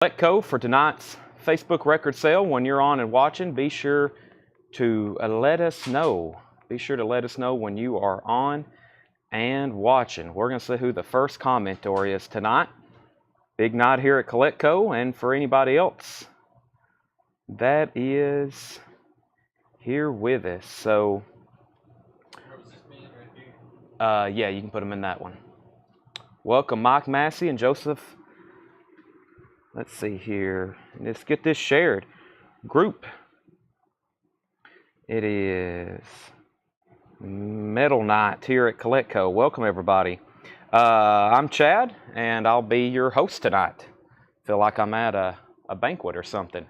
Letco for tonight's Facebook record sale. When you're on and watching, be sure to let us know. Be sure to let us know when you are on and watching. We're going to see who the first commenter is tonight. Big night here at Coletco, and for anybody else that is here with us. So, yeah, you can put them in that one. Welcome, Mike Massey and Joseph. Let's see here. Let's get this shared. Group. It is Metal Night here at Coletco. Welcome, everybody. I'm Chad, and I'll be your host tonight. Feel like I'm at a banquet or something.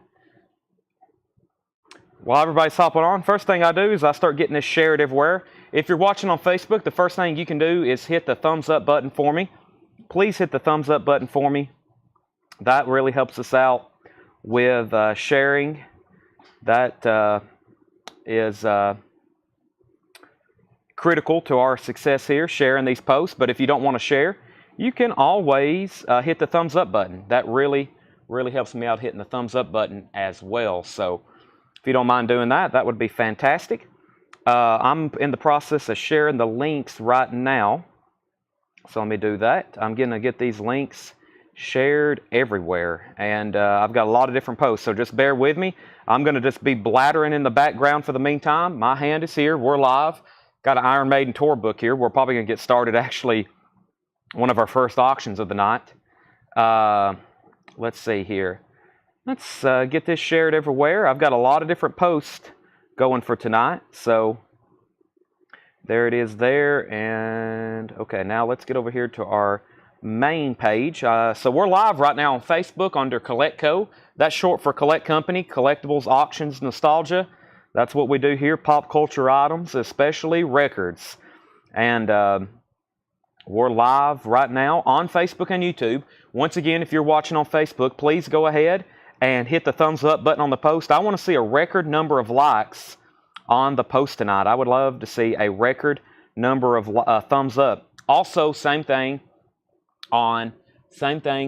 While everybody's hopping on, first thing I do is I start getting this shared everywhere. If you're watching on Facebook, the first thing you can do is hit the thumbs up button for me. Please hit the thumbs up button for me. That really helps us out with sharing. That is critical to our success here, sharing these posts. But if you don't want to share, you can always hit the thumbs up button. That really helps me out, hitting the thumbs up button as well. So if you don't mind doing that, that would be fantastic. I'm in the process of sharing the links right now. So let me do that. I'm going to get these links shared everywhere, and I've got a lot of different posts, so just bear with me. I'm going to just be blathering in the background for the meantime. My hand is here. We're live. Got an Iron Maiden tour book here. We're probably going to get started, actually, one of our first auctions of the night. Let's see here. Let's get this shared everywhere. I've got a lot of different posts going for tonight, so there it is there. And okay, now let's get over here to our main page. So we're live right now on Facebook under Coletco. That's short for Collect Company, Collectibles, Auctions, Nostalgia. That's what we do here, pop culture items, especially records. And we're live right now on Facebook and YouTube. Once again, if you're watching on Facebook, please go ahead and hit the thumbs up button on the post. I want to see a record number of likes on the post tonight. I would love to see a record number of thumbs up. Also, same thing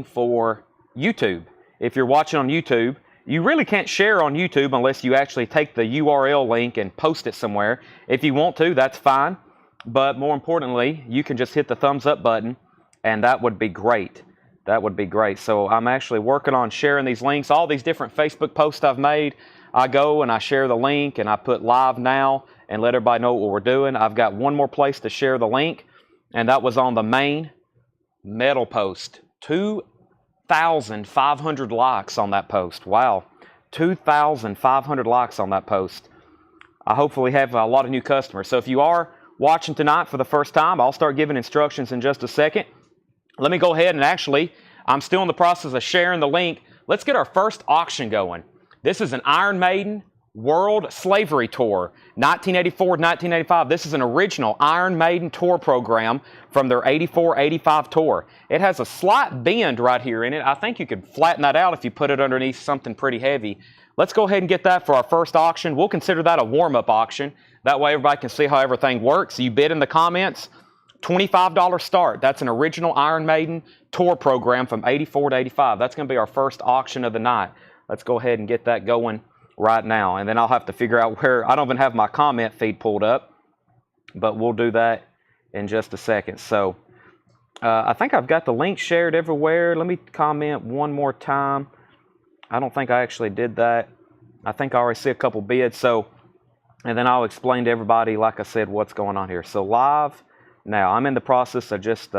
for YouTube. If you're watching on YouTube, you really can't share on YouTube unless you actually take the URL link and post it somewhere. If you want to, that's fine. But more importantly, you can just hit the thumbs up button, and that would be great. That would be great. So I'm actually working on sharing these links. All these different Facebook posts I've made, I go and I share the link, and I put live now and let everybody know what we're doing. I've got one more place to share the link, and that was on the main metal post. 2,500 likes on that post. Wow, 2,500 likes on that post. I hopefully have a lot of new customers. So if you are watching tonight for the first time, I'll start giving instructions in just a second. Let me go ahead and actually, I'm still in the process of sharing the link. Let's get our first auction going. This is an Iron Maiden World Slavery Tour, 1984-1985. This is an original Iron Maiden tour program from their 84-85 tour. It has a slight bend right here in it. I think you could flatten that out if you put it underneath something pretty heavy. Let's go ahead and get that for our first auction. We'll consider that a warm-up auction. That way everybody can see how everything works. You bid in the comments. $25 start. That's an original Iron Maiden tour program from 84 to 85. That's going to be our first auction of the night. Let's go ahead and get that going right now, and then I'll have to figure out where. I don't even have my comment feed pulled up, but we'll do that in just a second. So I think I've got the link shared everywhere. Let me comment one more time. I don't think I actually did that. I think I already see a couple bids. So, and then I'll explain to everybody, like I said, what's going on here. So live now. I'm in the process of just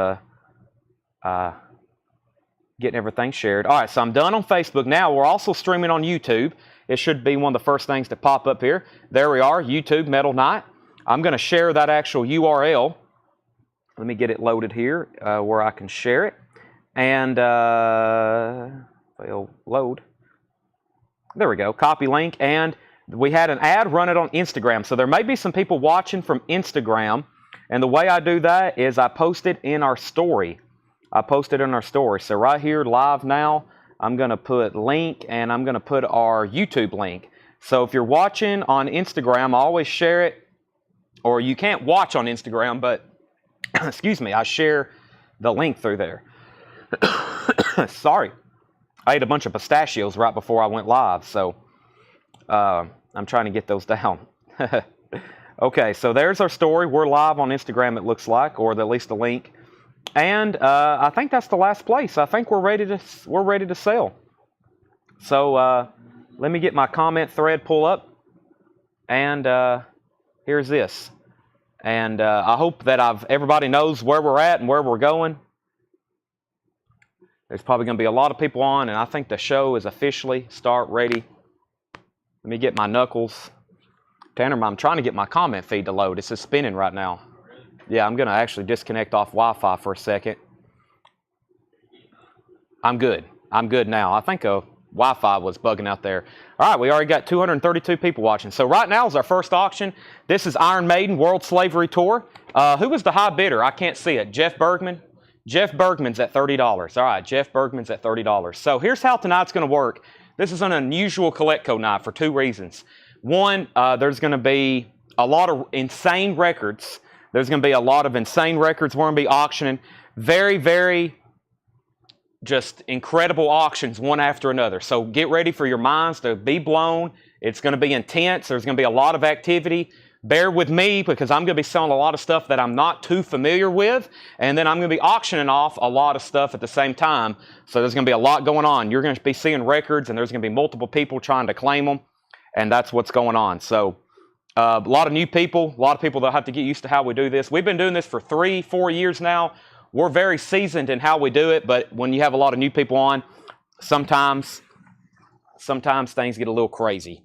getting everything shared. All right, so I'm done on Facebook. Now we're also streaming on YouTube. It should be one of the first things to pop up here. There we are, YouTube Metal Night. I'm going to share that actual URL. Let me get it loaded here where I can share it. And it'll load. There we go, copy link. And we had an ad run it on Instagram. So there may be some people watching from Instagram. And the way I do that is I post it in our story. So right here, live now, I'm going to put link, and I'm going to put our YouTube link. So if you're watching on Instagram, I always share it, or you can't watch on Instagram, but, excuse me, I share the link through there. Sorry. I ate a bunch of pistachios right before I went live, so I'm trying to get those down. Okay, so there's our story. We're live on Instagram, it looks like, or at least the link. And I think that's the last place. I think we're ready to sell. So let me get my comment thread pull up, and here's this. And I hope that everybody knows where we're at and where we're going. There's probably going to be a lot of people on, and I think the show is officially start ready. Let me get my knuckles. Tanner, I'm trying to get my comment feed to load. It's just spinning right now. Yeah, I'm going to actually disconnect off Wi-Fi for a second. I'm good. I'm good now. I think Wi-Fi was bugging out there. All right, we already got 232 people watching. So right now is our first auction. This is Iron Maiden World Slavery Tour. Who was the high bidder? I can't see it. Jeff Bergman? Jeff Bergman's at $30. All right, Jeff Bergman's at $30. So here's how tonight's going to work. This is an unusual Coletco night for two reasons. One, there's going to be a lot of insane records. There's going to be a lot of insane records we're going to be auctioning. Very, very just incredible auctions one after another. So get ready for your minds to be blown. It's going to be intense. There's going to be a lot of activity. Bear with me because I'm going to be selling a lot of stuff that I'm not too familiar with. And then I'm going to be auctioning off a lot of stuff at the same time. So there's going to be a lot going on. You're going to be seeing records, and there's going to be multiple people trying to claim them. And that's what's going on. So a lot of new people, a lot of people that have to get used to how we do this. We've been doing this for 3-4 years now. We're very seasoned in how we do it, but when you have a lot of new people on, sometimes things get a little crazy.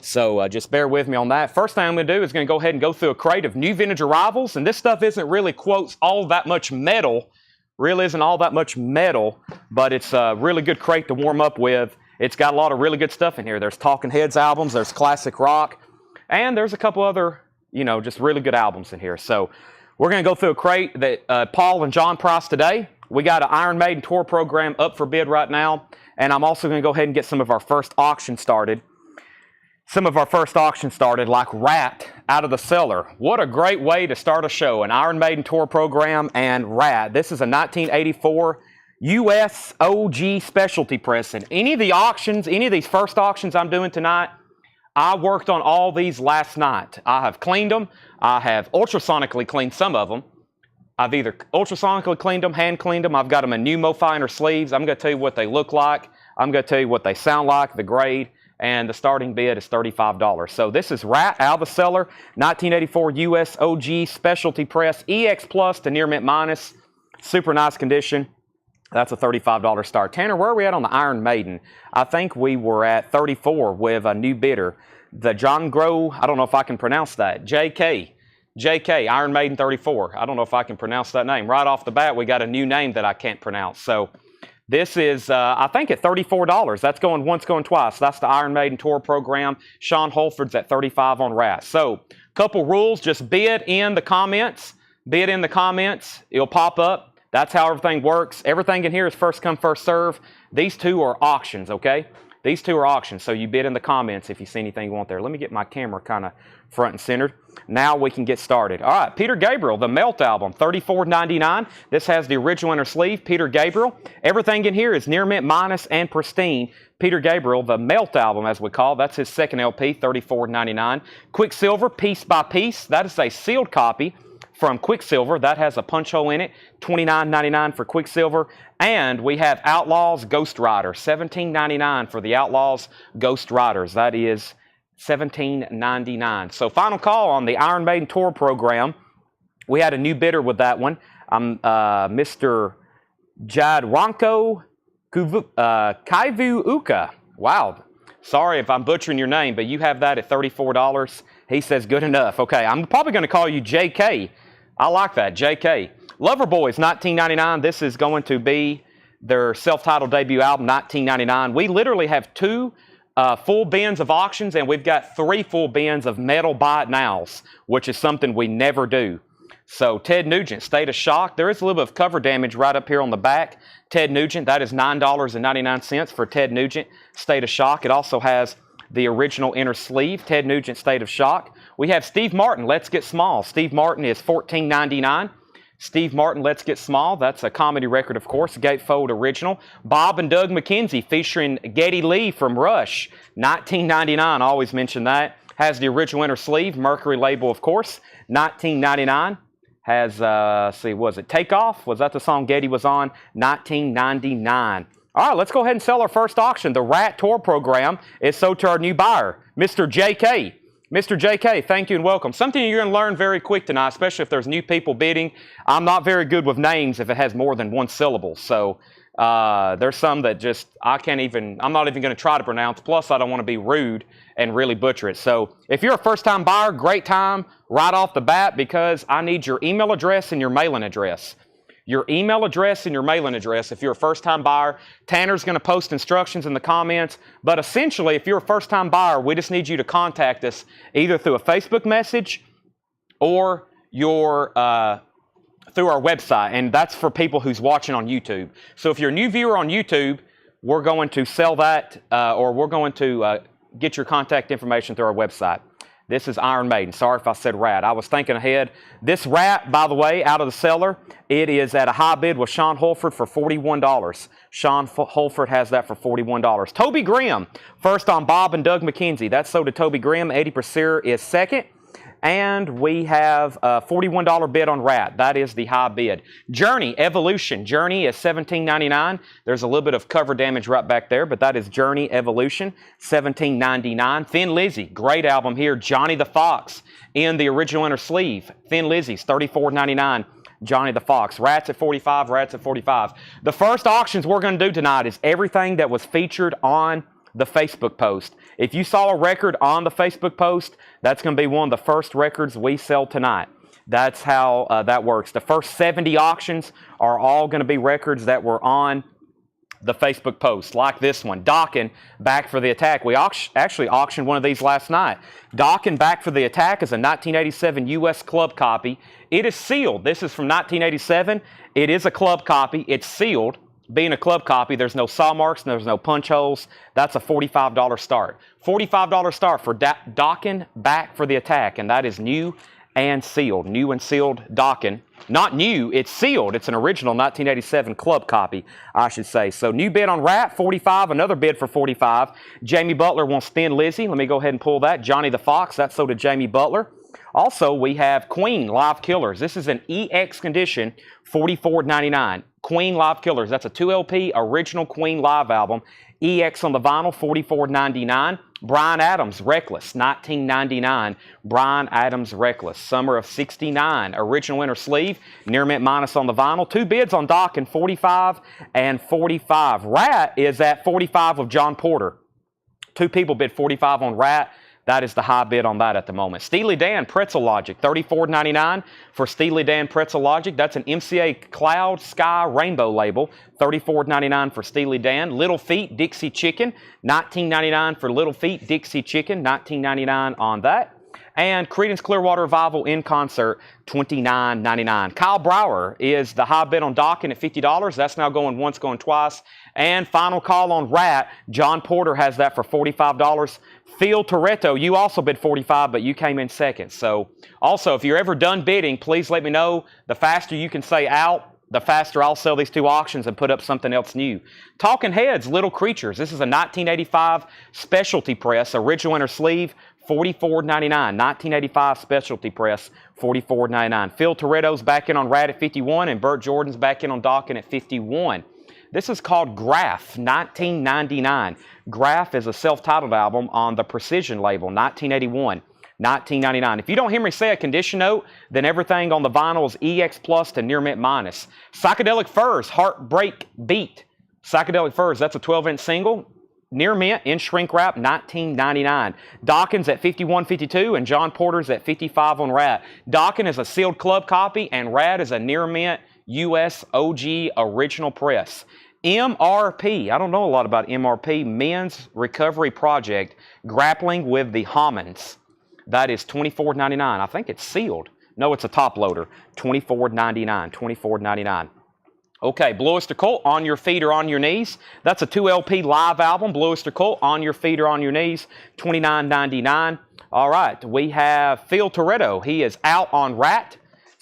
So just bear with me on that. First thing I'm going to do is going to go ahead and go through a crate of new vintage arrivals. And this stuff isn't really, quotes, all that much metal. Really isn't all that much metal, but it's a really good crate to warm up with. It's got a lot of really good stuff in here. There's Talking Heads albums, there's classic rock, and there's a couple other, just really good albums in here. So we're going to go through a crate that Paul and John priced today. We got an Iron Maiden tour program up for bid right now, and I'm also going to go ahead and get some of our first auctions started. Like Rat Out of the Cellar. What a great way to start a show, an Iron Maiden tour program and Rat. This is a 1984 U.S. OG specialty press. And any of these first auctions I'm doing tonight, I worked on all these last night. I have cleaned them. I have ultrasonically cleaned some of them. I've either ultrasonically cleaned them, hand cleaned them. I've got them in new Mofiner sleeves. I'm going to tell you what they look like. I'm going to tell you what they sound like, the grade, and the starting bid is $35. So this is Rat Out of the Cellar, 1984 U.S. OG specialty press, EX Plus to near mint minus. Super nice condition. That's a $35 start. Tanner, where are we at on the Iron Maiden? I think we were at 34 with a new bidder. The John Grow, I don't know if I can pronounce that. JK, Iron Maiden 34. I don't know if I can pronounce that name. Right off the bat, we got a new name that I can't pronounce. So this is, I think, at $34. That's going once, going twice. That's the Iron Maiden tour program. Sean Holford's at $35 on Rat. So couple rules, just bid in the comments. It'll pop up. That's how everything works. Everything in here is first come, first serve. These two are auctions, okay? These two are auctions, so you bid in the comments if you see anything you want there. Let me get my camera kind of front and centered. Now we can get started. All right, Peter Gabriel, the Melt album, $34.99. This has the original inner sleeve, Peter Gabriel. Everything in here is near mint minus and pristine. Peter Gabriel, the Melt album, as we call. That's his second LP, $34.99. Quicksilver, Piece by Piece. That is a sealed copy from Quicksilver. That has a punch hole in it, $29.99 for Quicksilver. And we have Outlaws Ghost Rider, $17.99 for the Outlaws Ghost Riders. That is $17.99. So final call on the Iron Maiden tour program. We had a new bidder with that one. Mr. Jadranko Kaivuuka. Wow. Sorry if I'm butchering your name, but you have that at $34. He says good enough. Okay, I'm probably going to call you JK. I like that, JK. Loverboys, $19.99. This is going to be their self-titled debut album, $19.99. We literally have two full bins of auctions, and we've got 3 full bins of metal buy it nows, which is something we never do. So Ted Nugent, State of Shock. There is a little bit of cover damage right up here on the back. Ted Nugent, that is $9.99 for Ted Nugent, State of Shock. It also has the original inner sleeve, Ted Nugent, State of Shock. We have Steve Martin, Let's Get Small. Steve Martin is $14.99. Steve Martin, Let's Get Small. That's a comedy record, of course, a gatefold original. Bob and Doug McKenzie featuring Geddy Lee from Rush, 1999. Always mention that. Has the original inner sleeve, Mercury label, of course, 1999. Has, was it Takeoff? Was that the song Geddy was on? 1999. All right, let's go ahead and sell our first auction. The RAT Tour program is sold to our new buyer, Mr. JK. Mr. JK, thank you and welcome. Something you're going to learn very quick tonight, especially if there's new people bidding. I'm not very good with names if it has more than one syllable. So there's some that just, I'm not even going to try to pronounce. Plus, I don't want to be rude and really butcher it. So if you're a first-time buyer, great time right off the bat because I need your email address and your mailing address. Your email address and your mailing address if you're a first-time buyer. Tanner's going to post instructions in the comments. But essentially, if you're a first-time buyer, we just need you to contact us either through a Facebook message or through our website. And that's for people who's watching on YouTube. So if you're a new viewer on YouTube, we're going to sell that or we're going to get your contact information through our website. This is Iron Maiden. Sorry if I said rat. I was thinking ahead. This rat, by the way, out of the cellar, it is at a high bid with Sean Holford for $41. Sean Holford has that for $41. Toby Grimm, first on Bob and Doug McKenzie. That's sold to Toby Grimm. Eddie Purseer is second. And we have a $41 bid on rat. That is the high bid. Journey Evolution. Journey is $17.99. There's a little bit of cover damage right back there, but that is Journey Evolution, $17.99. Thin Lizzy, great album here. Johnny the Fox in the original inner sleeve. Thin Lizzy's $34.99. Johnny the Fox. Rats at $45, Rats at $45. The first auctions we're going to do tonight is everything that was featured on the Facebook post. If you saw a record on the Facebook post, that's going to be one of the first records we sell tonight. That's how that works. The first 70 auctions are all going to be records that were on the Facebook post, like this one, Dockin' Back for the Attack. We actually auctioned one of these last night. Dockin' Back for the Attack is a 1987 U.S. club copy. It is sealed. This is from 1987. It is a club copy. It's sealed. Being a club copy, there's no saw marks, there's no punch holes. That's a $45 start. $45 start for Dockin' Back for the Attack, and that is new and sealed. New and sealed Dockin'. Not new, it's sealed. It's an original 1987 club copy, I should say. So new bid on Rat, $45. Another bid for $45. Jamie Butler wants Thin Lizzy. Let me go ahead and pull that. Johnny the Fox, that's sold to Jamie Butler. Also, we have Queen Live Killers. This is an EX condition, $44.99. Queen Live Killers. That's a 2LP original Queen Live album. EX on the vinyl, $44.99. Bryan Adams, Reckless, $19.99. Bryan Adams, Reckless. Summer of '69. Original inner sleeve. Near mint minus on the vinyl. Two bids on Dockin', $45 and $45. Rat is at $45 of John Porter. Two people bid $45 on Rat. That is the high bid on that at the moment. Steely Dan Pretzel Logic, $34.99 for Steely Dan Pretzel Logic. That's an MCA Cloud Sky Rainbow label, $34.99 for Steely Dan. Little Feat Dixie Chicken, $19.99 for Little Feat Dixie Chicken, $19.99 on that. And Creedence Clearwater Revival in concert, $29.99. Kyle Brower is the high bid on Dockin' at $50. That's now going once, going twice. And final call on Rat, John Porter has that for $45. Phil Toretto, you also bid $45, but you came in second. So also, if you're ever done bidding, please let me know. The faster you can say out, the faster I'll sell these two auctions and put up something else new. Talking Heads, Little Creatures. This is a 1985 specialty press, original inner sleeve, $44.99. 1985 specialty press, $44.99. Phil Toretto's back in on Rat at $51, and Burt Jordan's back in on Dockin' at $51. This is called Graph, 1999. Graph is a self-titled album on the Precision label, 1981. 1999. If you don't hear me say a condition note, then everything on the vinyl is EX plus to near mint minus. Psychedelic Furs, Heartbreak Beat. Psychedelic Furs, that's a 12-inch single. Near mint in shrink wrap, $19.99. Dawkins at $51.52 and John Porter's at $55 on Rat. Dawkins is a sealed club copy and Rat is a near mint US OG original press. MRP, I don't know a lot about MRP, Men's Recovery Project, Grappling with the Homins. That is $24.99. I think it's sealed. No, it's a top loader. $24.99. $24.99. Okay, Blue Oyster Cult, On Your Feet or On Your Knees. That's a 2LP live album, Blue Oyster Cult, On Your Feet or On Your Knees, $29.99. All right, we have Phil Toretto. He is out on Rat,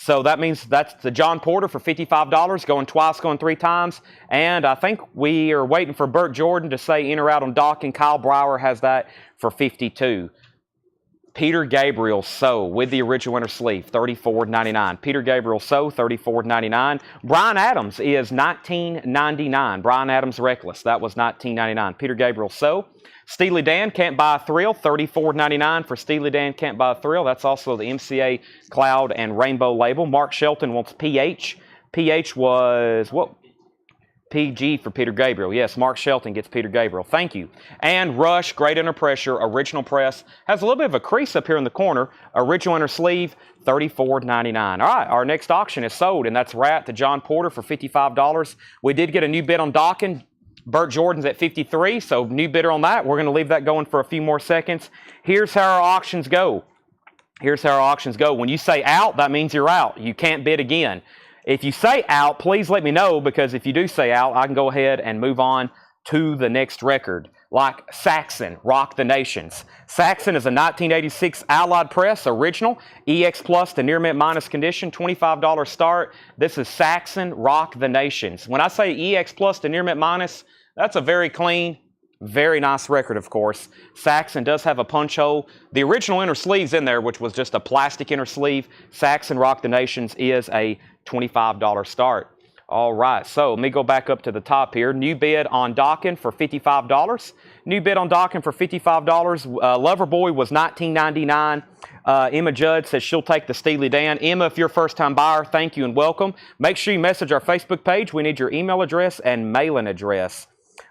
So that means that's the John Porter for $55, going twice, going 3 times. And I think we are waiting for Burt Jordan to say in or out on docking. Kyle Brower has that for $52. Peter Gabriel So with the original inner sleeve, $34.99. Peter Gabriel So, $34.99. Bryan Adams is $19.99. Bryan Adams Reckless, that was $19.99. Peter Gabriel So. Steely Dan Can't Buy a Thrill, $34.99 for Steely Dan Can't Buy a Thrill. That's also the MCA Cloud and Rainbow label. Mark Shelton wants PH. PH was what? PG for Peter Gabriel. Yes, Mark Shelton gets Peter Gabriel. Thank you. And Rush, Great Under Pressure, original press. Has a little bit of a crease up here in the corner. Original inner sleeve, $34.99. All right, our next auction is sold, and that's Rat to John Porter for $55. We did get a new bid on docking. Burt Jordan's at 53, so new bidder on that. We're going to leave that going for a few more seconds. Here's how our auctions go. Here's how our auctions go. When you say out, that means you're out. You can't bid again. If you say out, please let me know, because if you do say out, I can go ahead and move on to the next record. Like Saxon, Rock the Nations. Saxon is a 1986 Allied Press original, EX Plus to near mint minus condition, $25 start. This is Saxon, Rock the Nations. When I say EX Plus to near mint minus, that's a very clean, very nice record, of course. Saxon does have a punch hole. The original inner sleeve's in there, which was just a plastic inner sleeve. Saxon, Rock the Nations is a $25 start. All right, so let me go back up to the top here. New bid on docking for $55. New bid on docking for $55. Loverboy was $19.99. Emma Judd says she'll take the Steely Dan. Emma, if you're a first-time buyer, thank you and welcome. Make sure you message our Facebook page. We need your email address and mailing address.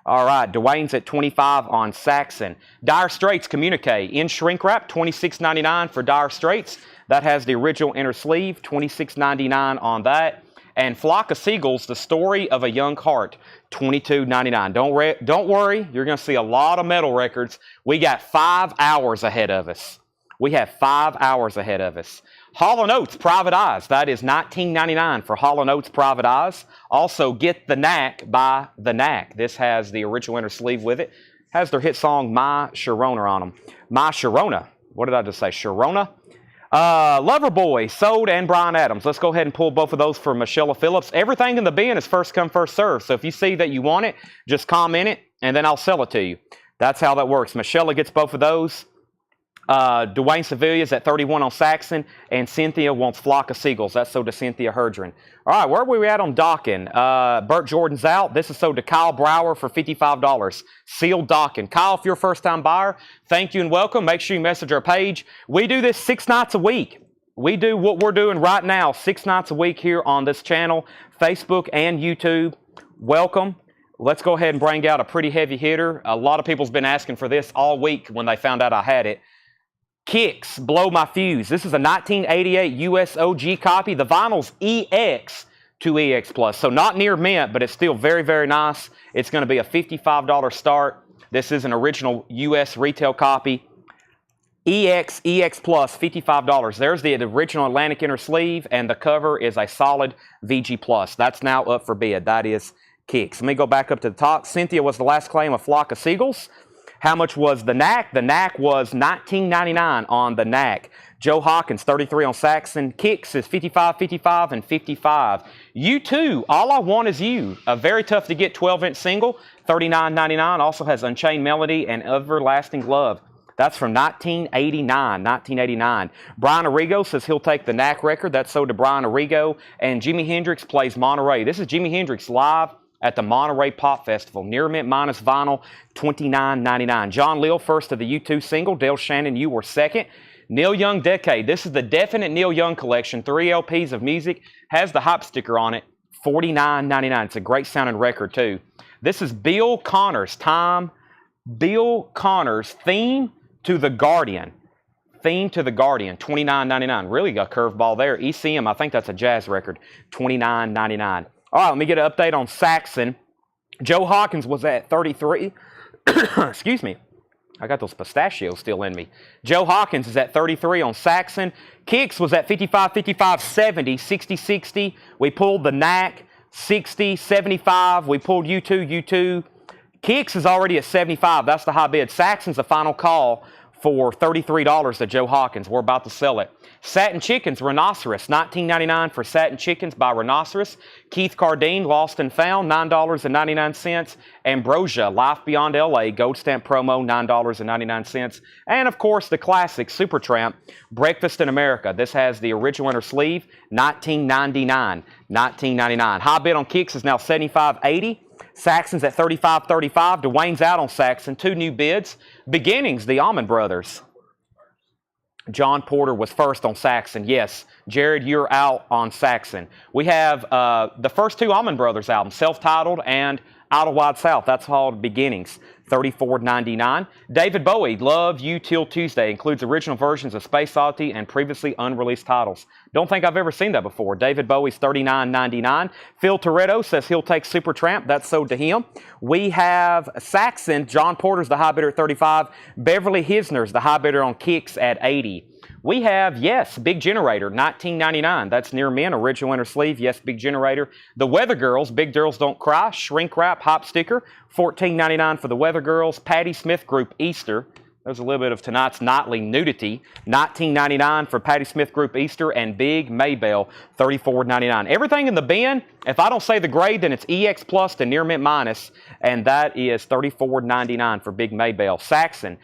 All right, Dwayne's at 25 on Saxon. Dire Straits Communique in shrink wrap, $26.99 for Dire Straits. That has the original inner sleeve, $26.99 on that. And Flock of Seagulls, The Story of a Young Heart, $22.99. Don't worry, you're going to see a lot of metal records. We got 5 hours ahead of us. We have 5 hours ahead of us. Hall & Oates, Private Eyes. That is $19.99 for Hall & Oates, Private Eyes. Also, Get the Knack by The Knack. This has the original inner sleeve with it. Has their hit song, My Sharona, on them. My Sharona. What did I just say? Sharona? Loverboy, Sold, and Bryan Adams. Let's go ahead and pull both of those for Michelle Phillips. Everything in the bin is first come, first serve. So if you see that you want it, just comment it, and then I'll sell it to you. That's how that works. Michelle gets both of those. Dwayne Sevilla's at 31 on Saxon, and Cynthia wants Flock of Seagulls. That's sold to Cynthia Herdren. All right, where are we at on docking? Burt Jordan's out. This is sold to Kyle Brower for $55. Sealed docking. Kyle, if you're a first-time buyer, thank you and welcome. Make sure you message our page. We do this 6 nights a week. We do what we're doing right now 6 nights a week here on this channel, Facebook and YouTube. Welcome. Let's go ahead and bring out a pretty heavy hitter. A lot of people's been asking for this all week when they found out I had it. Kicks, Blow My Fuse. This is a 1988 US OG copy. The vinyl's EX to EX Plus. So not near mint, but it's still very, very nice. It's going to be a $55 start. This is an original US retail copy. EX Plus, $55. There's the original Atlantic inner sleeve, and the cover is a solid VG Plus. That's now up for bid. That is Kicks. Let me go back up to the top. Cynthia was the last claim, a Flock of Seagulls. How much was the Knack? The Knack was $19.99 on the Knack. Joe Hawkins, 33 on Saxon. Kicks is 55, 55, and 55. U2, All I Want Is You. A very tough to get 12-inch single, $39.99. Also has Unchained Melody and Everlasting Love. That's from 1989. Brian Arrigo says he'll take the Knack record. That's sold to Brian Arrigo. And Jimi Hendrix plays Monterey. This is Jimi Hendrix live at the Monterey Pop Festival. Near mint minus vinyl, $29.99. John Lill, first of the U2 single. Dale Shannon, you were second. Neil Young Decade. This is the Definite Neil Young collection. 3 LPs of music. Has the hype sticker on it. $49.99. It's a great sounding record, too. This is Bill Connors' Bill Connors' Theme to the Guardian. Theme to the Guardian, $29.99. Really got a curveball there. ECM, I think that's a jazz record. $29.99. All right, let me get an update on Saxon. Joe Hawkins was at 33. Excuse me. I got those pistachios still in me. Joe Hawkins is at 33 on Saxon. Kicks was at 55, 55, 70, 60, 60. We pulled the Knack, 60, 75. We pulled U2. Kicks is already at 75. That's the high bid. Saxon's the final call for $33 to Joe Hawkins. We're about to sell it. Satin Chickens, Rhinoceros, $19.99 for Satin Chickens by Rhinoceros. Keith Cardine, Lost and Found, $9.99. Ambrosia, Life Beyond LA, Gold Stamp Promo, $9.99. And of course, the classic Supertramp, Breakfast in America. This has the original inner sleeve, $19.99. $19.99. High bid on Kicks is now $75.80. Saxon's at $35.35. Dwayne's out on Saxon. 2 new bids. Beginnings, the Allman Brothers. John Porter was first on Saxon. Yes, Jared, you're out on Saxon. We have the first 2 Allman Brothers albums, self-titled and Out of Wide South. That's called Beginnings. $34.99. David Bowie, Love You Till Tuesday, includes original versions of Space Oddity and previously unreleased titles. Don't think I've ever seen that before. David Bowie's $39.99. Phil Toretto says he'll take Supertramp. That's sold to him. We have Saxon. John Porter's the high bidder at $35. Beverly Hisner's the high bidder on Kicks at $80. We have, yes, Big Generator, $19.99. That's Near Men, original inner sleeve. Yes, Big Generator. The Weather Girls, Big Girls Don't Cry, Shrink Wrap, Hop Sticker, $14.99 for the Weather Girls. Patti Smith Group, Easter. There's a little bit of tonight's nightly nudity. $19.99 for Patti Smith Group, Easter. And Big Maybell, $34.99. Everything in the bin, if I don't say the grade, then it's EX Plus to Near Mint Minus. And that is $34.99 for Big Maybell. Saxon.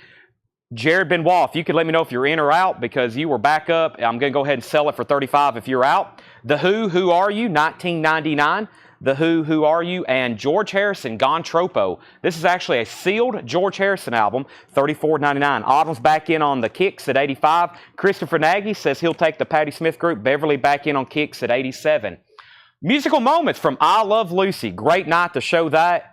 Jared Benoit, if you could let me know if you're in or out, because you were back up. I'm going to go ahead and sell it for $35 if you're out. The Who Are You, $19.99. The Who Are You? And George Harrison, Gone Tropo. This is actually a sealed George Harrison album, $34.99. Autumn's back in on the Kicks at $85. Christopher Nagy says he'll take the Patti Smith Group. Beverly back in on Kicks at $87. Musical moments from I Love Lucy. Great night to show that.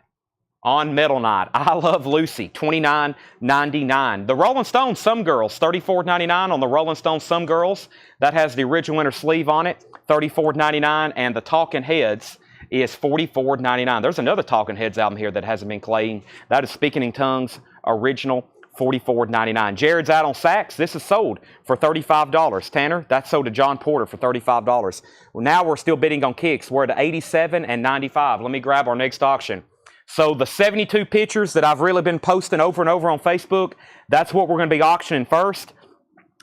On Metal Night, I Love Lucy, $29.99. The Rolling Stones, Some Girls, $34.99 on the Rolling Stones, Some Girls. That has the original inner sleeve on it, $34.99. And the Talking Heads is $44.99. There's another Talking Heads album here that hasn't been claimed. That is Speaking in Tongues, original, $44.99. Jared's out on sax. This is sold for $35. Tanner, that's sold to John Porter for $35. Well, now we're still bidding on Kicks. We're at $87 and $95. Let me grab our next auction. So the 72 pictures that I've really been posting over and over on Facebook, that's what we're going to be auctioning first.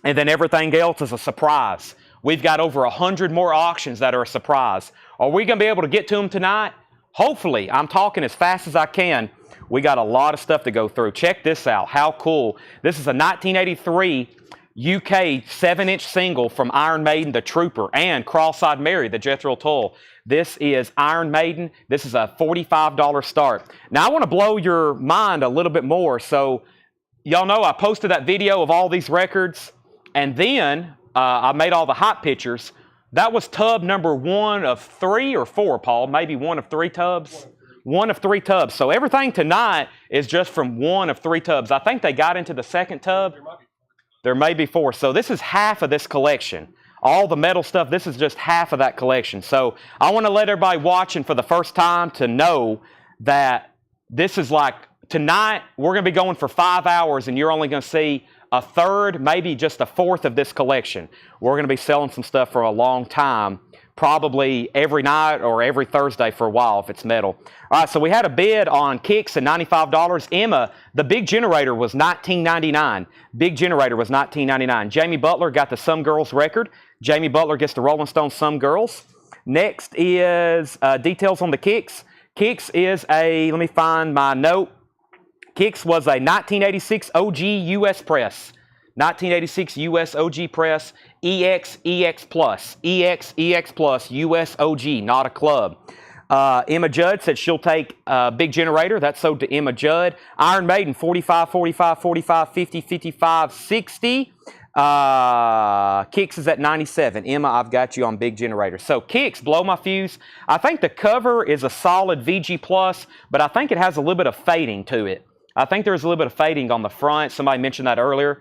And then everything else is a surprise. We've got over 100 more auctions that are a surprise. Are we going to be able to get to them tonight? Hopefully. I'm talking as fast as I can. We got a lot of stuff to go through. Check this out. How cool. This is a 1983 UK 7-inch single from Iron Maiden, The Trooper, and Cross-Eyed Mary, the Jethro Tull. This is Iron Maiden. This is a $45 start. Now, I want to blow your mind a little bit more. So, y'all know I posted that video of all these records, and then I made all the hot pictures. That was tub number 1 of 3 or 4, Paul. Maybe 1 of 3 tubs. 1 of 3 tubs. So everything tonight is just from 1 of 3 tubs. I think they got into the second tub. There may be 4. So this is half of this collection. All the metal stuff, this is just half of that collection. So I want to let everybody watching for the first time to know that this is like, tonight we're going to be going for 5 hours and you're only going to see a third, maybe just a fourth of this collection. We're going to be selling some stuff for a long time, probably every night or every Thursday for a while if it's metal. All right, so we had a bid on Kicks at $95. Emma, the Big Generator was $19.99. Big Generator was $19.99. Jamie Butler got the Some Girls record. Jamie Butler gets the Rolling Stones Some Girls. Next is details on the Kicks. Kicks is a, let me find my note. Kicks was a 1986 OG US press. 1986 US OG press. EX Plus. EX Plus US OG, not a club. Emma Judd said she'll take Big Generator. That's sold to Emma Judd. Iron Maiden, 45, 45, 45, 50, 55, 60. Kicks is at 97. Emma, I've got you on Big Generator. So Kicks, blow my fuse. I think the cover is a solid VG Plus, but I think it has a little bit of fading to it. I think there's a little bit of fading on the front. Somebody mentioned that earlier.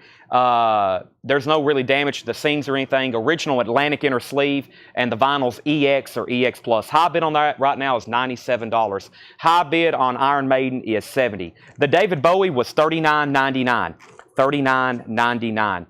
There's no really damage to the seams or anything. Original Atlantic inner sleeve, and the vinyl's EX or EX Plus. High bid on that right now is $97. High bid on Iron Maiden is $70. The David Bowie was $39.99. $39.99.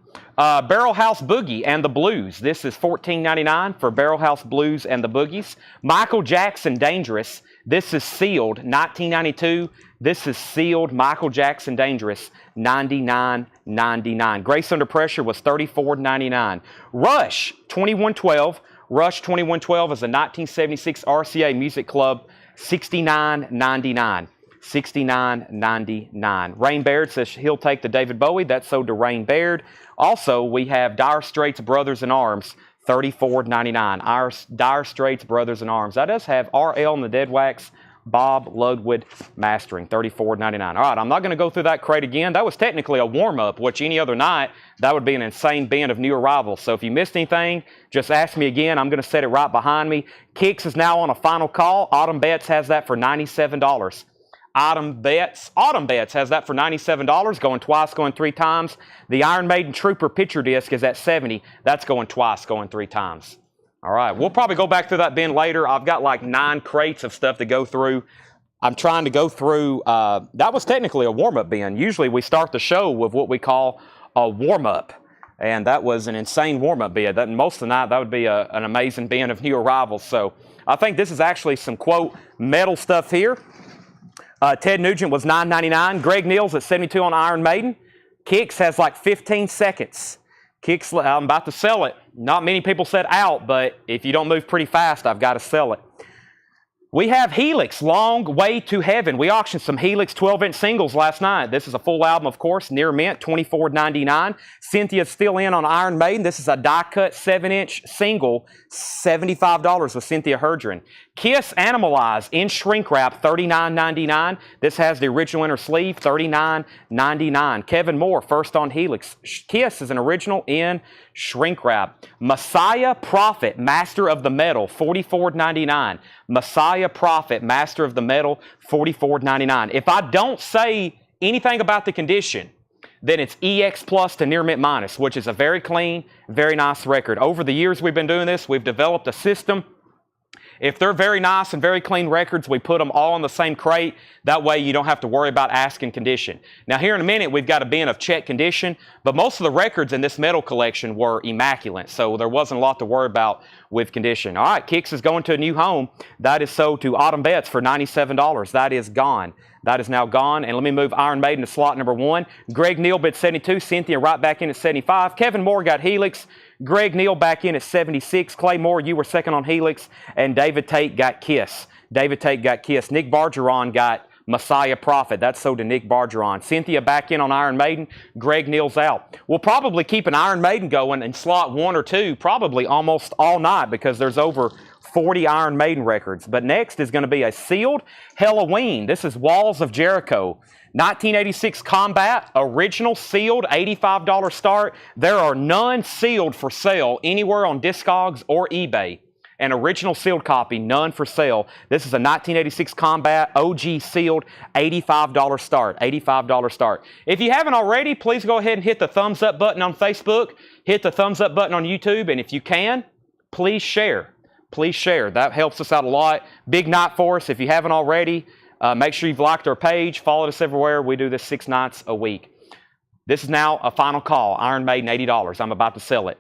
Barrel House Boogie and the Blues. This is $14.99 for Barrel House Blues and the Boogies. Michael Jackson Dangerous. This is sealed, 1992. This is sealed, Michael Jackson Dangerous, $99.99. Grace Under Pressure was $34.99. Rush, 2112. Rush 2112 is a 1976 RCA Music Club, $69.99. $69.99. Rain Baird says he'll take the David Bowie. That's sold to Rain Baird. Also, we have Dire Straits Brothers in Arms, $34.99. Dire Straits Brothers in Arms. That does have RL and the Dead Wax, Bob Ludwig Mastering, $34.99. All right, I'm not going to go through that crate again. That was technically a warm-up, which any other night, that would be an insane bin of new arrivals. So if you missed anything, just ask me again. I'm going to set it right behind me. Kicks is now on a final call. Autumn Bets has that for $97. Autumn Bets has that for $97, going twice, going 3 times. The Iron Maiden Trooper picture disc is at $70. That's going twice, going 3 times. All right, we'll probably go back through that bin later. I've got like 9 crates of stuff to go through. I'm trying to go through, that was technically a warm-up bin. Usually we start the show with what we call a warm-up. And that was an insane warm-up bin. Most of the night, that would be an amazing bin of new arrivals. So I think this is actually some, quote, metal stuff here. Ted Nugent was $9.99. Greg Neal's at 72 on Iron Maiden. Kicks has like 15 seconds. Kicks, I'm about to sell it. Not many people said out, but if you don't move pretty fast, I've got to sell it. We have Helix, Long Way to Heaven. We auctioned some Helix 12-inch singles last night. This is a full album, of course, near mint, $24.99. Cynthia's still in on Iron Maiden. This is a die-cut 7-inch single, $75 with Cynthia Herdren. Kiss Animalize in shrink wrap, $39.99. This has the original inner sleeve, $39.99. Kevin Moore, first on Helix. Kiss is an original in shrink wrap. Messiah Prophet, Master of the Metal, $44.99. Messiah Prophet, Master of the Metal, $44.99. If I don't say anything about the condition, then it's EX Plus to Near Mint Minus, which is a very clean, very nice record. Over the years we've been doing this, we've developed a system. If they're very nice and very clean records, we put them all in the same crate. That way you don't have to worry about asking condition. Now here in a minute, we've got a bin of check condition, but most of the records in this metal collection were immaculate, so there wasn't a lot to worry about with condition. All right, Kicks is going to a new home. That is sold to Autumn Bets for $97. That is gone. That is now gone. And let me move Iron Maiden to slot number 1. Greg Neal bid 72. Cynthia right back in at 75. Kevin Moore got Helix. Greg Neal back in at 76. Clay Moore, you were second on Helix. And David Tate got Kiss. David Tate got Kiss. Nick Bargeron got Messiah Prophet. That's sold to Nick Bargeron. Cynthia back in on Iron Maiden. Greg Neal's out. We'll probably keep an Iron Maiden going in slot 1 or 2 probably almost all night because there's over 40 Iron Maiden records. But next is going to be a sealed Halloween. This is Walls of Jericho. 1986 Combat, original sealed, $85 start. There are none sealed for sale anywhere on Discogs or eBay. An original sealed copy, none for sale. This is a 1986 Combat, OG sealed, $85 start. $85 start. If you haven't already, please go ahead and hit the thumbs up button on Facebook. Hit the thumbs up button on YouTube. And if you can, please share. Please share. That helps us out a lot. Big night for us. If you haven't already, make sure you've liked our page. Follow us everywhere. We do this 6 nights a week. This is now a final call. Iron Maiden, $80. I'm about to sell it.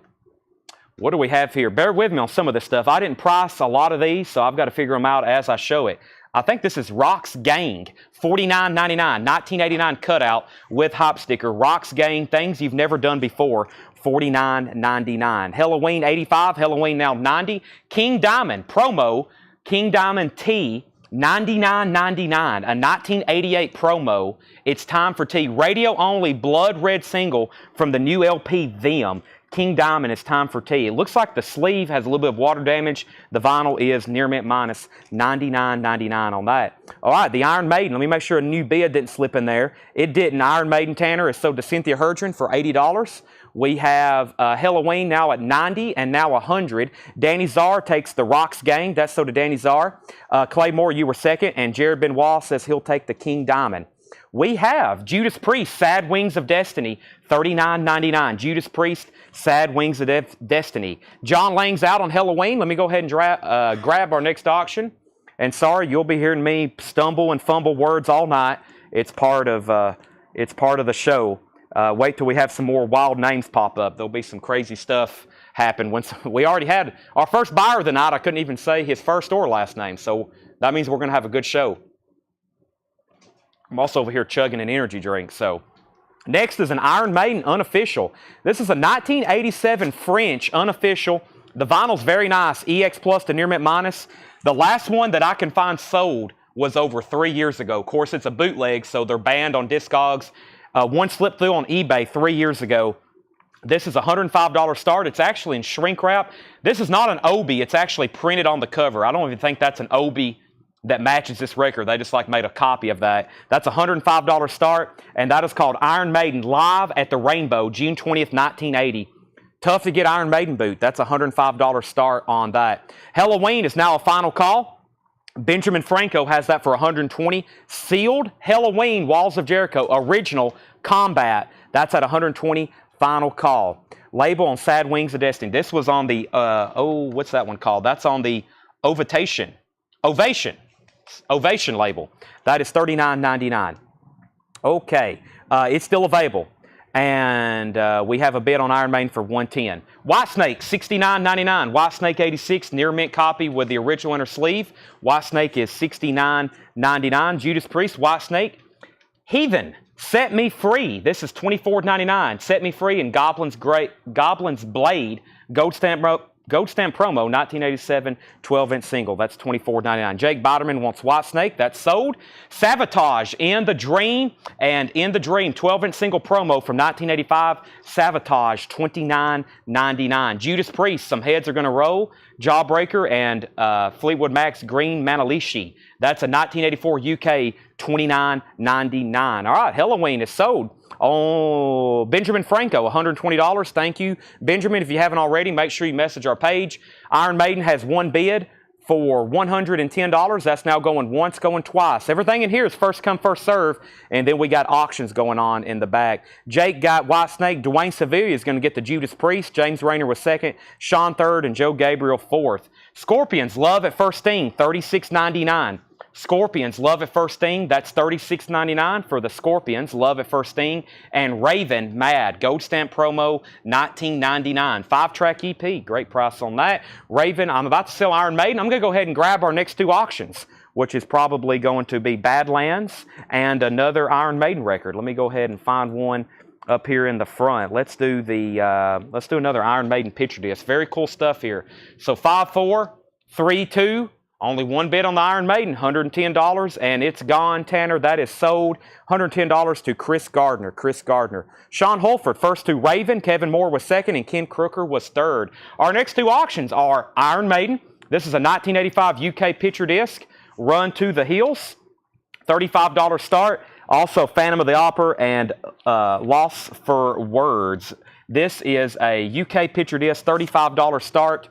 What do we have here? Bear with me on some of this stuff. I didn't price a lot of these, so I've got to figure them out as I show it. I think this is Rock's Gang, $49.99, 1989 cutout with hop sticker. Rock's Gang, things you've never done before, $49.99. Halloween, $85. Halloween now $90. King Diamond promo, King Diamond T, $99.99, a 1988 promo. It's Time for Tea. Radio only, blood red single from the new LP Them. King Diamond, It's Time for Tea. It looks like the sleeve has a little bit of water damage. The vinyl is near mint minus, $99.99 on that. All right, the Iron Maiden. Let me make sure a new bid didn't slip in there. It didn't. Iron Maiden Tanner is sold to Cynthia Herdren for $80. We have Halloween now at $90 and now $100. Danny Czar takes the Rocks Gang. That's sold to Danny Czar. Clay Moore, you were second. And Jared Benoit says he'll take the King Diamond. We have Judas Priest, Sad Wings of Destiny, $39.99. Judas Priest, Sad Wings of Destiny. John Lang's out on Halloween. Let me go ahead and grab our next auction. And sorry, you'll be hearing me stumble and fumble words all night. It's part of the show. Wait till we have some more wild names pop up. There'll be some crazy stuff happen. We already had our first buyer of the night. I couldn't even say his first or last name, so That means we're going to have a good show. I'm also over here chugging an energy drink. So next is an Iron Maiden unofficial. This is a 1987 French unofficial. The vinyl's very nice, EX Plus to near mint minus. The last one that I can find sold was over 3 years ago. Of course, it's a bootleg, so they're banned on Discogs. One slipped through on eBay 3 years ago. This is a $105 start. It's actually in shrink wrap. This is not an Obi. It's actually printed on the cover. I don't even think that's an Obi that matches this record. They just like made a copy of that. That's a $105 start, and that is called Iron Maiden Live at the Rainbow, June 20th, 1980. Tough to get Iron Maiden boot. That's a $105 start on that. Halloween is now a final call. Benjamin Franco has that for $120. Sealed Halloween Walls of Jericho original combat. That's at $120. Final call. Label on Sad Wings of Destiny. This was on the what's that one called? That's on the Ovation label. That is $39.99. Okay, it's still available. And we have a bid on Iron Maiden for $110. Whitesnake, $69.99. Whitesnake 86, near mint copy with the original inner sleeve. Whitesnake is $69.99. Judas Priest, Whitesnake. Heathen, Set Me Free. This is $24.99. Set Me Free and Goblin's Blade, Gold Stamp promo, 1987, 12-inch single. That's $24.99. Jake Biderman wants Whitesnake. That's sold. Savatage, In the Dream, and In the Dream, 12-inch single promo from 1985. Savatage, $29.99. Judas Priest, Some Heads Are Gonna Roll. Jawbreaker and Fleetwood Mac's Green Manalishi. That's a 1984 UK, $29.99. All right, Halloween is sold. Oh, Benjamin Franco, $120. Thank you, Benjamin. If you haven't already, make sure you message our page. Iron Maiden has one bid for $110. That's now going once, going twice. Everything in here is first come, first serve, and then we got auctions going on in the back. Jake got Whitesnake. Dwayne Sevilla is going to get the Judas Priest. James Rayner was second. Sean third, and Joe Gabriel fourth. Scorpions, Love at First Sting, $36.99. Scorpions, Love at First Sting, that's $36.99 for the Scorpions, Love at First Sting. And Raven, Mad, Gold Stamp promo, $19.99. 5-track EP, great price on that. Raven, I'm about to sell Iron Maiden. I'm going to go ahead and grab our next two auctions, which is probably going to be Badlands and another Iron Maiden record. Let me go ahead and find one up here in the front. Let's do another Iron Maiden picture disc. Very cool stuff here. So 5-4, 3-2. Only one bid on the Iron Maiden, $110, and it's gone, Tanner. That is sold. $110 to Chris Gardner. Sean Holford, first to Raven. Kevin Moore was second, and Ken Crooker was third. Our next two auctions are Iron Maiden. This is a 1985 UK picture disc, Run to the Hills, $35 start. Also, Phantom of the Opera and Loss for Words. This is a UK picture disc, $35 start.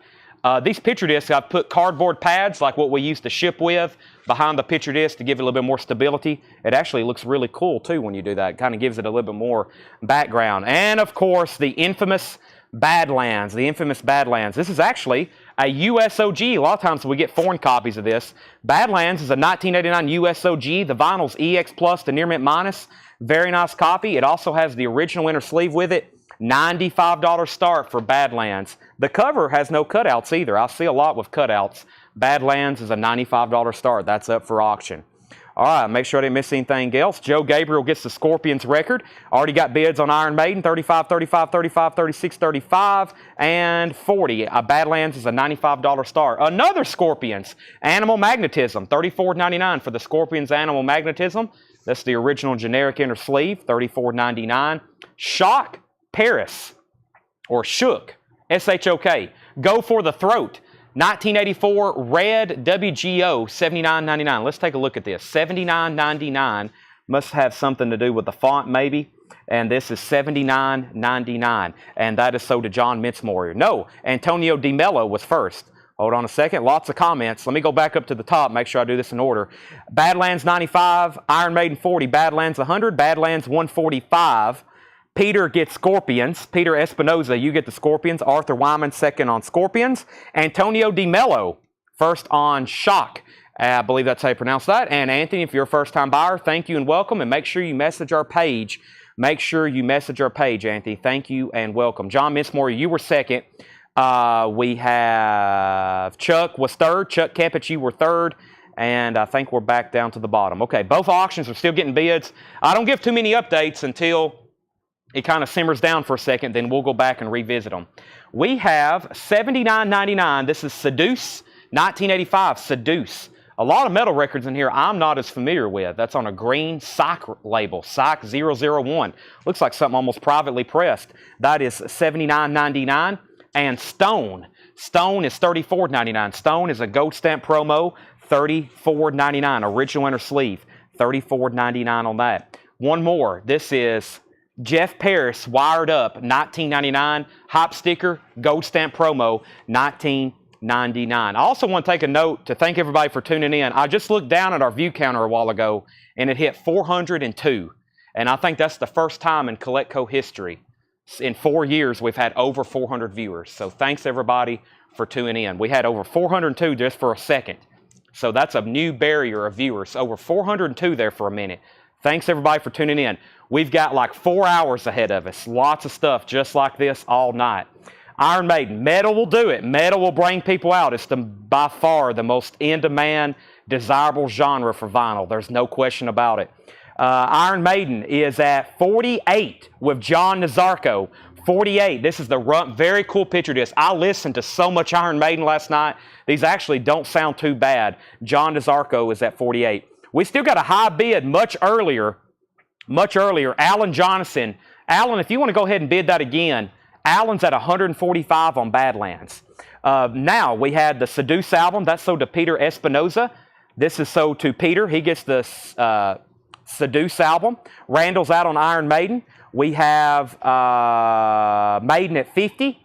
These picture discs, I've put cardboard pads like what we used to ship with behind the picture disc to give it a little bit more stability. It actually looks really cool too when you do that. It kind of gives it a little bit more background. And of course, the infamous Badlands. This is actually a USOG. A lot of times we get foreign copies of this. Badlands is a 1989 USOG. The vinyl's EX Plus to near mint minus. Very nice copy. It also has the original inner sleeve with it. $95 start for Badlands. The cover has no cutouts either. I see a lot with cutouts. Badlands is a $95 start. That's up for auction. All right, make sure I didn't miss anything else. Joe Gabriel gets the Scorpions record. Already got bids on Iron Maiden, $35, $35, $35, $36, $35, and $40. Badlands is a $95 start. Another Scorpions, Animal Magnetism, $34.99 for the Scorpions Animal Magnetism. That's the original generic inner sleeve, $34.99. Shock Paris, or Shook, S-H-O-K. Go for the Throat, 1984 Red WGO, $79.99. Let's take a look at this. $79.99 must have something to do with the font maybe. And this is $79.99. And that is sold to John Mitzmoyer. No, Antonio DiMello was first. Hold on a second. Lots of comments. Let me go back up to the top, make sure I do this in order. Badlands 95, Iron Maiden 40, Badlands 100, Badlands 145. Peter gets Scorpions. Peter Espinoza, you get the Scorpions. Arthur Wyman, second on Scorpions. Antonio DiMello, first on Shock. I believe that's how you pronounce that. And Anthony, if you're a first-time buyer, thank you and welcome. And make sure you message our page. Anthony. Thank you and welcome. John Minsmore, you were second. We have Chuck was third. Chuck Kepich, you were third. And I think we're back down to the bottom. Okay, both auctions are still getting bids. I don't give too many updates until it kind of simmers down for a second, then we'll go back and revisit them. We have $79.99. This is Seduce, 1985, Seduce. A lot of metal records in here I'm not as familiar with. That's on a green SOC label, SOC 001. Looks like something almost privately pressed. That is $79.99. And Stone. Stone is $34.99. Stone is a gold stamp promo, $34.99. Original inner sleeve, $34.99 on that. One more. This is Jeff Paris, Wired Up, $19.99. Hop sticker, gold stamp promo, $19.99. I also want to take a note to thank everybody for tuning in. I just looked down at our view counter a while ago, and it hit 402. And I think that's the first time in CollectCo history. In 4 years, we've had over 400 viewers. So thanks, everybody, for tuning in. We had over 402 just for a second. So that's a new barrier of viewers. Over 402 there for a minute. Thanks, everybody, for tuning in. We've got like 4 hours ahead of us. Lots of stuff just like this all night. Iron Maiden. Metal will do it. Metal will bring people out. It's by far the most in-demand, desirable genre for vinyl. There's no question about it. Iron Maiden is at 48 with John Nazarko. 48. This is the very cool picture disc. I listened to so much Iron Maiden last night. These actually don't sound too bad. John Nazarko is at 48. We still got a high bid much earlier. Alan Jonathan. Alan, if you want to go ahead and bid that again, Alan's at 145 on Badlands. Now, we had the Seduce album. That's sold to Peter Espinoza. This is sold to Peter. He gets the Seduce album. Randall's out on Iron Maiden. We have Maiden at 50.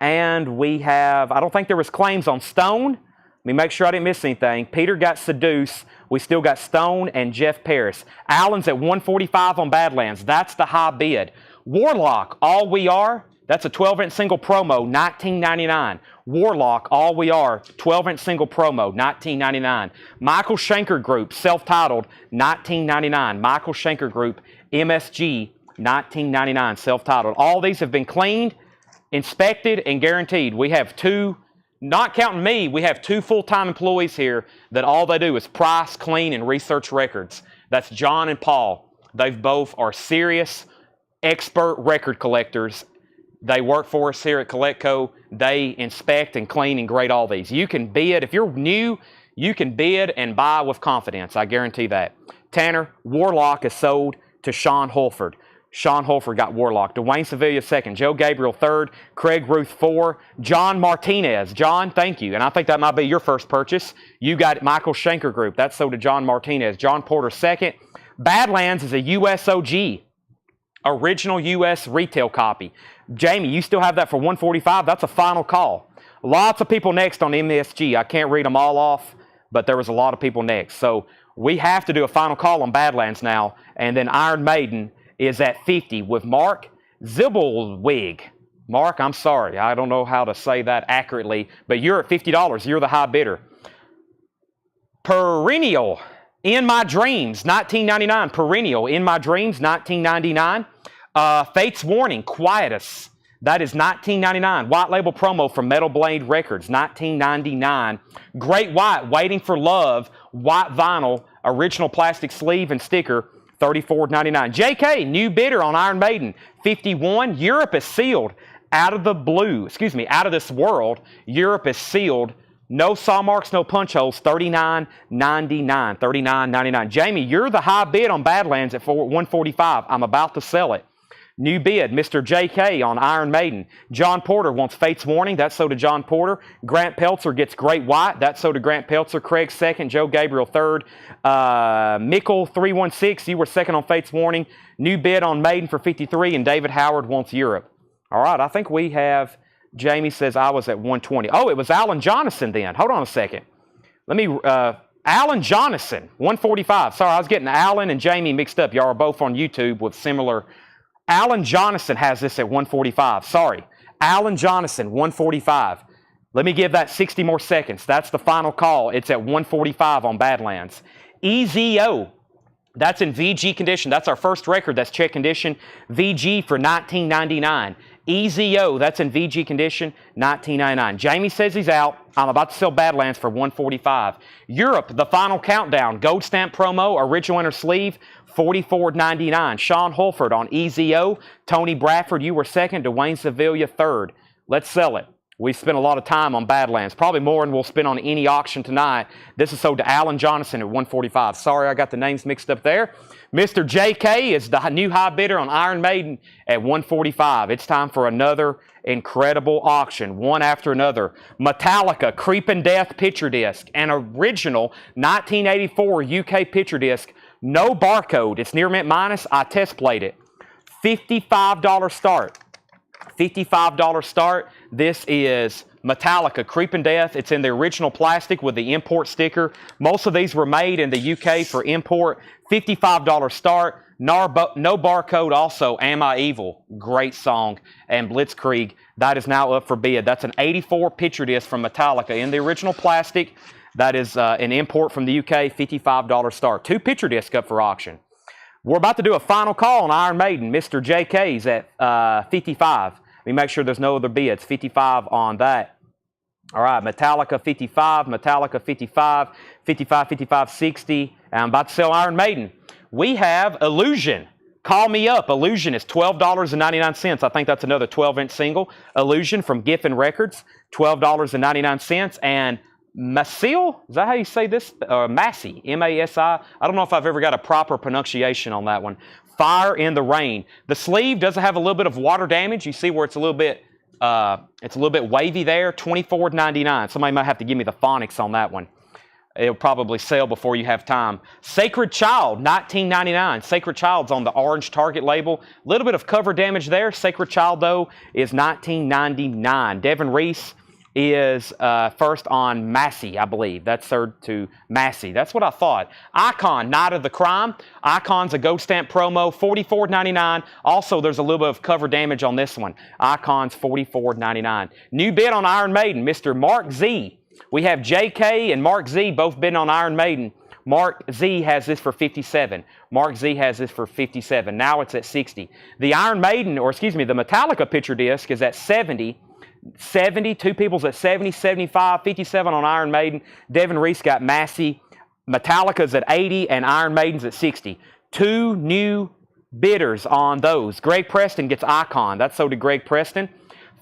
And we have, I don't think there was claims on Stone. Let me make sure I didn't miss anything. Peter got Seduce. We still got Stone and Jeff Paris. Allen's at 145 on Badlands. That's the high bid. Warlock, All We Are. That's a 12-inch single promo, $19.99. Warlock, All We Are, 12-inch single promo, $19.99. Michael Schenker Group, self-titled, $19.99. Michael Schenker Group, MSG, $19.99, self-titled. All these have been cleaned, inspected, and guaranteed. We have two, not counting me, we have two full-time employees here that all they do is price, clean, and research records. That's John and Paul. They both are serious, expert record collectors. They work for us here at CollectCo. They inspect and clean and grade all these. You can bid. If you're new, you can bid and buy with confidence. I guarantee that. Tanner, Warlock is sold to Sean Holford. Sean Holford got Warlock. Dwayne Sevilla second. Joe Gabriel third. Craig Ruth 4. John Martinez. John, thank you. And I think that might be your first purchase. You got Michael Schenker Group. That's sold to John Martinez. John Porter second. Badlands is a USOG. Original U.S. retail copy. Jamie, you still have that for $145? That's a final call. Lots of people next on MSG. I can't read them all off, but there was a lot of people next. So we have to do a final call on Badlands now. And then Iron Maiden is at 50 with Mark Zibelwig. Mark, I'm sorry. I don't know how to say that accurately, but you're at $50. You're the high bidder. Perennial, In My Dreams, $19.99. Perennial, In My Dreams, $19.99. Fate's Warning, Quietus. That is $19.99. White label promo from Metal Blade Records, $19.99. Great White, Waiting for Love, white vinyl, original plastic sleeve and sticker, $34.99. JK, new bidder on Iron Maiden, 51. Europe is sealed. Out of the blue, out of this world. Europe is sealed. No saw marks, no punch holes, $39.99. $39.99. Jamie, you're the high bid on Badlands at $145. I'm about to sell it. New bid, Mr. JK on Iron Maiden. John Porter wants Fate's Warning. That's so to John Porter. Grant Peltzer gets Great White. That's so to Grant Peltzer. Craig second. Joe Gabriel third. Mickle 316, you were second on Fate's Warning. New bid on Maiden for 53. And David Howard wants Europe. All right, I think we have, Jamie says I was at 120. Oh, it was Alan Jonathan then. Hold on a second. Let me, Alan Jonathan, 145. Sorry, I was getting Alan and Jamie mixed up. Y'all are both on YouTube with similar. Alan Jonathan has this at 145. Sorry. Alan Jonathan, 145. Let me give that 60 more seconds. That's the final call. It's at 145 on Badlands. EZO. That's in VG condition. That's our first record that's check condition. VG for $19.99. EZO, that's in VG condition, $19.99. Jamie says he's out. I'm about to sell Badlands for $145. Europe, the final countdown, gold stamp promo, original inner sleeve, $44.99. Sean Holford on EZO. Tony Bradford, you were second. Dwayne Sevilla, third. Let's sell it. We spent a lot of time on Badlands, probably more than we'll spend on any auction tonight. This is sold to Alan Johnson at $145. Sorry, I got the names mixed up there. Mr. JK is the new high bidder on Iron Maiden at $145. It's time for another incredible auction, one after another. Metallica Creepin' Death picture disc, an original 1984 UK picture disc, no barcode. It's near mint minus. I test played it. $55 start. $55 start. This is Metallica Creepin' Death. It's in the original plastic with the import sticker. Most of these were made in the UK for import. $55 start. No barcode. Also, Am I Evil? Great song. And Blitzkrieg. That is now up for bid. That's an 84 picture disc from Metallica in the original plastic. That is an import from the UK. $55 start. 2 picture discs up for auction. We're about to do a final call on Iron Maiden. Mr. JK's at 55. Let me make sure there's no other bids. 55 on that. All right, Metallica 55, Metallica 55, 55, 55, 60. And I'm about to sell Iron Maiden. We have Illusion. Call Me Up. Illusion is $12.99. I think that's another 12-inch single. Illusion from Giffen Records, $12.99. And Masil, is that how you say this? Massey, M-A-S-I. I don't know if I've ever got a proper pronunciation on that one. Fire in the Rain. The sleeve does have a little bit of water damage. You see where it's a little bit wavy there. $24.99. Somebody might have to give me the phonics on that one. It'll probably sell before you have time. Sacred Child, $19.99. Sacred Child's on the orange Target label. A little bit of cover damage there. Sacred Child, though, is $19.99. Devin Reese is first on Massey, I believe. That's third to Massey. That's what I thought. Icon, Night of the Crime. Icon's a gold stamp promo, $44.99. Also, there's a little bit of cover damage on this one. Icon's $44.99. New bid on Iron Maiden, Mr. Mark Z. We have JK and Mark Z both bidding on Iron Maiden. Mark Z has this for $57. Mark Z has this for $57. Now it's at $60. The Iron Maiden, or excuse me, the Metallica picture disc is at $70. 70, two people's at 70, 75, 57 on Iron Maiden. Devin Reese got Massey. Metallica's at 80 and Iron Maiden's at 60. 2 new bidders on those. Greg Preston gets Icon. That's sold to Greg Preston.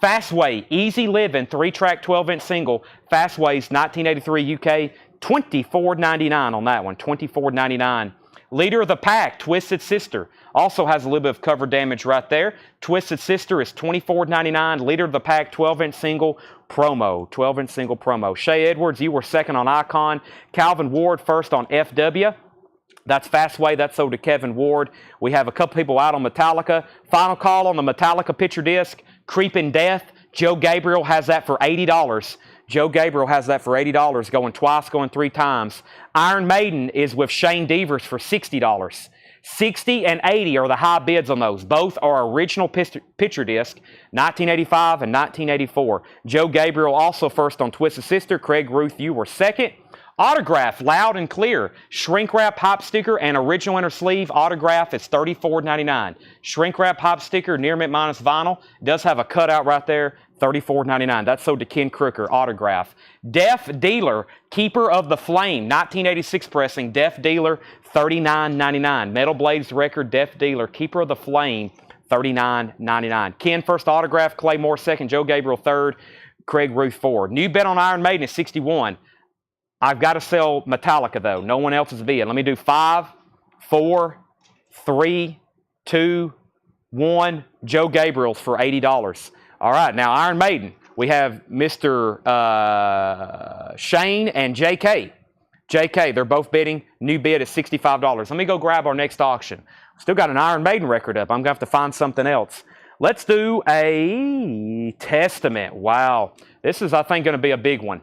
Fastway, Easy Living, 3-track 12-inch single. Fastway's 1983 UK, $24.99 on that one. $24.99. Leader of the Pack, Twisted Sister, also has a little bit of cover damage right there. Twisted Sister is $24.99. Leader of the Pack, 12-inch single promo. 12-inch single promo. Shay Edwards, you were second on Icon. Calvin Ward first on FW. That's Fastway. That's sold to Kevin Ward. We have a couple people out on Metallica. Final call on the Metallica picture disc. Creepin' Death. Joe Gabriel has that for $80. Joe Gabriel has that for $80, going twice, going 3 times. Iron Maiden is with Shane Devers for $60. 60 and 80 are the high bids on those. Both are original picture disc, 1985 and 1984. Joe Gabriel also first on Twisted Sister. Craig Ruth, you were second. Autograph, Loud and Clear. Shrink wrap, hop sticker, and original inner sleeve. Autograph is $34.99. Shrink wrap, hop sticker, near mint minus vinyl. Does have a cutout right there. $34.99. That's sold to Ken Crooker. Autograph. Deaf Dealer, Keeper of the Flame, 1986 pressing. Deaf Dealer, $39.99. Metal Blades Record, Deaf Dealer, Keeper of the Flame, $39.99. Ken first autograph. Clay Moore second. Joe Gabriel third. Craig Ruth fourth. New bet on Iron Maiden is $61. I've got to sell Metallica, though. No one else is bid. Let me do 5, 4, 3, 2, 1. Joe Gabriel's for $80. All right, now Iron Maiden. We have Mr. Shane and JK. JK, they're both bidding. New bid is $65. Let me go grab our next auction. Still got an Iron Maiden record up. I'm going to have to find something else. Let's do a Testament. Wow. This is, I think, going to be a big one.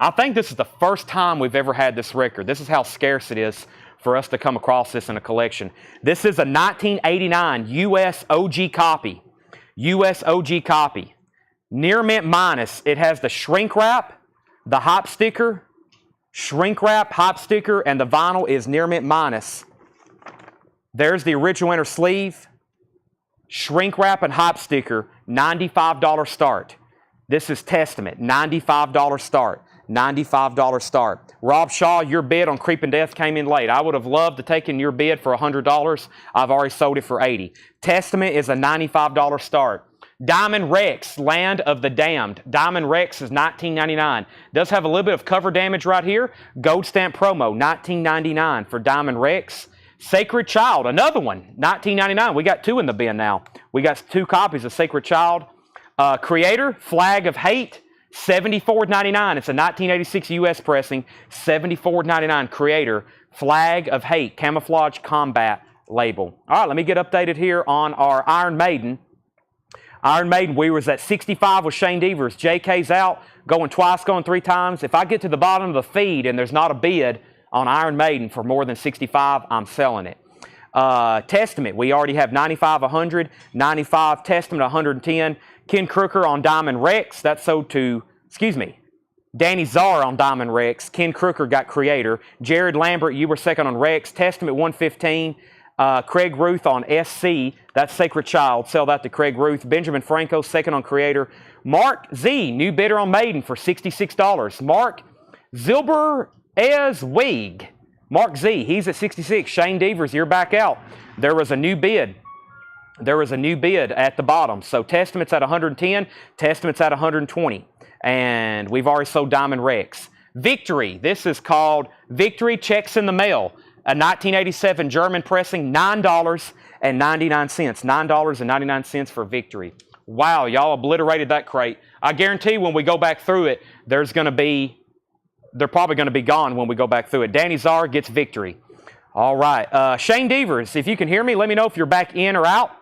I think this is the first time we've ever had this record. This is how scarce it is for us to come across this in a collection. This is a 1989 US OG copy. US OG copy. Near mint minus. It has the shrink wrap, the hop sticker, shrink wrap, hop sticker, and the vinyl is near mint minus. There's the original inner sleeve. Shrink wrap and hop sticker, $95 start. This is Testament, $95 start. $95 start. Rob Shaw, your bid on Creeping Death came in late. I would have loved to take in your bid for $100. I've already sold it for $80. Testament is a $95 start. Diamond Rex, Land of the Damned. Diamond Rex is $19.99. Does have a little bit of cover damage right here. Gold stamp promo, $19.99 for Diamond Rex. Sacred Child, another one, $19.99. We got two in the bin now. We got two copies of Sacred Child. Creator, Flag of Hate, $74.99. It's a 1986 U.S. pressing, $74.99. Creator, Flag of Hate, Camouflage Combat label. All right, let me get updated here on our Iron Maiden. Iron Maiden, we was at 65 with Shane Devers. JK's out, going twice, going three times. If I get to the bottom of the feed and there's not a bid on Iron Maiden for more than 65, I'm selling it. Testament, we already have 95, 100, 95, Testament, 110. Ken Crooker on Diamond Rex, that's sold to, Danny Czar on Diamond Rex. Ken Crooker got Creator. Jared Lambert, you were second on Rex. Testament, 115. Craig Ruth on SC, that's Sacred Child. Sell that to Craig Ruth. Benjamin Franco, second on Creator. Mark Z, new bidder on Maiden for $66. Mark Zilber-Ez-Weig. Mark Z, he's at 66. Shane Devers, you're back out. There was a new bid. There was a new bid at the bottom. So Testament's at 110. Testament's at 120. And we've already sold Diamond Rex. Victory, this is called Victory Checks in the Mail. A 1987 German pressing, $9.99. $9.99 for Victory. Wow, y'all obliterated that crate. I guarantee when we go back through it, they're probably going to be gone when we go back through it. Danny Czar gets Victory. All right. Shane Devers, if you can hear me, let me know if you're back in or out.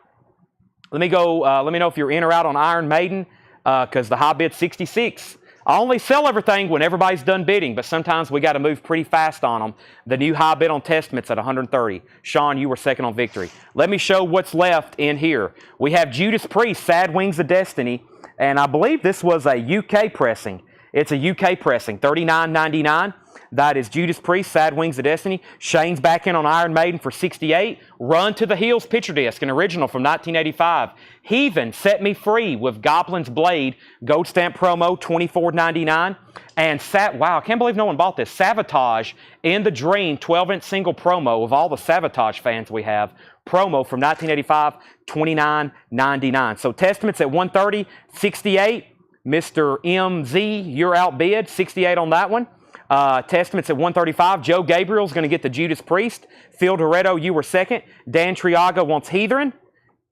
Let me know if you're in or out on Iron Maiden, because the high bid's 66. I only sell everything when everybody's done bidding, but sometimes we got to move pretty fast on them. The new high bid on Testament's at 130. Sean, you were second on Victory. Let me show what's left in here. We have Judas Priest, Sad Wings of Destiny, and I believe this was a UK pressing. It's a UK pressing, $39.99. That is Judas Priest, Sad Wings of Destiny. Shane's back in on Iron Maiden for $68. Run to the Hills picture disc, an original from 1985. Heathen, Set Me Free with Goblin's Blade, gold stamp promo, $24.99. And wow, I can't believe no one bought this. Sabotage in the Dream, 12-inch single promo of all the Sabotage fans we have. Promo from 1985, $29.99. So Testament's at 130, 68. Mr. MZ, you're outbid, 68 on that one. Testament's at 135. Joe Gabriel's going to get the Judas Priest. Phil Doretto, you were second. Dan Triaga wants Heathen,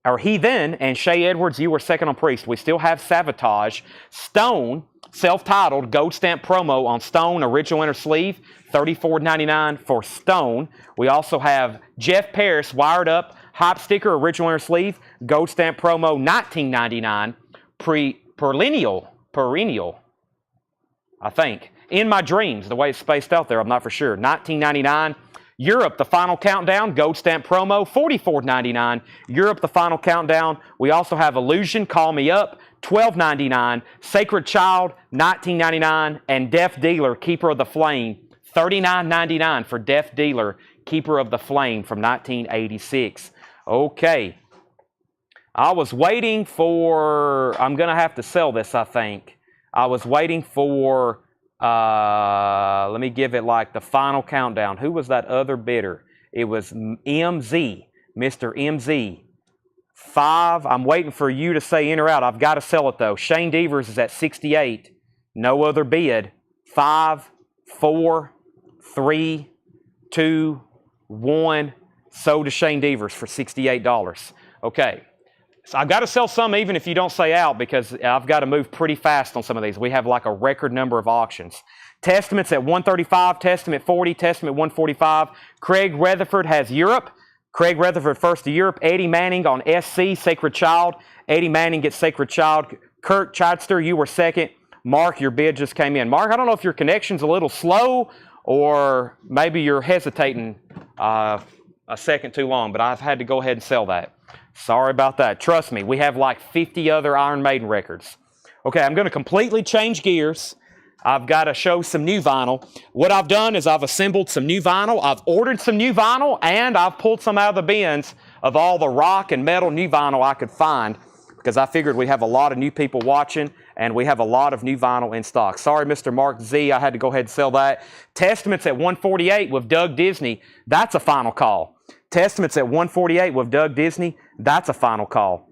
and Shay Edwards, you were second on Priest. We still have Sabotage. Stone, self-titled, gold stamp promo on Stone, original inner sleeve, $34.99 for Stone. We also have Jeff Paris, wired up, hop sticker, original inner sleeve, gold stamp promo, $19.99. Perennial, I think. In My Dreams, the way it's spaced out there, I'm not for sure. $19.99. Europe, The Final Countdown, gold stamp promo, $44.99. Europe, The Final Countdown. We also have Illusion, Call Me Up, $12.99. Sacred Child, $19.99. And Deaf Dealer, Keeper of the Flame, $39.99 for Deaf Dealer, Keeper of the Flame from 1986. Okay. I was waiting for, I'm going to have to sell this, I think. I was waiting for, let me give it like the Final Countdown. Who was that other bidder? It was MZ, Mr. MZ. 5, I'm waiting for you to say in or out. I've got to sell it though. Shane Devers is at 68. No other bid. 5, 4, 3, 2, 1. Sold to Shane Devers for $68. Okay. So I've got to sell some even if you don't say out, because I've got to move pretty fast on some of these. We have like a record number of auctions. Testament's at 135, Testament 40, Testament 145. Craig Rutherford has Europe. Craig Rutherford first to Europe. Eddie Manning on SC, Sacred Child. Eddie Manning gets Sacred Child. Kurt Chidster, you were second. Mark, your bid just came in. Mark, I don't know if your connection's a little slow or maybe you're hesitating a second too long, but I've had to go ahead and sell that. Sorry about that. Trust me, we have like 50 other Iron Maiden records. Okay, I'm going to completely change gears. I've got to show some new vinyl. What I've done is I've assembled some new vinyl. I've ordered some new vinyl, and I've pulled some out of the bins of all the rock and metal new vinyl I could find, because I figured we have a lot of new people watching and we have a lot of new vinyl in stock. Sorry, Mr. Mark Z, I had to go ahead and sell that. Testaments at $148 with Doug Disney, that's a final call. Testaments at $148 with Doug Disney, that's a final call.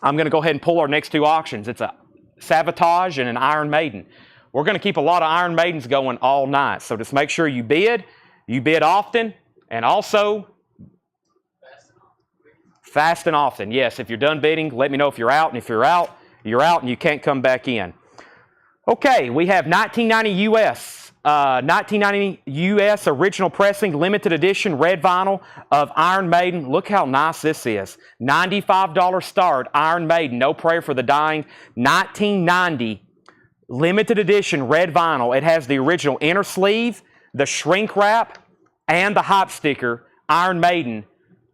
I'm going to go ahead and pull our next two auctions. It's a Sabotage and an Iron Maiden. We're going to keep a lot of Iron Maidens going all night, so just make sure you bid often, and also fast and often. Yes, if you're done bidding, let me know if you're out, and if you're out, you're out and you can't come back in. Okay, we have 1990 US original pressing, limited edition red vinyl of Iron Maiden. Look how nice this is. $95 start, Iron Maiden, No Prayer for the Dying. 1990 limited edition red vinyl. It has the original inner sleeve, the shrink wrap, and the hop sticker. Iron Maiden,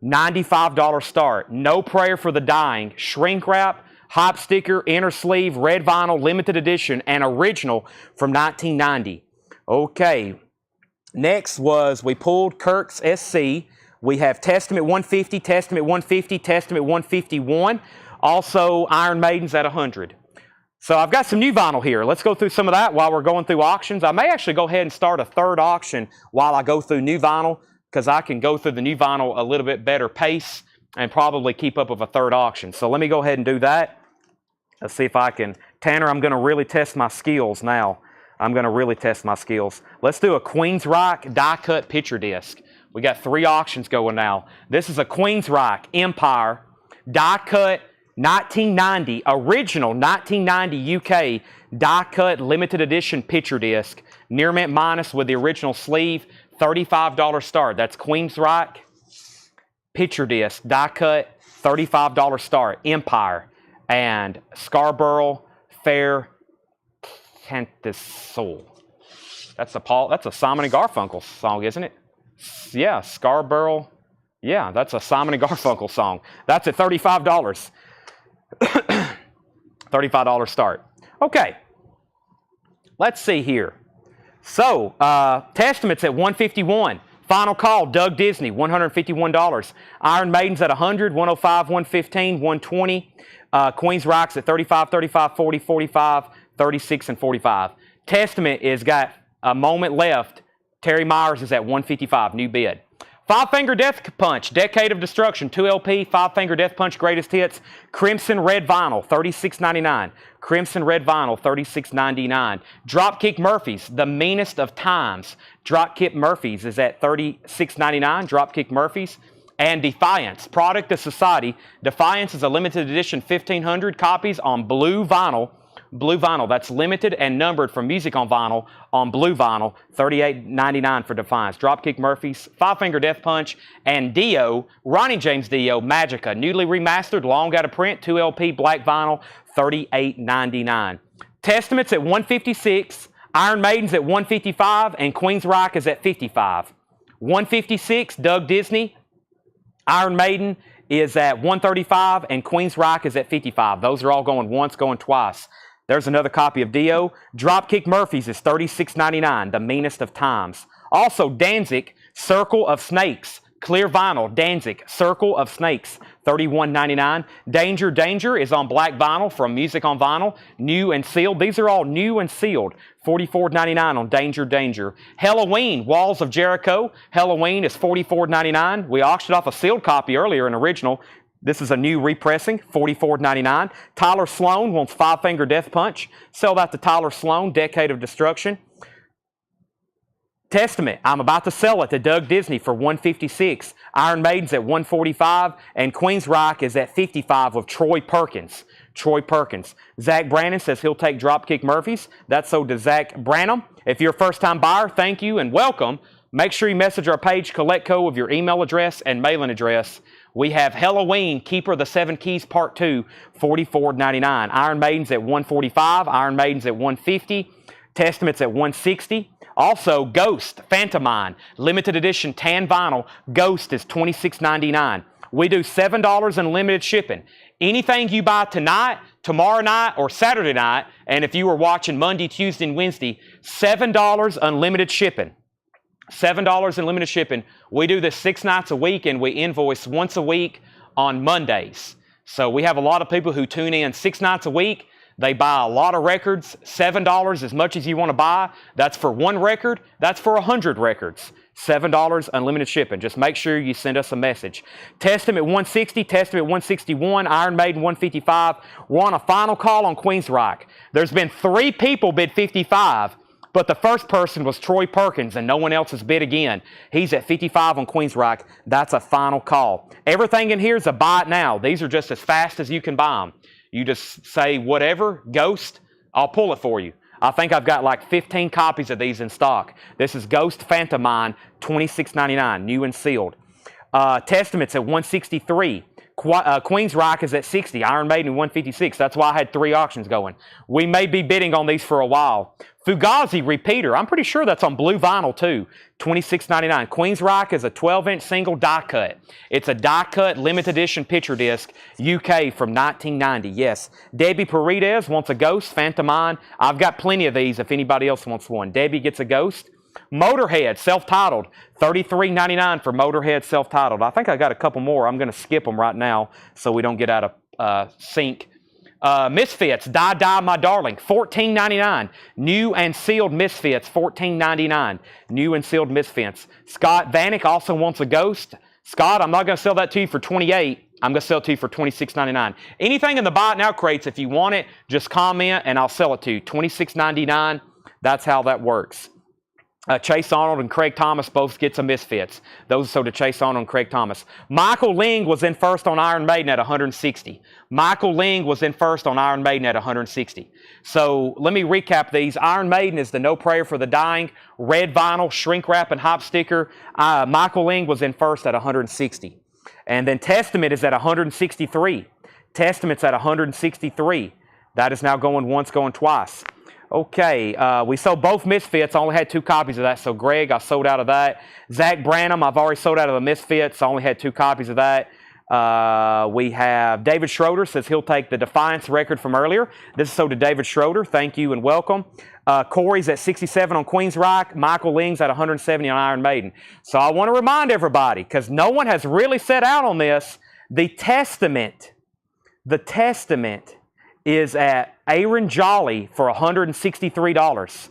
$95 start. No Prayer for the Dying, shrink wrap, hop sticker, inner sleeve, red vinyl, limited edition, and original from 1990. Okay, next was we pulled Kirk's SC. We have Testament 150, Testament 150, Testament 151. Also Iron Maidens at 100. So I've got some new vinyl here. Let's go through some of that while we're going through auctions. I may actually go ahead and start a third auction while I go through new vinyl, because I can go through the new vinyl a little bit better pace and probably keep up with a third auction. So let me go ahead and do that. Let's see if I can. Tanner, I'm going to really test my skills now. I'm going to really test my skills. Let's do a Queensryche die-cut picture disc. We got 3 auctions going now. This is a Queensryche Empire die-cut 1990, original 1990 UK die-cut limited edition picture disc. Near mint minus with the original sleeve, $35 start. That's Queensryche picture disc, die-cut, $35 start. Empire and Scarborough Fair Cantisol. That's a Simon and Garfunkel song, isn't it? Yeah, Scarborough. Yeah, that's a Simon and Garfunkel song. That's at $35. $35 start. Okay. Let's see here. So, Testaments at $151. Final call, Doug Disney, $151. Iron Maidens at $100, $105, $115, $120. Queensryches at $35, $35, $40, $45, $36, and $45. Testament is got a moment left. Terry Myers is at $155, new bid. Five Finger Death Punch, Decade of Destruction, 2 LP, Five Finger Death Punch Greatest Hits, Crimson Red Vinyl, $36.99. Crimson Red Vinyl, $36.99. Dropkick Murphys, The Meanest of Times. Dropkick Murphys is at $36.99. Dropkick Murphys. And Defiance, Product of Society. Defiance is a limited edition 1,500 copies on blue vinyl. Blue vinyl, that's limited and numbered for music on vinyl on blue vinyl, $38.99 for Defiance. Dropkick Murphys, Five Finger Death Punch, and Dio, Ronnie James Dio, Magica, newly remastered, long out of print, 2 LP, black vinyl, $38.99. Testaments at $156, Iron Maidens at $155, and Queensryche is at $55. $156, Doug Disney, Iron Maiden is at $135, and Queensryche is at $55. Those are all going once, going twice. There's another copy of Dio. Dropkick Murphys is $36.99, The Meanest of Times. Also, Danzig, Circle of Snakes, clear vinyl, Danzig, Circle of Snakes, $31.99. Danger, Danger is on black vinyl from Music on Vinyl, new and sealed. These are all new and sealed, $44.99 on Danger, Danger. Halloween, Walls of Jericho, Halloween is $44.99. We auctioned off a sealed copy earlier, an original. This is a new repressing, $44.99. Tyler Sloan wants Five Finger Death Punch. Sell that to Tyler Sloan, Decade of Destruction. Testament, I'm about to sell it to Doug Disney for $156. Iron Maiden's at $145, and Queensryche is at $55 with Troy Perkins. Troy Perkins. Zach Brannon says he'll take Dropkick Murphys. That's so to Zach Branham. If you're a first-time buyer, thank you and welcome. Make sure you message our page, Collectco, with your email address and mailing address. We have Halloween, Keeper of the Seven Keys, Part 2, $44.99. Iron Maiden's at $145. Iron Maiden's at $150. Testament's at $160. Also, Ghost, Phantomine, limited edition tan vinyl. Ghost is $26.99. We do $7 unlimited shipping. Anything you buy tonight, tomorrow night, or Saturday night, and if you were watching Monday, Tuesday, and Wednesday, $7 unlimited shipping. $7 in limited shipping. We do this 6 nights a week, and we invoice once a week on Mondays. So we have a lot of people who tune in 6 nights a week. They buy a lot of records, $7 as much as you want to buy. That's for 1 record. That's for 100 records. $7 unlimited shipping. Just make sure you send us a message. Testament 160, Testament 161, Iron Maiden 155. We're on a final call on Queensryche. There's been 3 people bid 55, but the first person was Troy Perkins, and no one else has bid again. He's at 55 on Queensryche. That's a final call. Everything in here is a buy it now. These are just as fast as you can buy them. You just say whatever, Ghost, I'll pull it for you. I think I've got like 15 copies of these in stock. This is Ghost Phantom Mine, $26.99, new and sealed. Testament's at 163. Queensryche is at 60. Iron Maiden 156. That's why I had 3 auctions going. We may be bidding on these for a while. Fugazi Repeater. I'm pretty sure that's on blue vinyl too. $26.99. Queensryche is a 12-inch single die cut. It's a die cut limited edition picture disc, UK from 1990. Yes. Debbie Paredes wants a Ghost Phantom Mine. I've got plenty of these if anybody else wants one. Debbie gets a Ghost. Motorhead, self-titled, $33.99 for Motorhead self-titled. I think I got a couple more. I'm going to skip them right now so we don't get out of sync. Misfits, Die My Darling, $14.99. New and sealed Misfits, $14.99. New and sealed Misfits. Scott Vanek also wants a Ghost. Scott, I'm not going to sell that to you for $28. I'm going to sell it to you for $26.99. Anything in the buy it now crates, if you want it, just comment and I'll sell it to you. $26.99. That's how that works. Chase Arnold and Craig Thomas both get some Misfits. Those are sold to Chase Arnold and Craig Thomas. Michael Ling was in first on Iron Maiden at 160. Michael Ling was in first on Iron Maiden at 160. So let me recap these. Iron Maiden is the No Prayer for the Dying, red vinyl, shrink wrap, and hop sticker. Michael Ling was in first at 160. And then Testament is at 163. Testament's at 163. That is now going once, going twice. Okay, we sold both Misfits. I only had 2 copies of that. So Greg, I sold out of that. Zach Branham, I've already sold out of the Misfits. I only had 2 copies of that. We have David Schroeder says he'll take the Defiance record from earlier. This is sold to David Schroeder. Thank you and welcome. Corey's at 67 on Queensryche. Michael Ling's at 170 on Iron Maiden. So I want to remind everybody, because no one has really set out on this, the Testament is at Aaron Jolly for $163.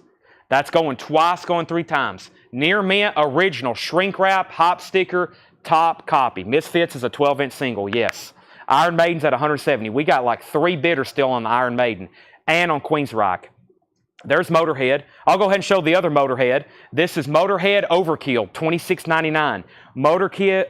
That's going twice, going 3 times. Near Mint original shrink wrap, hop sticker, top copy. Misfits is a 12-inch single, yes. Iron Maiden's at 170. We got like 3 bidders still on the Iron Maiden and on Queensryche. There's Motorhead. I'll go ahead and show the other Motorhead. This is Motorhead Overkill, $26.99. Motorhead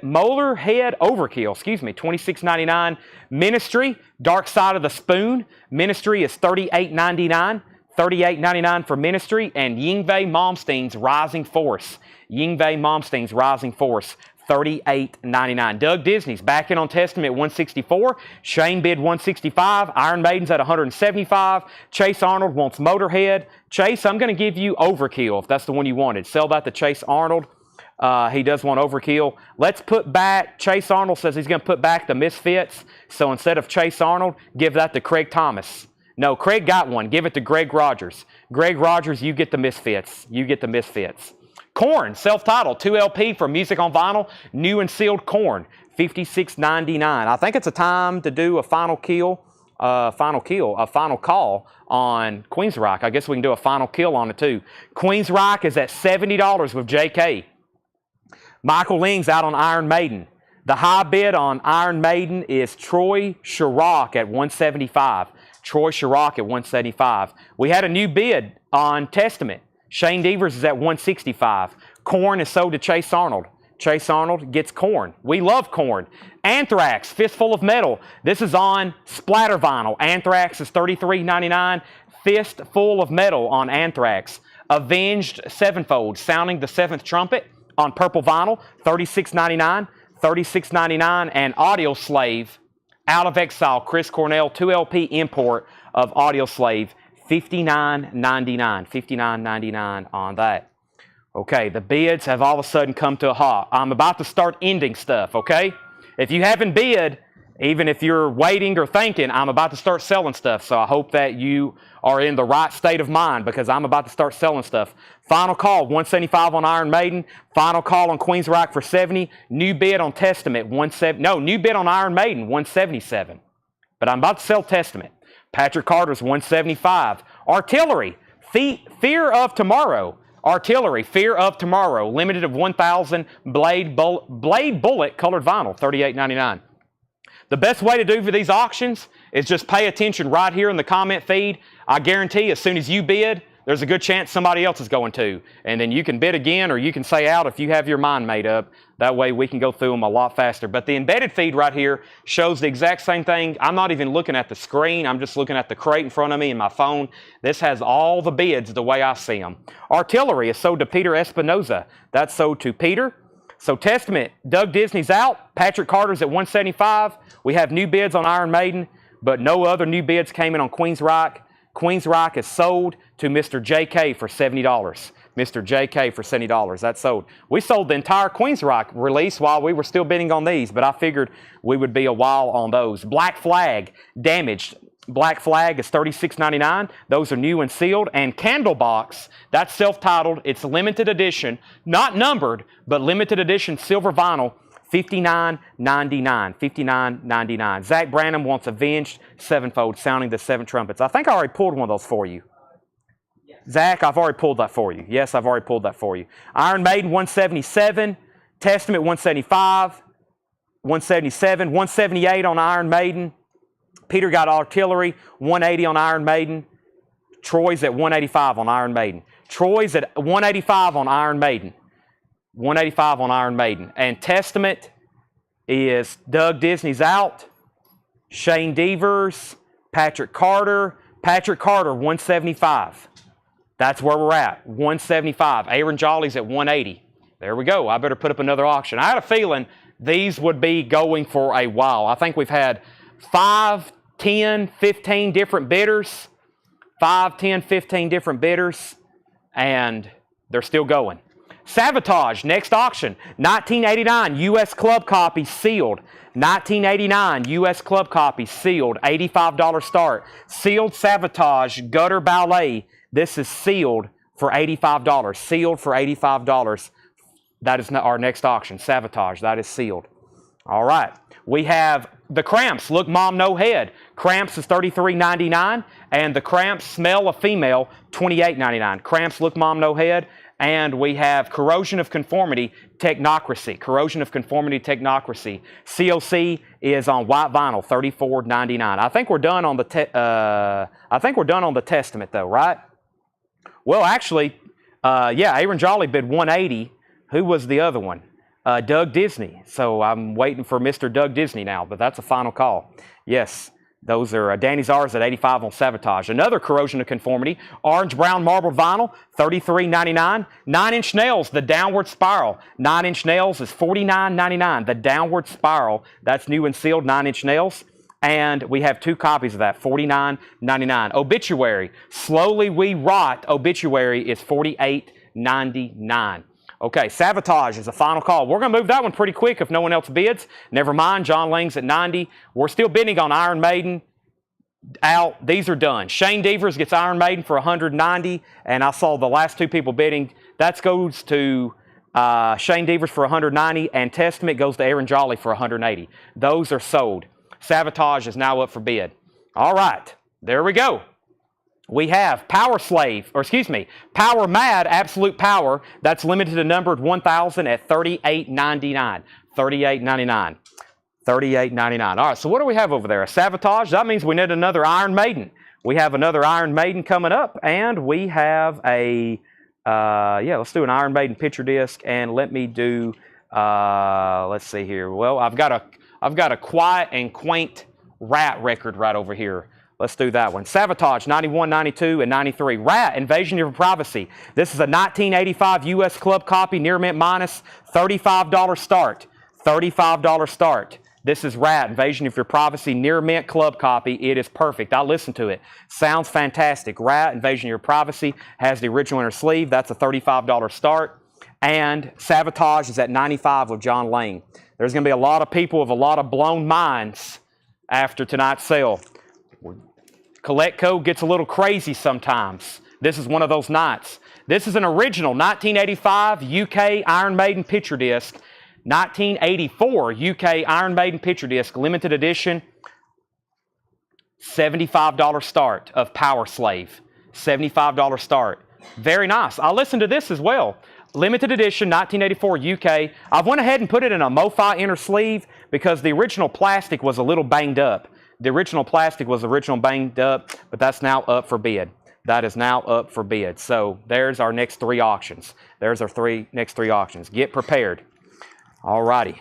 Overkill, $26.99. Ministry, Dark Side of the Spoon. Ministry is $38.99. $38.99 for Ministry. And Yngwie Malmsteen's Rising Force. Yngwie Malmsteen's Rising Force, $38.99. Doug Disney's back in on Testament at 164. Shane bid 165. Iron Maiden's at 175. Chase Arnold wants Motorhead. Chase, I'm going to give you Overkill if that's the one you wanted. Sell that to Chase Arnold. He does want Overkill. Let's put back, Chase Arnold says he's going to put back the Misfits. So instead of Chase Arnold, give that to Craig Thomas. No, Craig got one. Give it to Greg Rogers. Greg Rogers, you get the Misfits. You get the Misfits. Korn, self-titled, 2 LP for Music on Vinyl, new and sealed Korn, $56.99. I think it's a time to do a final call on Queensryche. I guess we can do a final kill on it too. Queensryche is at $70 with JK. Michael Ling's out on Iron Maiden. The high bid on Iron Maiden is Troy Chirac at 175. Troy Chirac at 175. We had a new bid on Testament. Shane Devers is at 165. Korn is sold to Chase Arnold. Chase Arnold gets Korn. We love Korn. Anthrax, Fistful of Metal. This is on splatter vinyl. Anthrax is $33.99. Fistful of Metal on Anthrax. Avenged Sevenfold, sounding the 7th trumpet on purple vinyl, $36.99. $36.99. And Audio Slave, Out of Exile, Chris Cornell, 2 LP import of Audio Slave, $59.99. $59.99 on that. Okay, the bids have all of a sudden come to a halt. I'm about to start ending stuff, okay? If you haven't bid, Even if you're waiting or thinking, I'm about to start selling stuff. So I hope that you are in the right state of mind because I'm about to start selling stuff. Final call, 175 on Iron Maiden. Final call on Queen's Rock for 70. New bid on Testament, 170. No, new bid on Iron Maiden, 177. But I'm about to sell Testament. Patrick Carter's 175. Artillery, Fear of Tomorrow. Artillery, Fear of Tomorrow. Limited of 1,000 blade bullet colored vinyl, $38.99. The best way to do for these auctions is just pay attention right here in the comment feed. I guarantee as soon as you bid, there's a good chance somebody else is going to. And then you can bid again or you can say out if you have your mind made up. That way we can go through them a lot faster. But the embedded feed right here shows the exact same thing. I'm not even looking at the screen. I'm just looking at the crate in front of me and my phone. This has all the bids the way I see them. Artillery is sold to Peter Espinoza. That's sold to Peter. So Testament, Doug Disney's out. Patrick Carter's at 175. We have new bids on Iron Maiden, but no other new bids came in on Queen's Rock. Queen's Rock is sold to Mr. JK for $70. Mr. JK for $70. That's sold. We sold the entire Queen's Rock release while we were still bidding on these, but I figured we would be a while on those. Black Flag, damaged. Black Flag is $36.99. Those are new and sealed. And Candlebox, that's self-titled. It's limited edition, not numbered, but limited edition silver vinyl, $59.99. $59.99. Zach Branham wants Avenged Sevenfold, sounding the seven trumpets. I think I already pulled one of those for you. Yes. Zach, I've already pulled that for you. Yes, I've already pulled that for you. Iron Maiden, 177. Testament, 175. 177. 178 on Iron Maiden. Peter got Artillery, 180 on Iron Maiden. Troy's at 185 on Iron Maiden. Troy's at 185 on Iron Maiden. 185 on Iron Maiden. And Testament is Doug Disney's out. Shane Devers, Patrick Carter. Patrick Carter, 175. That's where we're at, 175. Aaron Jolly's at 180. There we go. I better put up another auction. I had a feeling these would be going for a while. I think we've had 5, 10, 15 different bidders. 5, 10, 15 different bidders. And they're still going. Savatage, next auction. 1989 U.S. Club copy sealed. 1989 U.S. Club copy sealed. $85 start. Sealed Savatage Gutter Ballet. This is sealed for $85. Sealed for $85. That is our next auction. Savatage. That is sealed. All right. We have the Cramps. Look, Mom, No Head. Cramps is $33.99. And the Cramps Smell a Female, $28.99. Cramps, Look, Mom, No Head. And we have Corrosion of Conformity, Technocracy. Corrosion of Conformity, Technocracy. COC is on white vinyl, $34.99. I think we're done on the Testament though, right? Well, actually, yeah, Aaron Jolly bid 180. Who was the other one? Doug Disney. So I'm waiting for Mr. Doug Disney now, but that's a final call. Yes. Those are Danny Czar's at 85 on Savatage. Another Corrosion of Conformity, orange brown marble vinyl, $33.99. 9-inch nails, the Downward Spiral. 9-inch nails is $49.99. The Downward Spiral, that's new and sealed, 9-inch nails. And we have 2 copies of that, $49.99. Obituary, Slowly We Rot. Obituary is $48.99. Okay, Savatage is a final call. We're going to move that one pretty quick if no one else bids. Never mind, John Lang's at 90. We're still bidding on Iron Maiden. Out. These are done. Shane Devers gets Iron Maiden for $190, and I saw the last 2 people bidding. That goes to Shane Devers for $190, and Testament goes to Aaron Jolly for $180. Those are sold. Savatage is now up for bid. All right, there we go. We have Power Mad, Absolute Power. That's limited to numbered 1,000 at $38.99. $38.99. $38.99. All right, so what do we have over there? A Savatage. That means we need another Iron Maiden. We have another Iron Maiden coming up, and we have a, yeah, let's do an Iron Maiden picture disc, and let me do, let's see here. Well, I've got a Quiet and Quaint Rat record right over here. Let's do that one. Savatage, 91, 92, and 93. Rat, Invasion of Your Privacy. This is a 1985 U.S. Club copy, near mint minus, $35 start. $35 start. This is Rat, Invasion of Your Privacy, near mint club copy. It is perfect. I listened to it. Sounds fantastic. Rat, Invasion of Your Privacy, has the original inner sleeve. That's a $35 start. And Savatage is at 95 with John Lang. There's going to be a lot of people with a lot of blown minds after tonight's sale. Collect code gets a little crazy sometimes. This is one of those nights. This is an original 1985 UK Iron Maiden picture disc. 1984 UK Iron Maiden picture disc, limited edition. $75 start of Power Slave. $75 start. Very nice. I listened to this as well. Limited edition, 1984 UK. I've went ahead and put it in a MoFi inner sleeve because the original plastic was a little banged up. The original plastic was banged up, but that's now up for bid. That is now up for bid. So there's our next three auctions. There's our next three auctions. Get prepared. All righty.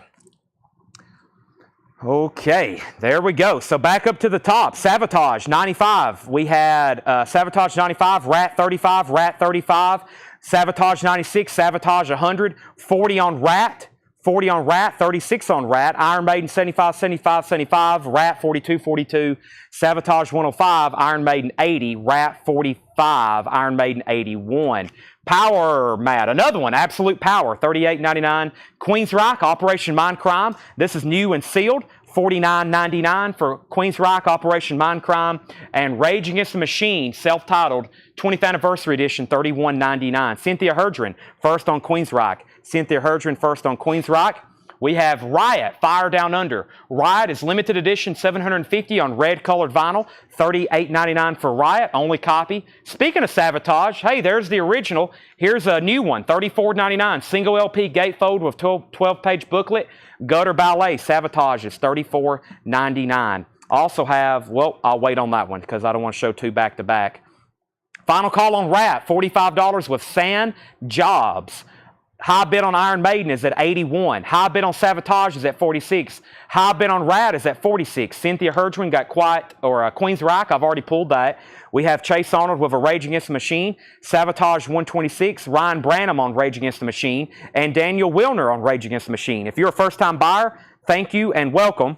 Okay, there we go. So back up to the top. Sabotage 95. We had Sabotage 95, Rat 35, Rat 35. Sabotage 96, Sabotage 100, 40 on Rat, 40 on Rat, 36 on Rat, Iron Maiden 75, 75, 75, Rat 42, 42, Sabotage 105, Iron Maiden 80, Rat 45, Iron Maiden 81. Power Mat, another one, Absolute Power, $38.99. Queensryche, Operation Mindcrime. This is new and sealed, $49.99 for Queensryche, Operation Mindcrime. And Rage Against the Machine, self-titled, 20th Anniversary Edition, $31.99. Cynthia Herdren, first on Queensryche. Cynthia Herdren, first on Queensryche. We have Riot, Fire Down Under. Riot is limited edition, 750 on red colored vinyl, $38.99 for Riot, only copy. Speaking of Sabotage, hey, there's the original. Here's a new one, $34.99, single LP gatefold with 12-page booklet. Gutter Ballet, Sabotage is $34.99. Also have, well, I'll wait on that one because I don't want to show two back-to-back. Final call on Rat, $45 with Sand Jobs. High bid on Iron Maiden is at 81. High bid on Sabotage is at 46. High bid on Rat is at 46. Cynthia Herdren got Queensryche. I've already pulled that. We have Chase Arnold with a Rage Against the Machine. Sabotage 126. Ryan Branham on Rage Against the Machine. And Daniel Wilner on Rage Against the Machine. If you're a first-time buyer, thank you and welcome.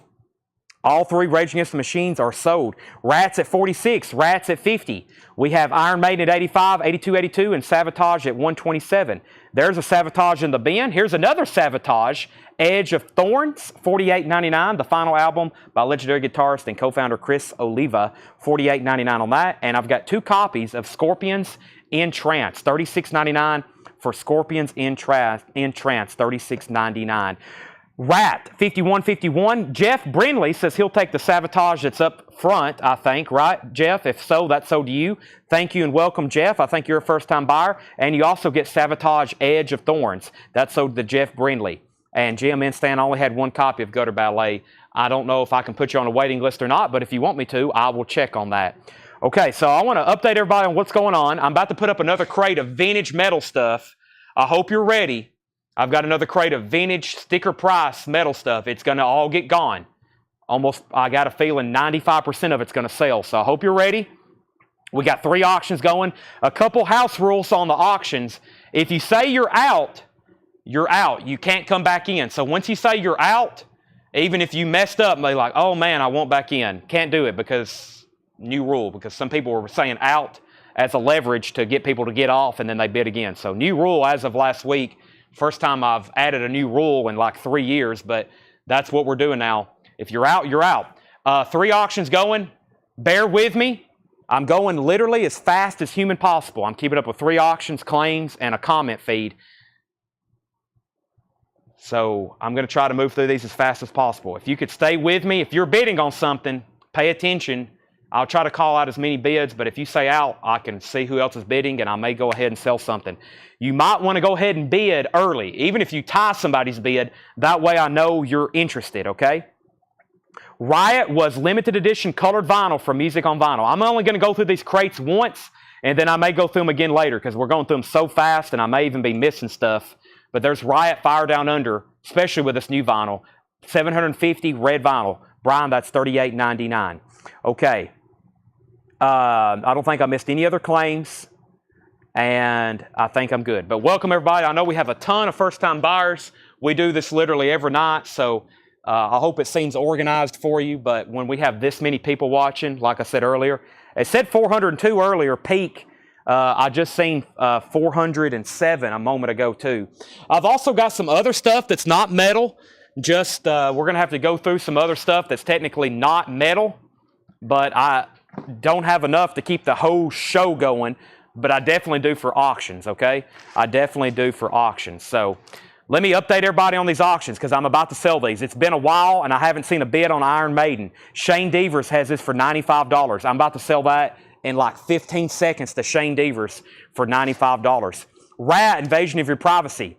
All three Rage Against the Machines are sold. Rats at 46, Rats at 50. We have Iron Maiden at 85, 82, 82, and Sabotage at 127. There's a Sabotage in the bin. Here's another Sabotage, Edge of Thorns, $48.99. The final album by legendary guitarist and co-founder Chris Oliva, $48.99 on that. And I've got two copies of Scorpions in Trance, $36.99 for Scorpions in Trance, $36.99. Rat, 5151. Jeff Brindley says he'll take the Sabotage that's up front, I think, right, Jeff? If so, that's so to you. Thank you and welcome, Jeff. I think you're a first-time buyer. And you also get Sabotage Edge of Thorns. That's so to Jeff Brindley. And Jim Instan only had one copy of Gutter Ballet. I don't know if I can put you on a waiting list or not, but if you want me to, I will check on that. Okay, so I want to update everybody on what's going on. I'm about to put up another crate of vintage metal stuff. I hope you're ready. I've got another crate of vintage sticker price metal stuff. It's going to all get gone. Almost, I got a feeling 95% of it's going to sell. So I hope you're ready. We got 3 auctions going. A couple house rules on the auctions. If you say you're out, you're out. You can't come back in. So once you say you're out, even if you messed up, they're like, oh man, I won't back in. Can't do it because new rule. Because some people were saying out as a leverage to get people to get off and then they bid again. So new rule as of last week. First time I've added a new rule in like 3 years, but that's what we're doing now. If you're out, you're out. 3 auctions going. Bear with me. I'm going literally as fast as human possible. I'm keeping up with 3 auctions, claims, and a comment feed. So I'm going to try to move through these as fast as possible. If you could stay with me, if you're bidding on something, pay attention. I'll try to call out as many bids, but if you say out, I can see who else is bidding, and I may go ahead and sell something. You might want to go ahead and bid early, even if you tie somebody's bid. That way I know you're interested, okay? Riot was limited edition colored vinyl for Music on Vinyl. I'm only going to go through these crates once, and then I may go through them again later because we're going through them so fast, and I may even be missing stuff. But there's Riot Fire Down Under, especially with this new vinyl. 750 red vinyl. Brian, that's $38.99. Okay. I don't think I missed any other claims, and I think I'm good. But welcome, everybody. I know we have a ton of first-time buyers. We do this literally every night, so I hope it seems organized for you. But when we have this many people watching, like I said earlier, it said 402 earlier, peak. I just seen 407 a moment ago, too. I've also got some other stuff that's not metal Just we're going to have to go through some other stuff that's technically not metal, but I don't have enough to keep the whole show going, but I definitely do for auctions, okay? I definitely do for auctions. So let me update everybody on these auctions because I'm about to sell these. It's been a while and I haven't seen a bid on Iron Maiden. Shane Devers has this for $95. I'm about to sell that in like 15 seconds to Shane Devers for $95. Rat, Invasion of Your Privacy.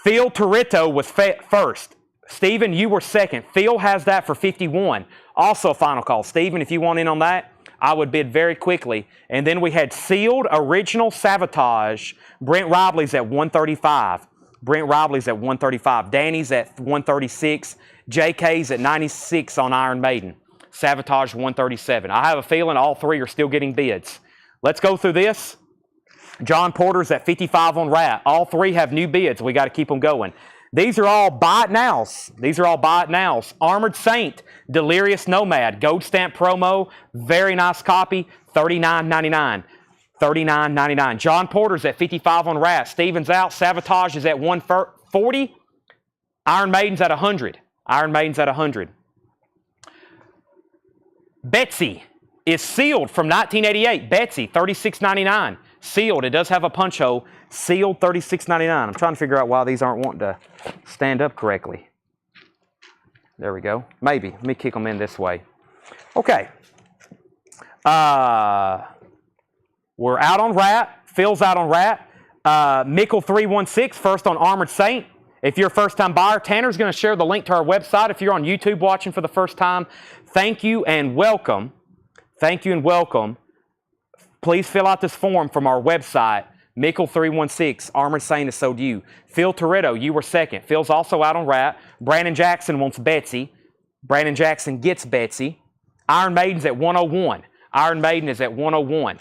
Phil Torito was first. Stephen, you were second. Phil has that for $51. Also a final call. Stephen, if you want in on that, I would bid very quickly. And then we had Sealed Original Sabotage. Brent Robley's at $135. Brent Robley's at $135. Danny's at $136. JK's at $96 on Iron Maiden. Sabotage $137. I have a feeling all three are still getting bids. Let's go through this. John Porter's at $55 on Rat. All three have new bids. We got to keep them going. These are all buy it nows. These are all buy it nows. Armored Saint, Delirious Nomad, Gold Stamp promo, very nice copy, $39.99. $39.99. John Porter's at $55 on Rat. Steven's out. Sabotage is at $140. Iron Maiden's at $100. Iron Maiden's at $100. Betsy is sealed from 1988. Betsy, $36.99. Sealed. It does have a punch hole. Sealed, $36.99. I'm trying to figure out why these aren't wanting to stand up correctly. There we go. Maybe. Let me kick them in this way. Okay. We're out on Rat. Phil's out on Rat. Mickle316, first on Armored Saint. If you're a first-time buyer, Tanner's going to share the link to our website. If you're on YouTube watching for the first time, thank you and welcome. Thank you and welcome. Please fill out this form from our website. Mickle316, Armored Saint is sold to you. Phil Toretto, you were second. Phil's also out on Rat. Brandon Jackson wants Betsy. Brandon Jackson gets Betsy. Iron Maiden's at 101. Iron Maiden is at 101.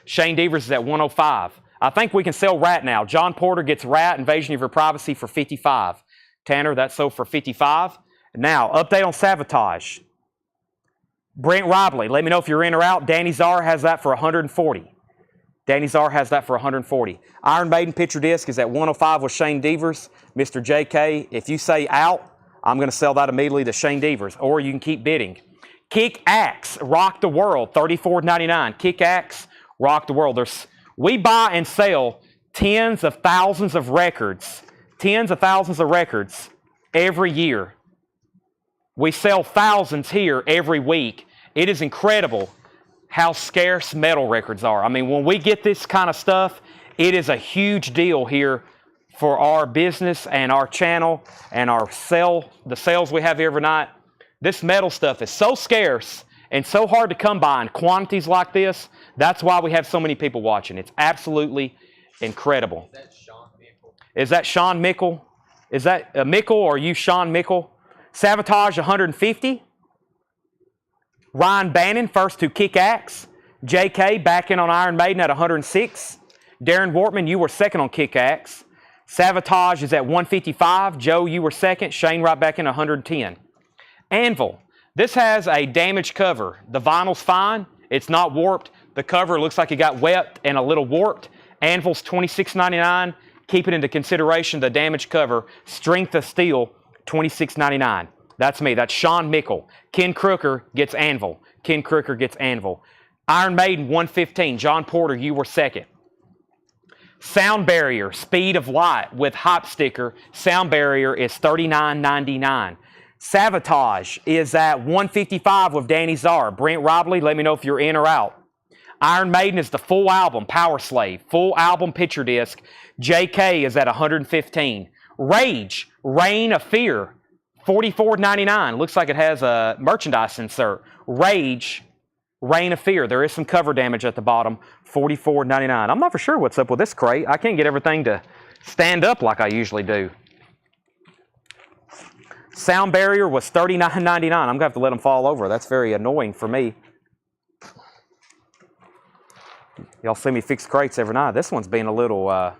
Shane Devers is at 105. I think we can sell Rat now. John Porter gets Rat, Invasion of Your Privacy for $55. Tanner, that's sold for $55. Now, update on Sabotage. Brent Robley, let me know if you're in or out. Danny Czar has that for $140. Danny Czar has that for $140. Iron Maiden picture disc is at $105 with Shane Devers. Mr. JK, if you say out, I'm going to sell that immediately to Shane Devers, or you can keep bidding. Kick Axe, Rock the World, $34.99. Kick Axe, Rock the World. We buy and sell tens of thousands of records every year. We sell thousands here every week. It is incredible how scarce metal records are. I mean, when we get this kind of stuff, it is a huge deal here for our business and our channel and the sales we have every night. This metal stuff is so scarce and so hard to come by in quantities like this. That's why we have so many people watching. It's absolutely incredible. Is that Sean Mickle? Is that Sean Mickle? Is that Mickle or are you Sean Mickle? Sabotage, $150. Ryan Bannon, first to Kick Axe. JK back in on Iron Maiden at $106. Darren Wortman, you were second on Kick Axe. Sabotage is at $155. Joe, you were second. Shane right back in $110. Anvil. This has a damaged cover. The vinyl's fine. It's not warped. The cover looks like it got wet and a little warped. Anvil's $26.99. Keep it into consideration, the damaged cover. Strength of steel, $26.99. That's me. That's Sean Mickle. Ken Crooker gets Anvil. Ken Crooker gets Anvil. Iron Maiden, $115. John Porter, you were second. Sound Barrier, Speed of Light with Hop Sticker. Sound Barrier is $39.99. Sabotage is at $155 with Danny Czar. Brent Robley, let me know if you're in or out. Iron Maiden is the full album, Power Slave. Full album picture disc. JK is at $115. Rage, Reign of Fear, $44.99. Looks like it has a merchandise insert. Rage, Reign of Fear. There is some cover damage at the bottom. $44.99. I'm not for sure what's up with this crate. I can't get everything to stand up like I usually do. Sound Barrier was $39.99. I'm going to have to let them fall over. That's very annoying for me. Y'all see me fix crates every night. This one's being a little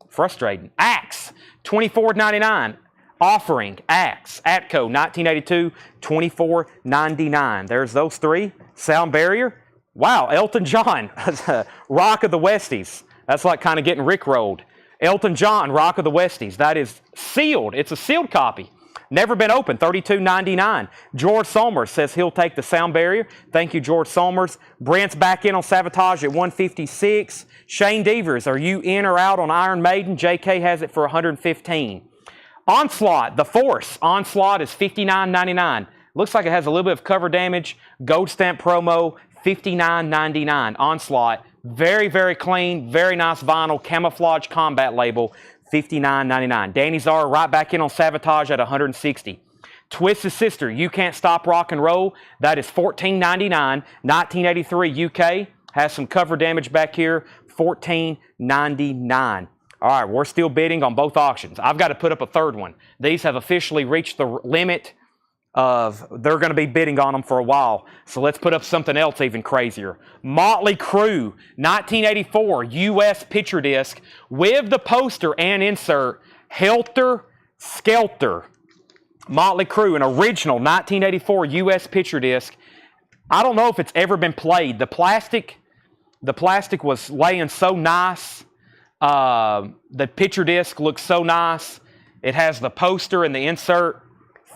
frustrating. Axe, $24.99. Offering, Axe, Atco, 1982, $24.99. There's those three. Sound Barrier. Wow, Elton John, Rock of the Westies. That's like kind of getting rickrolled. Elton John, Rock of the Westies. That is sealed. It's a sealed copy. Never been open, $32.99. George Somers says he'll take the sound barrier. Thank you, George Somers. Brent's back in on Savatage at $156. Shane Devers, are you in or out on Iron Maiden? JK has it for $115. Onslaught, the Force. Onslaught is $59.99. Looks like it has a little bit of cover damage. Gold stamp promo, $59.99. Onslaught, very, very clean, very nice vinyl, camouflage combat label, $59.99. Danny Czar right back in on Savatage at $160. Twisted Sister, You Can't Stop Rock and Roll, that is $14.99. 1983 UK, has some cover damage back here, $14.99. All right, we're still bidding on both auctions. I've got to put up a third one. These have officially reached the limit of they're going to be bidding on them for a while. So let's put up something else even crazier. Motley Crue, 1984 US picture disc with the poster and insert, Helter Skelter. Motley Crue, an original 1984 US picture disc. I don't know if it's ever been played. The plastic was laying so nice. The picture disc looks so nice. It has the poster and the insert.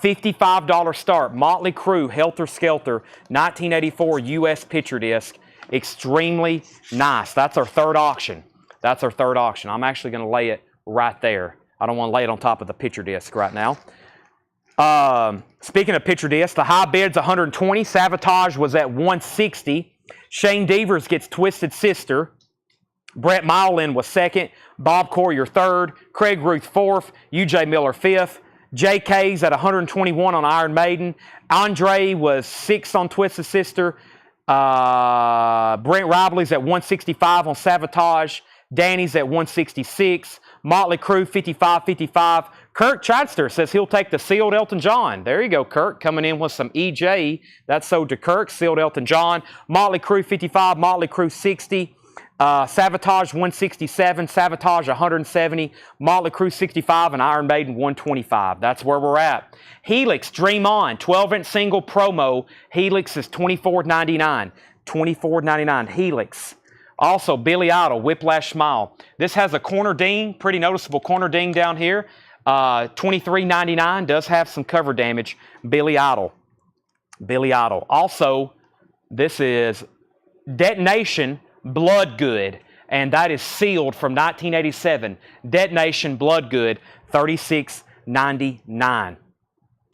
$55 start. Motley Crue, Helter Skelter, 1984 US picture disc. Extremely nice. That's our third auction. That's our third auction. I'm actually going to lay it right there. I don't want to lay it on top of the picture disc right now. Speaking of picture disc, the high bid's $120. Savatage was at $160. Shane Devers gets Twisted Sister. Brett Mylin was second. Bob Corrier third. Craig Ruth fourth. UJ Miller fifth. JK's at 121 on Iron Maiden. Andre was 6 on Twisted Sister. Brent Ribley's at 165 on Savatage. Danny's at 166. Motley Crue 55. Kirk Chadster says he'll take the sealed Elton John. There you go, Kirk, coming in with some EJ. That's sold to Kirk, sealed Elton John. Motley Crue 55, Motley Crue 60. Savatage 167, Savatage 170, Motley Crue 65, and Iron Maiden 125. That's where we're at. Helix, Dream On, 12-inch single promo. Helix is $24.99. $24.99. Helix. Also, Billy Idol, Whiplash Smile. This has a corner ding, pretty noticeable corner ding down here. $23.99. Does have some cover damage. Billy Idol. Billy Idol. Also, this is Detonation Bloodgood, and that is sealed from 1987. Detonation Bloodgood, $36.99.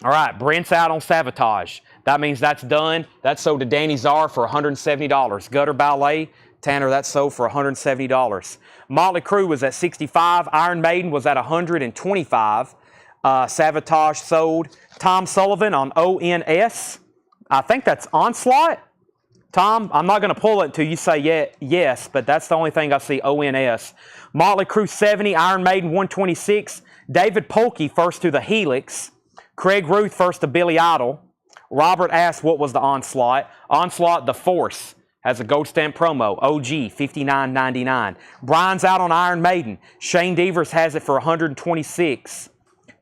All right, Brent's out on Savatage. That means that's done. That's sold to Danny Czar for $170. Gutter Ballet, Tanner, that's sold for $170. Motley Crue was at 65. Iron Maiden was at 125. Savatage sold. Tom Sullivan on ONS. I think that's Onslaught. Tom, I'm not going to pull it until you say yes, but that's the only thing I see, ONS. Motley Crue 70, Iron Maiden 126. David Polkey first to the Helix. Craig Ruth first to Billy Idol. Robert asked what was the Onslaught. Onslaught, the Force, has a gold stamp promo. OG, $59.99. Brian's out on Iron Maiden. Shane Devers has it for $126.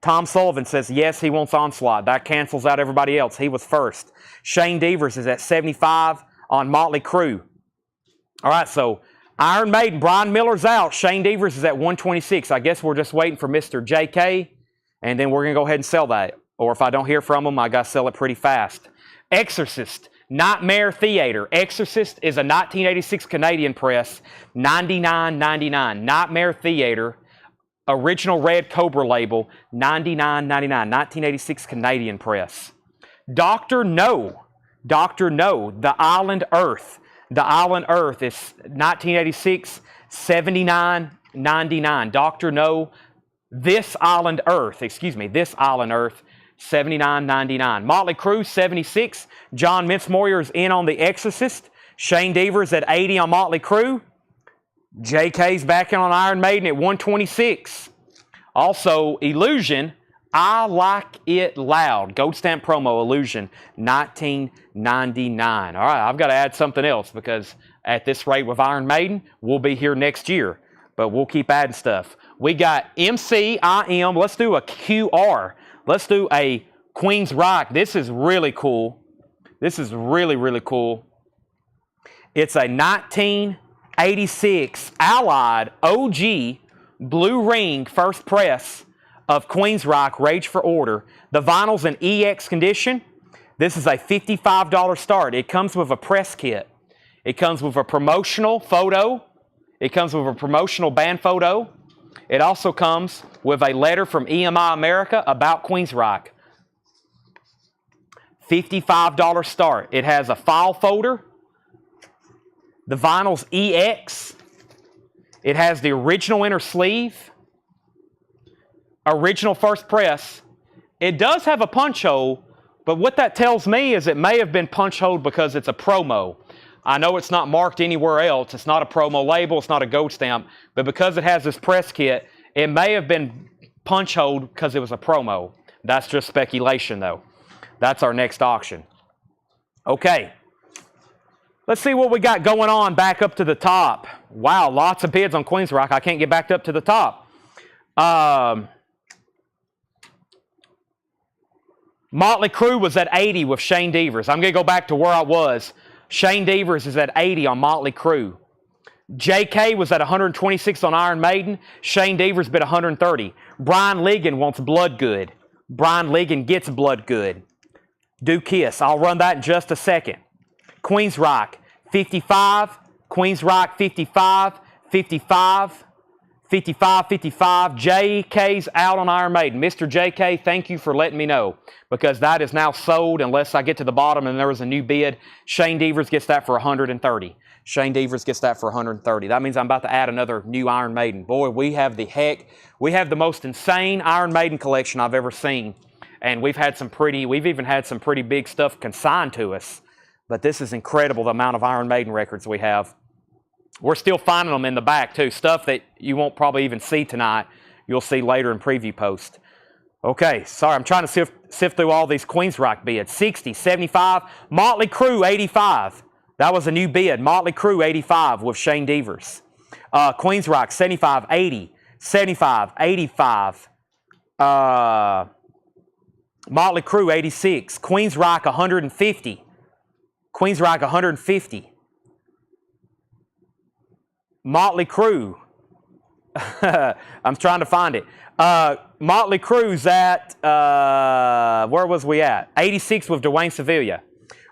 Tom Sullivan says, yes, he wants Onslaught. That cancels out everybody else. He was first. Shane Devers is at 75 on Motley Crue. All right, so Iron Maiden, Brian Miller's out. Shane Devers is at 126. I guess we're just waiting for Mr. JK, and then we're going to go ahead and sell that. Or if I don't hear from him, I got to sell it pretty fast. Exorcist, Nightmare Theater. Exorcist is a 1986 Canadian press, $99.99. Nightmare Theater, original Red Cobra label, $99.99. 1986 Canadian press. Dr. No, The Island Earth. The Island Earth is 1986, $79.99. Dr. No, This Island Earth, $79.99. Motley Crue, 76. John Mincemoyer's in on The Exorcist. Shane Devers at 80 on Motley Crue. JK's back in on Iron Maiden at 126. Also, Illusion, I Like It Loud. Gold stamp promo, Illusion, $19.99. All right, I've got to add something else because at this rate with Iron Maiden, we'll be here next year. But we'll keep adding stuff. We got MCIM. Let's do a QR. Let's do a Queen's Rock. This is really cool. This is really, really cool. It's a 1986 Allied OG blue ring first press of Queensryche Rage for Order. The vinyl's in EX condition. This is a $55 start. It comes with a press kit. It comes with a promotional photo. It comes with a promotional band photo. It also comes with a letter from EMI America about Queensryche. $55 start. It has a file folder. The vinyl's EX. It has the original inner sleeve. Original first press. It does have a punch hole, but what that tells me is it may have been punch holed because it's a promo. I know it's not marked anywhere else. It's not a promo label. It's not a gold stamp. But because it has this press kit, it may have been punch holed because it was a promo. That's just speculation, though. That's our next auction. Okay. Let's see what we got going on back up to the top. Wow, lots of bids on Queensryche. I can't get back up to the top. Motley Crue was at 80 with Shane Devers. I'm going to go back to where I was. Shane Devers is at 80 on Motley Crue. JK was at 126 on Iron Maiden. Shane Devers bid 130. Brian Ligon wants Blood Good. Brian Ligon gets Blood Good. Do Kiss. I'll run that in just a second. Queensryche, 55. Queensryche, 55. 55. 55, 55. JK's out on Iron Maiden. Mr. JK, thank you for letting me know, because that is now sold unless I get to the bottom and there was a new bid. Shane Devers gets that for 130. Shane Devers gets that for 130. That means I'm about to add another new Iron Maiden. Boy, we have the most insane Iron Maiden collection I've ever seen. And we've even had some pretty big stuff consigned to us. But this is incredible, the amount of Iron Maiden records we have. We're still finding them in the back, too. Stuff that you won't probably even see tonight. You'll see later in preview post. Okay, sorry, I'm trying to sift through all these Queensryche bids. 60, 75. Motley Crue, 85. That was a new bid. Motley Crue, 85 with Shane Devers. Queensryche, 75, 80. 75, 85. Motley Crue, 86. Queensryche, 150. Queensryche, 150. Motley Crue. I'm trying to find it. Motley Crue's at, where was we at? 86 with Dwayne Sevilla.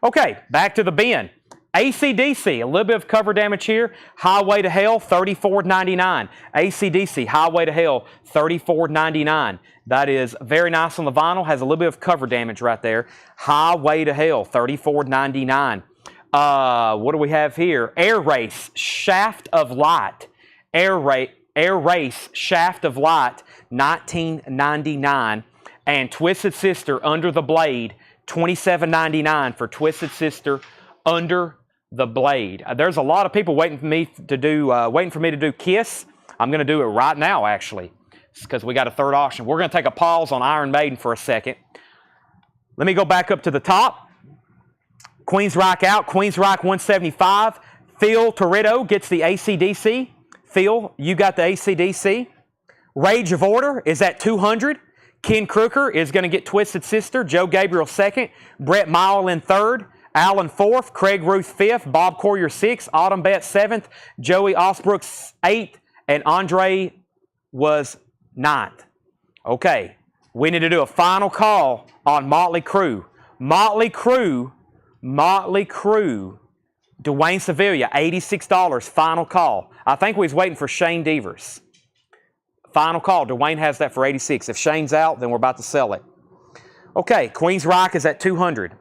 Okay, back to the bin. AC/DC, a little bit of cover damage here. Highway to Hell, $34.99. AC/DC, Highway to Hell, $34.99. That is very nice on the vinyl. Has a little bit of cover damage right there. Highway to Hell, $34.99. What do we have here? Air Race, Shaft of Light. Air Race, Shaft of Light, $19.99. And Twisted Sister, Under the Blade, $27.99 for Twisted Sister, Under the Blade. There's a lot of people waiting for me to do Kiss. I'm going to do it right now, actually, because we got a third auction. We're going to take a pause on Iron Maiden for a second. Let me go back up to the top. Queensryche out. Queensryche 175. Phil Toretto gets the AC/DC. Phil, you got the AC/DC. Rage of Order is at 200. Ken Crooker is going to get Twisted Sister. Joe Gabriel second. Brett Mile in third. Alan fourth. Craig Ruth fifth. Bob Corrier sixth. Autumn Bett seventh. Joey Osbrook eighth. And Andre was ninth. Okay, we need to do a final call on Motley Crue. Motley Crue, Dwayne Sevilla, $86, final call. I think we was waiting for Shane Devers. Final call, Dwayne has that for $86. If Shane's out, then we're about to sell it. Okay, Queensryche is at 200.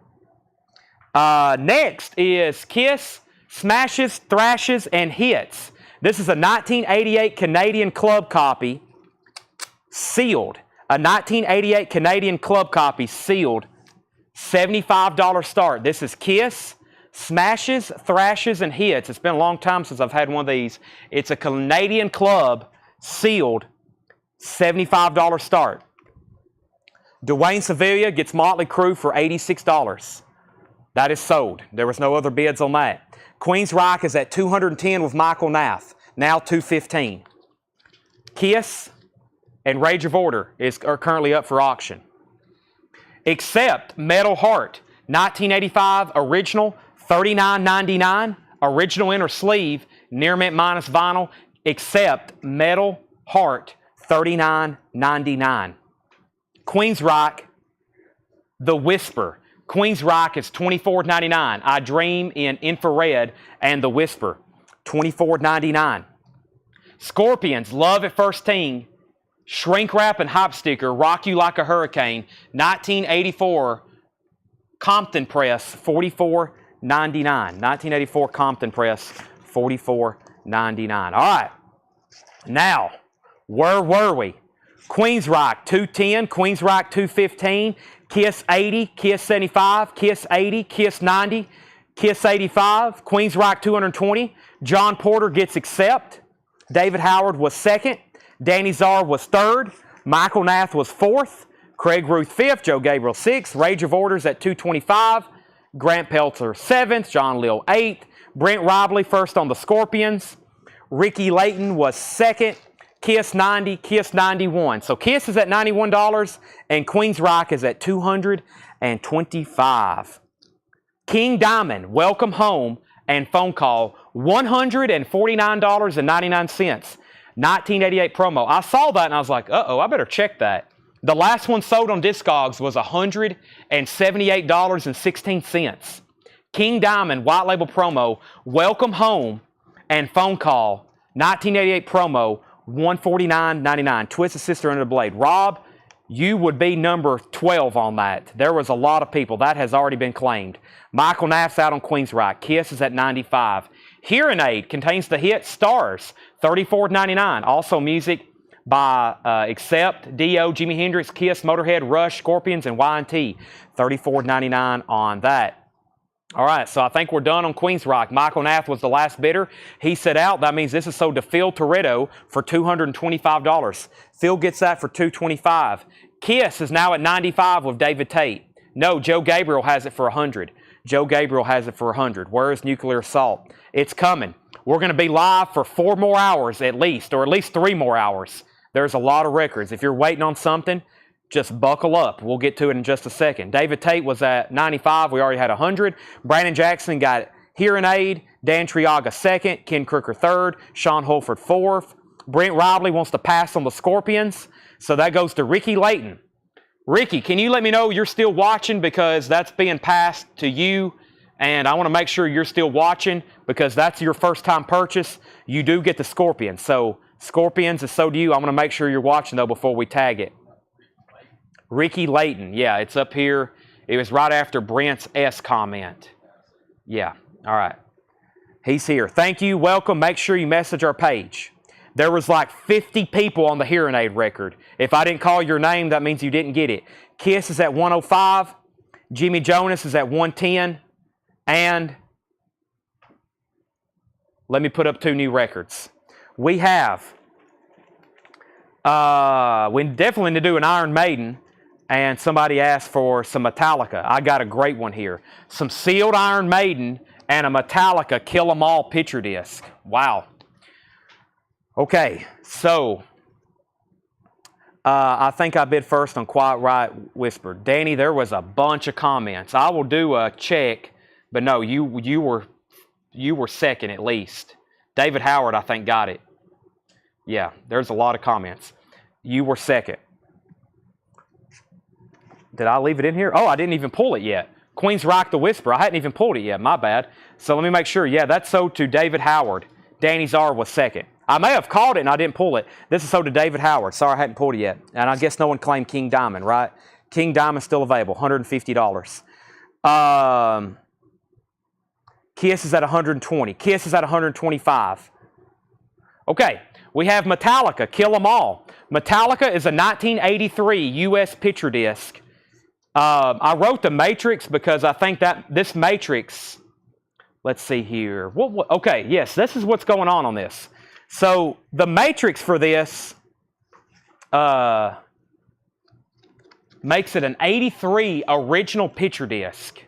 Next is Kiss, Smashes, Thrashes, and Hits. This is a 1988 Canadian club copy, sealed. A 1988 Canadian club copy, sealed. $75 start. This is Kiss, Smashes, Thrashes, and Hits. It's been a long time since I've had one of these. It's a Canadian club, sealed, $75 start. Dwayne Sevilla gets Motley Crue for $86. That is sold. There was no other bids on that. Queensryche is at 210 with Michael Nath, now 215. Kiss and Rage of Order are currently up for auction. Except Metal Heart, 1985 original, $39.99. Original inner sleeve, near mint minus vinyl. Except Metal Heart, $39.99. Queen's Rock, The Whisper. Queen's Rock is $24.99. I Dream in Infrared and The Whisper, $24.99. Scorpions, Love at First Ting, Shrink Wrap and Hop Sticker, Rock You Like a Hurricane, 1984 Compton Press, $44.99. 1984 Compton Press, $44.99. All right. Now, where were we? Queen's Rock, 210, Queen's Rock, 215, Kiss 80, Kiss 75, Kiss 80, Kiss 90, Kiss 85, Queen's Rock, 220. John Porter Gets Accept. David Howard was second. Danny Czar was third. Michael Nath was fourth. Craig Ruth fifth. Joe Gabriel sixth. Rage of Orders at 225. Grant Peltzer seventh. John Lill eighth. Brent Robley first on the Scorpions. Ricky Layton was second. Kiss 90, Kiss 91. So Kiss is at $91 and Queen's Rock is at $225. King Diamond, Welcome Home and Phone Call, $149.99. 1988 promo. I saw that and I was like, uh-oh, I better check that. The last one sold on Discogs was $178.16. King Diamond, White Label promo, Welcome Home and Phone Call, 1988 promo, $149.99. Twisted Sister Under the Blade. Rob, you would be number 12 on that. There was a lot of people. That has already been claimed. Michael Naff's out on Queen's Rock. Kiss is at $95. Hearing Aid contains the hit Stars, $34.99. Also music by Accept, Dio, Jimi Hendrix, Kiss, Motorhead, Rush, Scorpions, and Y&T. $34.99 on that. All right, so I think we're done on Queen's Rock. Michael Nath was the last bidder. He set out. That means this is sold to Phil Toretto for $225. Phil gets that for $225. Kiss is now at $95 with David Tate. No, Joe Gabriel has it for $100. Joe Gabriel has it for $100. Where is Nuclear Assault? It's coming. We're going to be live for 4 more hours at least, or at least 3 more hours. There's a lot of records. If you're waiting on something, just buckle up. We'll get to it in just a second. David Tate was at 95. We already had 100. Brandon Jackson got Hearing Aid. Dan Triaga second. Ken Crooker third. Sean Holford fourth. Brent Robley wants to pass on the Scorpions. So that goes to Ricky Layton. Ricky, can you let me know you're still watching, because that's being passed to you, and I want to make sure you're still watching because that's your first time purchase. You do get the Scorpions. So Scorpions is so do you. I want to make sure you're watching though before we tag it. Ricky Layton. Yeah, it's up here. It was right after Brent's S comment. Yeah, all right. He's here. Thank you. Welcome. Make sure you message our page. There was like 50 people on the Hearing Aid record. If I didn't call your name, that means you didn't get it. Kiss is at 105. Jimmy Jonas is at 110. And let me put up 2 new records. We have, we definitely need to do an Iron Maiden. And somebody asked for some Metallica. I got a great one here. Some sealed Iron Maiden and a Metallica Kill 'Em All picture disc. Wow. Okay, so I think I bid first on Quiet Riot Whisper. Danny, there was a bunch of comments. I will do a check, but no, you were second at least. David Howard, I think, got it. Yeah, there's a lot of comments. You were second. Did I leave it in here? Oh, I didn't even pull it yet. Queen's Rock, The Whisper. I hadn't even pulled it yet. My bad. So let me make sure. Yeah, that's sold to David Howard. Danny Czar was second. I may have called it and I didn't pull it. This is sold to David Howard. Sorry, I hadn't pulled it yet. And I guess no one claimed King Diamond, right? King Diamond's still available, $150. Kiss is at 120. Kiss is at 125. Okay, we have Metallica, Kill 'Em All. Metallica is a 1983 U.S. picture disc. I wrote the Matrix because I think that this Matrix, let's see here. Okay, yes, this is what's going on this. So the Matrix for this makes it an 83 original picture disc.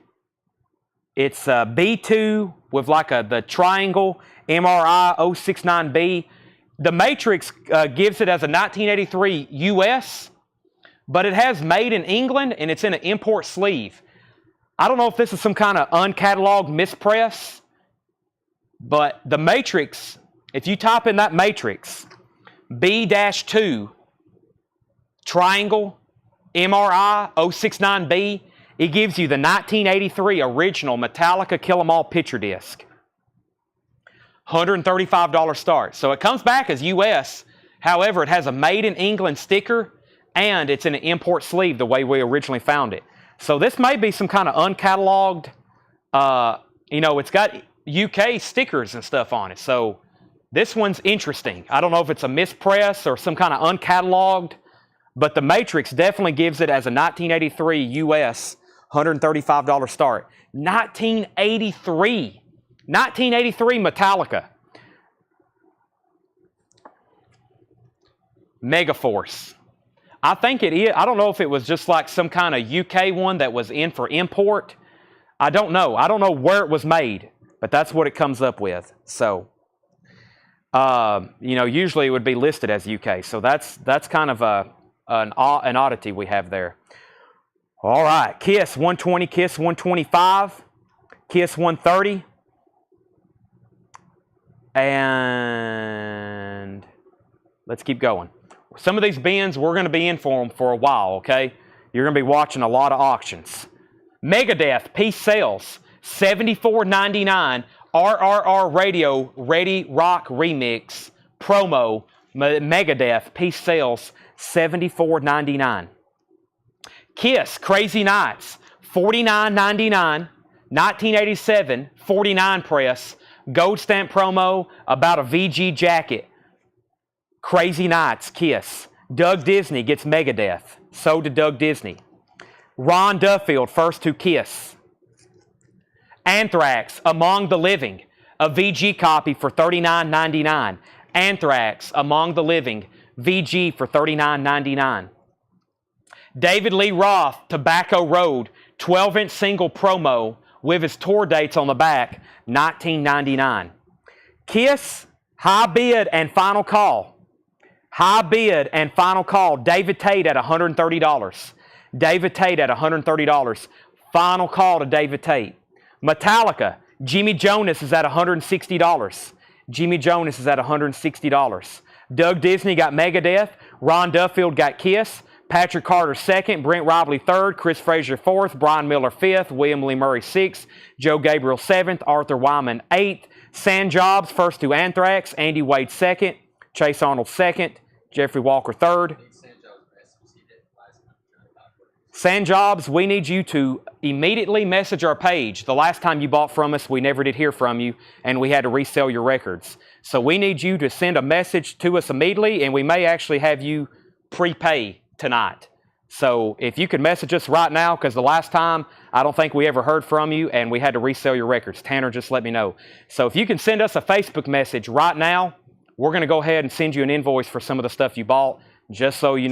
It's B2 with like the triangle, MRI 069B. The Matrix gives it as a 1983 US, but it has made in England and it's in an import sleeve. I don't know if this is some kind of uncatalogued mispress, but the Matrix, if you type in that Matrix, B-2, triangle, MRI 069B. It gives you the 1983 original Metallica Kill 'Em All picture disc. $135 start. So it comes back as US. However, it has a Made in England sticker and it's in an import sleeve the way we originally found it. So this may be some kind of uncatalogued, it's got UK stickers and stuff on it. So this one's interesting. I don't know if it's a mispress or some kind of uncatalogued, but the Matrix definitely gives it as a 1983 US $135 start. 1983 Metallica. Megaforce. I think it is. I don't know if it was just like some kind of UK one that was in for import. I don't know. I don't know where it was made, but that's what it comes up with. So, usually it would be listed as UK. So that's kind of an oddity we have there. All right, KISS 120, KISS 125, KISS 130, and let's keep going. Some of these bins, we're going to be in for them for a while, okay? You're going to be watching a lot of auctions. Megadeth piece sales, $74.99. RRR Radio Ready Rock Remix promo. Megadeth piece sales, $74.99. KISS Crazy Nights, $49.99. 1987 49 press. Gold stamp promo about a VG jacket. Crazy Nights, KISS. Doug Disney gets Megadeth. So did Doug Disney. Ron Duffield, first to KISS. Anthrax, Among the Living. A VG copy for $39.99. Anthrax, Among the Living. VG for $39.99. David Lee Roth, Tobacco Road. 12-inch single promo with his tour dates on the back. $19.99. KISS, High Bid and Final Call. High Bid and Final Call. David Tate at $130. David Tate at $130. Final call to David Tate. Metallica. Jimmy Jonas is at $160. Jimmy Jonas is at $160. Doug Disney got Megadeth. Ron Duffield got KISS. Patrick Carter 2nd. Brent Robley 3rd. Chris Frazier 4th. Brian Miller 5th. William Lee Murray 6th. Joe Gabriel 7th. Arthur Wyman 8th. San Jobs first to Anthrax. Andy Wade 2nd. Chase Arnold 2nd. Jeffrey Walker 3rd. San Jobs, we need you to immediately message our page. The last time you bought from us, we never did hear from you, and we had to resell your records. So we need you to send a message to us immediately, and we may actually have you prepay tonight. So if you could message us right now, because the last time, I don't think we ever heard from you, and we had to resell your records. Tanner just let me know. So if you can send us a Facebook message right now, we're going to go ahead and send you an invoice for some of the stuff you bought, just so we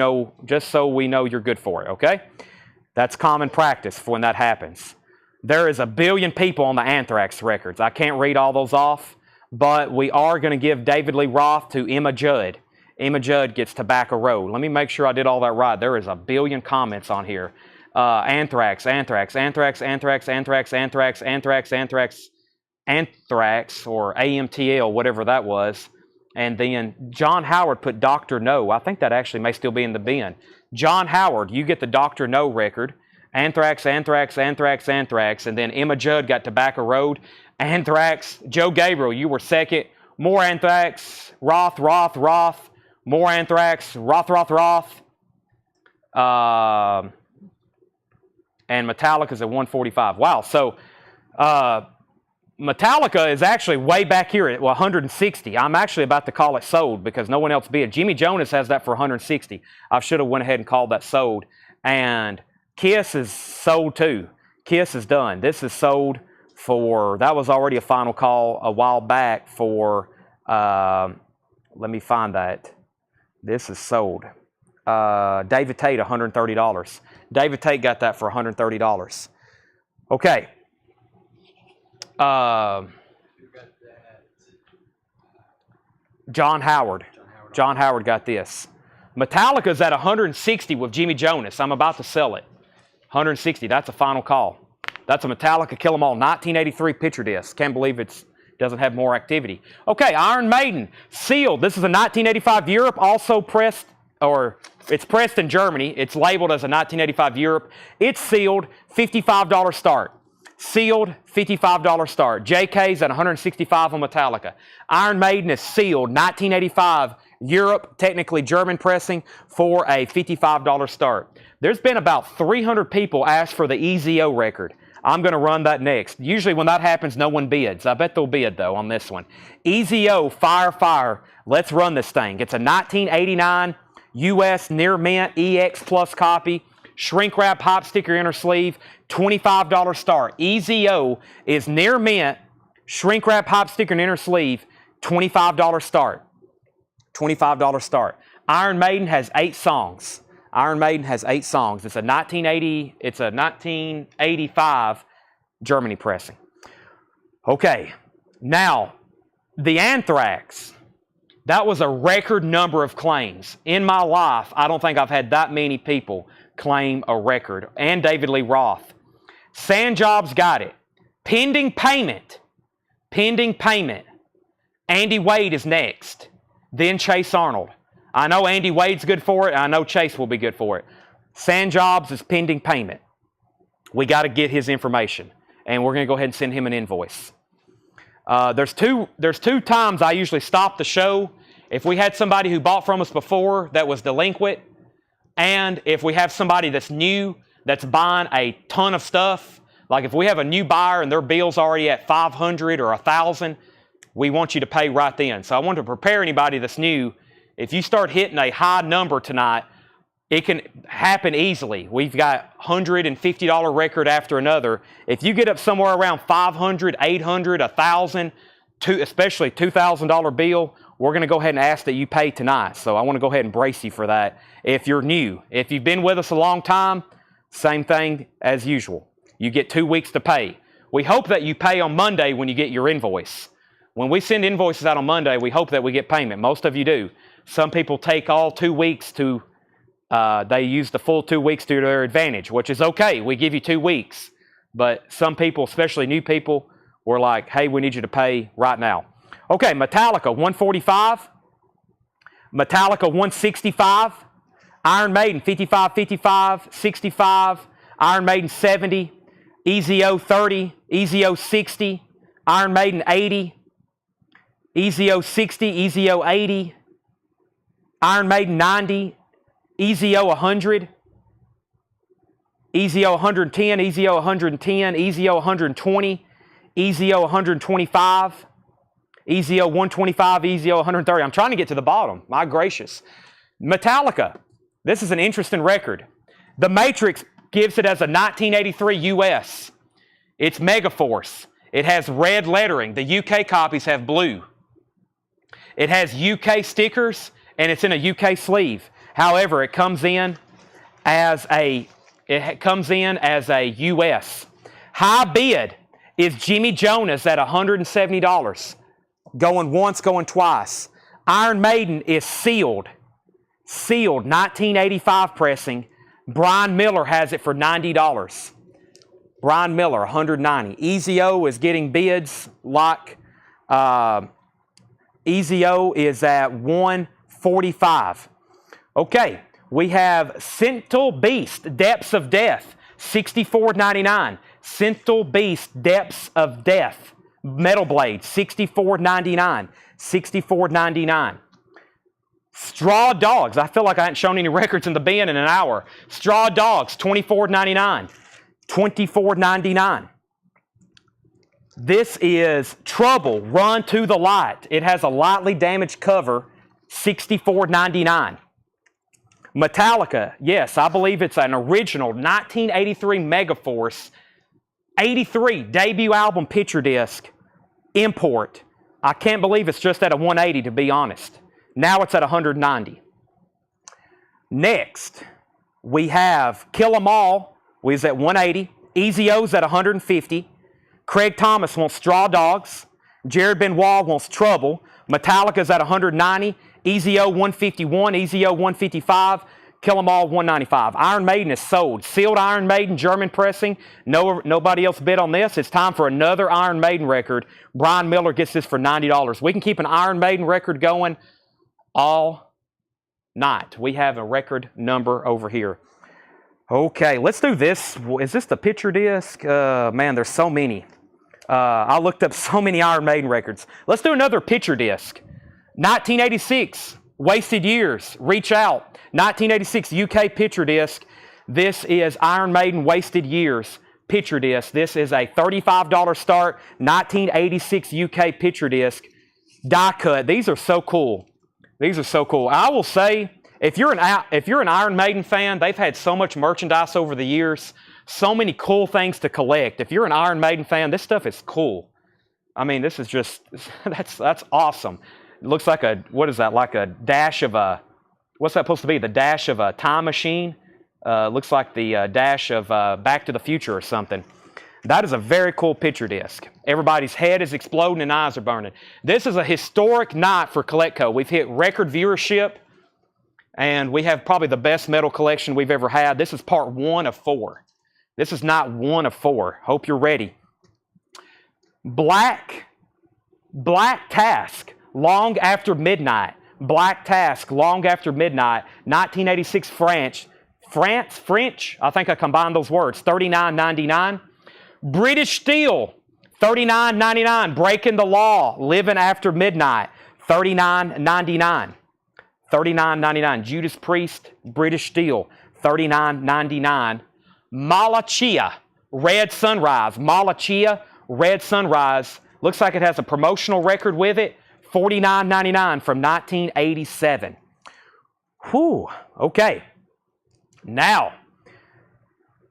know you're good for it, okay? That's common practice for when that happens. There is 1 billion people on the Anthrax records. I can't read all those off, but we are going to give David Lee Roth to Emma Judd. Emma Judd gets Tobacco Road. Let me make sure I did all that right. There is 1 billion comments on here. Anthrax, Anthrax, Anthrax, Anthrax, Anthrax, Anthrax, Anthrax, Anthrax, Anthrax, or AMTL, whatever that was. And then John Howard put Dr. No. I think that actually may still be in the bin. John Howard, you get the Dr. No record. Anthrax, Anthrax, Anthrax, Anthrax. And then Emma Judd got Tobacco Road. Anthrax. Joe Gabriel, you were 2nd. More Anthrax. Roth, Roth, Roth. More Anthrax. Roth, Roth, Roth. And Metallica's at 145. Wow. So Metallica is actually way back here at 160. I'm actually about to call it sold because no one else bid. Jimmy Jonas has that for 160. I should have went ahead and called that sold. And KISS is sold too. KISS is done. This is sold for, that was already a final call a while back for, let me find that. This is sold. David Tate, $130. David Tate got that for $130. Okay. John Howard. John Howard got this. Metallica's at 160 with Jimmy Jonas. I'm about to sell it. 160. That's a final call. That's a Metallica Kill 'Em All 1983 picture disc. Can't believe it doesn't have more activity. Okay, Iron Maiden. Sealed. This is a 1985 Europe. Also pressed or it's pressed in Germany. It's labeled as a 1985 Europe. It's sealed, $55 start. Sealed, $55 start. JK's at $165 on Metallica. Iron Maiden is sealed, 1985 Europe, technically German pressing, for a $55 start. There's been about 300 people ask for the EZO record. I'm going to run that next. Usually when that happens, no one bids. I bet they'll bid, though, on this one. EZO, Fire, Fire. Let's run this thing. It's a 1989 US Near Mint EX Plus copy. Shrink wrap, hop sticker, inner sleeve, $25 start. EZO is Near Mint, shrink wrap, hop sticker, and inner sleeve, $25 start. $25 start. Iron Maiden has 8 songs. Iron Maiden has 8 songs. It's a 1985 Germany pressing. Okay, now the Anthrax. That was a record number of claims. In my life, I don't think I've had that many people claim a record. And David Lee Roth. Sandjob's got it. Pending payment. Pending payment. Andy Wade is next. Then Chase Arnold. I know Andy Wade's good for it. I know Chase will be good for it. Sandjobs is pending payment. We got to get his information. And we're going to go ahead and send him an invoice. There's two times I usually stop the show. If we had somebody who bought from us before that was delinquent, and if we have somebody that's new, that's buying a ton of stuff, like if we have a new buyer and their bill's already at $500 or $1,000, we want you to pay right then. So I want to prepare anybody that's new. If you start hitting a high number tonight, it can happen easily. We've got $150 record after another. If you get up somewhere around $500, $800, $1,000, especially $2,000 bill, we're going to go ahead and ask that you pay tonight. So I want to go ahead and brace you for that. If you're new, if you've been with us a long time, same thing as usual. You get 2 weeks to pay. We hope that you pay on Monday when you get your invoice. When we send invoices out on Monday, we hope that we get payment. Most of you do. Some people take all 2 weeks to, they use the full 2 weeks to their advantage, which is okay. We give you 2 weeks. But some people, especially new people, were like, hey, we need you to pay right now. Okay, Metallica, 145. Metallica, 165. Iron Maiden, 55, 55, 65. Iron Maiden, 70. EZO, 30. EZO, 60. Iron Maiden, 80. EZO, 60. EZO, 80. Iron Maiden, 90. EZO, 100. EZO, 110. EZO, 110. EZO, 120. EZO, 125. EZO 125, EZO 130. I'm trying to get to the bottom. My gracious. Metallica. This is an interesting record. The Matrix gives it as a 1983 US. It's Megaforce. It has red lettering. The UK copies have blue. It has UK stickers, and it's in a UK sleeve. However, it comes in as a US. High bid is Jimmy Jonas at $170. Going once, going twice. Iron Maiden is sealed. Sealed, 1985 pressing. Brian Miller has it for $90. Brian Miller, $190. EZO is getting bids like EZO is at $145. Okay, we have Sentinel Beast, Depths of Death, $64.99. Sentinel Beast, Depths of Death. Metal Blade, $64.99. $64.99. Straw Dogs. I feel like I hadn't shown any records in the bin in an hour. Straw Dogs, $24.99. $24.99. This is Trouble, Run to the Light. It has a lightly damaged cover, $64.99. Metallica, yes, I believe it's an original 1983 Megaforce 83 debut album picture disc, import. I can't believe it's just at a 180, to be honest. Now it's at 190. Next, we have Kill 'Em All, was at 180. EZO's at 150. Craig Thomas wants Straw Dogs. Jared Benoit wants Trouble. Metallica's at 190. EZO 151. EZO 155. Kill 'Em All 195. Iron Maiden is sold. Sealed Iron Maiden, German pressing. Nobody else bid on this. It's time for another Iron Maiden record. Brian Miller gets this for $90. We can keep an Iron Maiden record going all not. We have a record number over here. Okay, let's do this. Is this the picture disc? Man, there's so many. I looked up so many Iron Maiden records. Let's do another picture disc. 1986, Wasted Years, Reach Out. 1986 UK picture disc. This is Iron Maiden Wasted Years picture disc. This is a $35 start, 1986 UK picture disc. Die cut. These are so cool. These are so cool. I will say, if you're an Iron Maiden fan, they've had so much merchandise over the years, so many cool things to collect. If you're an Iron Maiden fan, this stuff is cool. I mean, this is just, that's awesome. It looks like a, what is that, like a dash of a, what's that supposed to be? The dash of a time machine? Looks like the dash of Back to the Future or something. That is a very cool picture disc. Everybody's head is exploding and eyes are burning. This is a historic night for CollectCo. We've hit record viewership, and we have probably the best metal collection we've ever had. This is part 1 of 4. This is not 1 of 4. Hope you're ready. Black Task, Long After Midnight. Black Task, Long After Midnight, 1986 French, I think I combined those words, $39.99. British Steel, $39.99. Breaking the Law, Living After Midnight, $39.99. $39.99. Judas Priest, British Steel, $39.99. Malachia, Red Sunrise. Malachia, Red Sunrise. Looks like it has a promotional record with it, $49.99 from 1987. Whew, okay. Now,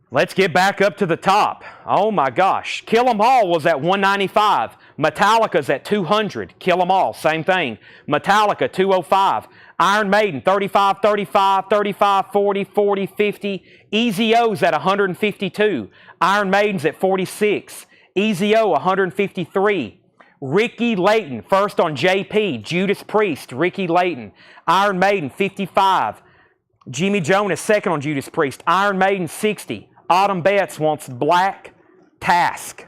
let's get back up to the top. Oh my gosh. Kill 'Em All was at $195. Metallica's at $200. Kill 'Em All, same thing. Metallica, $205. Iron Maiden, $35, $35, $35, $40, $40, $50. Easy-O's at $152. Iron Maiden's at $46. Easy-O, $153. Ricky Layton, first on JP. Judas Priest, Ricky Layton. Iron Maiden, $55. Jimmy Jonas, second on Judas Priest. Iron Maiden, $60. Autumn Betts wants Black Task.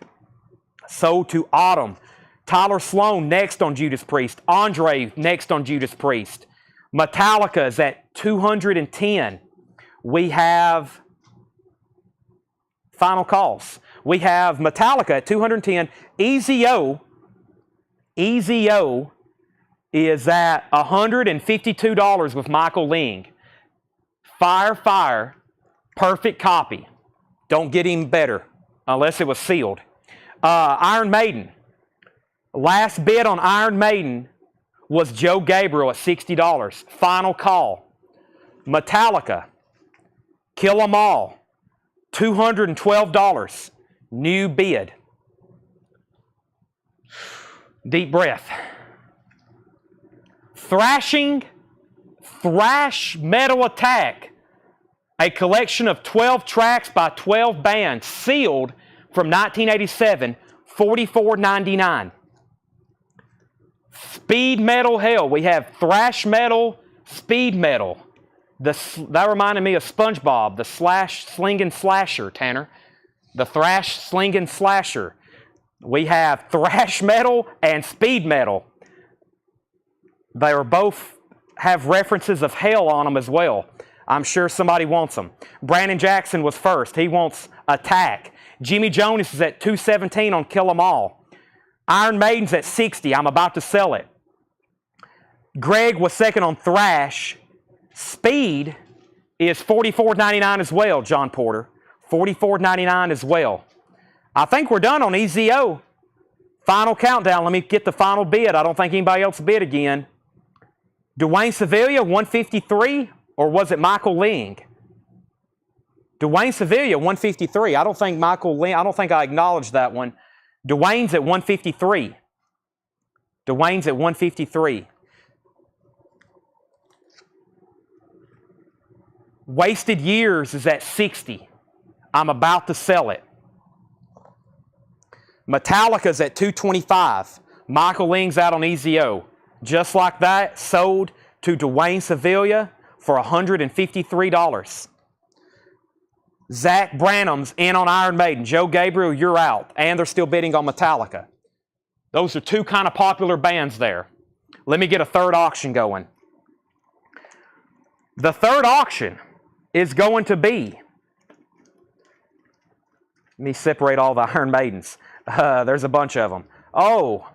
Sold to Autumn. Tyler Sloan, next on Judas Priest. Andre, next on Judas Priest. Metallica is at $210. We have final calls. We have Metallica at $210. Easy-O is at $152 with Michael Ling. Fire, perfect copy. Don't get any better unless it was sealed. Iron Maiden. Last bid on Iron Maiden was Joe Gabriel at $60. Final call. Metallica. Kill 'Em All. $212. New bid. Deep breath. Thrash Metal Attack. A collection of 12 tracks by 12 bands, sealed from 1987, $44.99. Speed Metal Hell. We have thrash metal, speed metal. That reminded me of SpongeBob, the slinging slasher, Tanner. The thrash slinging slasher. We have thrash metal and speed metal. They are both have references of hell on them as well. I'm sure somebody wants them. Brandon Jackson was first. He wants Attack. Jimmy Jonas is at $217 on Kill 'Em All. Iron Maiden's at $60. I'm about to sell it. Greg was second on Thrash. Speed is $44.99 as well, John Porter. $44.99 as well. I think we're done on EZO. Final countdown. Let me get the final bid. I don't think anybody else bid again. Dwayne Sevilla, $153, or was it Michael Ling? Dwayne Sevilla, $153. I don't think Michael Ling, I don't think I acknowledged that one. Dwayne's at $153. Dwayne's at $153. Wasted Years is at $60. I'm about to sell it. Metallica's at $225. Michael Ling's out on EZO. Just like that, sold to Dwayne Sevilla for $153. Zach Branham's in on Iron Maiden. Joe Gabriel, you're out. And they're still bidding on Metallica. Those are two kind of popular bands there. Let me get a third auction going. The third auction is going to be, let me separate all the Iron Maidens. There's a bunch of them. Oh,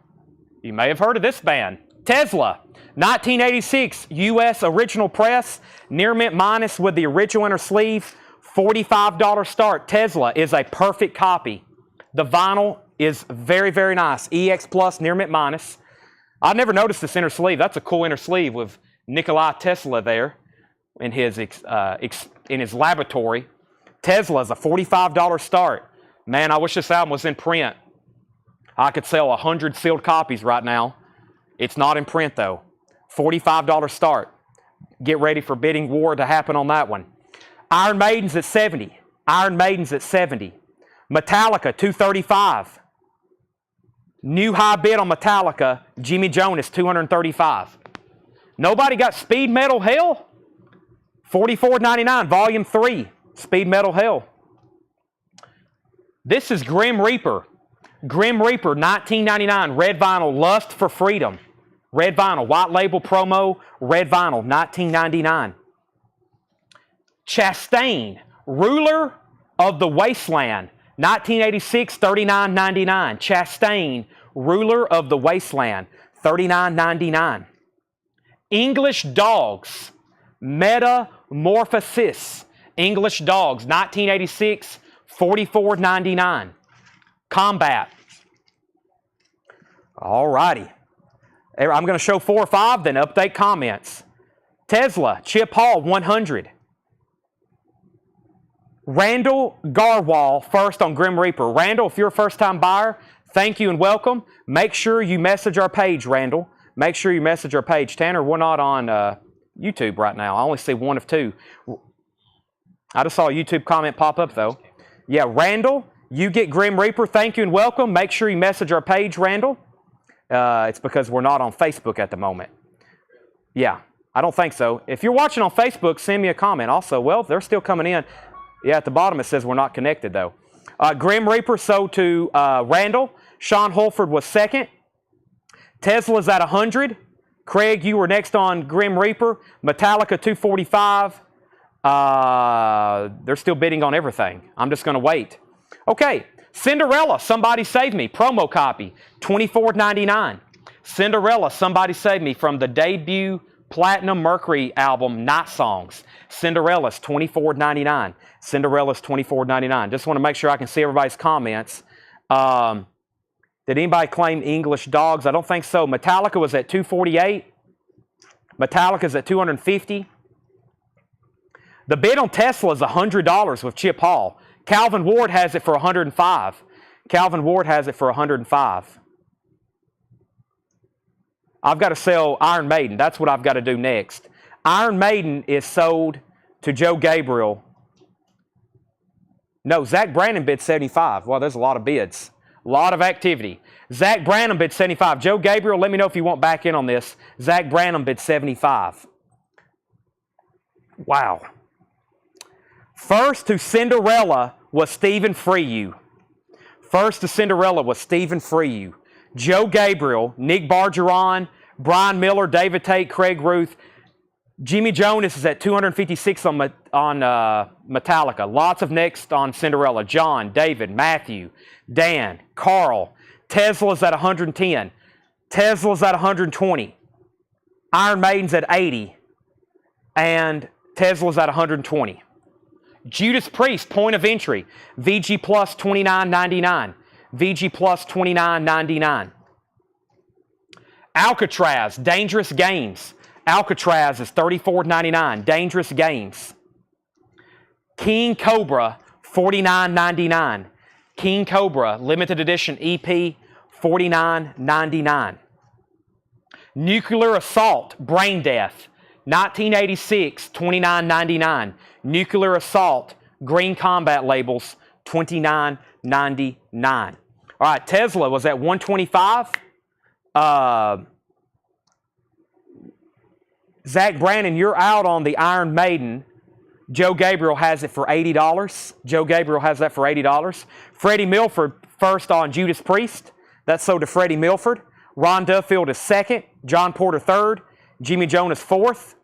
you may have heard of this band. Tesla, 1986 U.S. original press, near mint minus with the original inner sleeve, $45 start. Tesla is a perfect copy. The vinyl is very, very nice. EX Plus, near mint minus. I never noticed this inner sleeve. That's a cool inner sleeve with Nikola Tesla there in his laboratory. Tesla's a $45 start. Man, I wish this album was in print. I could sell 100 sealed copies right now. It's not in print though. $45 start. Get ready for bidding war to happen on that one. Iron Maidens at 70. Iron Maidens at 70. Metallica, $235. New high bid on Metallica, Jimmy Jonas, $235. Nobody got Speed Metal Hell? $44.99, Volume 3, Speed Metal Hell. This is Grim Reaper. Grim Reaper, $19.99, red vinyl, Lust for Freedom. Red vinyl, white label promo, red vinyl, $19.99. Chastain, Ruler of the Wasteland, 1986, $39.99. Chastain, Ruler of the Wasteland, $39.99. English Dogs, Metamorphosis. English Dogs, 1986, $44.99. Combat. All righty. I'm going to show 4 or 5, then update comments. Tesla, Chip Hall, 100. Randall Garwal, first on Grim Reaper. Randall, if you're a first-time buyer, thank you and welcome. Make sure you message our page, Randall. Make sure you message our page. Tanner, we're not on YouTube right now. I only see 1 of 2. I just saw a YouTube comment pop up, though. Yeah, Randall, you get Grim Reaper. Thank you and welcome. Make sure you message our page, Randall. It's because we're not on Facebook at the moment. Yeah, I don't think so. If you're watching on Facebook, send me a comment also. Well, they're still coming in. Yeah, at the bottom it says we're not connected, though. Grim Reaper sold to Randall. Sean Holford was second. Tesla's at 100. Craig, you were next on Grim Reaper. Metallica, $245. They're still bidding on everything. I'm just going to wait. Okay, Cinderella, Somebody Save Me, promo copy, $24.99. Cinderella, Somebody Save Me, from the debut Platinum Mercury album, Night Songs. Cinderella's $24.99. Cinderella's $24.99. Just want to make sure I can see everybody's comments. Did anybody claim English Dogs? I don't think so. Metallica was at $248. Metallica's at $250. The bid on Tesla is $100 with Chip Hall. Calvin Ward has it for $105. Calvin Ward has it for $105. I've got to sell Iron Maiden. That's what I've got to do next. Iron Maiden is sold to Joe Gabriel. No, Zach Brandon bid $75. Well, there's a lot of bids. A lot of activity. Zach Branham bid $75. Joe Gabriel, let me know if you want back in on this. Zach Branham bid $75. Wow. First to Cinderella was Stephen Freyu. First to Cinderella was Stephen Freyu. Joe Gabriel, Nick Bargeron, Brian Miller, David Tate, Craig Ruth. Jimmy Jonas is at $256 on Metallica. Lots of next on Cinderella. John, David, Matthew, Dan, Carl. Tesla's at $110. Tesla's at $120. Iron Maiden's at $80. And Tesla's at $120. Judas Priest, Point of Entry. VG Plus $29.99. VG Plus $29.99. Alcatraz, Dangerous Games. Alcatraz is $34.99. Dangerous Games. King Cobra, $49.99. King Cobra, limited edition EP, $49.99. Nuclear Assault, Brain Death, 1986, $29.99. Nuclear Assault, Green Combat labels, $29.99. All right, Tesla was at $125. Zach Brandon, you're out on the Iron Maiden. Joe Gabriel has it for $80. Joe Gabriel has that for $80. Freddie Milford first on Judas Priest. That's sold to Freddie Milford. Ron Duffield is second. John Porter third. Jimmy Jonas fourth.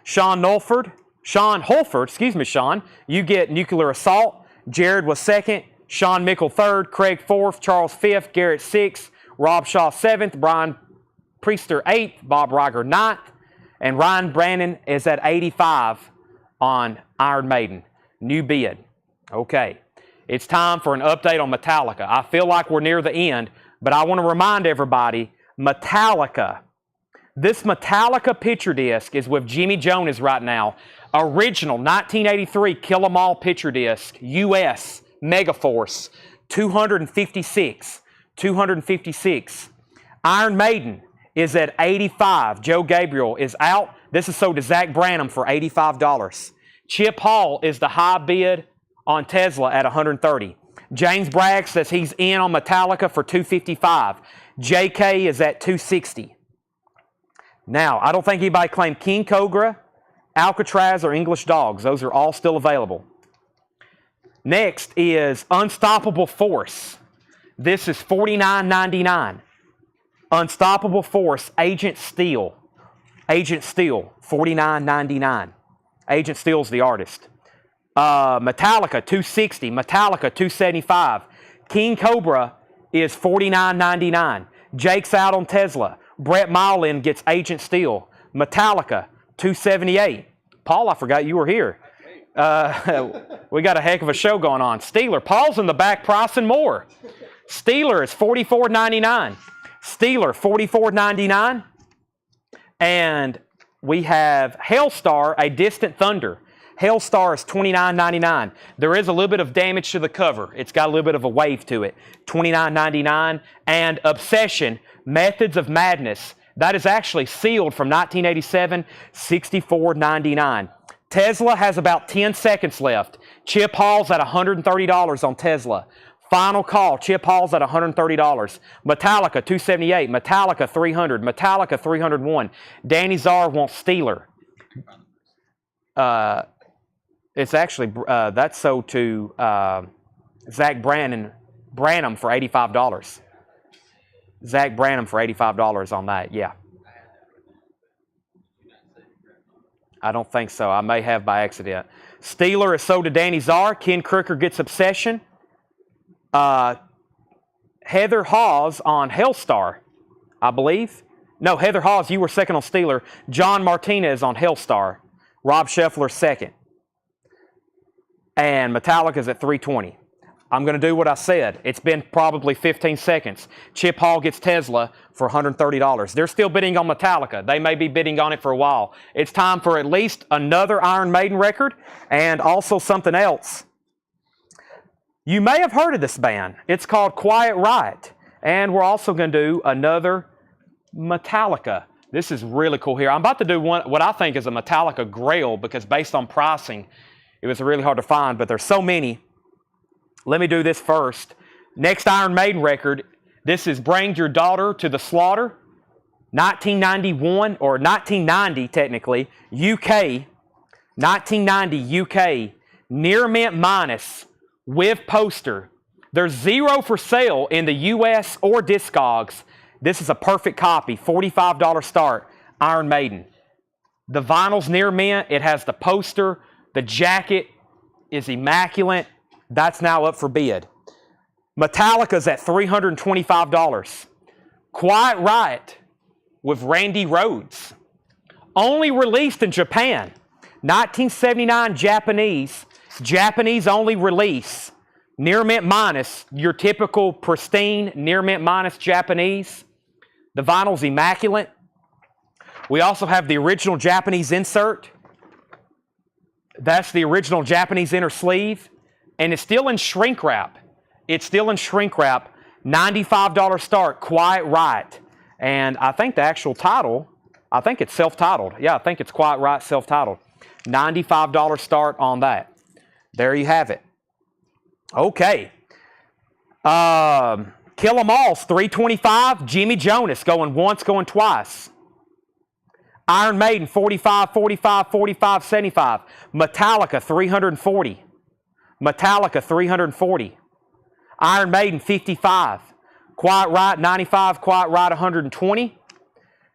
Sean Holford, excuse me, Sean, you get Nuclear Assault. Jared was second. Sean Mickle third. Craig fourth. Charles fifth. Garrett sixth. Rob Shaw seventh. Brian Priester eighth. Bob Reiger ninth. And Ryan Brandon is at 85 on Iron Maiden. New bid. Okay. It's time for an update on Metallica. I feel like we're near the end, but I want to remind everybody, Metallica. This Metallica picture disc is with Jimmy Jonas right now. Original 1983 Kill 'Em All picture disc, US, Megaforce, 256. 256. Iron Maiden is at 85. Joe Gabriel is out. This is sold to Zach Branham for $85. Chip Hall is the high bid on Tesla at $130. James Bragg says he's in on Metallica for $255. JK is at $260. Now, I don't think anybody claimed King Cobra, Alcatraz, or English Dogs. Those are all still available. Next is Unstoppable Force. This is $49.99. Unstoppable Force, Agent Steel. Agent Steel, $49.99. Agent Steel's the artist. Metallica, $260. Metallica, $275. King Cobra is $49.99. Jake's out on Tesla. Brett Mylin gets Agent Steel. Metallica, $278. Paul, I forgot you were here. We got a heck of a show going on. Steeler, Paul's in the back pricing more. Steeler is $44.99. Steeler, $44.99. And we have Hailstar, A Distant Thunder. Hailstar is $29.99. There is a little bit of damage to the cover. It's got a little bit of a wave to it. $29.99. And Obsession, Methods of Madness. That is actually sealed from 1987, $64.99. Tesla has about 10 seconds left. Chip Hall's at $130 on Tesla. Final call, Chip Hall's at $130. Metallica, $278. Metallica, $300. Metallica, $301. Danny Czar wants Steeler. It's actually, that's sold to Zach Branham for $85. Zach Branham for $85 on that, yeah. I don't think so. I may have by accident. Steeler is sold to Danny Czar. Ken Crooker gets Obsession. Heather Hawes on Hellstar, I believe. No, Heather Hawes, you were second on Steeler. John Martinez on Hellstar. Rob Scheffler second. And Metallica's at $320. I'm going to do what I said. It's been probably 15 seconds. Chip Hall gets Tesla for $130. They're still bidding on Metallica. They may be bidding on it for a while. It's time for at least another Iron Maiden record and also something else. You may have heard of this band. It's called Quiet Riot. And we're also going to do another Metallica. This is really cool here. I'm about to do what I think is a Metallica Grail because based on pricing, it was really hard to find, but there's so many. Let me do this first. Next Iron Maiden record, this is Bring Your Daughter to the Slaughter, 1991, or 1990 technically, UK, 1990 UK, near mint minus, with poster. There's 0 for sale in the US or Discogs. This is a perfect copy, $45 start, Iron Maiden. The vinyl's near mint, it has the poster, the jacket is immaculate. That's now up for bid. Metallica's at $325. Quiet Riot with Randy Rhoads. Only released in Japan. 1979 Japanese only release. Near mint minus, your typical pristine near mint minus Japanese. The vinyl's immaculate. We also have the original Japanese insert. That's the original Japanese inner sleeve. And it's still in shrink wrap. It's still in shrink wrap. $95 start, Quiet Riot. And I think the actual title, I think it's self-titled. Yeah, I think it's Quiet Riot self-titled. $95 start on that. There you have it. Okay. Kill 'Em All's $325. Jimmy Jonas going once, going twice. Iron Maiden $45, $45, $45, $75. Metallica $340. Metallica $340. Iron Maiden $55. Quiet Riot $95. Quiet Riot $120.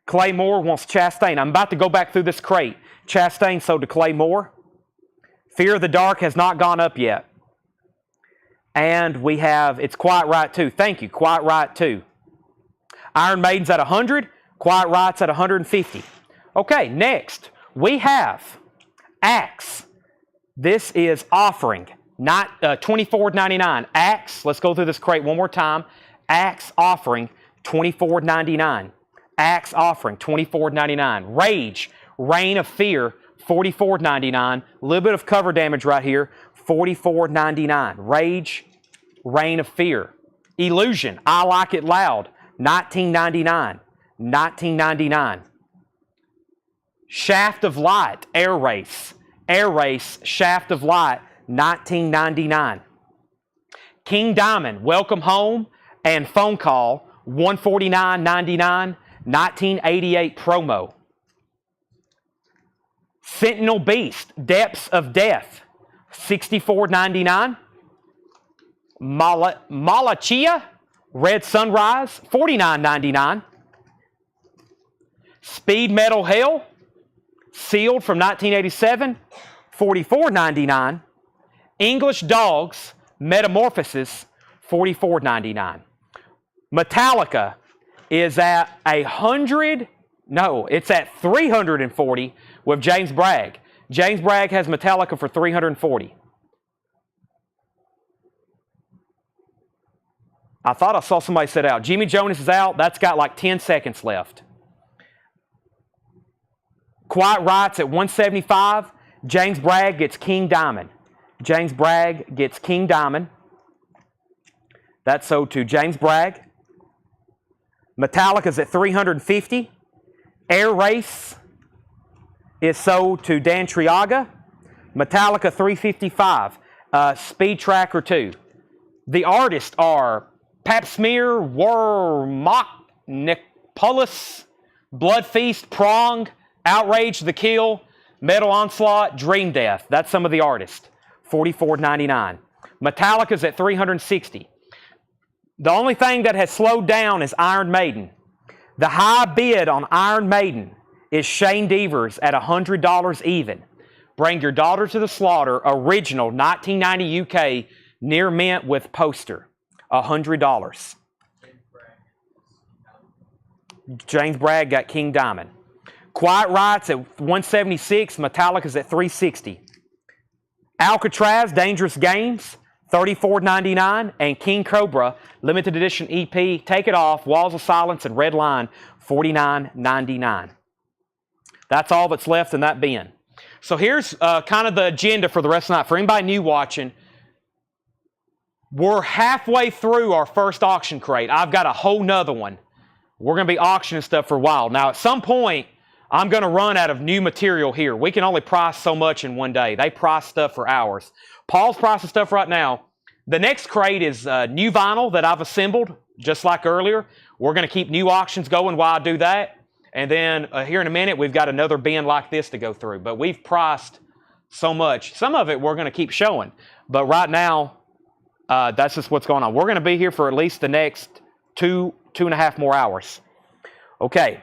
Clay Moore wants Chastain. I'm about to go back through this crate. Chastain sold to Clay Moore. Fear of the Dark has not gone up yet. And we have, it's Quiet Riot 2. Thank you, Quiet Riot 2. Iron Maiden's at 100. Quiet Riot's at 150. Okay, next we have Axe. This is offering, not $24.99. Axe, let's go through this crate one more time. Axe offering $24.99. Axe offering $24.99. Rage, Reign of Fear, $44.99. A little bit of cover damage right here, $44.99. Rage, Reign of Fear. Illusion, I Like It Loud, $19.99. $19.99. Shaft of Light, Air Race. Air Race, Shaft of Light, $19.99. King Diamond, Welcome Home and Phone Call, $149.99. 1988 promo. Sentinel Beast, Depths of Death, $64.99. Malachia, Red Sunrise, $49.99. Speed Metal Hell, sealed from 1987, $44.99. English Dogs, Metamorphosis, $44.99. Metallica is at it's at $340 with James Bragg. James Bragg has Metallica for $340. I thought I saw somebody sit out. Jimmy Jonas is out. That's got like 10 seconds left. Quiet Riot's at $175. James Bragg gets King Diamond. James Bragg gets King Diamond. That's sold to James Bragg. Metallica's at $350. Air Race is sold to Dan Triaga. Metallica $355. Speed Tracker 2. The artists are Pap Smear, Warmock, Nicolas, Blood Feast, Prong, Outrage the Kill, Metal Onslaught, Dream Death. That's some of the artists. $44.99. Metallica's at $360. The only thing that has slowed down is Iron Maiden. The high bid on Iron Maiden is Shane Devers at $100 even. Bring Your Daughter to the Slaughter, original 1990 UK, near mint with poster, $100. James Bragg got King Diamond. Quiet Riot's at $176. Metallica's at $360. Alcatraz, Dangerous Games, $34.99. And King Cobra, limited edition EP, Take It Off, Walls of Silence, and Red Line, $49.99. That's all that's left in that bin. So here's kind of the agenda for the rest of the night. For anybody new watching, we're halfway through our first auction crate. I've got a whole nother one. We're going to be auctioning stuff for a while. Now, at some point, I'm going to run out of new material here. We can only price so much in one day. They price stuff for hours. Paul's pricing stuff right now. The next crate is new vinyl that I've assembled, just like earlier. We're going to keep new auctions going while I do that. And then here in a minute, we've got another bin like this to go through. But we've priced so much. Some of it we're going to keep showing. But right now, that's just what's going on. We're going to be here for at least the next two and a half more hours. Okay.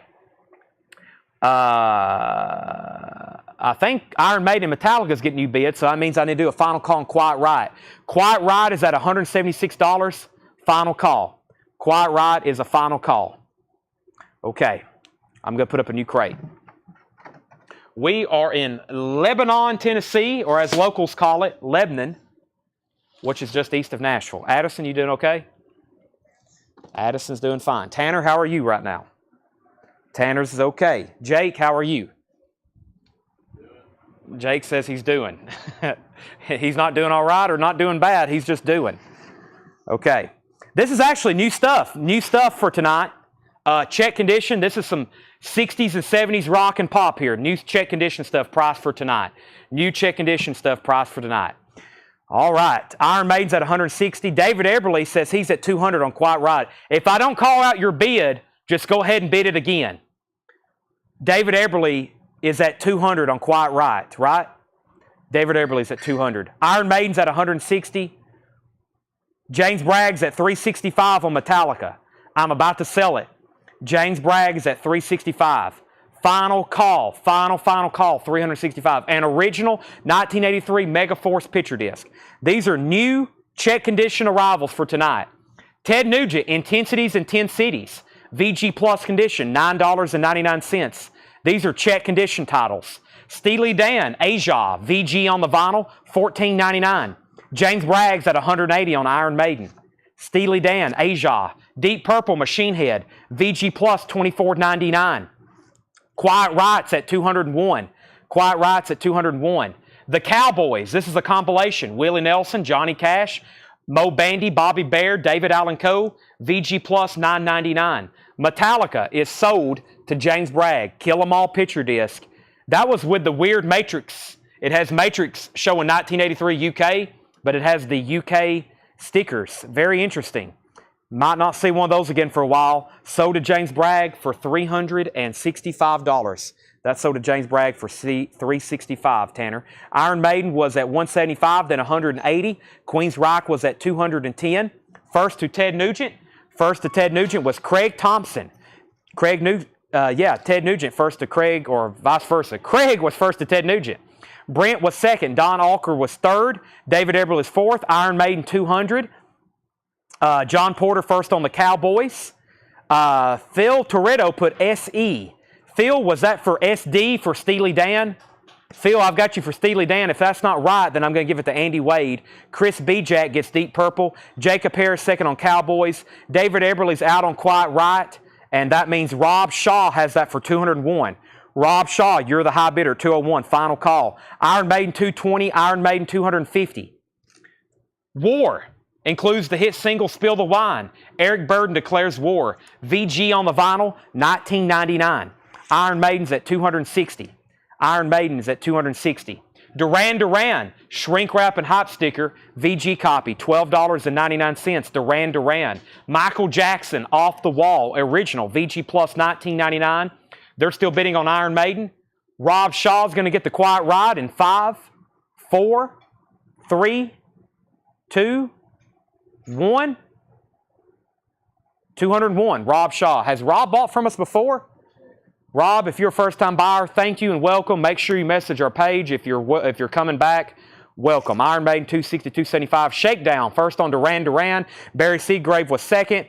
I think Iron Maiden and Metallica's getting new bids, so that means I need to do a final call on Quiet Riot. Quiet Riot is at $176. Final call. Quiet Riot is a final call. Okay. I'm going to put up a new crate. We are in Lebanon, Tennessee, or as locals call it, Lebanon, which is just east of Nashville. Addison, you doing okay? Addison's doing fine. Tanner, how are you right now? Tanner's is okay. Jake, how are you? Jake says he's doing. He's not doing all right or not doing bad. He's just doing. Okay. This is actually new stuff. New stuff for tonight. Check condition. This is some 60s and 70s rock and pop here. New check condition stuff priced for tonight. New check condition stuff priced for tonight. All right. Iron Maiden's at $160. David Eberly says he's at $200 on Quiet Riot. If I don't call out your bid, just go ahead and bid it again. David Eberly is at $200 on Quiet Riot, right? David Eberly's at $200. Iron Maiden's at $160. James Bragg's at $365 on Metallica. I'm about to sell it. James Bragg is at $365. Final call, final call, 365. An original 1983 Megaforce picture disc. These are new check condition arrivals for tonight. Ted Nugent, Intensities in 10 Cities. VG Plus condition, $9.99. These are check condition titles. Steely Dan, Asia, VG on the vinyl, $14.99. James Bragg's at $180 on Iron Maiden. Steely Dan, Asia. Deep Purple, Machine Head, VG Plus, $24.99. Quiet Rights at $201. Quiet Rights at $201. The Cowboys, this is a compilation. Willie Nelson, Johnny Cash, Mo Bandy, Bobby Bear, David Allen Coe, VG Plus, $9.99. Metallica is sold to James Bragg. Kill 'Em All picture disc. That was with the weird Matrix. It has Matrix showing 1983 UK, but it has the UK stickers. Very interesting. Might not see one of those again for a while. Sold to James Bragg for $365. That's sold to James Bragg for $365, Tanner. Iron Maiden was at $175, then $180. Queensryche was at $210. First to Ted Nugent. First to Ted Nugent was Craig Thompson. Ted Nugent first to Craig, or vice versa. Craig was first to Ted Nugent. Brent was second. Don Alker was third. David Eberle is fourth. Iron Maiden, 200. John Porter first on the Cowboys. Phil Toretto put SE. Phil, was that for SD for Steely Dan? Phil, I've got you for Steely Dan. If that's not right, then I'm going to give it to Andy Wade. Chris Bijak gets Deep Purple. Jacob Harris second on Cowboys. David Eberle's out on Quiet Right, and that means Rob Shaw has that for 201. Rob Shaw, you're the high bidder, 201. Final call. Iron Maiden 220. Iron Maiden 250. War includes the hit single Spill the Wine. Eric Burden declares war. VG on the vinyl, $19.99. Iron Maiden's at $260. Iron Maiden's at $260. Duran Duran, shrink wrap and hop sticker, VG copy, $12.99. Duran Duran. Michael Jackson, Off the Wall, original, VG Plus, $19.99. They're still bidding on Iron Maiden. Rob Shaw's going to get the Quiet Ride in 5, 4, 3, 2, 1. 201. Rob Shaw. Has Rob bought from us before? Rob, if you're a first-time buyer, thank you and welcome. Make sure you message our page if you're coming back. Welcome. Iron Maiden 260, 275. Shakedown. First on Duran Duran. Barry Seagrave was second.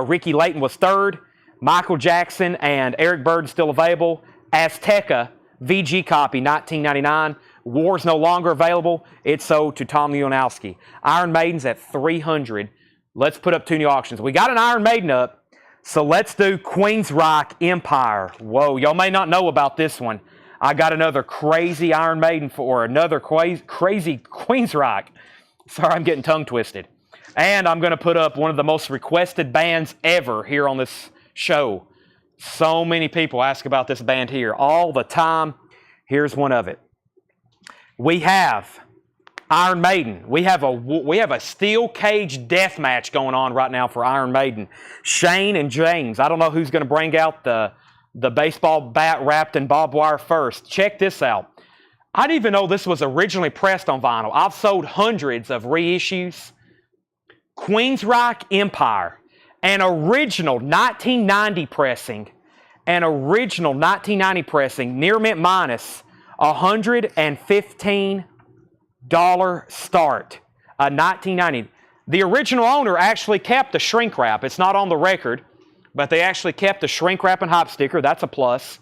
Ricky Layton was third. Michael Jackson and Eric Burden still available. Azteca, VG copy, $19.99. War's no longer available. It's sold to Tom Leonowski. Iron Maiden's at $300. Let's put up two new auctions. We got an Iron Maiden up, so let's do Queensryche Empire. Whoa, y'all may not know about this one. I got another crazy Iron Maiden for another crazy Queensryche. Sorry, I'm getting tongue twisted. And I'm going to put up one of the most requested bands ever here on this show. So many people ask about this band here all the time. Here's one of it. We have Iron Maiden. We have a steel cage death match going on right now for Iron Maiden. Shane and James. I don't know who's going to bring out the baseball bat wrapped in barbed wire first. Check this out. I didn't even know this was originally pressed on vinyl. I've sold hundreds of reissues. Queensryche Empire. An original 1990 pressing. An original 1990 pressing. Near mint minus. $115 start. A 1990. The original owner actually kept the shrink wrap. It's not on the record, but they actually kept the shrink wrap and hop sticker. That's a plus.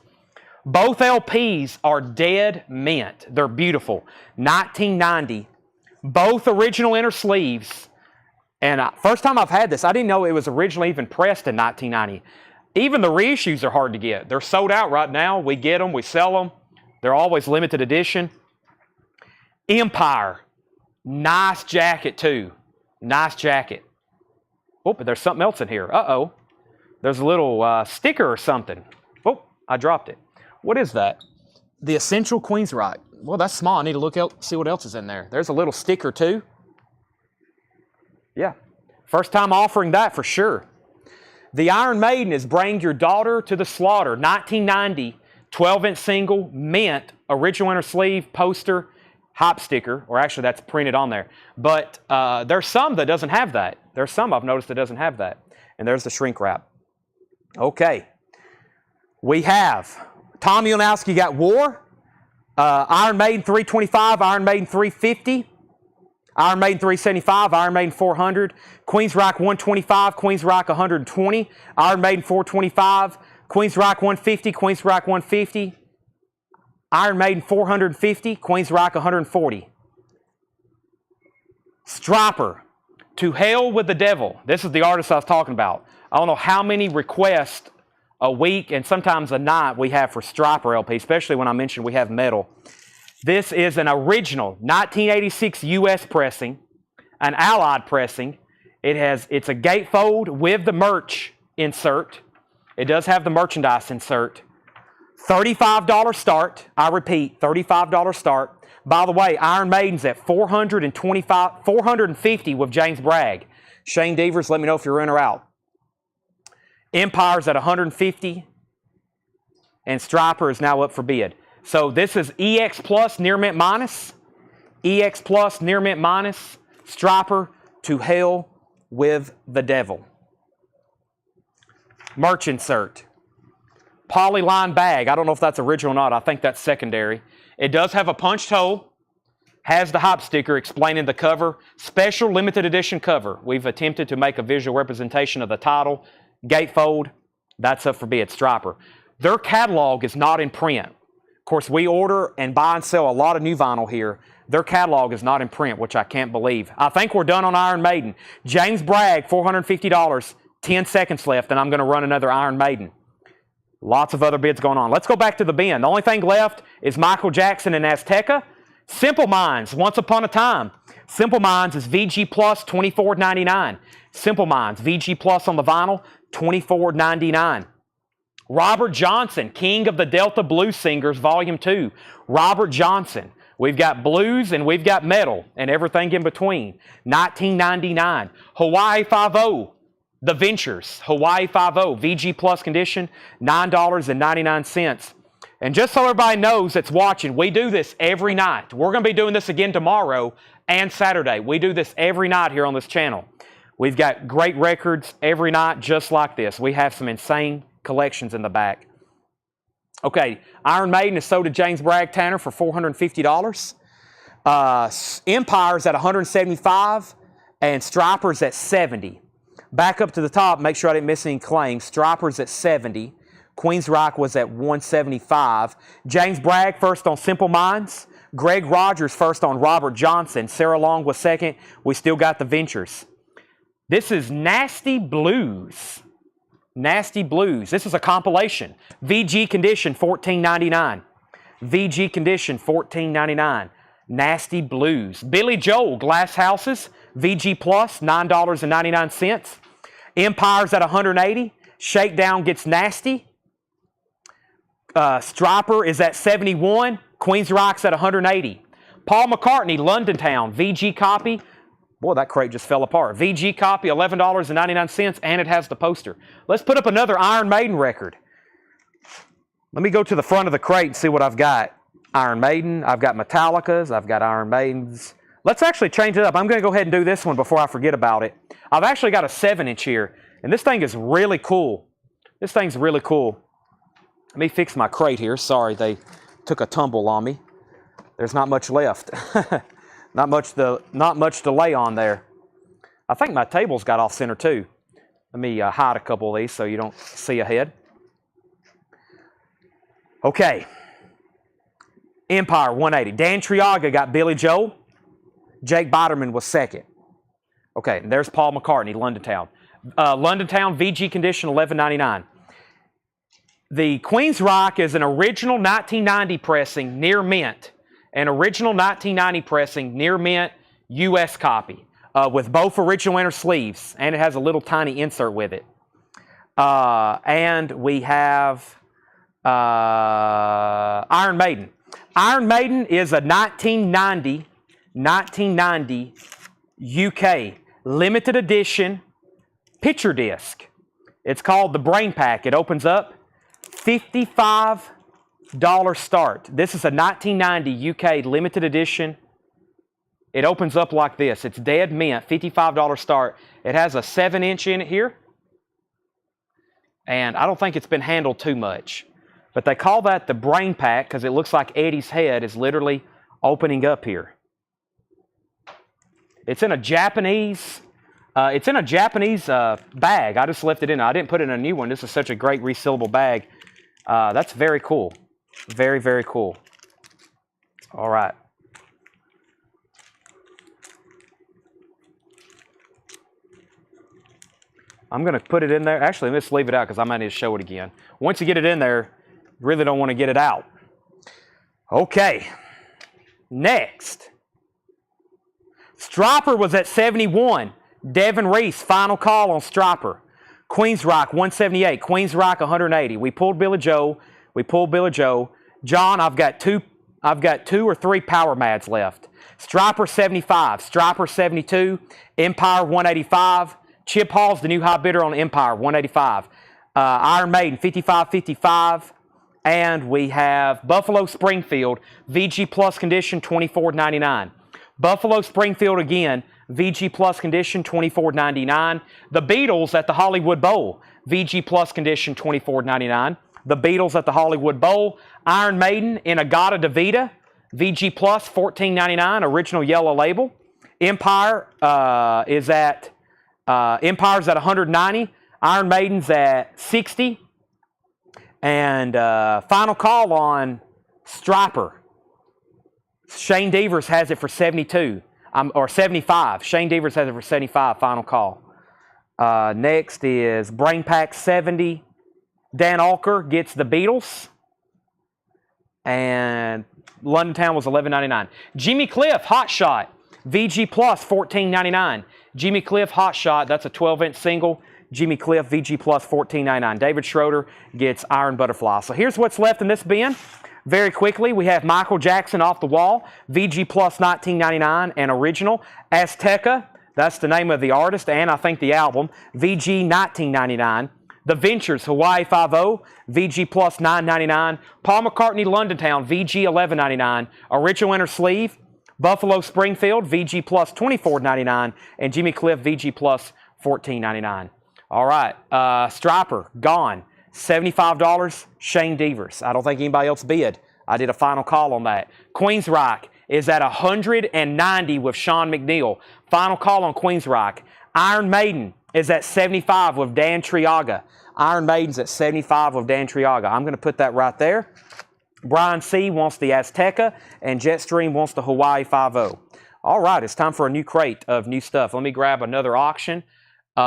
Both LPs are dead mint. They're beautiful. 1990. Both original inner sleeves. And first time I've had this, I didn't know it was originally even pressed in 1990. Even the reissues are hard to get. They're sold out right now. We get them. We sell them. They're always limited edition. Empire. Nice jacket, too. Nice jacket. Oh, but there's something else in here. Uh-oh. There's a little sticker or something. Oh, I dropped it. What is that? The Essential Queensryche. Well, that's small. I need to look out, see what else is in there. There's a little sticker, too. Yeah. First time offering that for sure. The Iron Maiden is Bring Your Daughter to the Slaughter. 1990. 12-inch single, mint, original inner sleeve, poster, hop sticker, or actually that's printed on there. But there's some that doesn't have that. There's some I've noticed that doesn't have that. And there's the shrink wrap. Okay. We have Tommy Onowski got War, Iron Maiden 325, Iron Maiden 350, Iron Maiden 375, Iron Maiden 400, Queensryche 125, Queensryche 120, Iron Maiden 425, Queensryche 150, Queensryche 150, Iron Maiden 450, Queensryche 140. Stryper, To Hell with the Devil. This is the artist I was talking about. I don't know how many requests a week and sometimes a night we have for Stryper LP, especially when I mentioned we have metal. This is an original 1986 US pressing, an Allied pressing. It's a gatefold with the merch insert. It does have the merchandise insert. $35 start. I repeat, $35 start. By the way, Iron Maiden's at $450 with James Bragg. Shane Devers, let me know if you're in or out. Empire's at $150, and Stryper is now up for bid. So this is EX Plus Near Mint Minus, EX Plus Near Mint Minus, Stryper, To Hell with the Devil. Merch insert. Polyline bag. I don't know if that's original or not. I think that's secondary. It does have a punched hole. Has the hype sticker explaining the cover. Special limited edition cover. We've attempted to make a visual representation of the title. Gatefold. That's up for bid. Stryper. Their catalog is not in print. Of course, we order and buy and sell a lot of new vinyl here. Their catalog is not in print, which I can't believe. I think we're done on Iron Maiden. James Bragg, $450. 10 seconds left, and I'm going to run another Iron Maiden. Lots of other bids going on. Let's go back to the bin. The only thing left is Michael Jackson and Azteca. Simple Minds, Once Upon a Time. Simple Minds is VG Plus, $24.99. Simple Minds, VG Plus on the vinyl, $24.99. Robert Johnson, King of the Delta Blues Singers, Volume 2. Robert Johnson. We've got blues and we've got metal and everything in between. $19.99. Hawaii Five-0. The Ventures, Hawaii Five-0, VG Plus condition, $9.99. And just so everybody knows that's watching, we do this every night. We're going to be doing this again tomorrow and Saturday. We do this every night here on this channel. We've got great records every night just like this. We have some insane collections in the back. Okay, Iron Maiden is sold to James Bragg Tanner for $450. Empire's at $175 and Stryper's at $70. Back up to the top, make sure I didn't miss any claims. Stryper's at $70. Queensryche was at $175. James Bragg first on Simple Minds. Greg Rogers first on Robert Johnson. Sarah Long was second. We still got the Ventures. This is Nasty Blues. Nasty Blues. This is a compilation. VG condition, $14.99. VG condition, $14.99. Nasty Blues. Billy Joel, Glass Houses. VG Plus, $9.99. Empire's at $180. Shakedown Gets Nasty. Stryper is at $71. Queensryche's at $180. Paul McCartney, London Town, VG copy. Boy, that crate just fell apart. VG copy, $11.99, and it has the poster. Let's put up another Iron Maiden record. Let me go to the front of the crate and see what I've got. Iron Maiden, I've got Metallicas, I've got Iron Maidens. Let's actually change it up. I'm going to go ahead and do this one before I forget about it. I've actually got a 7-inch here, and this thing is really cool. This thing's really cool. Let me fix my crate here. Sorry, they took a tumble on me. There's not much left. not much to lay on there. I think my table's got off center too. Let me hide a couple of these so you don't see ahead. Okay. Empire 180. Dan Triaga got Billy Joel. Jake Biderman was second. Okay, and there's Paul McCartney, London Town. London Town VG condition, $11.99. The Queensryche is an original 1990 pressing near mint. An original 1990 pressing near mint US copy with both original inner sleeves, and it has a little tiny insert with it. And we have Iron Maiden. Iron Maiden is a 1990 UK limited edition picture disc. It's called the Brain Pack. It opens up, $55 start. This is a 1990 UK limited edition. It opens up like this. It's dead mint, $55 start. It has a 7-inch in it here. And I don't think it's been handled too much. But they call that the brain pack because it looks like Eddie's head is literally opening up here. It's in a Japanese bag. I just left it in. I didn't put it in a new one. This is such a great resealable bag. That's very cool. Very, very cool. All right. I'm going to put it in there. Actually, let's leave it out because I might need to show it again. Once you get it in there, you really don't want to get it out. Okay. Next. Stropper was at 71. Devin Reese, final call on Stropper. Queens Rock, 178. Queens Rock, 180. We pulled Billy Joe. John, I've got two or three Power Mads left. Stropper, 75. Stropper, 72. Empire, 185. Chip Hall's the new high bidder on Empire, 185. Iron Maiden, 55.55. And we have Buffalo Springfield, VG Plus condition, $24.99. Buffalo Springfield again, VG Plus condition, $24.99. The Beatles at the Hollywood Bowl, VG Plus condition, $24.99. The Beatles at the Hollywood Bowl. Iron Maiden in Agata Davida, VG Plus, $14.99, original yellow label. Empire is at Empire's at 190. Iron Maiden's at 60. And final call on Stropper. Shane Devers has it for 72. Or 75. Shane Devers has it for 75. Final call. Next is Brain Pack 70. Dan Alker gets the Beatles. And London Town was $11.99. Jimmy Cliff, Hot Shot. VG Plus, $14.99. Jimmy Cliff, Hot Shot, that's a 12-inch single. Jimmy Cliff, VG Plus, $14.99. David Schroeder gets Iron Butterfly. So here's what's left in this bin. Very quickly, we have Michael Jackson Off the Wall, VG Plus, $19.99, and original. Azteca, that's the name of the artist and I think the album, VG, $19.99. The Ventures, Hawaii 5-0, VG Plus, $9.99. Paul McCartney, London Town, VG, $11.99. Original inner sleeve. Buffalo Springfield, VG Plus, $24.99. And Jimmy Cliff, VG Plus, $14.99. All right, Stropper, gone. $75, Shane Devers. I don't think anybody else bid. I did a final call on that. Queens Rock is at 190 with Sean McNeil. Final call on Queens Rock. Iron Maiden is at 75 with Dan Triaga. Iron Maiden's at 75 with Dan Triaga. I'm going to put that right there. Brian C. wants the Azteca, and Jetstream wants the Hawaii 5-0. All right, it's time for a new crate of new stuff. Let me grab another auction. We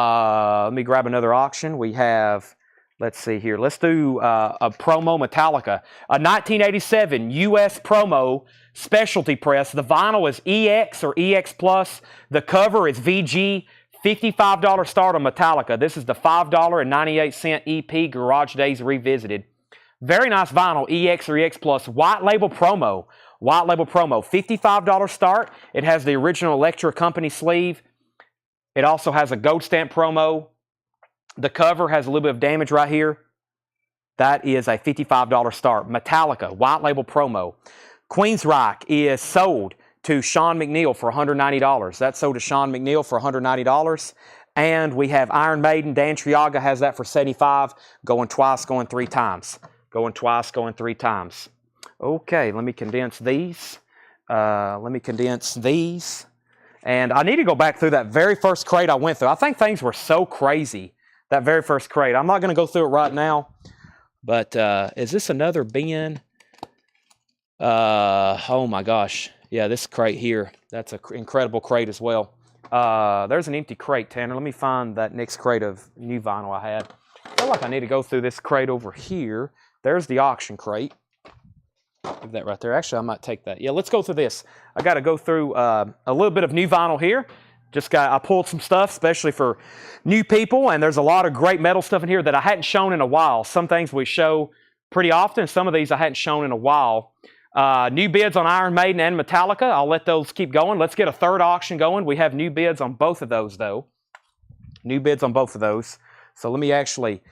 have, let's see here. Let's do a promo Metallica. A 1987 U.S. promo specialty press. The vinyl is EX or EX Plus. The cover is VG. $55 start on Metallica. This is the $5.98 EP Garage Days Revisited. Very nice vinyl, EX or EX Plus, white label promo. $55 start. It has the original Electra Company sleeve. It also has a gold stamp promo. The cover has a little bit of damage right here. That is a $55 start. Metallica, white label promo. Queens Rock is sold to Sean McNeil for $190. That's sold to Sean McNeil for $190. And we have Iron Maiden. Dan Triaga has that for $75. Going twice, going three times. Going twice, going three times. Okay, let me condense these. And I need to go back through that very first crate I went through. I think things were so crazy, that very first crate. I'm not going to go through it right now. But is this another bin? Oh my gosh. Yeah, this crate here. That's an incredible crate as well. There's an empty crate, Tanner. Let me find that next crate of new vinyl I had. I feel like I need to go through this crate over here. There's the auction crate. Leave that right there. Actually, I might take that. Yeah, let's go through this. I got to go through a little bit of new vinyl here. I pulled some stuff, especially for new people, and there's a lot of great metal stuff in here that I hadn't shown in a while. Some things we show pretty often. Some of these I hadn't shown in a while. New bids on Iron Maiden and Metallica. I'll let those keep going. Let's get a third auction going. We have new bids on both of those, though. New bids on both of those. So let me actually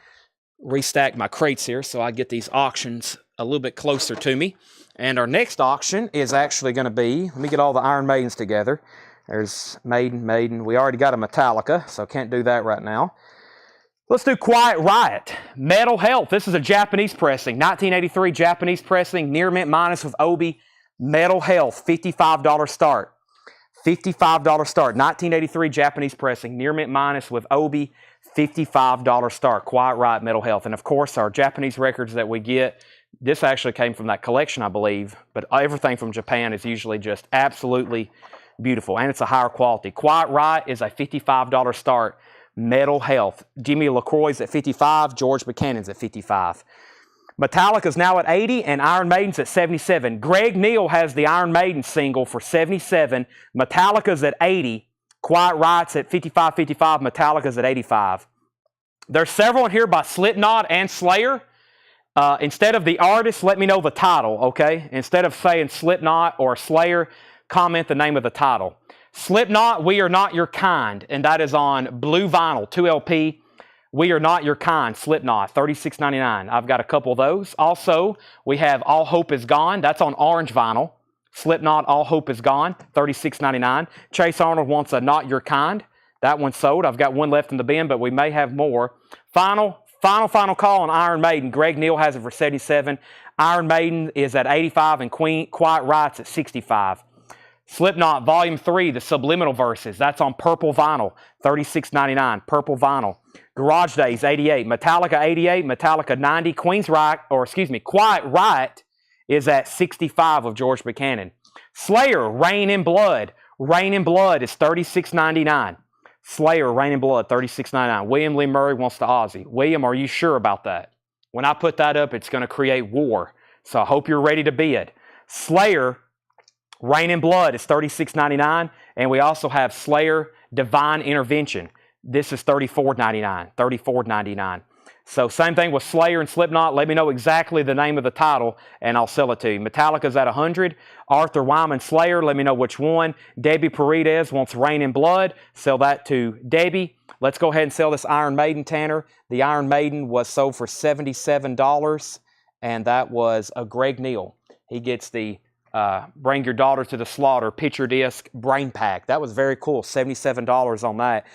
restack my crates here so I get these auctions a little bit closer to me. And our next auction is actually going to be, let me get all the Iron Maidens together. There's Maiden. We already got a Metallica, so can't do that right now. Let's do Quiet Riot. Metal Health. This is a Japanese pressing. 1983 Japanese pressing. Near mint minus with Obi. Metal Health. $55 start. $55 start. 1983 Japanese pressing. Near mint minus with Obi. $55 start. Quiet Riot Metal Health. And of course, our Japanese records that we get, this actually came from that collection, I believe. But everything from Japan is usually just absolutely beautiful. And it's a higher quality. Quiet Riot is a $55 start. Metal Health. Jimmy LaCroix's at 55. George Buchanan's at 55. Metallica's now at 80 and Iron Maiden's at 77. Greg Neal has the Iron Maiden single for 77. Metallica's at 80. Quiet Riot's at 55, Metallica's at 85. There's several in here by Slipknot and Slayer. Instead of the artist, let me know the title, okay? Instead of saying Slipknot or Slayer, comment the name of the title. Slipknot, We Are Not Your Kind, and that is on blue vinyl, 2LP. We Are Not Your Kind, Slipknot, $36.99. I've got a couple of those. Also, we have All Hope Is Gone. That's on orange vinyl. Slipknot, All Hope Is Gone, $36.99. Chase Arnold wants a Not Your Kind. That one's sold. I've got one left in the bin, but we may have more. Final call on Iron Maiden. Greg Neal has it for 77. Iron Maiden is at 85 and Quiet Riot's at 65. Slipknot Volume 3, the Subliminal Verses. That's on purple vinyl, $36.99. Purple vinyl. Garage Days, 88. Metallica, 88. Metallica, 90. Quiet Riot is at 65 of George Buchanan. Slayer, Rain in Blood. Rain in Blood is $36.99. Slayer, Rain in Blood, $36.99. William Lee Murray wants to Ozzy. William, are you sure about that? When I put that up, it's going to create war. So I hope you're ready to bid. Slayer, Rain in Blood is $36.99. And we also have Slayer, Divine Intervention. This is $34.99. $34.99. So same thing with Slayer and Slipknot. Let me know exactly the name of the title, and I'll sell it to you. Metallica's at 100. Arthur Wyman, Slayer. Let me know which one. Debbie Paredes wants Rain in Blood. Sell that to Debbie. Let's go ahead and sell this Iron Maiden, Tanner. The Iron Maiden was sold for $77, and that was a Greg Neal. He gets the Bring Your Daughter to the Slaughter picture disc brain pack. That was very cool. $77 on that.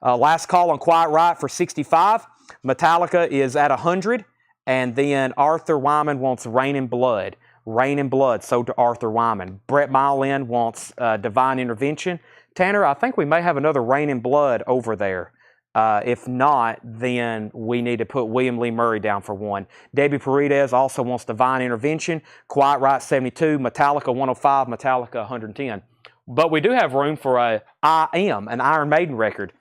Last call on Quiet Riot for 65. Metallica is at 100, and then Arthur Wyman wants Rain in Blood. Rain in Blood, sold to Arthur Wyman. Brett Mylin wants Divine Intervention. Tanner, I think we may have another Rain in Blood over there. If not, then we need to put William Lee Murray down for one. Debbie Paredes also wants Divine Intervention. Quiet Riot, 72. Metallica, 105. Metallica, 110. But we do have room for an Iron Maiden record.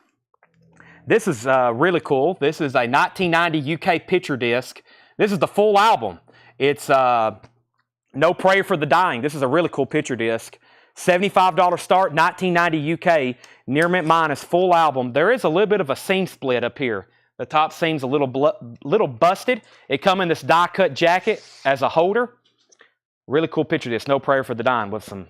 This is really cool. This is a 1990 UK picture disc. This is the full album. It's No Prayer for the Dying. This is a really cool picture disc. $75 start, 1990 UK, near mint minus, full album. There is a little bit of a seam split up here. The top seam's a little busted. It come in this die-cut jacket as a holder. Really cool picture disc, No Prayer for the Dying, with some,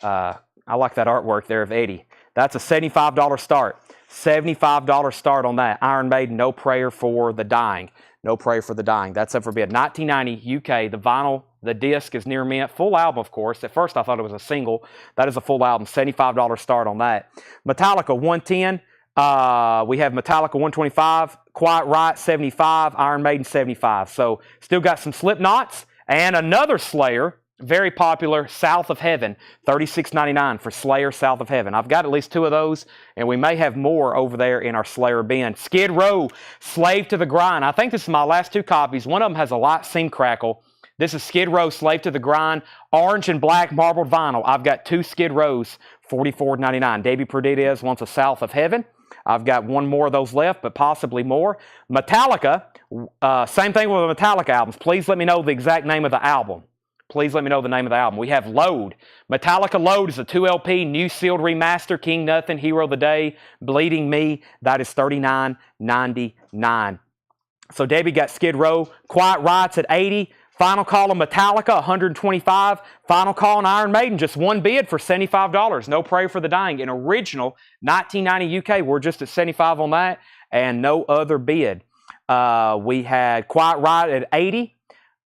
I like that artwork there of Eddie. That's a $75 start. $75 start on that. Iron Maiden, No Prayer for the Dying. No Prayer for the Dying. That's up for bid. 1990 UK. The vinyl, the disc is near mint. Full album, of course. At first, I thought it was a single. That is a full album. $75 start on that. Metallica, 110. We have Metallica, 125. Quiet Riot, 75. Iron Maiden, 75. So, still got some Slipknots. And another Slayer. Very popular, South of Heaven, $36.99 for Slayer, South of Heaven. I've got at least two of those, and we may have more over there in our Slayer bin. Skid Row, Slave to the Grind. I think this is my last two copies. One of them has a light seam crackle. This is Skid Row, Slave to the Grind, orange and black marbled vinyl. I've got two Skid Rows, $44.99. Debbie Paredes wants a South of Heaven. I've got one more of those left, but possibly more. Metallica, same thing with the Metallica albums. Please let me know the exact name of the album. Please let me know the name of the album. We have Load. Metallica Load is a 2LP, new sealed remaster, King Nothing, Hero of the Day, Bleeding Me. That is $39.99. So Debbie got Skid Row. Quiet Riot's at 80. Final call on Metallica, 125. Final call on Iron Maiden, just one bid for $75. No Prayer for the Dying. In original, 1990 UK, we're just at 75 on that, and no other bid. We had Quiet Riot at 80.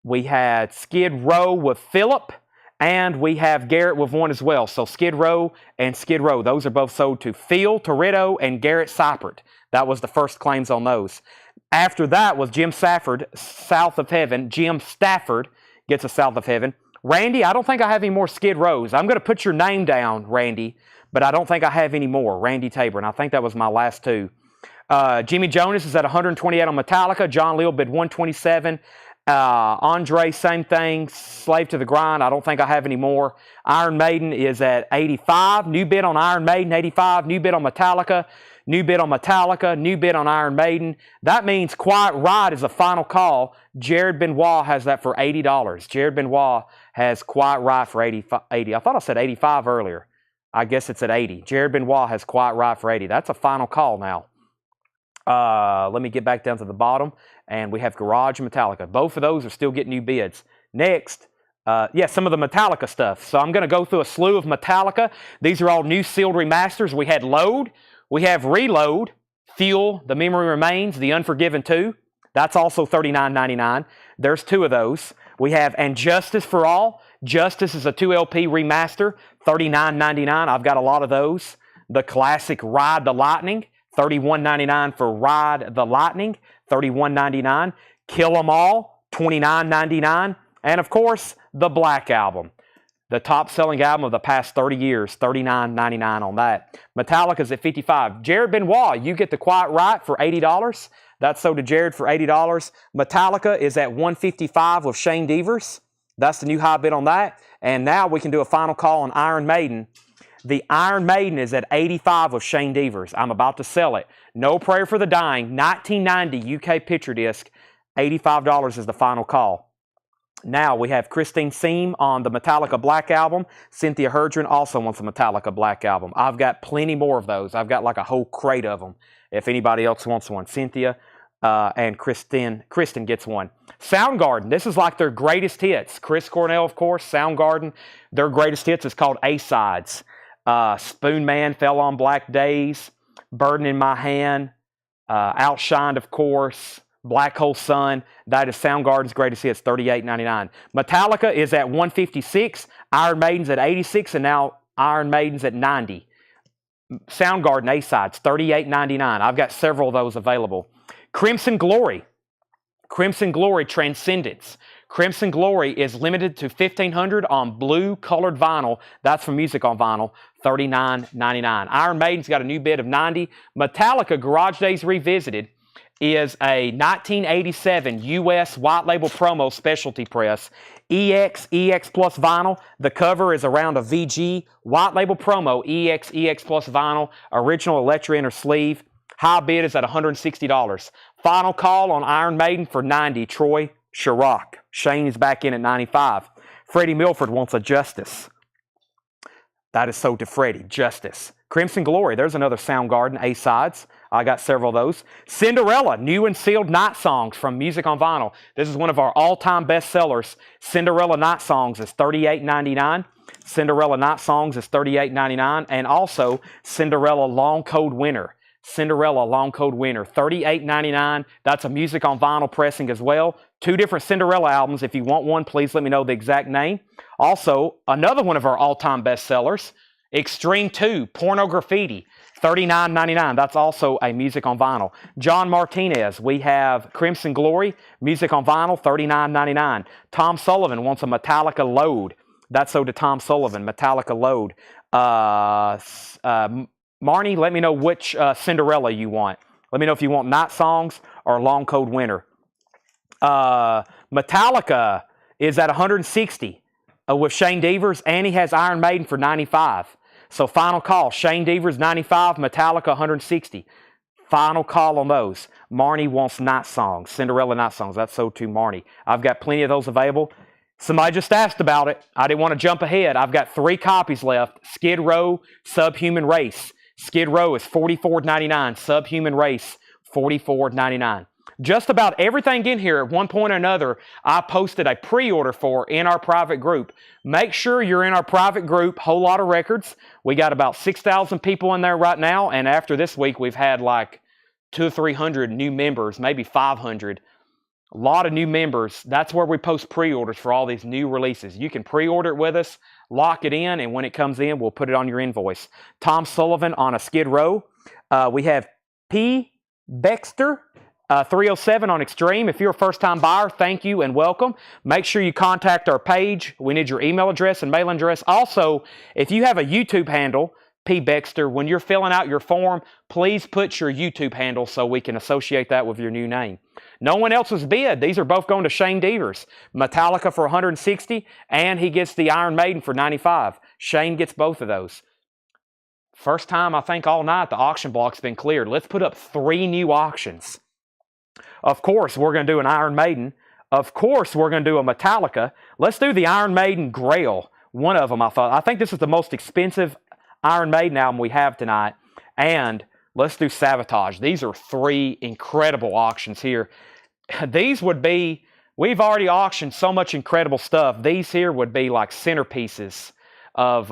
We had Skid Row with Phillip, and we have Garrett with one as well. So Skid Row and Skid Row, those are both sold to Phil Toretto and Garrett Seipert. That was the first claims on those. After that was Jim Stafford, South of Heaven. Jim Stafford gets a South of Heaven. Randy, I don't think I have any more Skid Rows. I'm going to put your name down, Randy, but I don't think I have any more. Randy Tabor, and I think that was my last two. Jimmy Jonas is at 128 on Metallica. John Leal bid 127. Andre, same thing. Slave to the Grind. I don't think I have any more. Iron Maiden is at 85. New bid on Iron Maiden, 85. New bid on Metallica. New bid on Metallica. New bid on Iron Maiden. That means Quiet Riot is a final call. Jared Benoit has that for $80. Jared Benoit has Quiet Riot for 80. I thought I said 85 earlier. I guess it's at 80. Jared Benoit has Quiet Riot for 80. That's a final call now. Let me get back down to the bottom. And we have Garage and Metallica. Both of those are still getting new bids. Next, some of the Metallica stuff. So I'm going to go through a slew of Metallica. These are all new sealed remasters. We had Load. We have Reload, Fuel, The Memory Remains, The Unforgiven 2. That's also $39.99. There's two of those. We have And Justice for All. Justice is a 2LP remaster, $39.99. I've got a lot of those. The classic Ride the Lightning, $31.99 for Ride the Lightning, $31.99. Kill 'Em All, $29.99. And of course, the Black Album. The top-selling album of the past 30 years, $39.99 on that. Metallica's at $55. Jared Benoit, you get the Quiet Riot for $80. That's sold to Jared for $80. Metallica is at $155 with Shane Devers. That's the new high bid on that. And now we can do a final call on Iron Maiden. The Iron Maiden is at $85 with Shane Devers. I'm about to sell it. No Prayer for the Dying, 1990 UK picture disc, $85 is the final call. Now we have Christine Seam on the Metallica Black Album. Cynthia Herdron also wants a Metallica Black Album. I've got plenty more of those. I've got like a whole crate of them if anybody else wants one. Cynthia and Kristen gets one. Soundgarden, this is like their greatest hits. Chris Cornell, of course, Soundgarden. Their greatest hits is called A-Sides. Spoon Man, Fell on Black Days, Burden in My Hand, Outshined, of course, Black Hole Sun. That is Soundgarden's greatest hits, $38.99. Metallica is at $156, Iron Maiden's at $86, and now Iron Maiden's at $90. Soundgarden A-Sides, $38.99. I've got several of those available. Crimson Glory Transcendence. Crimson Glory is limited to 1,500 on blue colored vinyl. That's for Music on Vinyl, $39.99. Iron Maiden's got a new bid of $90. Metallica Garage Days Revisited is a 1987 U.S. white label promo specialty press. EX Plus vinyl. The cover is around a VG. White label promo, EX Plus vinyl. Original Electra inner sleeve. High bid is at $160. Final call on Iron Maiden for $90. Troy Chirac. Shane is back in at $95. Freddie Milford wants a Justice. That is sold to Freddie. Justice. Crimson Glory. There's another Soundgarden A-Sides. I got several of those. Cinderella, new and sealed night songs from Music on Vinyl. This is one of our all-time best sellers. Cinderella Night Songs is $38.99. Cinderella Night Songs is $38.99. And also Cinderella Long Cold Winter. Cinderella Long Cold Winter, $38.99. That's a Music on Vinyl pressing as well. Two different Cinderella albums. If you want one, please let me know the exact name. Also, another one of our all-time best sellers, Extreme 2, Porno Graffiti, $39.99. That's also a Music on Vinyl. John Martinez, we have Crimson Glory, Music on Vinyl, $39.99. Tom Sullivan wants a Metallica Load. That's sold to Tom Sullivan, Metallica Load. Marnie, let me know which Cinderella you want. Let me know if you want Night Songs or Long Cold Winter. Metallica is at $160 with Shane Devers, and he has Iron Maiden for $95. So final call, Shane Devers $95, Metallica $160. Final call on those. Marnie wants Night Songs, Cinderella Night Songs. That's sold to Marnie. I've got plenty of those available. Somebody just asked about it. I didn't want to jump ahead. I've got 3 copies left. Skid Row, Subhuman Race. Skid Row is $44.99. Subhuman Race, $44.99. Just about everything in here at one point or another, I posted a pre-order for in our private group. Make sure you're in our private group, Whole Lot of Records. We got about 6,000 people in there right now, and after this week, we've had like 200 or 300 new members, maybe 500. A lot of new members. That's where we post pre-orders for all these new releases. You can pre-order it with us, lock it in, and when it comes in, we'll put it on your invoice. Tom Sullivan on a Skid Row. We have P. Baxter 307 on Extreme. If you're a first-time buyer, thank you and welcome. Make sure you contact our page. We need your email address and mailing address. Also, if you have a YouTube handle, P. Bexter, when you're filling out your form, please put your YouTube handle so we can associate that with your new name. No one else was bid. These are both going to Shane Devers. Metallica for 160, and he gets the Iron Maiden for 95. Shane gets both of those. First time, I think, all night the auction block's been cleared. Let's put up 3 new auctions. Of course, we're going to do an Iron Maiden. Of course, we're going to do a Metallica. Let's do the Iron Maiden Grail. One of them, I think this is the most expensive Iron Maiden album we have tonight. And let's do Sabotage. These are 3 incredible auctions here. These would be, we've already auctioned so much incredible stuff. These here would be like centerpieces of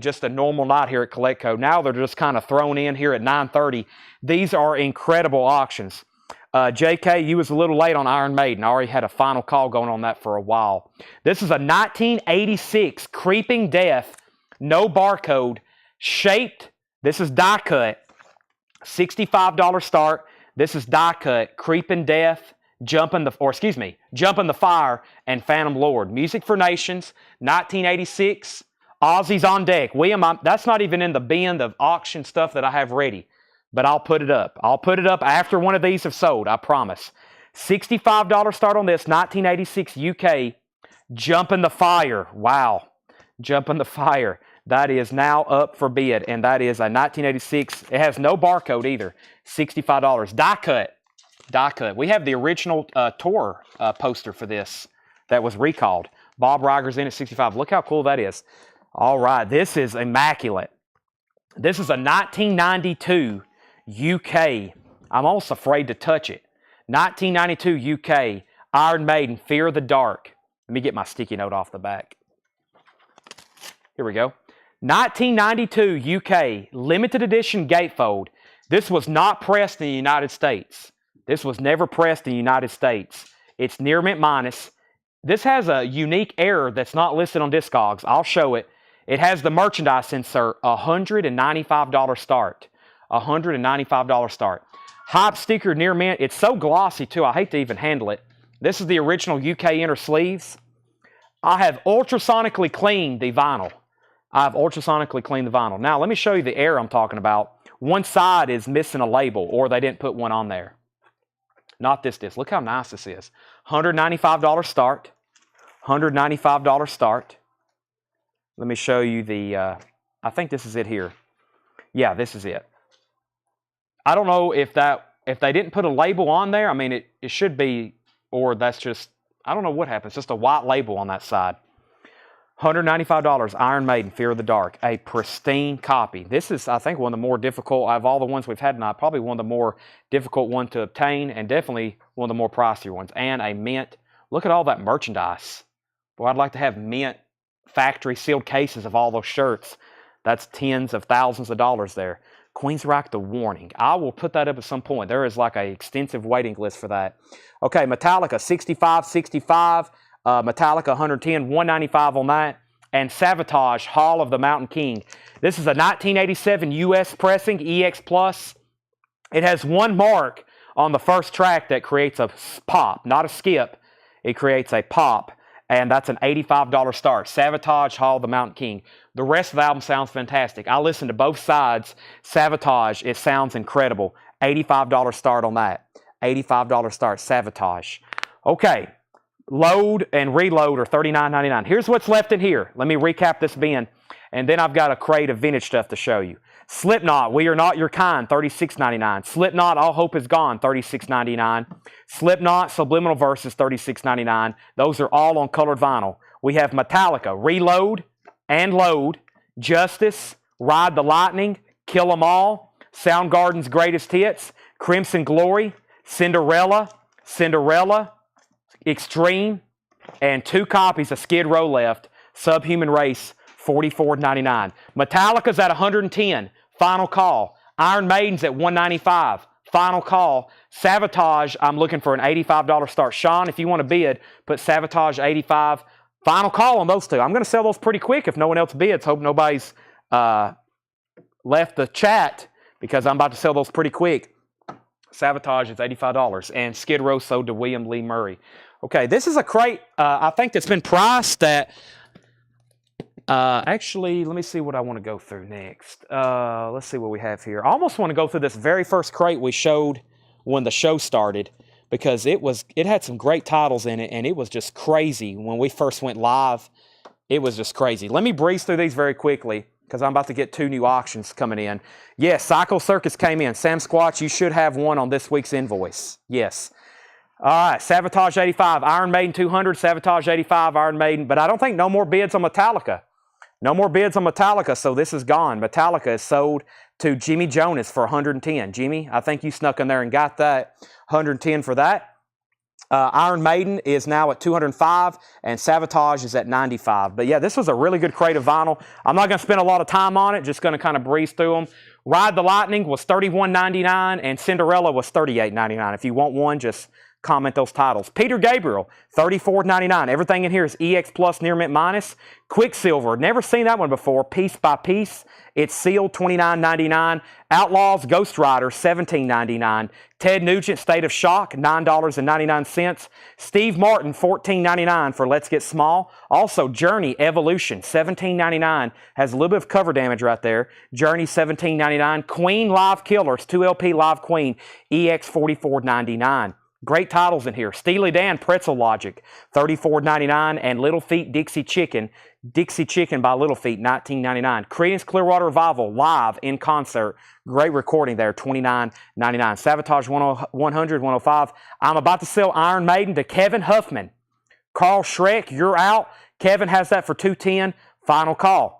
just a normal night here at CollectCo. Now they're just kind of thrown in here at 9:30. These are incredible auctions. JK, you was a little late on Iron Maiden. I already had a final call going on that for a while. This is a 1986 Creeping Death, no barcode, shaped. This is die cut, $65 start. This is die cut, Creeping Death, Jumping the Fire, and Phantom Lord. Music for Nations, 1986. Aussies on deck. William, that's not even in the bin of auction stuff that I have ready. But I'll put it up. I'll put it up after one of these have sold, I promise. $65 start on this, 1986 UK. Jumping the Fire. Wow. Jumping the Fire. That is now up for bid, and that is a 1986. It has no barcode either. $65. Die cut. Die cut. We have the original tour poster for this that was recalled. Bob Riger's in at 65. Look how cool that is. All right. This is immaculate. This is a 1992 UK. I'm almost afraid to touch it. 1992 UK, Iron Maiden, Fear of the Dark. Let me get my sticky note off the back. Here we go. 1992 UK, limited edition gatefold. This was not pressed in the United States. This was never pressed in the United States. It's near mint minus. This has a unique error that's not listed on Discogs. I'll show it. It has the merchandise insert, $195 start. $195 start. Hype sticker near mint. It's so glossy too, I hate to even handle it. This is the original UK inner sleeves. I have ultrasonically cleaned the vinyl. Now, let me show you the error I'm talking about. One side is missing a label, or they didn't put one on there. Not this disc. Look how nice this is. $195 start. $195 start. Let me show you the, I think this is it here. Yeah, this is it. I don't know if they didn't put a label on there. I mean, it should be, or that's just, I don't know what happens. Just a white label on that side. $195, Iron Maiden, Fear of the Dark. A pristine copy. This is, I think, one of the more difficult, out of all the ones we've had tonight, probably one of the more difficult one to obtain, and definitely one of the more pricier ones. And a mint. Look at all that merchandise. Boy, I'd like to have mint factory sealed cases of all those shirts. That's tens of thousands of dollars there. Queensryche, The Warning. I will put that up at some point. There is like an extensive waiting list for that. Okay, Metallica, 65. Metallica, 110, 195 on that. And Sabotage, Hall of the Mountain King. This is a 1987 US pressing, EX Plus. It has one mark on the first track that creates a pop, not a skip. It creates a pop. And that's an $85 start. Sabotage, Hall of the Mountain King. The rest of the album sounds fantastic. I listened to both sides. Sabotage, it sounds incredible. $85 start on that. $85 start, Sabotage. Okay, load and reload are $39.99. Here's what's left in here. Let me recap this bin. And then I've got a crate of vintage stuff to show you. Slipknot, We Are Not Your Kind, $36.99. Slipknot, All Hope Is Gone, $36.99. Slipknot, Subliminal Verses, $36.99. Those are all on colored vinyl. We have Metallica, Reload and Load, Justice, Ride the Lightning, Kill 'Em All, Soundgarden's Greatest Hits, Crimson Glory, Cinderella, Extreme, and 2 copies of Skid Row left, Subhuman Race, $44.99. Metallica's at $110. Final call. Iron Maiden's at $195. Final call. Sabotage, I'm looking for an $85 start. Sean, if you want to bid, put Sabotage $85. Final call on those two. I'm going to sell those pretty quick if no one else bids. Hope nobody's left the chat because I'm about to sell those pretty quick. Sabotage is $85. And Skid Row sold to William Lee Murray. Okay, this is a crate, I think, that's been priced at... actually, let me see what I want to go through next. Let's see what we have here. I almost want to go through this very first crate we showed when the show started, because it had some great titles in it, and it was just crazy when we first went live. It was just crazy. Let me breeze through these very quickly, because I'm about to get 2 new auctions coming in. Yes, Psycho Circus came in. Sam Squatch, you should have one on this week's invoice. Yes. All right, Sabotage 85, Iron Maiden 200, Sabotage 85, Iron Maiden. But I don't think no more bids on Metallica. No more bids on Metallica, so this is gone. Metallica is sold to Jimmy Jonas for 110. Jimmy, I think you snuck in there and got that. 110 for that. Iron Maiden is now at 205, and Sabotage is at 95. But yeah, this was a really good crate of vinyl. I'm not going to spend a lot of time on it, just going to kind of breeze through them. Ride the Lightning was $31.99, and Cinderella was $38.99. If you want one, just comment those titles. Peter Gabriel, $34.99. Everything in here is EX Plus Near Mint Minus. Quicksilver, never seen that one before. Piece by Piece, it's sealed, $29.99. Outlaws, Ghost Rider, $17.99. Ted Nugent, State of Shock, $9.99. Steve Martin, $14.99 for Let's Get Small. Also, Journey, Evolution, $17.99. Has a little bit of cover damage right there. Journey, $17.99. Queen, Live Killers, 2LP Live Queen, EX, $44.99. Great titles in here. Steely Dan, Pretzel Logic, $34.99. And Little Feat, Dixie Chicken by Little Feat, $19.99. Creedence Clearwater Revival, live in concert. Great recording there, $29.99. Sabotage 100, 105. I'm about to sell Iron Maiden to Kevin Huffman. Carl Schreck, you're out. Kevin has that for $210. Final call.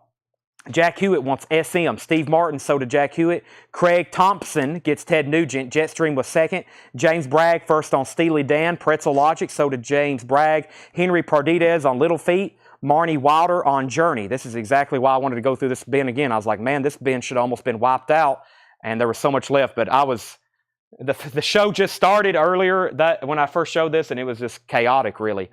Jack Hewitt wants SM. Steve Martin sold to Jack Hewitt. Craig Thompson gets Ted Nugent. Jetstream was second. James Bragg first on Steely Dan. Pretzel Logic sold to James Bragg. Henry Pardidez on Little Feat. Marnie Wilder on Journey. This is exactly why I wanted to go through this bin again. I was like, man, this bin should almost been wiped out, and there was so much left. But the show just started earlier when I first showed this, and it was just chaotic, really.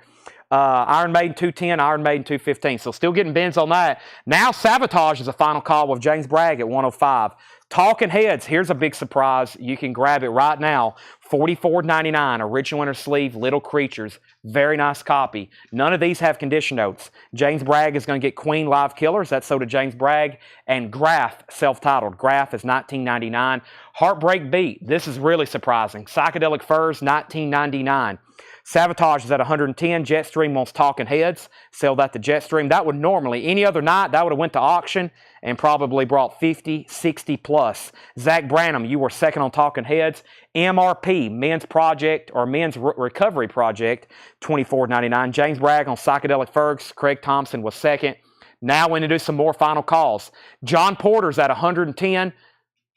Iron Maiden 210, Iron Maiden 215. So still getting bins on that. Now Sabotage is a final call with James Bragg at 105. Talking Heads, here's a big surprise. You can grab it right now. $44.99, original inner sleeve, Little Creatures. Very nice copy. None of these have condition notes. James Bragg is going to get Queen Live Killers. That's sold to James Bragg. And Graph, self-titled. Graph is $19.99. Heartbreak Beat, this is really surprising. Psychedelic Furs, $19.99. Sabotage is at 110. Jetstream wants Talking Heads. Sell that to Jetstream. That would normally, any other night, that would have went to auction and probably brought 50, 60 plus. Zach Branham, you were second on Talking Heads. MRP, Men's Project or Men's Recovery Project, $24.99. James Bragg on Psychedelic Fergs. Craig Thompson was second. Now we need to do some more final calls. John Porter's at 110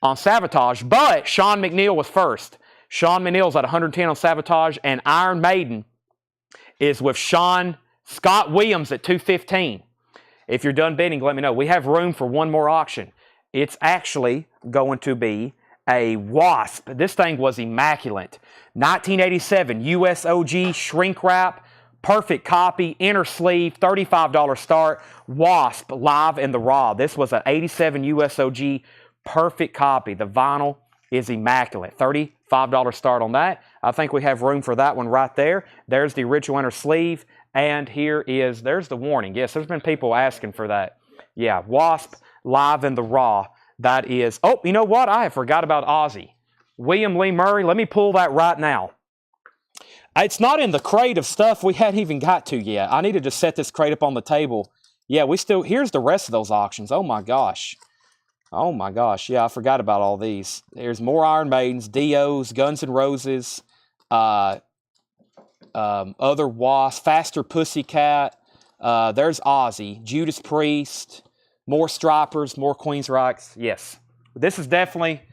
on Sabotage, but Sean McNeil was first. Sean McNeil's at 110 on Sabotage, and Iron Maiden is with Scott Williams at 215. If you're done bidding, let me know. We have room for one more auction. It's actually going to be a Wasp. This thing was immaculate. 1987 USOG shrink wrap, perfect copy, inner sleeve, $35 start, Wasp live in the raw. This was an 87 USOG perfect copy. The vinyl is immaculate. $35 start on that. I think we have room for that one right there. There's the original inner sleeve, and there's the warning. Yes, there's been people asking for that. Yeah, Wasp live in the raw. That is, oh, you know what? I have forgot about Ozzy. William Lee Murray, let me pull that right now. It's not in the crate of stuff we hadn't even got to yet. I need to just set this crate up on the table. Yeah, here's the rest of those auctions. Oh my gosh. Oh my gosh, yeah, I forgot about all these. There's more Iron Maidens, Dios, Guns N' Roses, other Wasp, Faster Pussycat. There's Ozzy, Judas Priest, more Stripers, more Queensryches. Yes, this is definitely,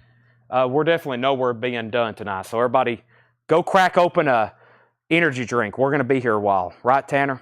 we're definitely nowhere being done tonight. So everybody, go crack open a energy drink. We're going to be here a while. Right, Tanner?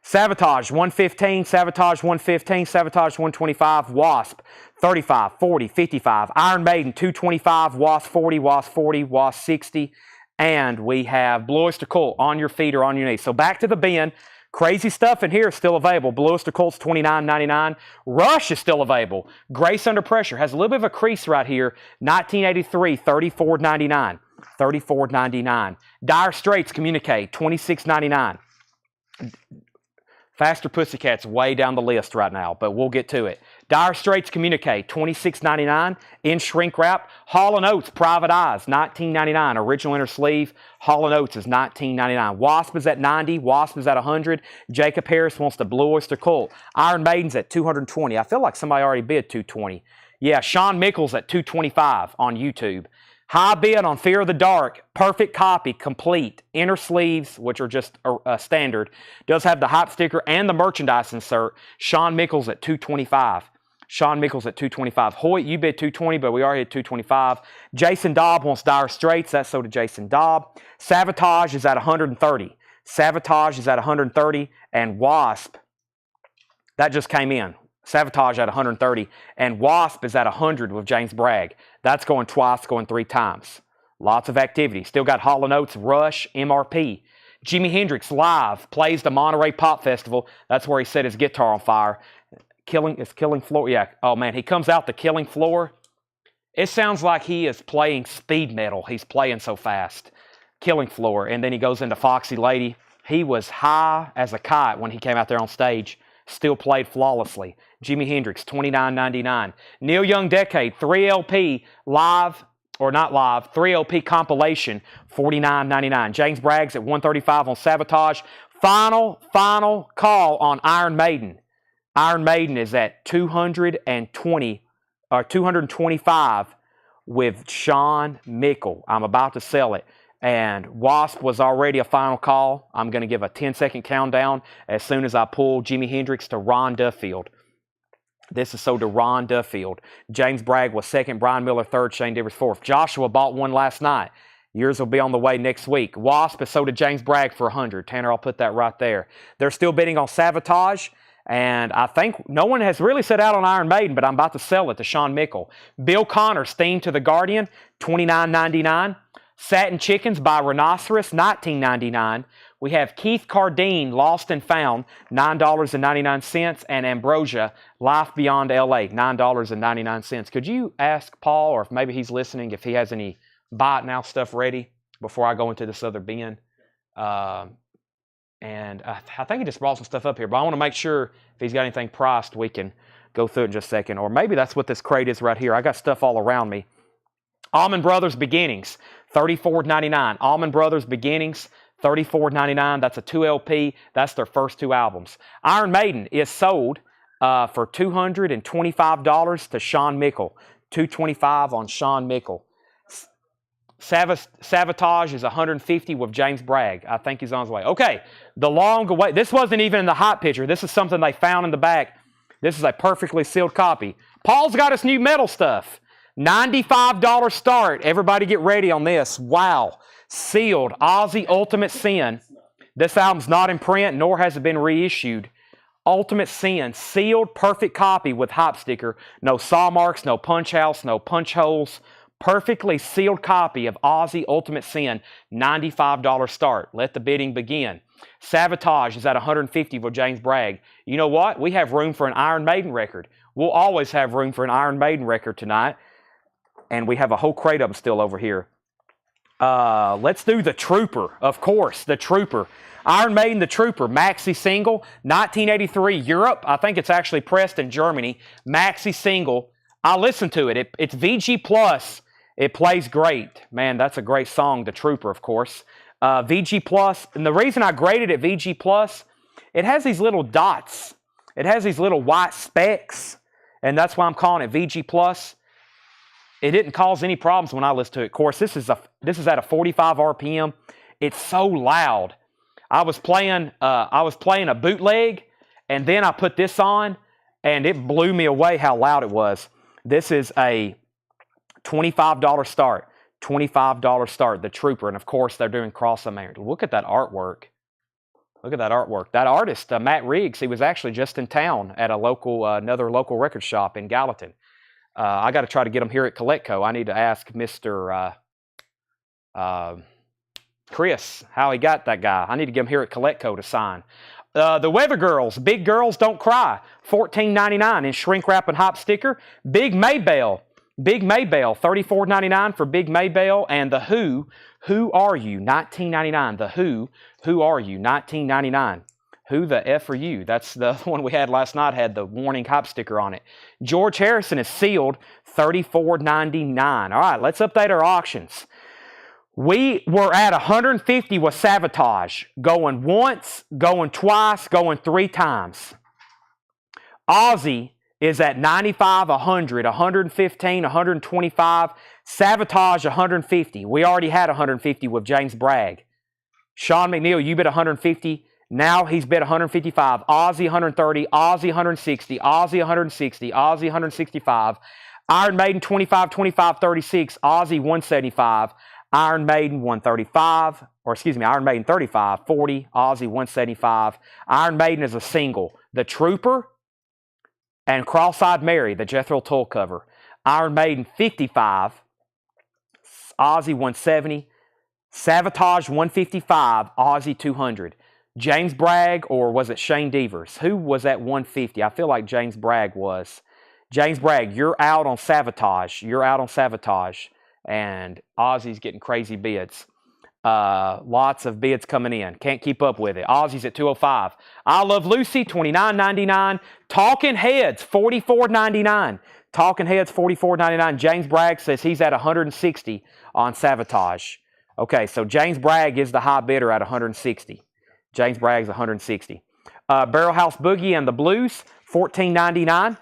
Sabotage 115, Sabotage 115, Sabotage 125, Wasp 35, 40, 55, Iron Maiden 225, Wasp 40, Wasp 40, Wasp 60, and we have Blue Oyster Cult on your feet or on your knees. So back to the bin. Crazy Stuff in here is still available. Blue Oyster Cult's $29.99. Rush is still available. Grace Under Pressure has a little bit of a crease right here. 1983, $34.99. $34.99. Dire Straits Communique, $26.99. Faster Pussycat's way down the list right now, but we'll get to it. Dire Straits Communique, $26.99 in shrink wrap. Hall & Oates Private Eyes, $19.99. Original inner sleeve. Hall & Oates is $19.99. Wasp is at $90. Wasp is at $100. Jacob Harris wants the Blue Oyster Cult. Iron Maiden's at $220. I feel like somebody already bid $220. Yeah, Shawn Michaels at $225 on YouTube. High bid on Fear of the Dark, perfect copy, complete. Inner sleeves, which are just standard. Does have the hype sticker and the merchandise insert. Shawn Michaels at $225. Shawn Michaels at $225. Hoyt, you bid $220, but we already hit $225. Jason Dobb wants Dire Straits. That's so did Jason Dobb. Savatage is at $130. Savatage is at $130. And Wasp, that just came in. Savatage at $130, and Wasp is at $100 with James Bragg. That's going twice, going 3 times. Lots of activity. Still got Hall & Oates, Rush, MRP. Jimi Hendrix live plays the Monterey Pop Festival. That's where he set his guitar on fire. Killing Floor. Yeah. Oh man, he comes out the Killing Floor. It sounds like he is playing speed metal. He's playing so fast. Killing Floor, and then he goes into Foxy Lady. He was high as a kite when he came out there on stage. Still played flawlessly. Jimi Hendrix, $29.99. Neil Young Decade, 3LP live, or not live, 3LP compilation, $49.99. James Bragg's at $135 on Savatage. Final call on Iron Maiden. Iron Maiden is at $225 with Shawn Michaels. I'm about to sell it. And Wasp was already a final call. I'm going to give a 10-second countdown as soon as I pull Jimi Hendrix to Ron Duffield. This is sold to Ron Duffield. James Bragg was second, Brian Miller third, Shane Devers fourth. Joshua bought one last night. Yours will be on the way next week. Wasp is sold to James Bragg for $100. Tanner, I'll put that right there. They're still bidding on Savatage. And I think no one has really set out on Iron Maiden, but I'm about to sell it to Shawn Michaels. Bill Connor's theme to The Guardian, $29.99. Satin Chickens by Rhinoceros, $19.99. We have Keith Cardine, Lost and Found, $9.99. And Ambrosia, Life Beyond LA, $9.99. Could you ask Paul, or if maybe he's listening, if he has any buy it now stuff ready before I go into this other bin? And I think he just brought some stuff up here, but I want to make sure if he's got anything priced, we can go through it in just a second. Or maybe that's what this crate is right here. I got stuff all around me. Allman Brothers Beginnings, $34.99. Allman Brothers Beginnings, $34.99. That's a 2LP. That's their first 2 albums. Iron Maiden is sold for $225 to Shawn Michaels. $225 on Shawn Michaels. Savatage is $150 with James Bragg. I think he's on his way. Okay, the long away. This wasn't even in the hot picture. This is something they found in the back. This is a perfectly sealed copy. Paul's got us new metal stuff. $95 start. Everybody get ready on this. Wow. Sealed. Ozzy Ultimate Sin. This album's not in print, nor has it been reissued. Ultimate Sin. Sealed, perfect copy with hype sticker. No saw marks, no punch house, no punch holes. Perfectly sealed copy of Ozzy Ultimate Sin. $95 start. Let the bidding begin. Savatage is at $150 with James Bragg. You know what? We have room for an Iron Maiden record. We'll always have room for an Iron Maiden record tonight. And we have a whole crate of them still over here. Let's do The Trooper, of course, The Trooper. Iron Maiden, The Trooper, maxi single, 1983, Europe. I think it's actually pressed in Germany. Maxi single. I listened to it. It's VG Plus. It plays great. Man, that's a great song, The Trooper, of course. VG Plus, and the reason I graded it VG Plus, it has these little dots. It has these little white specks, and that's why I'm calling it VG Plus. It didn't cause any problems when I listened to it. Of course, this is at a 45 RPM. It's so loud. I was playing a bootleg, and then I put this on, and it blew me away how loud it was. This is a $25 start. $25 start, The Trooper. And of course, they're doing cross-America. Look at that artwork. Look at that artwork. That artist, Matt Riggs, he was actually just in town at another local record shop in Gallatin. I got to try to get him here at Coletco. I need to ask Mr. Chris how he got that guy. I need to get him here at Coletco to sign. The Weather Girls, Big Girls Don't Cry, $14.99 in shrink wrap and hop sticker. Big Maybell, $34.99 for Big Maybell. And The Who Are You, $19.99. The Who Are You, $19.99. Who the F are you? That's the one we had last night, had the warning hop sticker on it. George Harrison is sealed, $34.99. All right, let's update our auctions. We were at 150 with Sabotage, going once, going twice, going 3 times. Aussie is at 95, 100, 115, 125. Sabotage, 150. We already had 150 with James Bragg. Sean McNeil, you bid 150. Now he's bid 155. Aussie, 130. Aussie, 160. Aussie, 160. Aussie, 165. Iron Maiden, 25, 25, 36. Aussie, 175. Iron Maiden 135, or excuse me, Iron Maiden 35, 40, Aussie 175. Iron Maiden is a single. The Trooper and Cross-Eyed Mary, the Jethro Tull cover. Iron Maiden 55, Aussie 170. Sabotage 155, Aussie 200. James Bragg, or was it Shane Devers? Who was at 150? I feel like James Bragg was. James Bragg, you're out on Sabotage. You're out on Sabotage. And Aussie's getting crazy bids. Lots of bids coming in. Can't keep up with it. Aussie's at 205. I Love Lucy, $29.99. Talking Heads, $44.99. Talking Heads, $44.99. James Bragg says he's at 160 on Sabotage. Okay, so James Bragg is the high bidder at 160. James Bragg's 160. Barrel House Boogie and the Blues, $14.99.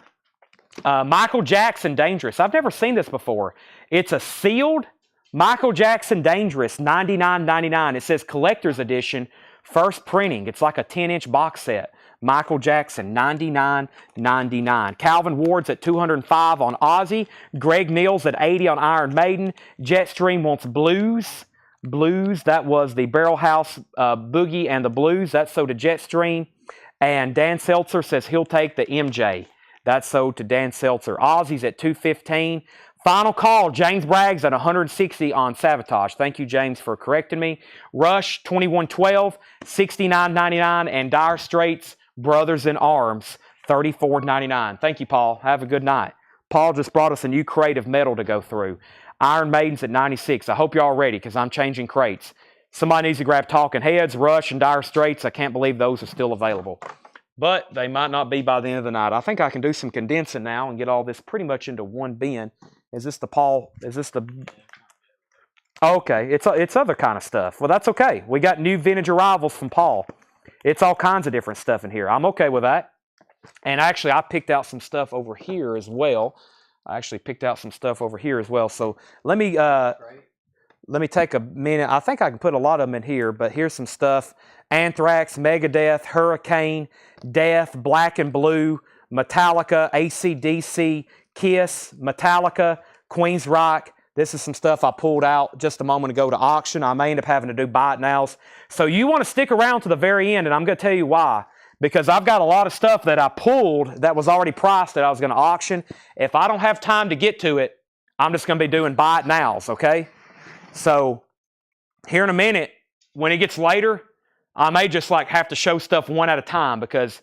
Michael Jackson Dangerous. I've never seen this before. It's a sealed Michael Jackson Dangerous, $99.99. It says Collector's Edition, first printing. It's like a 10-inch box set. Michael Jackson, $99.99. Calvin Ward's at $205 on Aussie. Greg Neal's at $80 on Iron Maiden. Jetstream wants Blues. That was the Barrel House Boogie and the Blues. That's sold to Jetstream. And Dan Seltzer says he'll take the MJ. That's sold to Dan Seltzer. Aussie's at $215. Final call, James Bragg's at 160 on Sabotage. Thank you, James, for correcting me. Rush, $21.12, $69.99. And Dire Straits, Brothers in Arms, $34.99. Thank you, Paul. Have a good night. Paul just brought us a new crate of metal to go through. Iron Maiden's at 96. I hope you're all ready because I'm changing crates. Somebody needs to grab Talking Heads, Rush, and Dire Straits. I can't believe those are still available. But they might not be by the end of the night. I think I can do some condensing now and get all this pretty much into one bin. Is this the Paul? Is this the... Okay, it's other kind of stuff. Well, that's okay. We got new vintage arrivals from Paul. It's all kinds of different stuff in here. I'm okay with that. And actually, I picked out some stuff over here as well. So let me take a minute. I think I can put a lot of them in here, but here's some stuff. Anthrax, Megadeth, Hurricane, Death, Black and Blue, Metallica, AC/DC, Kiss, Metallica, Queen's Rock. This is some stuff I pulled out just a moment ago to auction. I may end up having to do buy it nows. So you want to stick around to the very end, and I'm going to tell you why. Because I've got a lot of stuff that I pulled that was already priced that I was going to auction. If I don't have time to get to it, I'm just going to be doing buy it nows, okay? So here in a minute, when it gets later, I may just have to show stuff one at a time because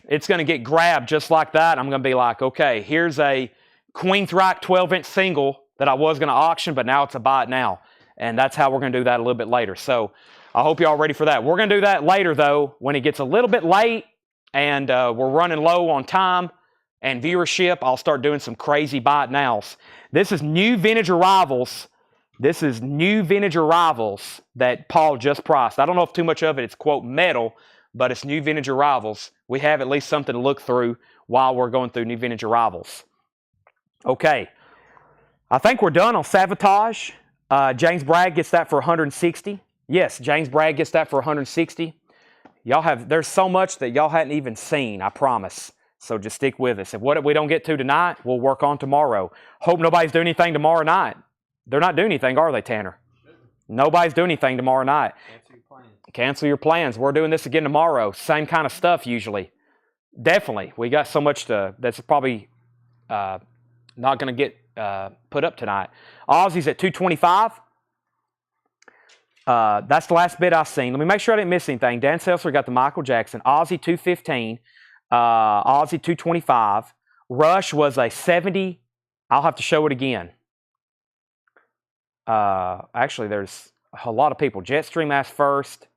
it's going to get grabbed just like that. I'm going to be like, okay, here's a Queen's Rock 12-inch single that I was going to auction, but now it's a buy it now. And that's how we're going to do that a little bit later. So I hope you're all ready for that. We're going to do that later, though, when it gets a little bit late and we're running low on time and viewership. I'll start doing some crazy buy it nows. This is new vintage arrivals. That Paul just priced. I don't know if too much of it's, quote, metal, but it's new vintage arrivals. We have at least something to look through while we're going through new vintage arrivals. Okay. I think we're done on Sabotage. James Bragg gets that for 160. Yes, James Bragg gets that for 160. There's so much that y'all hadn't even seen, I promise. So just stick with us. If what we don't get to tonight, we'll work on tomorrow. Hope nobody's doing anything tomorrow night. They're not doing anything, are they, Tanner? Nobody's doing anything tomorrow night. Cancel your plans. We're doing this again tomorrow. Same kind of stuff usually. Definitely. We got so much that's probably not going to get put up tonight. Aussie's at 225. That's the last bid I've seen. Let me make sure I didn't miss anything. Dan Seltzer got the Michael Jackson. Ozzy 215. Ozzy 225. Rush was a 70. I'll have to show it again. Actually, there's a lot of people. Jetstream asked first.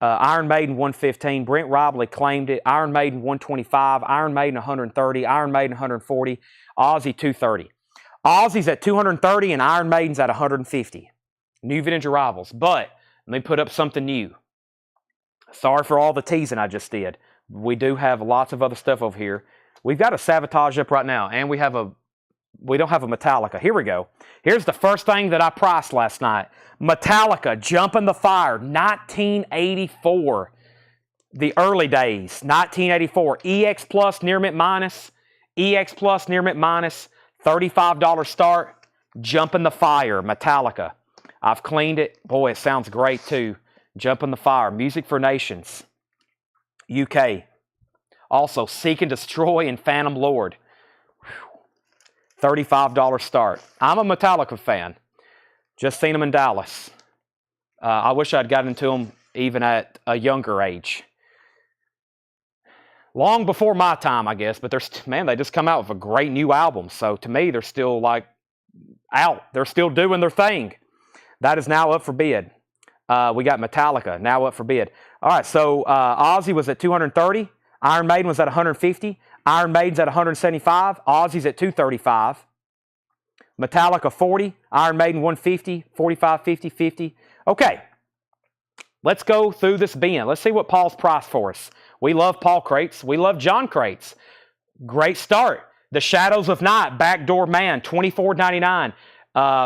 Iron Maiden 115. Brent Robley claimed it. Iron Maiden 125. Iron Maiden 130. Iron Maiden 140. Ozzy 230. Ozzy's at 230 and Iron Maiden's at 150. New vintage arrivals. But let me put up something new. Sorry for all the teasing I just did. We do have lots of other stuff over here. We've got a Sabotage up right now, and we don't have a Metallica. Here we go. Here's the first thing that I priced last night. Metallica, Jump in the Fire, 1984. The early days, 1984. EX Plus, Near Mint Minus. EX Plus, Near Mint Minus. $35 start. Jump in the Fire, Metallica. I've cleaned it. Boy, it sounds great too. Jump in the Fire, Music for Nations. UK. Also, Seek and Destroy and Phantom Lord. $35 start. I'm a Metallica fan. Just seen them in Dallas. I wish I'd gotten into them even at a younger age. Long before my time, I guess. But they just come out with a great new album. So to me, they're still like out. They're still doing their thing. That is now up for bid. We got Metallica now up for bid. All right, so Ozzy was at 230. Iron Maiden was at 150. Iron Maiden's at 175. Ozzy's at 235. Metallica 40. Iron Maiden 150. 45, 50, 50. Okay, let's go through this bin. Let's see what Paul's priced for us. We love Paul crates. We love John crates. Great start. The Shadows of Night, Backdoor Man, $24.99.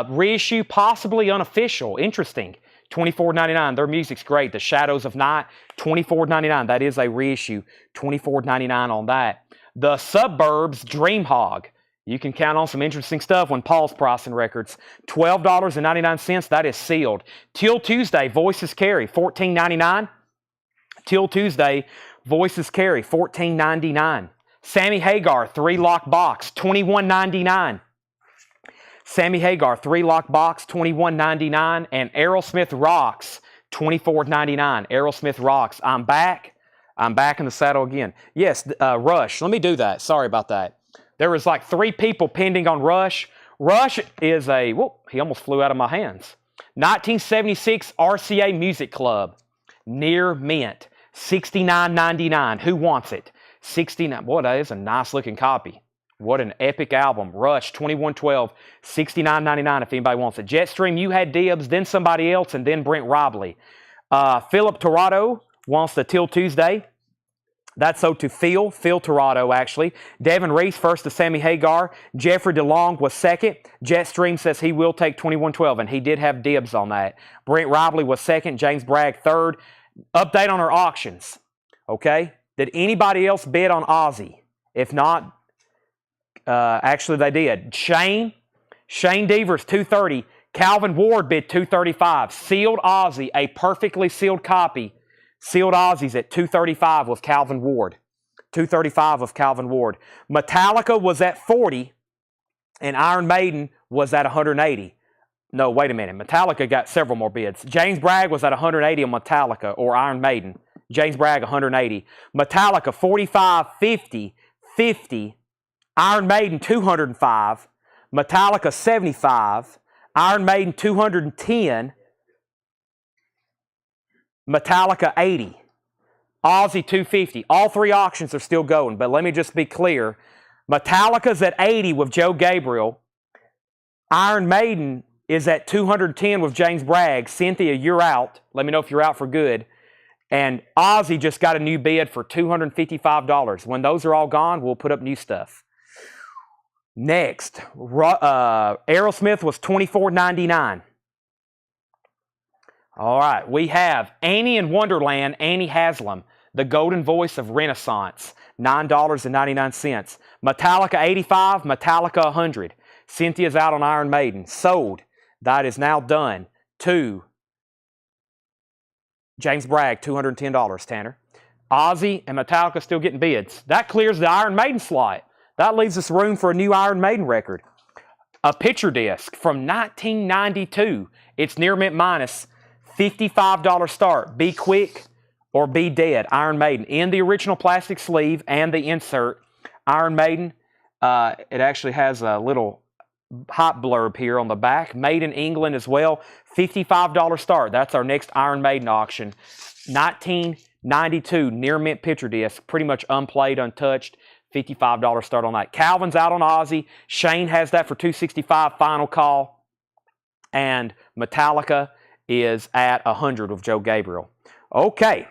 Reissue, possibly unofficial. Interesting. $24.99. Their music's great. The Shadows of Night, $24.99. That is a reissue. $24.99 on that. The Suburbs Dream Hog. You can count on some interesting stuff when Paul's pricing records. $12.99. That is sealed. Till Tuesday, Voices Carry, $14.99. Till Tuesday, Voices Carry, $14.99. Sammy Hagar, 3-lock box, $21.99. Sammy Hagar, 3-lock box, $21.99. And Aerosmith Rocks, $24.99. Aerosmith Rocks. I'm back. I'm back in the saddle again. Yes, Rush. Let me do that. Sorry about that. There was like 3 people pending on Rush. Rush is a, whoop, he almost flew out of my hands. 1976 RCA Music Club. Near mint. $69.99. Who wants it? $69. Boy, that is a nice looking copy. What an epic album. Rush, 2112, $69.99 if anybody wants it. Jetstream, you had dibs, then somebody else, and then Brent Robley. Philip Torado wants the Till Tuesday. That's so to Phil Torado, actually. Devin Reese, first to Sammy Hagar. Jeffrey DeLong was second. Jetstream says he will take 2112, and he did have dibs on that. Brent Robley was second. James Bragg, third. Update on our auctions. Okay? Did anybody else bid on Ozzy? If not, actually they did. Shane Devers, 230. Calvin Ward bid 235. Sealed Ozzy, a perfectly sealed copy. Sealed Ozzy's at 235 with Calvin Ward. 235 with Calvin Ward. Metallica was at 40, and Iron Maiden was at 180. No, wait a minute. Metallica got several more bids. James Bragg was at 180 on Metallica or Iron Maiden. James Bragg, 180. Metallica, 45, 50, 50. Iron Maiden, 205. Metallica, 75. Iron Maiden, 210. Metallica, 80. Ozzy, 250. All 3 auctions are still going, but let me just be clear. Metallica's at 80 with Joe Gabriel. Iron Maiden is at 210 with James Bragg. Cynthia, you're out. Let me know if you're out for good. And Ozzy just got a new bid for $255. When those are all gone, we'll put up new stuff. Next, Aerosmith was $24.99. All right, we have Annie in Wonderland, Annie Haslam, the golden voice of Renaissance, $9.99. Metallica 85, Metallica 100. Cynthia's out on Iron Maiden. Sold. That is now done. To James Bragg, $210, Tanner. Ozzy and Metallica still getting bids. That clears the Iron Maiden slot. That leaves us room for a new Iron Maiden record. A picture disc from 1992. It's near mint minus. $55 start. Be quick or be dead. Iron Maiden. In the original plastic sleeve and the insert, Iron Maiden, it actually has a little hot blurb here on the back. Made in England as well. $55 start. That's our next Iron Maiden auction. 1992 near mint picture disc. Pretty much unplayed, untouched. $55 start on that. Calvin's out on Ozzy. Shane has that for $265. Final call. And Metallica is at 100 with Joe Gabriel. Okay.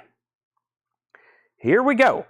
Here we go.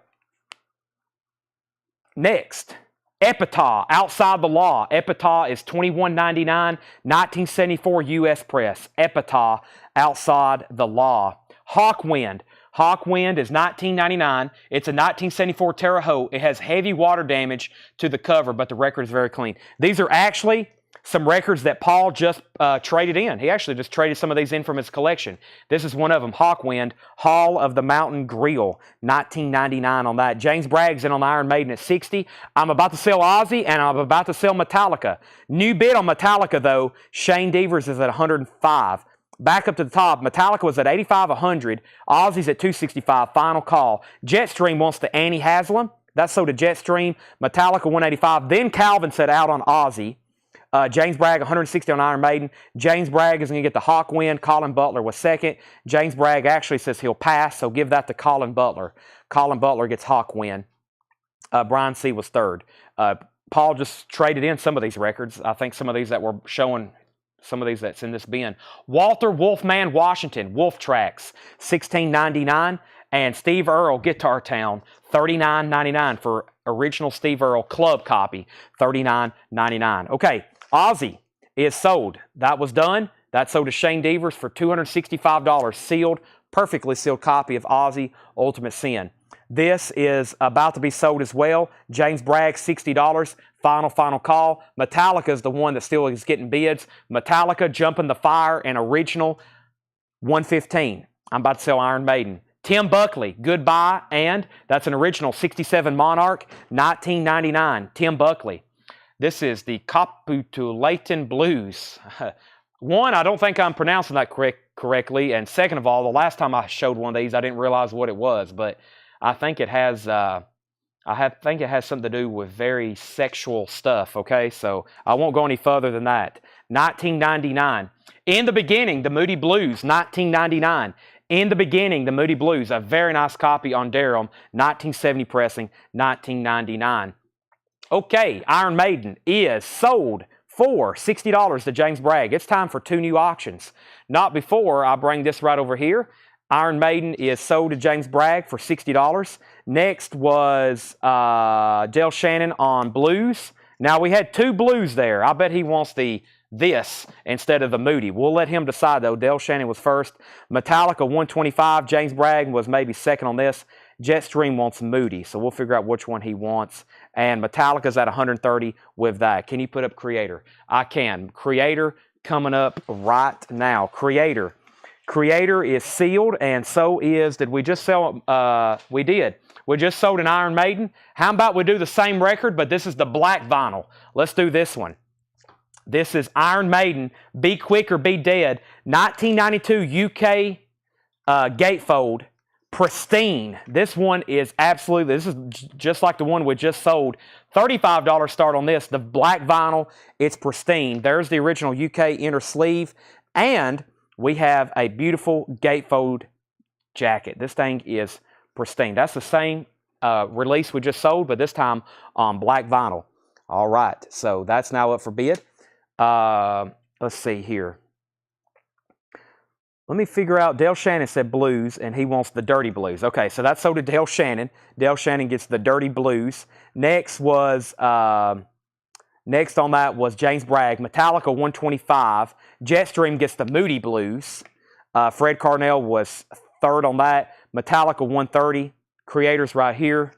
Next. Epitaph, Outside the Law. Epitaph is $21.99, 1974 U.S. press. Epitaph, Outside the Law. Hawkwind. Hawkwind is $19.99. It's a 1974 Terre Haute. It has heavy water damage to the cover, but the record is very clean. These are actually some records that Paul just traded in. He actually just traded some of these in from his collection. This is one of them, Hawkwind, Hall of the Mountain Grill, $19.99 on that. James Bragg's in on the Iron Maiden at $60. I'm about to sell Ozzy, and I'm about to sell Metallica. New bid on Metallica, though. Shane Devers is at $105. Back up to the top, Metallica was at $85, $100. Ozzy's at $265. Final call. Jetstream wants the Annie Haslam. That's sold to Jetstream. Metallica, $185. Then Calvin said out on Ozzy. James Bragg, $160 on Iron Maiden. James Bragg is going to get the Hawkwind. Colin Butler was second. James Bragg actually says he'll pass, so give that to Colin Butler. Colin Butler gets Hawkwind. Brian C. was third. Paul just traded in some of these records. I think some of these that were showing, some of these that's in this bin. Walter Wolfman Washington, Wolf Tracks, $16.99. And Steve Earle, Guitar Town, $39.99 for original Steve Earle club copy, $39.99. Okay. Ozzy is sold. That was done. That sold to Shane Devers for $265. Sealed, perfectly sealed copy of Ozzy Ultimate Sin. This is about to be sold as well. James Bragg, $60. Final call. Metallica is the one that still is getting bids. Metallica, Jumping the Fire, and original, $115. I'm about to sell Iron Maiden. Tim Buckley, Goodbye, and that's an original 67 Monarch, $19.99. Tim Buckley. This is the Capitulatin Blues. One, I don't think I'm pronouncing that correctly, and second of all, the last time I showed one of these, I didn't realize what it was, but I think it has something to do with very sexual stuff, okay? So I won't go any further than that. $19.99. In the Beginning, the Moody Blues, $19.99. In the Beginning, the Moody Blues, a very nice copy on Durham, 1970 pressing, $19.99. Okay, Iron Maiden is sold for $60 to James Bragg. It's time for two new auctions. Not before I bring this right over here. Iron Maiden is sold to James Bragg for $60. Next was Dale Shannon on Blues. Now, we had two Blues there. I bet he wants this instead of the Moody. We'll let him decide, though. Dale Shannon was first. Metallica, $125. James Bragg was maybe second on this. Jetstream wants Moody, so we'll figure out which one he wants. And Metallica's at $130 with that. Can you put up Creator? I can. Creator coming up right now. Creator. Creator is sealed, and so is, did we just sell, we did. We just sold an Iron Maiden. How about we do the same record, but this is the black vinyl. Let's do this one. This is Iron Maiden, Be Quick or Be Dead, 1992 UK gatefold, pristine. This one is absolutely, this is just like the one we just sold. $35 start on this. The black vinyl, it's pristine. There's the original UK inner sleeve, and we have a beautiful gatefold jacket. This thing is pristine. That's the same release we just sold, but this time on black vinyl. All right, so that's now up for bid. Let's see here. Let me figure out, Dale Shannon said Blues, and he wants the Dirty Blues. Okay, so that's sold to Dale Shannon. Dale Shannon gets the Dirty Blues. Next was, next on that was James Bragg, Metallica, $125. Jetstream gets the Moody Blues. Fred Carnell was third on that. Metallica, $130. Creators right here.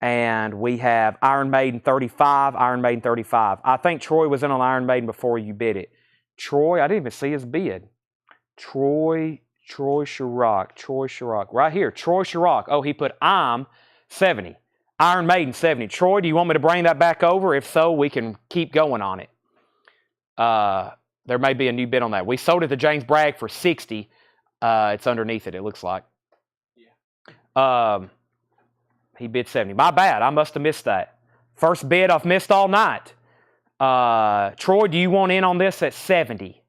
And we have Iron Maiden, $35. Iron Maiden, $35. I think Troy was in on Iron Maiden before you bid it. Troy, I didn't even see his bid. Troy Chirac. Right here, Troy Chirac. Oh, he put I'm 70. Iron Maiden, 70. Troy, do you want me to bring that back over? If so, we can keep going on it. There may be a new bid on that. We sold it to James Bragg for 60. It's underneath it, it looks like. He bid 70. My bad. I must have missed that. First bid I've missed all night. Troy, do you want in on this at 70?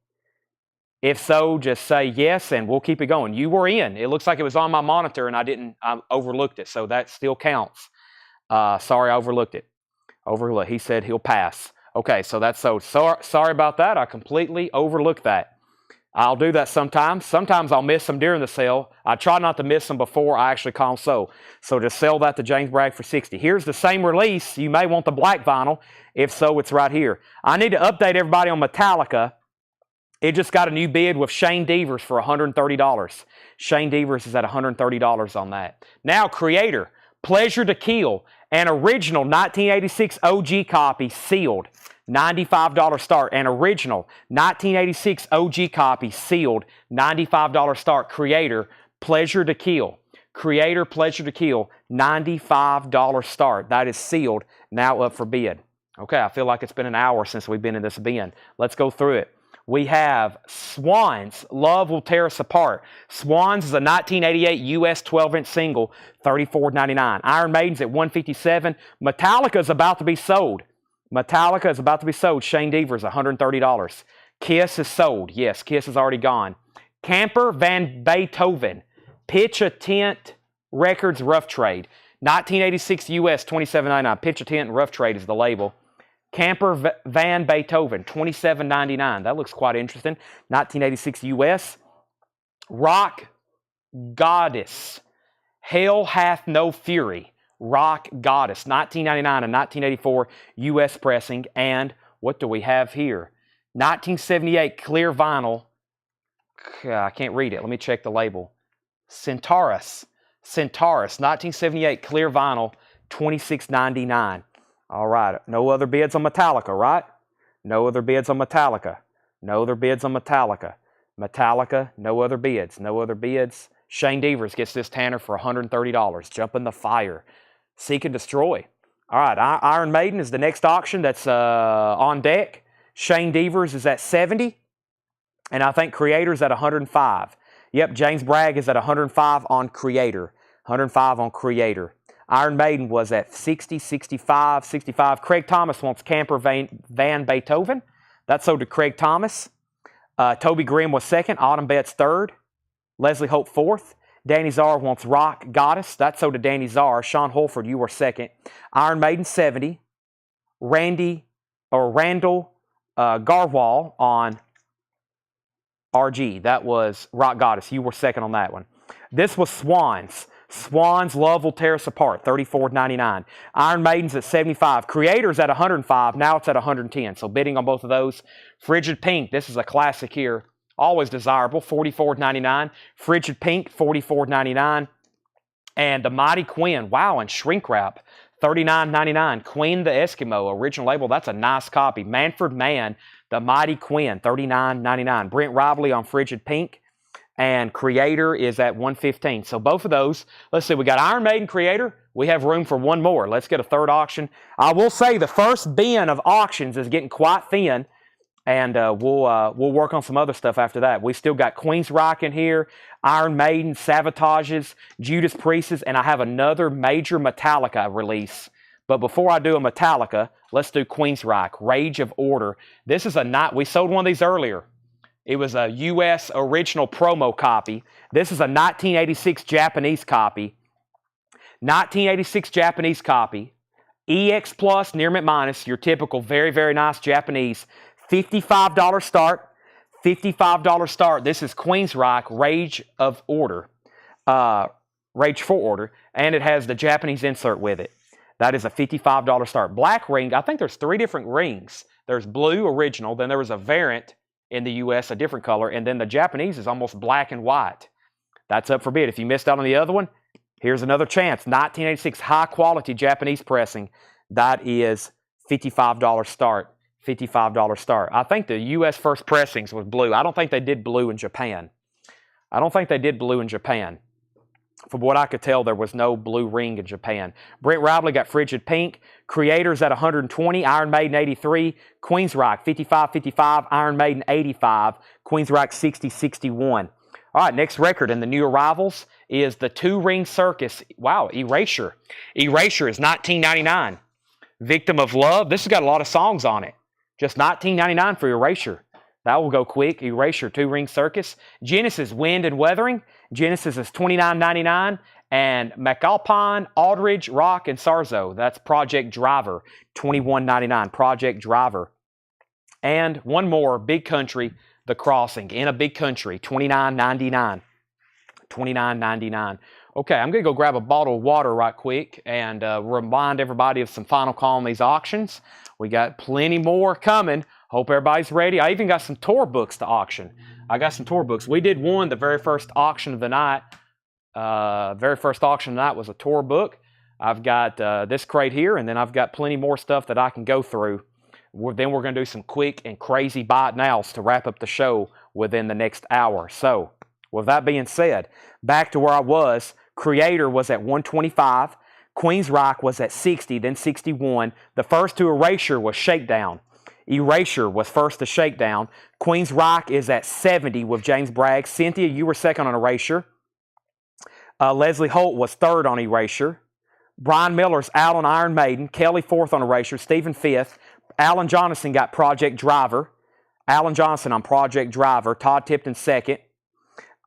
If so, just say yes, and we'll keep it going. You were in. It looks like it was on my monitor, and I overlooked it, so that still counts. Sorry, I overlooked it. He said he'll pass. Okay, so that's sold. Sorry about that. I completely overlooked that. I'll do that sometimes. Sometimes I'll miss them during the sale. I try not to miss them before I actually call them sold. So just sell that to James Bragg for 60. Here's the same release. You may want the black vinyl. If so, it's right here. I need to update everybody on Metallica. It just got a new bid with Shane Devers for $130. Shane Devers is at $130 on that. Now, Creator, Pleasure to Kill, an original 1986 OG copy, sealed. $95 start. An original 1986 OG copy, sealed. $95 start. Creator, Pleasure to Kill. Creator, Pleasure to Kill, $95 start. That is sealed, now up for bid. Okay, I feel like it's been an hour since we've been in this bin. Let's go through it. We have Swans, Love Will Tear Us Apart. Swans is a 1988 US 12-inch single, $34.99. Iron Maiden's at $157. Metallica is about to be sold. Shane Devers, $130. Kiss is sold. Yes, Kiss is already gone. Camper Van Beethoven, Pitch a Tent Records Rough Trade. 1986 US, $27.99. Pitch a Tent Rough Trade is the label. Camper Van Beethoven, $27.99. That looks quite interesting. 1986 US. Rock Goddess, Hell Hath No Fury. Rock Goddess, 1999 and 1984 US pressing. And what do we have here? 1978 clear vinyl. I can't read it. Let me check the label. Centaurus, 1978 clear vinyl, $26.99. All right. No other bids on Metallica, right? No other bids on Metallica. Metallica, no other bids. Shane Devers gets this Tanner for $130. Jump in the fire. Seek and Destroy. All right. Iron Maiden is the next auction that's on deck. Shane Devers is at 70. And I think Creator's at 105. Yep, James Bragg is at 105 on Creator. Iron Maiden was at 60, 65. Craig Thomas wants Camper Van Beethoven. That's sold to Craig Thomas. Toby Grimm was second. Autumn Betts third. Leslie Hope fourth. Danny Czar wants Rock Goddess. That's sold to Danny Czar. Sean Holford, you were second. Iron Maiden 70. Randall Garwal on RG. That was Rock Goddess. You were second on that one. This was Swans. Swans, Love Will Tear Us Apart, $34.99. Iron Maiden's at 75. Creator's at 105. Now it's at 110. So bidding on both of those. Frigid Pink, this is a classic here. Always desirable, $44.99. Frigid Pink, $44.99. And the Mighty Quinn, wow, and shrink wrap, $39.99. Queen the Eskimo, original label, that's a nice copy. Manfred Mann, the Mighty Quinn, $39.99. Brent Rively on Frigid Pink. And Creator is at $115. So both of those, let's see, we got Iron Maiden, Creator. We have room for one more. Let's get a third auction. I will say the first bin of auctions is getting quite thin, and we'll work on some other stuff after that. We still got Queensryche in here, Iron Maiden, Savages, Judas Priest, and I have another major Metallica release. But before I do a Metallica, let's do Queensryche, Rage of Order. This is we sold one of these earlier. It was a U.S. original promo copy. This is a 1986 Japanese copy. 1986 Japanese copy. EX Plus, near mint minus, your typical very, very nice Japanese. $55 start. $55 start. This is Queensryche, Rage of Order. Rage for Order. And it has the Japanese insert with it. That is a $55 start. Black ring, I think there's 3 different rings. There's blue original, then there was a variant in the U.S., a different color, and then the Japanese is almost black and white. That's up for bid. If you missed out on the other one, here's another chance. 1986 high-quality Japanese pressing. That is $55 start. $55 start. I think the U.S. first pressings was blue. I don't think they did blue in Japan. From what I could tell, there was no blue ring in Japan. Brent Rowley got Frigid Pink. Creators at 120. Iron Maiden 83. Queensryche 55-55. Iron Maiden 85. Queensryche 60-61. All right, next record in the new arrivals is the Two Ring Circus. Wow, Erasure. Erasure is 1999. Victim of Love. This has got a lot of songs on it. Just 1999 for Erasure. That will go quick. Erasure, Two Ring Circus. Genesis, Wind and Weathering. Genesis is $29.99. And McAlpine, Aldridge, Rock, and Sarzo. That's Project Driver, $21.99. Project Driver. And one more, Big Country, The Crossing. In a Big Country, $29.99. $29.99. Okay, I'm going to go grab a bottle of water right quick and remind everybody of some final call on these auctions. We got plenty more coming. Hope everybody's ready. I even got some tour books to auction. I got some tour books. We did one, the very first auction of the night. Very first auction of the night was a tour book. I've got this crate here, and then I've got plenty more stuff that I can go through. Then we're going to do some quick and crazy buy it nows to wrap up the show within the next hour. So, with that being said, back to where I was. Creator was at 125. Queensryche was at 60, then 61. The first to Erasure was Shakedown. Erasure was first to Shakedown. Queensryche is at 70 with James Bragg. Cynthia, you were second on Erasure. Leslie Holt was third on Erasure. Brian Miller's out on Iron Maiden. Kelly fourth on Erasure. Stephen fifth. Alan Johnson got Project Driver. Alan Johnson on Project Driver. Todd Tipton second.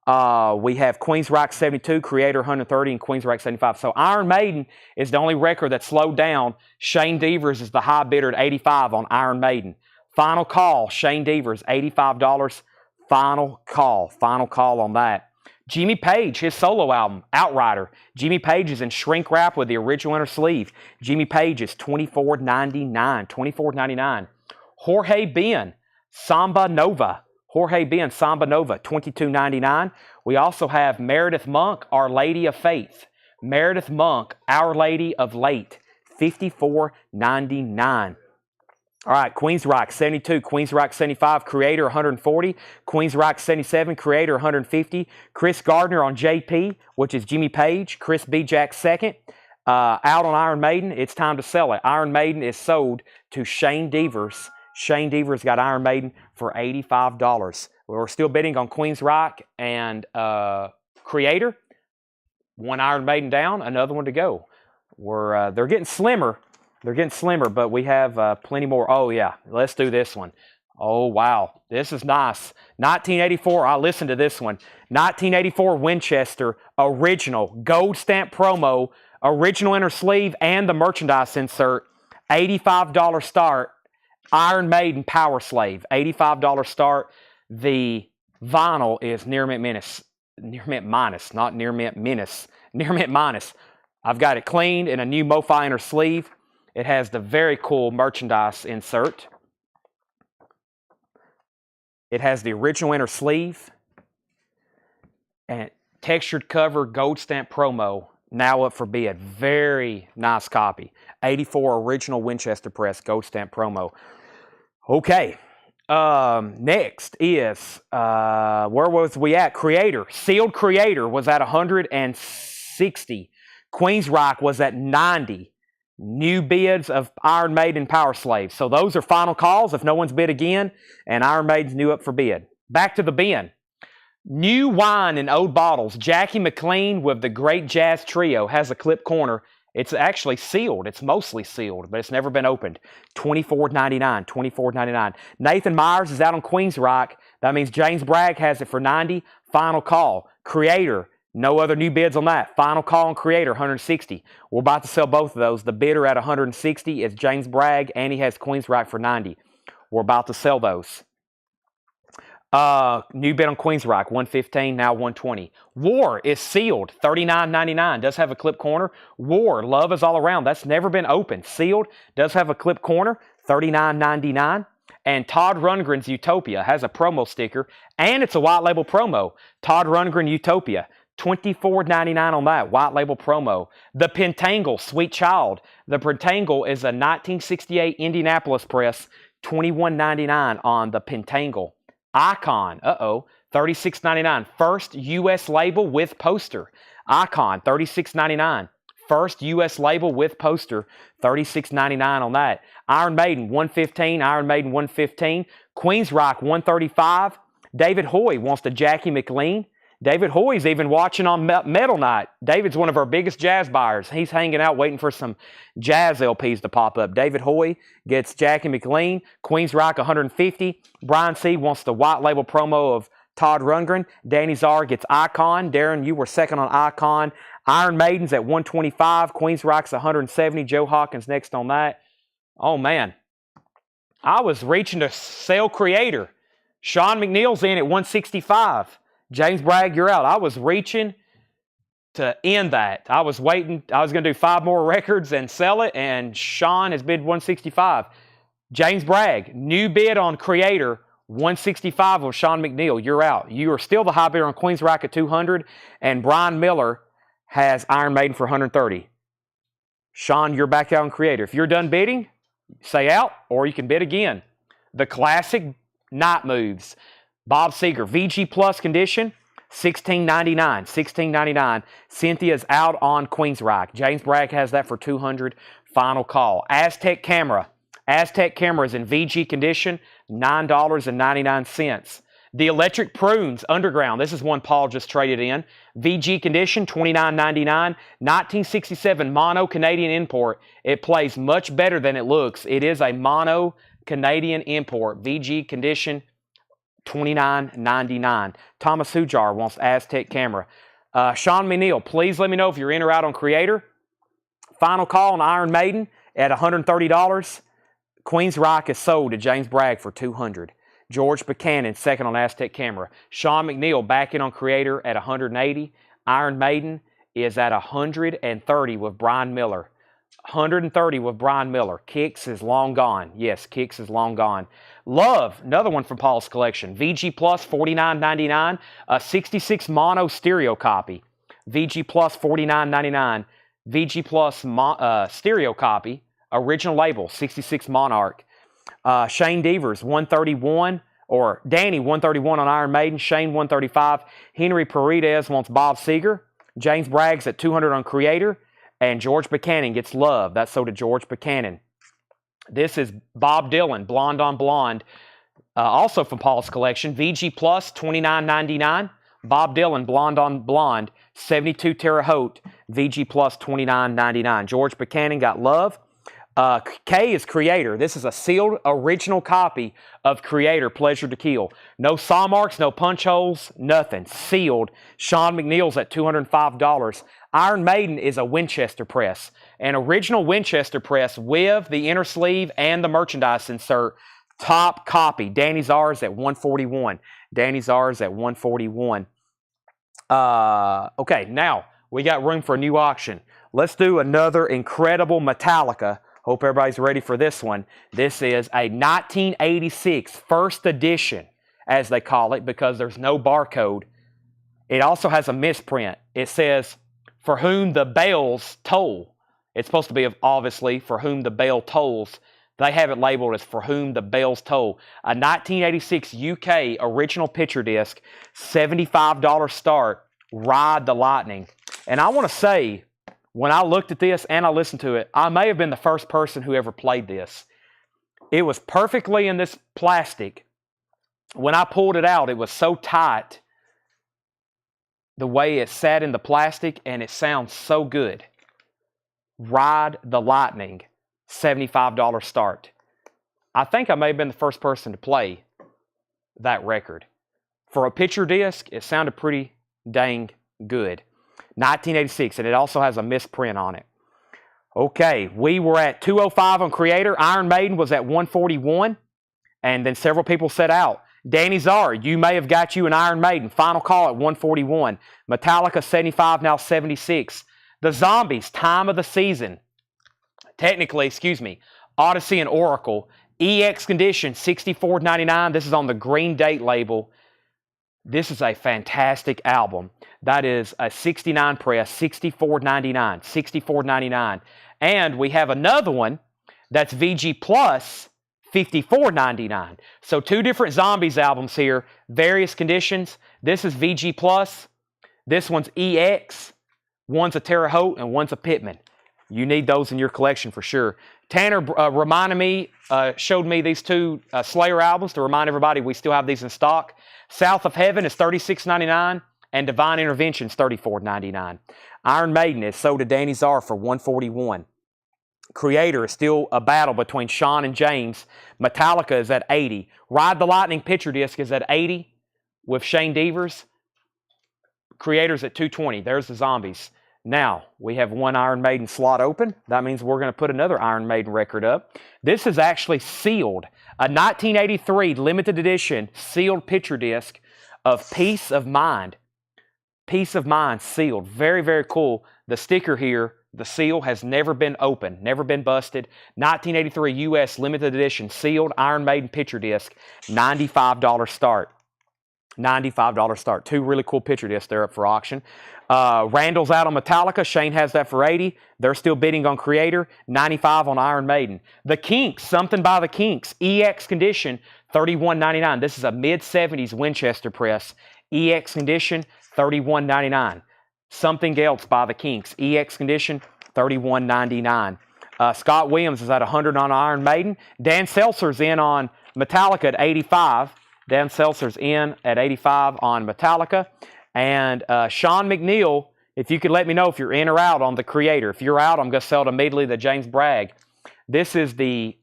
We have Queensryche 72, Creator 130, and Queensryche 75. So Iron Maiden is the only record that slowed down. Shane Devers is the high bidder at 85 on Iron Maiden. Final call, Shane Devers, $85. Final call on that. Jimmy Page, his solo album, Outrider. Jimmy Page is in shrink wrap with the original inner sleeve. Jimmy Page is $24.99. $24.99. Jorge Ben, Samba Nova. Jorge Ben, Samba Nova, $22.99. We also have Meredith Monk, Our Lady of Faith. Meredith Monk, Our Lady of Late, $54.99. All right, Queensryche 72, Queensryche 75, Creator 140, Queensryche 77, Creator 150, Chris Gardner on JP, which is Jimmy Page, Chris B. Jack second. Out on Iron Maiden, it's time to sell it. Iron Maiden is sold to Shane Devers. Shane Devers got Iron Maiden for $85. We're still bidding on Queensryche and Creator. One Iron Maiden down, another one to go. They're getting slimmer. They're getting slimmer, but we have plenty more. Oh, yeah. Let's do this one. Oh, wow. This is nice. 1984. I listened to this one. 1984 Winchester original gold stamp promo, original inner sleeve, and the merchandise insert. $85 start. Iron Maiden Power Slave. $85 start. The vinyl is Near Mint Menace. Near Mint Minus, not Near Mint Menace. Near Mint Minus. I've got it cleaned in a new MoFi inner sleeve. It has the very cool merchandise insert. It has the original inner sleeve and textured cover gold stamp promo now up for bid. Very nice copy. 84 original Winchester Press gold stamp promo. Okay. Next is, where was we at? Creator. Sealed Creator was at 160. Queensryche was at 90. New bids of Iron Maiden Power Slave. So those are final calls if no one's bid again. And Iron Maiden's new up for bid. Back to the bin. New wine in old bottles. Jackie McLean with the Great Jazz Trio has a clip corner. It's actually sealed. It's mostly sealed, but it's never been opened. $24.99. $24.99. Nathan Myers is out on Queensryche. That means James Bragg has it for $90. Final call. Creator. No other new bids on that. Final call on Creator, $160. We're about to sell both of those. The bidder at $160 is James Bragg, and he has Queensryche for $90. We're about to sell those. New bid on Queensryche, $115, now $120. War is sealed, $39.99. Does have a clip corner. War, Love is All Around. That's never been opened. Sealed, does have a clip corner, $39.99. And Todd Rundgren's Utopia has a promo sticker, and it's a white label promo. Todd Rundgren Utopia. $24.99 on that, white label promo. The Pentangle, Sweet Child. The Pentangle is a 1968 Indianapolis press, $21.99 on the Pentangle. Icon, $36.99. First U.S. label with poster. Icon, $36.99. First U.S. label with poster, $36.99 on that. Iron Maiden, $115. Iron Maiden, $115. Queensryche, $135. David Hoy wants the Jackie McLean. David Hoy's even watching on Metal Night. David's one of our biggest jazz buyers. He's hanging out waiting for some jazz LPs to pop up. David Hoy gets Jackie McLean. Queensryche, $150. Brian C. wants the white label promo of Todd Rundgren. Danny Czar gets Icon. Darren, you were second on Icon. Iron Maiden's at $125. Queensryche's $170. Joe Hawkins next on that. Oh, man. I was reaching to sell Creator. Sean McNeil's in at $165. James Bragg, you're out. I was reaching to end that. I was waiting. I was going to do 5 more records and sell it, and Sean has bid $165. James Bragg, new bid on Creator, $165 on Sean McNeil. You're out. You are still the high bidder on Queensryche at $200, and Brian Miller has Iron Maiden for $130. Sean, you're back out on Creator. If you're done bidding, say out, or you can bid again. The classic night moves. Bob Seger, VG Plus condition, $16.99. $16.99. Cynthia's out on Queensryche. James Bragg has that for $200. Final call. Aztec Camera. Aztec Camera is in VG condition, $9.99. The Electric Prunes Underground. This is one Paul just traded in. VG condition, $29.99. 1967 mono Canadian import. It plays much better than it looks. It is a mono Canadian import. VG condition, $29.99. Thomas Hujar wants Aztec Camera. Sean McNeil, please let me know if you're in or out on Creator. Final call on Iron Maiden at $130. Queensryche is sold to James Bragg for $200. George Buchanan, second on Aztec Camera. Sean McNeil back in on Creator at $180. Iron Maiden is at $130 with Brian Miller. $130 with Brian Miller. Kicks is long gone. Yes, Kicks is long gone. Love, another one from Paul's collection. VG Plus, $49.99. A 66 mono stereo copy. VG Plus, $49.99. VG Plus stereo copy. Original label, 66 Monarch. Shane Devers, $131. Or Danny, $131 on Iron Maiden. Shane, $135. Henry Paredes wants Bob Seger. James Bragg's at $200 on Creator. And George Buchanan gets Love. That's sold to George Buchanan. This is Bob Dylan, Blonde on Blonde. Also from Paul's collection. VG Plus, $29.99. Bob Dylan, Blonde on Blonde. 72 Terre Haute. VG Plus, $29.99. George Buchanan got Love. K is Creator. This is a sealed original copy of Creator, Pleasure to Kill. No saw marks, no punch holes, nothing. Sealed. Sean McNeil's at $205. Iron Maiden is a Winchester press. An original Winchester press with the inner sleeve and the merchandise insert. Top copy. Danny Czar's at $141. Danny Czar's at $141. Okay, now we got room for a new auction. Let's do another incredible Metallica. Hope everybody's ready for this one. This is a 1986 first edition, as they call it, because there's no barcode. It also has a misprint. It says, "For whom the bells toll." It's supposed to be, obviously, "For whom the bell tolls." They have it labeled as "For whom the bells toll." A 1986 UK original picture disc, $75 start, Ride the Lightning. And I want to say, when I looked at this and I listened to it, I may have been the first person who ever played this. It was perfectly in this plastic. When I pulled it out, it was so tight, the way it sat in the plastic, and it sounds so good. Ride the Lightning, $75 start. I think I may have been the first person to play that record. For a picture disc, it sounded pretty dang good. 1986, and it also has a misprint on it. Okay, we were at 205 on Creator. Iron Maiden was at 141, and then several people set out. Danny Czar, you may have got you an Iron Maiden. Final call at 141. Metallica, 75, now 76. The Zombies, Time of the Season. Technically, Odyssey and Oracle. EX condition, $64.99. This is on the Green Date label. This is a fantastic album. That is a 69 press, $64.99. $64.99. And we have another one that's VG Plus, $54.99. So 2 different Zombies albums here, various conditions. This is VG Plus. This one's EX. One's a Terre Haute and one's a Pittman. You need those in your collection for sure. Tanner reminded me, showed me these two Slayer albums to remind everybody we still have these in stock. South of Heaven is $36.99 and Divine Intervention is $34.99. Iron Maiden is sold to Danny Czar for $141. Creator is still a battle between Sean and James. Metallica is at $80. Ride the Lightning picture disc is at $80 with Shane Devers. Creator's at $220. There's the Zombies. Now, we have one Iron Maiden slot open. That means we're going to put another Iron Maiden record up. This is actually sealed. A 1983 limited edition sealed picture disc of Peace of Mind. Peace of Mind sealed. Very, very cool. The sticker here, the seal has never been opened, never been busted. 1983 US limited edition sealed Iron Maiden picture disc. $95 start. $95 start. Two really cool picture discs there up for auction. Randall's out on Metallica. Shane has that for $80. They're still bidding on Creator. $95 on Iron Maiden. The Kinks, Something by the Kinks. EX condition, $31.99. This is a mid-70s Winchester press. EX condition, $31.99. Something Else by the Kinks. EX condition, $31.99. Scott Williams is at $100 on Iron Maiden. Dan Seltzer's in on Metallica at $85. Dan Seltzer's in at $85 on Metallica. And Sean McNeil, if you could let me know if you're in or out on the Creator. If you're out, I'm going to sell it immediately to James Bragg. This is the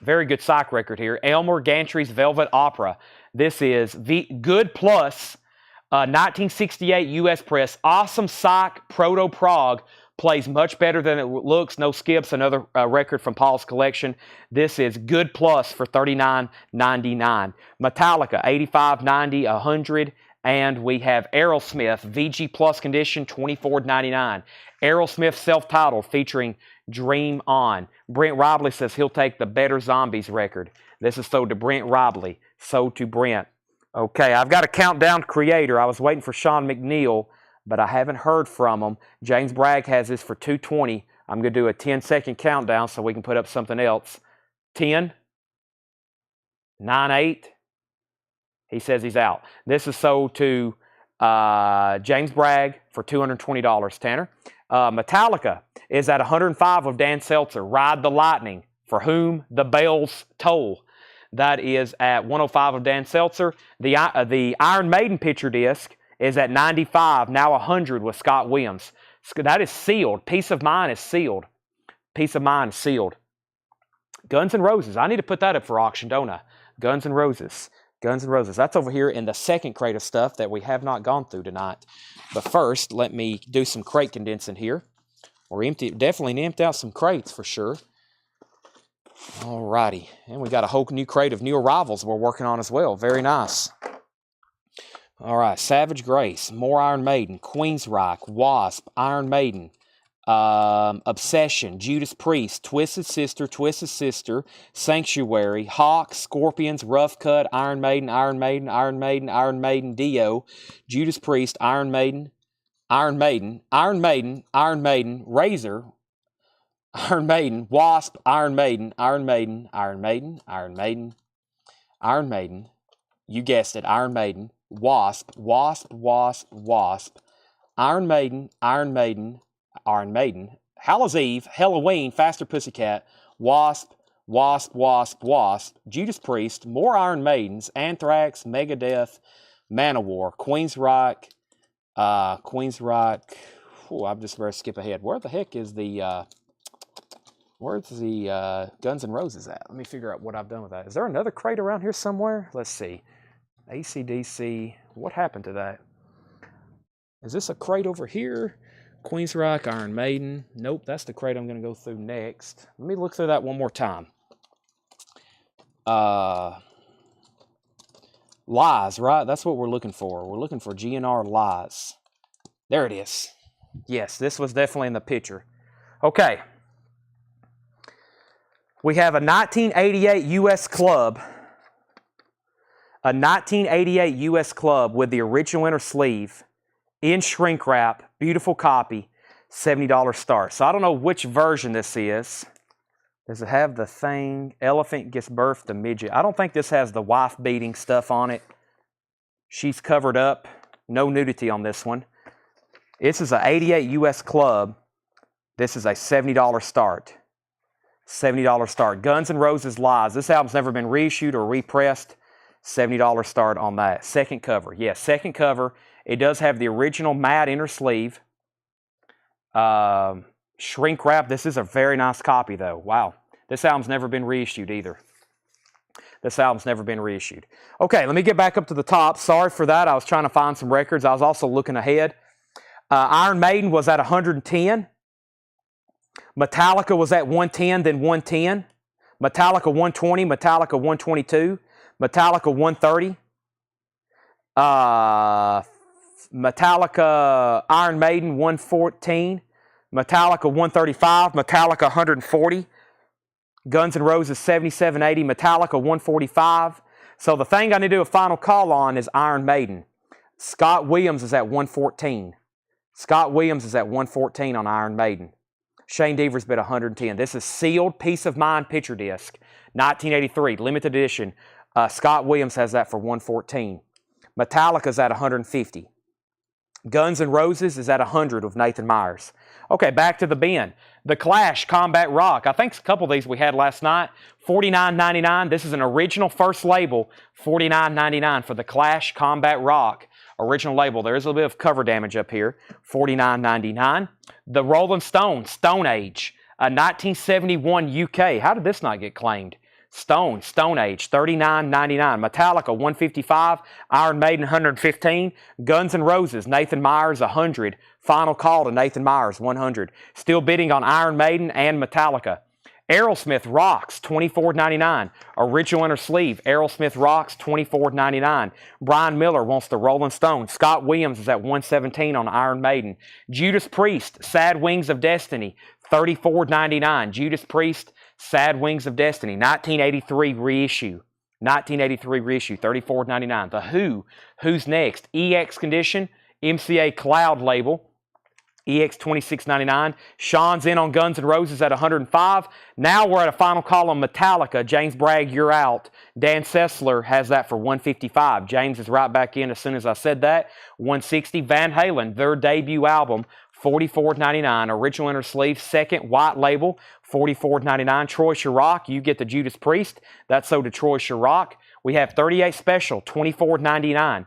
very good psych record here. Elmer Gantry's Velvet Opera. This is Good Plus, 1968 US press. Awesome psych, proto-prog. Plays much better than it looks. No skips. Another record from Paul's collection. This is Good Plus for $39.99. Metallica, $85.90, $100. And we have Aerosmith, VG Plus condition, $24.99. Aerosmith self-titled featuring Dream On. Brent Robley says he'll take the Better Zombies record. This is sold to Brent Robley. Sold to Brent. Okay, I've got a countdown to Creator. I was waiting for Sean McNeil, but I haven't heard from him. James Bragg has this for $220. I'm going to do a 10-second countdown so we can put up something else. 10, 9, 8. He says he's out. This is sold to James Bragg for $220, Tanner. Metallica is at $105 of Dan Seltzer. Ride the Lightning, For Whom the Bells Toll. That is at $105 of Dan Seltzer. The Iron Maiden picture disc is at $95, now $100 with Scott Williams. That is sealed. Peace of Mind is sealed. Peace of Mind is sealed. Guns N' Roses. I need to put that up for auction, don't I? Guns N' Roses. Guns N' Roses. That's over here in the second crate of stuff that we have not gone through tonight. But first, let me do some crate condensing here. Or definitely empty out some crates for sure. Alrighty. And we got a whole new crate of new arrivals we're working on as well. Very nice. Alright, Savage Grace, More Iron Maiden, Queensryche, Wasp, Iron Maiden, Obsession, Judas Priest, Twisted Sister, Sanctuary, Hawk, Scorpions, Rough Cut, Iron Maiden, Dio, Judas Priest, Iron Maiden, Razor, Iron Maiden, Wasp, Iron Maiden, you guessed it, Iron Maiden, Wasp, Iron Maiden, Hallows Eve, Halloween, Faster Pussycat, Wasp, Judas Priest, more Iron Maidens, Anthrax, Megadeth, Manowar, Queensryche. I'm just going to skip ahead. Where the heck is the where's the Guns N' Roses at? Let me figure out what I've done with that. Is there another crate around here somewhere? Let's see. AC/DC. What happened to that? Is this a crate over here? Queensryche, Iron Maiden. Nope, that's the crate I'm going to go through next. Let me look through that one more time. Lies, right? That's what we're looking for. We're looking for GNR Lies. There it is. Yes, this was definitely in the picture. Okay. We have a 1988 US Club. A 1988 US Club with the original inner sleeve in shrink wrap, beautiful copy, $70 start. So I don't know which version this is. Does it have the thing, elephant gives birth to midget? I don't think this has the wife beating stuff on it. She's covered up. No nudity on this one. This is an 88 US Club. This is a $70 start. $70 start. Guns N' Roses Lies. This album's never been reissued or repressed. $70 start on that. Second cover. Yes, second cover. It does have the original matte inner sleeve. Shrink wrap. This is a very nice copy, though. Wow. This album's never been reissued either. This album's never been reissued. Okay, let me get back up to the top. Sorry for that. I was trying to find some records. I was also looking ahead. Iron Maiden was at 110. Metallica was at 110, then 110. Metallica 120, Metallica 122, Metallica 130. Metallica Iron Maiden 114, Metallica 135, Metallica 140. Guns N' Roses 7780, Metallica 145. So the thing I need to do a final call on is Iron Maiden. Scott Williams is at 114. Scott Williams is at 114 on Iron Maiden. Shane Deaver's bid 110. This is sealed Peace of Mind picture disc, 1983, limited edition. Scott Williams has that for 114. Metallica's at 150. Guns N' Roses is at 100 with Nathan Myers. Okay, back to the bin. The Clash Combat Rock. I think a couple of these we had last night. $49.99. This is an original first label. $49.99 for the Clash Combat Rock. Original label. There is a little bit of cover damage up here. $49.99. The Rolling Stone, Stone Age. 1971 UK. How did this not get claimed? Stone Age, $39.99. Metallica, $155. Iron Maiden, $115. Guns N' Roses, Nathan Myers, $100. Final call to Nathan Myers, $100. Still bidding on Iron Maiden and Metallica. Aerosmith Rocks, $24.99. Original inner sleeve, Aerosmith Rocks, $24.99. Brian Miller wants the Rolling Stone. Scott Williams is at $117 on Iron Maiden. Judas Priest, Sad Wings of Destiny, $34.99. Judas Priest, Sad Wings of Destiny, 1983 reissue. 1983 reissue, $34.99. The Who, Who's Next? EX Condition, MCA Cloud label, EX $26.99. Sean's in on Guns N' Roses at $105. Now we're at a final call on Metallica. James Bragg, you're out. Dan Sessler has that for $155. James is right back in as soon as I said that. $160. Van Halen, their debut album, $44.99. Original inner sleeve, second white label, $44.99. Troy Chirac, you get the Judas Priest. That's sold to Troy Chirac. We have 38 Special, $24.99.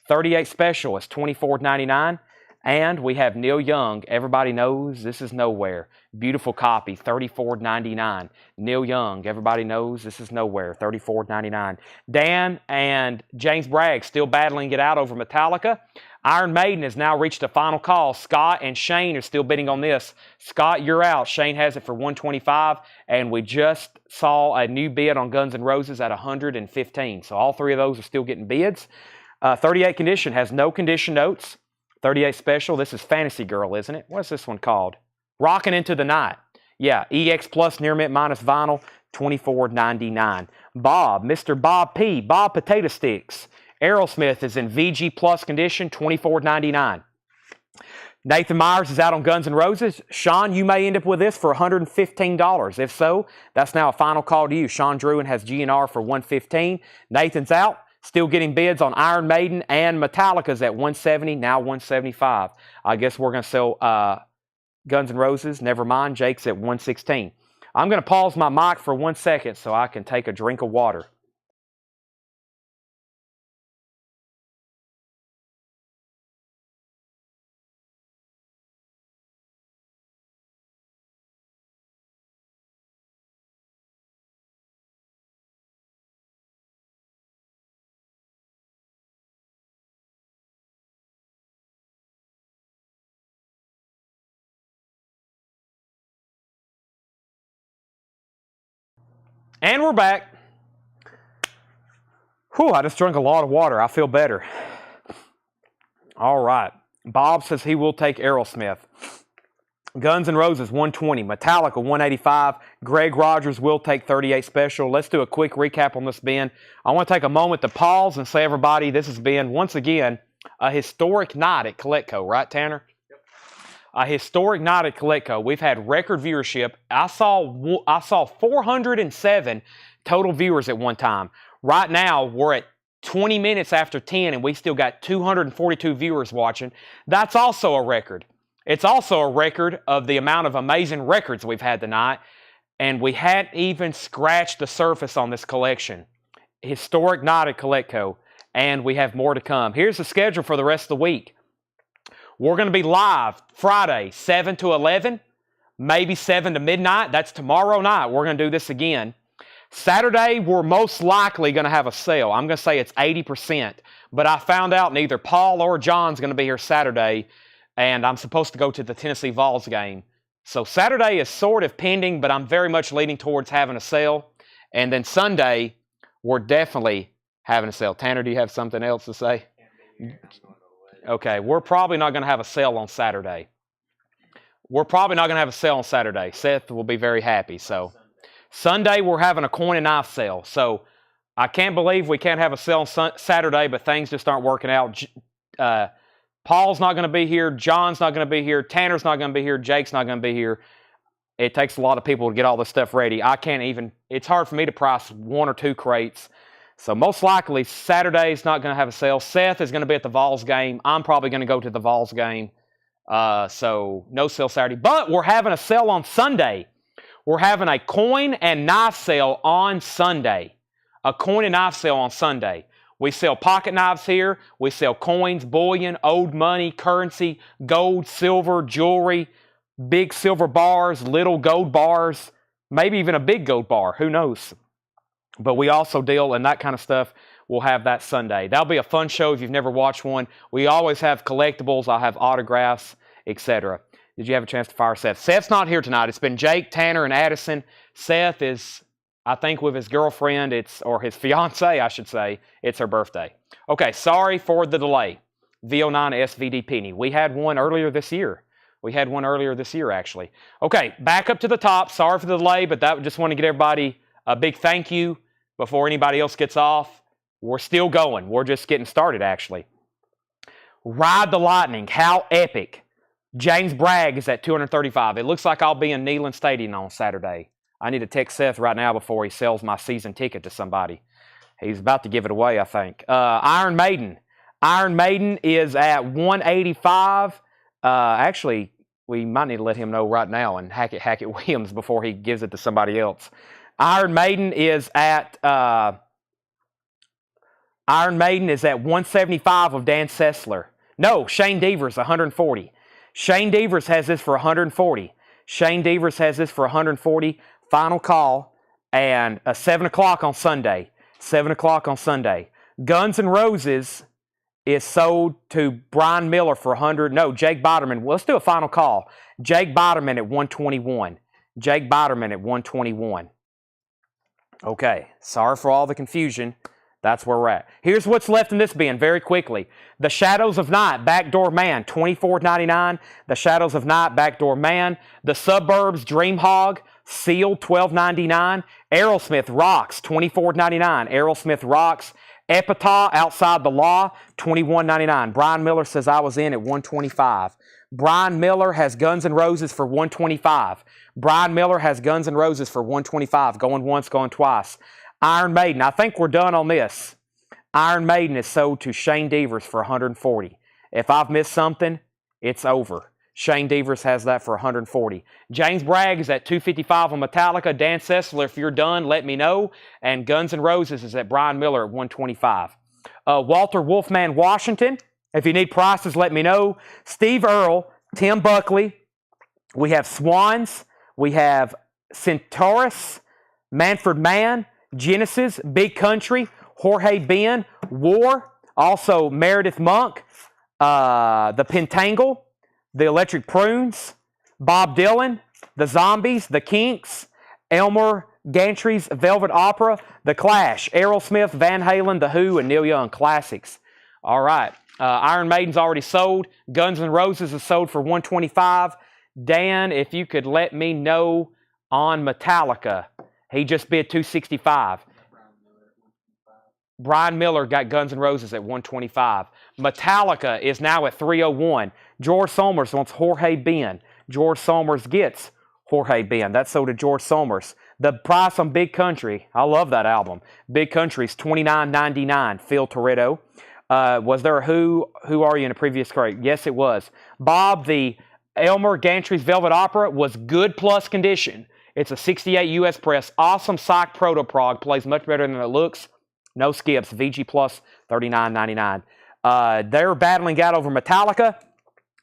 38 Special is $24.99. And we have Neil Young, Everybody Knows This Is Nowhere. Beautiful copy, $34.99. Neil Young, Everybody Knows This Is Nowhere, $34.99. Dan and James Bragg still battling it out over Metallica. Iron Maiden has now reached a final call. Scott and Shane are still bidding on this. Scott, you're out. Shane has it for $125. And we just saw a new bid on Guns N' Roses at $115. So all three of those are still getting bids. 38 Condition has no condition notes. 38 Special, this is Fantasy Girl, isn't it? What's this one called? Rockin' Into the Night. Yeah, EX Plus Near Mint minus vinyl, $24.99. Bob, Mr. Bob P. Bob Potato Sticks. Aerosmith is in VG Plus condition, $24.99. Nathan Myers is out on Guns N' Roses. Sean, you may end up with this for $115. If so, that's now a final call to you. Sean Druin has GNR for $115. Nathan's out. Still getting bids on Iron Maiden and Metallica's at $170, now $175. I guess we're going to sell Guns N' Roses. Never mind, Jake's at $116. I'm going to pause my mic for 1 second so I can take a drink of water. And we're back. Whew, I just drank a lot of water. I feel better. All right. Bob says he will take Aerosmith. Guns N' Roses, $120. Metallica, $185. Greg Rogers will take 38 Special. Let's do a quick recap on this bin. I want to take a moment to pause and say, everybody, this has been, once again, a historic night at Coletco. Right, Tanner? A historic night at Coletco. We've had record viewership. I saw 407 total viewers at one time. Right now, we're at 20 minutes after 10, and we still got 242 viewers watching. That's also a record. It's also a record of the amount of amazing records we've had tonight, and we hadn't even scratched the surface on this collection. Historic night at Collectco, and we have more to come. Here's the schedule for the rest of the week. We're going to be live Friday, 7 to 11, maybe 7 to midnight. That's tomorrow night. We're going to do this again. Saturday, we're most likely going to have a sale. I'm going to say it's 80%, but I found out neither Paul or John's going to be here Saturday, and I'm supposed to go to the Tennessee Vols game. So Saturday is sort of pending, but I'm very much leaning towards having a sale. And then Sunday, we're definitely having a sale. Tanner, do you have something else to say? Okay, we're probably not going to have a sale on Saturday. Seth will be very happy, so... Sunday, we're having a coin and knife sale. So I can't believe we can't have a sale on Saturday, but things just aren't working out. Paul's not going to be here. John's not going to be here. Tanner's not going to be here. Jake's not going to be here. It takes a lot of people to get all this stuff ready. It's hard for me to price 1 or 2 crates. So most likely, Saturday's not going to have a sale. Seth is going to be at the Vols game. I'm probably going to go to the Vols game. So no sale Saturday. But we're having a sale on Sunday. We're having a coin and knife sale on Sunday. A coin and knife sale on Sunday. We sell pocket knives here. We sell coins, bullion, old money, currency, gold, silver, jewelry, big silver bars, little gold bars, maybe even a big gold bar. Who knows? But we also deal in that kind of stuff. We'll have that Sunday. That'll be a fun show if you've never watched one. We always have collectibles. I'll have autographs, etc. Did you have a chance to fire Seth? Seth's not here tonight. It's been Jake, Tanner, and Addison. Seth is, I think, with his girlfriend, or his fiance, I should say. It's her birthday. Okay, sorry for the delay. V09 SVD Penny. We had one earlier this year. Actually. Okay, back up to the top. Sorry for the delay, but just want to get everybody a big thank you before anybody else gets off. We're still going. We're just getting started, actually. Ride the Lightning. How epic. James Bragg is at 235. It looks like I'll be in Neyland Stadium on Saturday. I need to text Seth right now before he sells my season ticket to somebody. He's about to give it away, I think. Iron Maiden. Iron Maiden is at 185. Actually, we might need to let him know right now and Hackett Williams before he gives it to somebody else. Iron Maiden is at 175 of Dan Sessler. No, Shane Devers, 140. Shane Devers has this for 140. Final call. And 7 o'clock on Sunday. Guns N' Roses is sold to Brian Miller for 100. No, Jake Biderman. Well, let's do a final call. Jake Biderman at 121. Okay. Sorry for all the confusion. That's where we're at. Here's what's left in this bin very quickly. The Shadows of Night, Backdoor Man, $24.99. The Shadows of Night, Backdoor Man. The Suburbs, Dream Hog, Seal, $12.99. Aerosmith Rocks, $24.99. Aerosmith Rocks. Epitaph, Outside the Law, $21.99. Brian Miller says I was in at $125. Brian Miller has Guns N' Roses for $125. Going once, going twice. Iron Maiden, I think we're done on this. Iron Maiden is sold to Shane Devers for $140. If I've missed something, it's over. Shane Devers has that for $140. James Bragg is at $255 on Metallica. Dan Sessler, if you're done, let me know. And Guns N' Roses is at Brian Miller at $125. Walter Wolfman Washington, if you need prices, let me know. Steve Earle, Tim Buckley. We have Swans. We have Centaurus, Manfred Mann, Genesis, Big Country, Jorge Ben, War, also Meredith Monk, the Pentangle, the Electric Prunes, Bob Dylan, the Zombies, the Kinks, Elmer Gantry's Velvet Opera, the Clash, Aerosmith, Van Halen, The Who, and Neil Young classics. All right. Iron Maiden's already sold. Guns N' Roses is sold for $125. Dan, if you could let me know on Metallica. He just bid $265. Brian Miller got Guns N' Roses at $125. Metallica is now at $301. George Somers wants Jorge Ben. George Somers gets Jorge Ben. That's sold to George Somers. The price on Big Country, I love that album. Big Country's $29.99. Phil Toretto. Was there a Who Are You in a previous crate? Yes, it was. Bob, the Elmer Gantry's Velvet Opera was good plus condition. It's a 68 US press. Awesome Psych Proto Prog. Plays much better than it looks. No skips. VG plus $39.99. They're battling out over Metallica.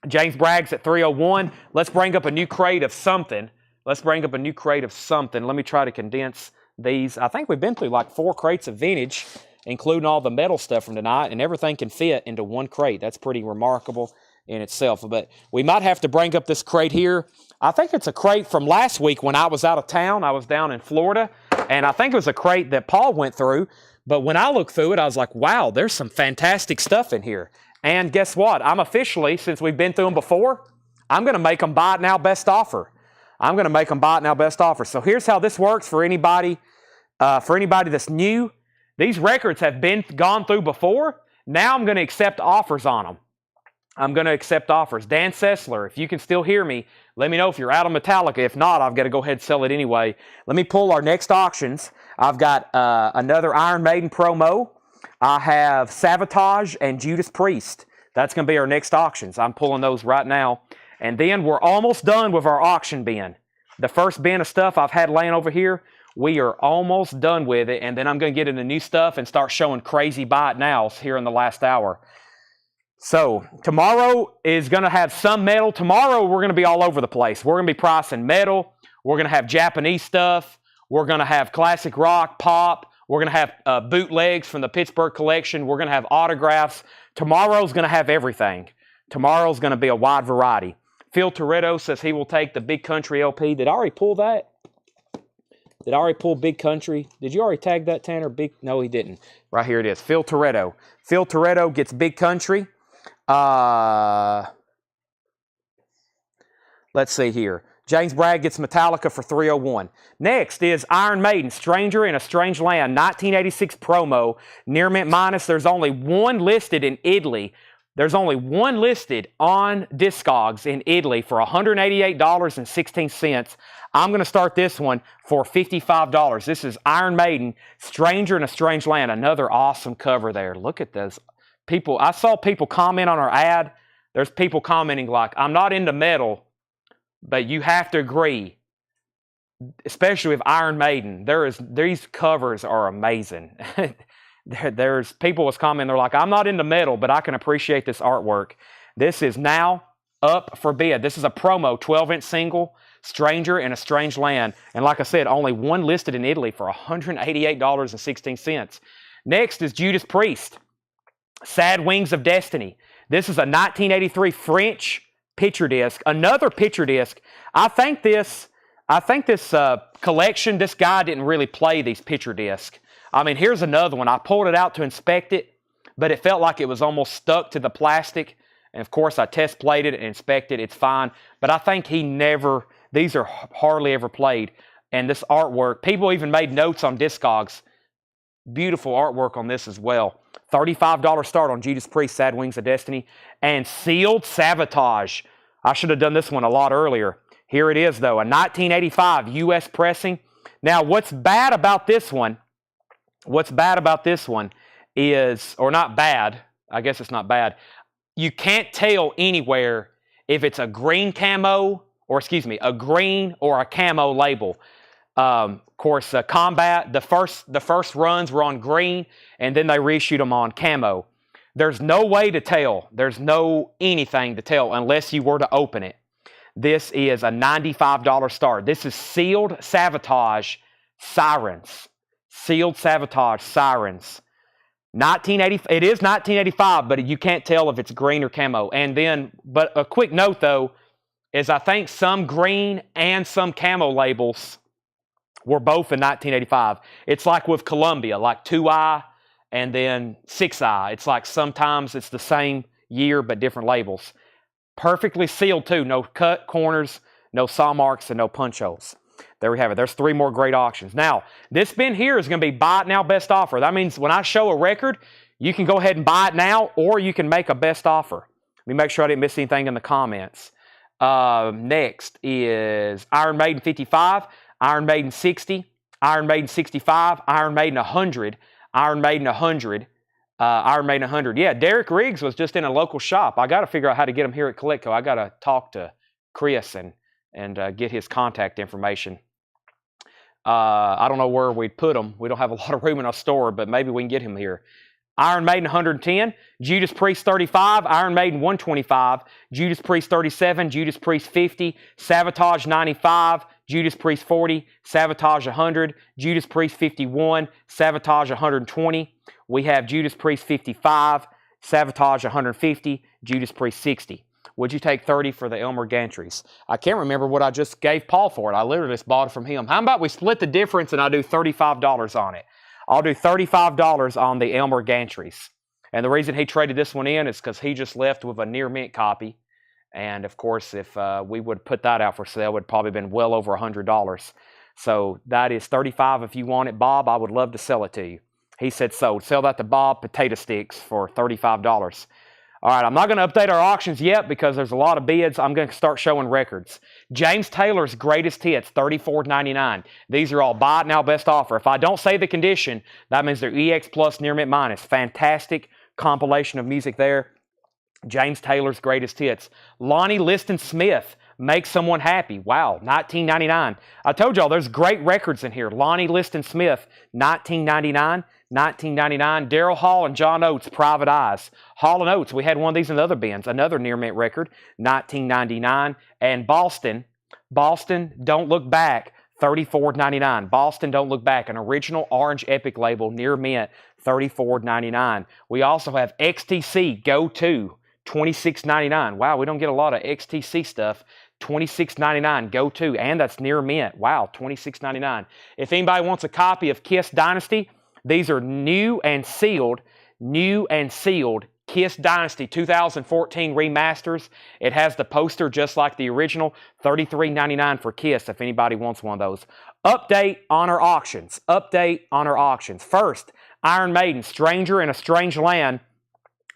James Bragg's at 301. Let's bring up a new crate of something. Let me try to condense these. I think we've been through like 4 crates of vintage, including all the metal stuff from tonight, and everything can fit into one crate. That's pretty remarkable in itself. But we might have to bring up this crate here. I think it's a crate from last week when I was out of town. I was down in Florida, and I think it was a crate that Paul went through. But when I looked through it, I was like, wow, there's some fantastic stuff in here. And guess what? I'm officially, since we've been through them before, I'm going to make them buy it now best offer. So here's how this works for anybody that's new. These records have been gone through before. Now I'm going to accept offers on them. Dan Sessler, if you can still hear me, let me know if you're out of Metallica. If not, I've got to go ahead and sell it anyway. Let me pull our next auctions. I've got another Iron Maiden promo. I have Sabotage and Judas Priest. That's going to be our next auctions. I'm pulling those right now. And then we're almost done with our auction bin. The first bin of stuff I've had laying over here, we are almost done with it. And then I'm going to get into new stuff and start showing crazy buy it nows here in the last hour. So tomorrow is going to have some metal. Tomorrow we're going to be all over the place. We're going to be pricing metal. We're going to have Japanese stuff. We're going to have classic rock, pop. We're going to have bootlegs from the Pittsburgh collection. We're going to have autographs. Tomorrow's going to have everything. Tomorrow's going to be a wide variety. Phil Toretto says he will take the Big Country LP. Did I already pull that? Did I already pull Big Country? Did you already tag that, Tanner? No, he didn't. Right here it is. Phil Toretto. Phil Toretto gets Big Country. Let's see here. James Bragg gets Metallica for 301. Next is Iron Maiden, Stranger in a Strange Land, 1986 promo. Near mint minus. There's only one listed in Italy. There's only one listed on Discogs in Italy for $188.16. I'm going to start this one for $55. This is Iron Maiden, Stranger in a Strange Land. Another awesome cover there. Look at this. People, I saw people comment on our ad. There's people commenting like, I'm not into metal, but you have to agree, especially with Iron Maiden, these covers are amazing. There's people was commenting, they're like, I'm not into metal, but I can appreciate this artwork. This is now up for bid. This is a promo 12-inch single, Stranger in a Strange Land. And like I said, only one listed in Italy for $188.16. Next is Judas Priest, Sad Wings of Destiny. This is a 1983 French picture disc, another picture disc. I think this collection, this guy didn't really play these picture discs. I mean, here's another one. I pulled it out to inspect it, but it felt like it was almost stuck to the plastic. And of course, I test played it and inspected. It's fine. But I think these are hardly ever played. And this artwork, people even made notes on Discogs. Beautiful artwork on this as well. $35 start on Judas Priest, Sad Wings of Destiny. And Sealed Sabotage. I should have done this one a lot earlier. Here it is, though. A 1985 U.S. pressing. Now, what's bad about this one is, or not bad, I guess it's not bad, you can't tell anywhere if it's a green camo, or a green or a camo label. Of course, Combat, the first runs were on green, and then they reissued them on camo. There's no way to tell. There's no anything to tell unless you were to open it. This is a $95 start. This is Sealed Sabotage Sirens. Sealed Sabotage Sirens. 1980. It is 1985, but you can't tell if it's green or camo. And then, but a quick note though, is I think some green and some camo labels were both in 1985. It's like with Columbia, like 2i and then 6i. It's like sometimes it's the same year but different labels. Perfectly sealed too. No cut corners, no saw marks, and no punch holes. There we have it. There's 3 more great auctions. Now, this bin here is going to be buy it now, best offer. That means when I show a record, you can go ahead and buy it now, or you can make a best offer. Let me make sure I didn't miss anything in the comments. Next is Iron Maiden 55. Iron Maiden 60, Iron Maiden 65, Iron Maiden 100, Iron Maiden 100, Iron Maiden 100. Yeah, Derek Riggs was just in a local shop. I got to figure out how to get him here at Coletco. I got to talk to Chris and get his contact information. I don't know where we'd put him. We don't have a lot of room in our store, but maybe we can get him here. Iron Maiden 110, Judas Priest 35, Iron Maiden 125, Judas Priest 37, Judas Priest 50, Sabotage 95, Judas Priest 40, Sabotage 100, Judas Priest 51, Sabotage 120. We have Judas Priest 55, Sabotage 150, Judas Priest 60. Would you take 30 for the Elmer Gantries? I can't remember what I just gave Paul for it. I literally just bought it from him. How about we split the difference and I do $35 on it? I'll do $35 on the Elmer Gantries. And the reason he traded this one in is because he just left with a near mint copy. And of course, if we would put that out for sale, it would probably been well over $100. So that is $35 if you want it, Bob. I would love to sell it to you. He said sold. Sell that to Bob Potato Sticks for $35. All right, I'm not going to update our auctions yet because there's a lot of bids. I'm going to start showing records. James Taylor's Greatest Hits, $34.99. These are all buy it now, best offer. If I don't say the condition, that means they're EX Plus Near Mint Minus. Fantastic compilation of music there. James Taylor's Greatest Hits. Lonnie Liston Smith, Make Someone Happy. Wow, $19.99. I told y'all there's great records in here. Lonnie Liston Smith, $19.99. $19.99. Daryl Hall and John Oates, Private Eyes. Hall and Oates, we had one of these in the other bins. Another near mint record, $19.99. And Boston, Don't Look Back, $34.99. Boston, Don't Look Back, an original Orange Epic label, near mint, $34.99. We also have XTC Go To, $26.99. Wow, we don't get a lot of XTC stuff. $26.99 Go To, and that's near mint. Wow, $26.99. If anybody wants a copy of Kiss Dynasty, these are new and sealed Kiss Dynasty 2014 remasters. It has the poster just like the original, $33.99 for Kiss if anybody wants one of those. Update on our auctions. First, Iron Maiden, Stranger in a Strange Land.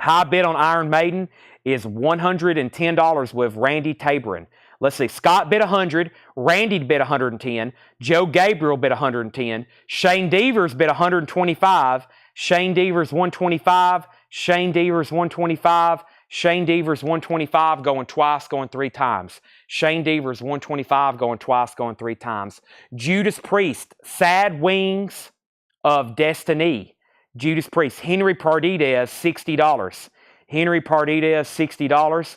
High bid on Iron Maiden is $110 with Randy Taberin. Let's see, Scott bid 100, Randy bid 110, Joe Gabriel bid 110, Shane Devers bid 125, Shane Devers 125, Shane Devers 125, Shane Devers 125 going twice, going three times. Shane Devers 125 going twice, going three times. Judas Priest, Sad Wings of Destiny. Judas Priest, Henry Pardidez, $60. Henry Pardidez, $60.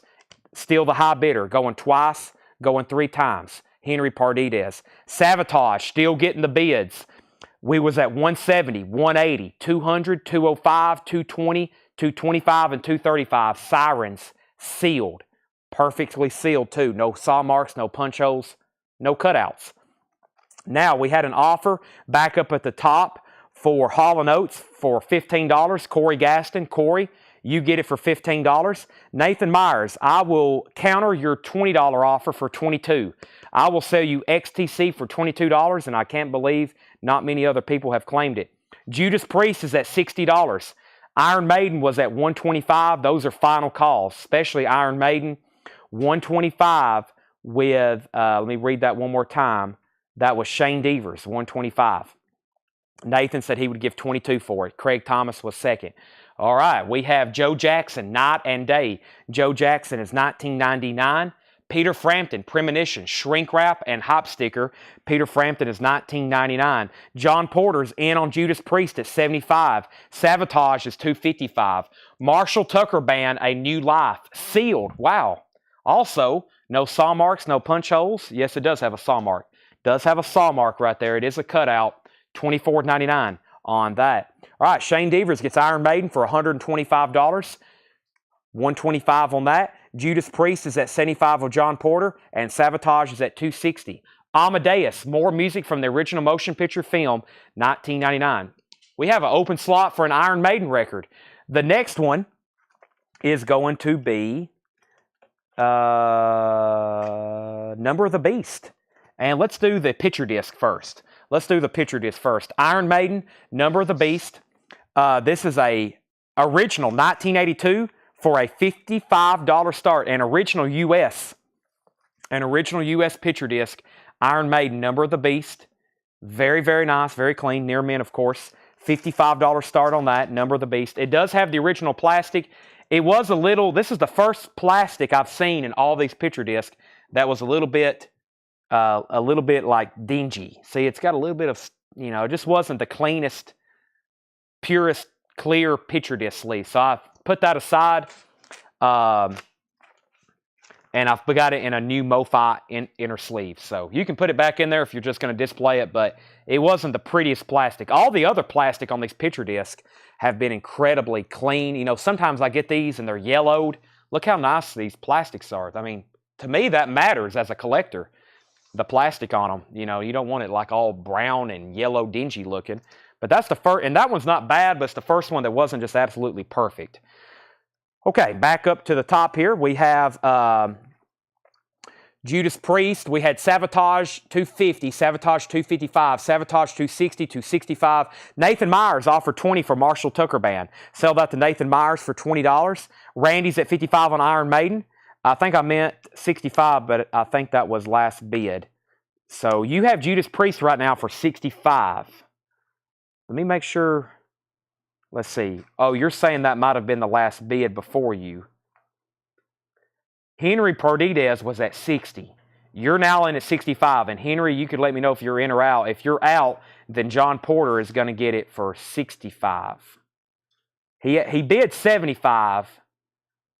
Still the high bidder, going twice, going three times. Henry Pardidez. Sabotage, still getting the bids. We was at 170, 180, 200, 205, 220, 225, and 235. Sirens, sealed. Perfectly sealed too. No saw marks, no punch holes, no cutouts. Now, we had an offer back up at the top for Hall & Oates for $15. Corey Gaston. Corey, you get it for $15. Nathan Myers, I will counter your $20 offer for $22. I will sell you XTC for $22, and I can't believe not many other people have claimed it. Judas Priest is at $60. Iron Maiden was at $125. Those are final calls, especially Iron Maiden. $125 with, let me read that one more time. That was Shane Devers, $125. Nathan said he would give $22 for it. Craig Thomas was second. All right, we have Joe Jackson, Night and Day. Joe Jackson is $19.99. Peter Frampton, Premonition, Shrink Wrap, and Hop Sticker. Peter Frampton is $19.99. John Porter's in on Judas Priest at $75. Sabotage is $255. Marshall Tucker Band, A New Life, sealed. Wow. Also, no saw marks, no punch holes. Yes, it does have a saw mark. Does have a saw mark right there. It is a cutout. $24.99 on that. All right, Shane Devers gets Iron Maiden for $125. $125 on that. Judas Priest is at $75 with John Porter, and Sabotage is at $260. Amadeus, more music from the original motion picture film, $19.99. We have an open slot for an Iron Maiden record. The next one is going to be Number of the Beast. And let's do the picture disc first. Iron Maiden, Number of the Beast. This is a original 1982 for a $55 start. An original U.S. picture disc. Iron Maiden, Number of the Beast. Very, very nice, very clean. Near mint, of course. $55 start on that, Number of the Beast. It does have the original plastic. It was a little, this is the first plastic I've seen in all these picture discs that was a little bit like dingy. See, it's got a little bit of, you know, it just wasn't the cleanest, purest, clear picture disc sleeve. So I put that aside, and I've got it in a new MoFi inner sleeve. So you can put it back in there if you're just going to display it, but it wasn't the prettiest plastic. All the other plastic on these picture discs have been incredibly clean. You know, sometimes I get these and they're yellowed. Look how nice these plastics are. I mean, to me, that matters as a collector, the plastic on them. You know, you don't want it like all brown and yellow dingy looking. But that's the first, and that one's not bad, but it's the first one that wasn't just absolutely perfect. Okay, back up to the top here. We have Judas Priest. We had Sabotage 250, Sabotage 255, Sabotage 260, 265. Nathan Myers offered 20 for Marshall Tucker Band. Sell that to Nathan Myers for $20. Randy's at 55 on Iron Maiden. I think I meant 65, but I think that was last bid. So you have Judas Priest right now for 65. Let me make sure. Let's see. Oh, you're saying that might have been the last bid before you. Henry Perdidez was at 60. You're now in at 65. And Henry, you could let me know if you're in or out. If you're out, then John Porter is going to get it for 65. He bid 75,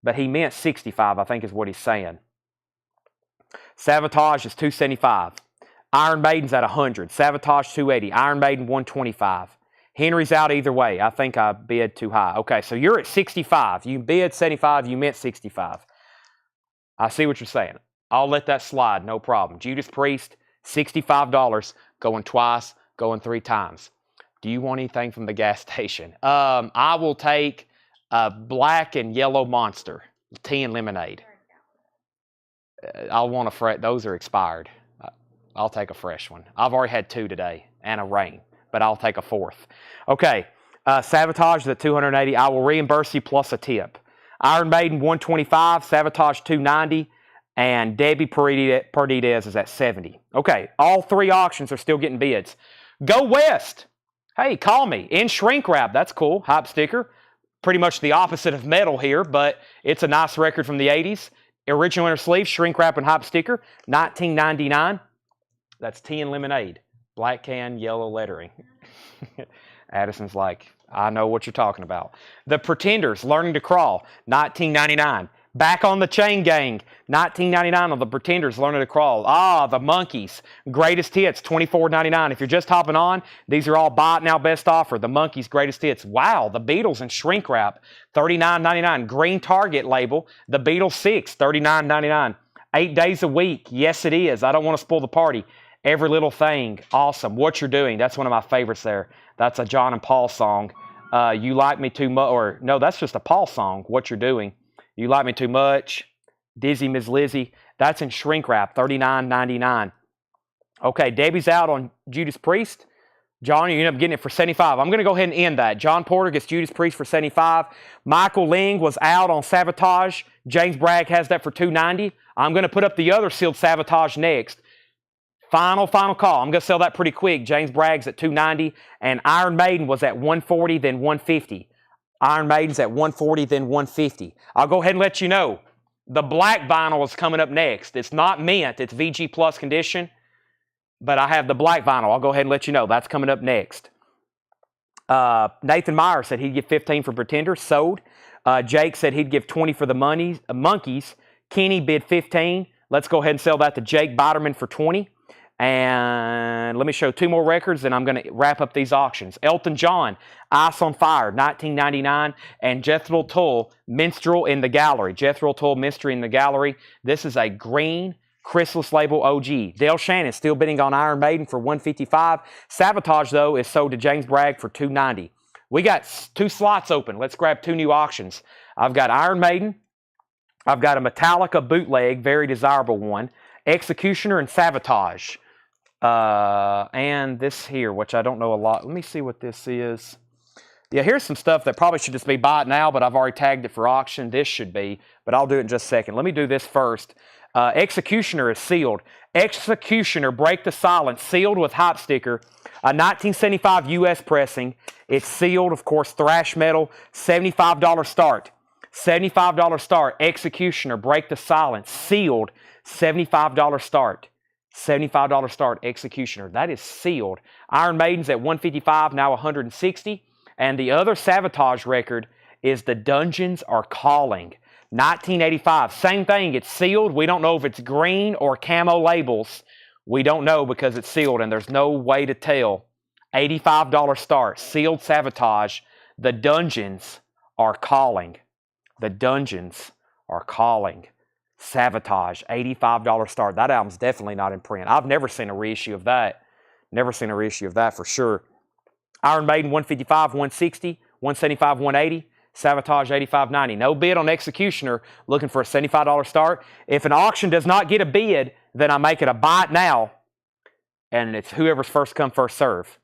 but he meant 65, I think is what he's saying. Sabotage is 275. Iron Maiden's at 100. Sabotage 280. Iron Maiden 125. Henry's out either way. I think I bid too high. Okay, so you're at 65. You bid 75. You meant 65. I see what you're saying. I'll let that slide. No problem. Judas Priest, $65. Going twice. Going 3 times. Do you want anything from the gas station? I will take a black and yellow Monster. Tea and lemonade. I'll want a fresh. Those are expired. I'll take a fresh one. I've already had 2 today. And a rain. But I'll take a 4th. Okay, Sabotage is at 280. I will reimburse you plus a tip. Iron Maiden 125, Sabotage 290, and Debbie Perdidez is at 70. Okay, all 3 auctions are still getting bids. Go West. Hey, call me. In shrink wrap, that's cool. Hype sticker. Pretty much the opposite of metal here, but it's a nice record from the 80s. Original inner sleeve, shrink wrap and hype sticker, $19.99. That's tea and lemonade. Black can, yellow lettering. Addison's like, I know what you're talking about. The Pretenders, Learning to Crawl, $19.99. Back on the Chain Gang, $19.99 on the Pretenders, Learning to Crawl. Ah, the Monkees, Greatest Hits, $24.99. If you're just hopping on, these are all buy it now best offer. The Monkees, Greatest Hits. Wow, the Beatles in shrink wrap, $39.99. Green Target label, the Beatles 6, $39.99. 8 days a week, yes it is. I don't want to spoil the party. Every Little Thing, awesome. What You're Doing, that's one of my favorites there. That's a John and Paul song. You Like Me Too Much, or no, that's just a Paul song, What You're Doing. You Like Me Too Much, Dizzy Miss Lizzie, that's in shrink wrap, $39.99. Okay, Debbie's out on Judas Priest. John, you end up getting it for 75. I'm going to go ahead and end that. John Porter gets Judas Priest for 75. Michael Ling was out on Sabotage. James Bragg has that for 290. I'm going to put up the other sealed Sabotage next. Final call. I'm going to sell that pretty quick. James Bragg's at 290, and Iron Maiden was at 140, then 150. Iron Maiden's at 140, then 150. I'll go ahead and let you know. The black vinyl is coming up next. It's not mint. It's VG Plus condition, but I have the black vinyl. I'll go ahead and let you know. That's coming up next. Nathan Meyer said he'd give 15 for Pretenders. Sold. Jake said he'd give 20 for the Monkees. Kenny bid 15. Let's go ahead and sell that to Jake Biderman for 20. And let me show 2 more records, and I'm going to wrap up these auctions. Elton John, Ice on Fire, $19.99. And Jethro Tull, Minstrel in the Gallery. Jethro Tull, Minstrel in the Gallery. This is a green Chrysalis label OG. Dale Shannon still bidding on Iron Maiden for $155. Sabotage, though, is sold to James Bragg for $290. We got 2 slots open. Let's grab 2 new auctions. I've got Iron Maiden. I've got a Metallica bootleg, very desirable one. Executioner and Sabotage. And this here, which I don't know a lot. Let me see what this is. Yeah, here's some stuff that probably should just be bought now, but I've already tagged it for auction. This should be, but I'll do it in just a second. Let me do this first. Executioner is sealed. Executioner, Break the Silence, sealed with hop sticker. A 1975 U.S. pressing. It's sealed, of course, thrash metal. $75 start. $75 start. Executioner, Break the Silence, sealed. $75 start. $75 start. Executioner. That is sealed. Iron Maiden's at $155, now $160. And the other Savatage record is The Dungeons Are Calling. 1985. Same thing. It's sealed. We don't know if it's green or camo labels. We don't know because it's sealed and there's no way to tell. $85 start. Sealed Savatage. The Dungeons Are Calling. The Dungeons Are Calling. Savatage. $85 start. That album's definitely not in print. I've never seen a reissue of that. Never seen a reissue of that for sure. Iron Maiden 155, 160, 175, 180. Savatage 85.90. No bid on Executioner, looking for a $75 start. If an auction does not get a bid, then I make it a buy it now, and it's whoever's first come, first serve.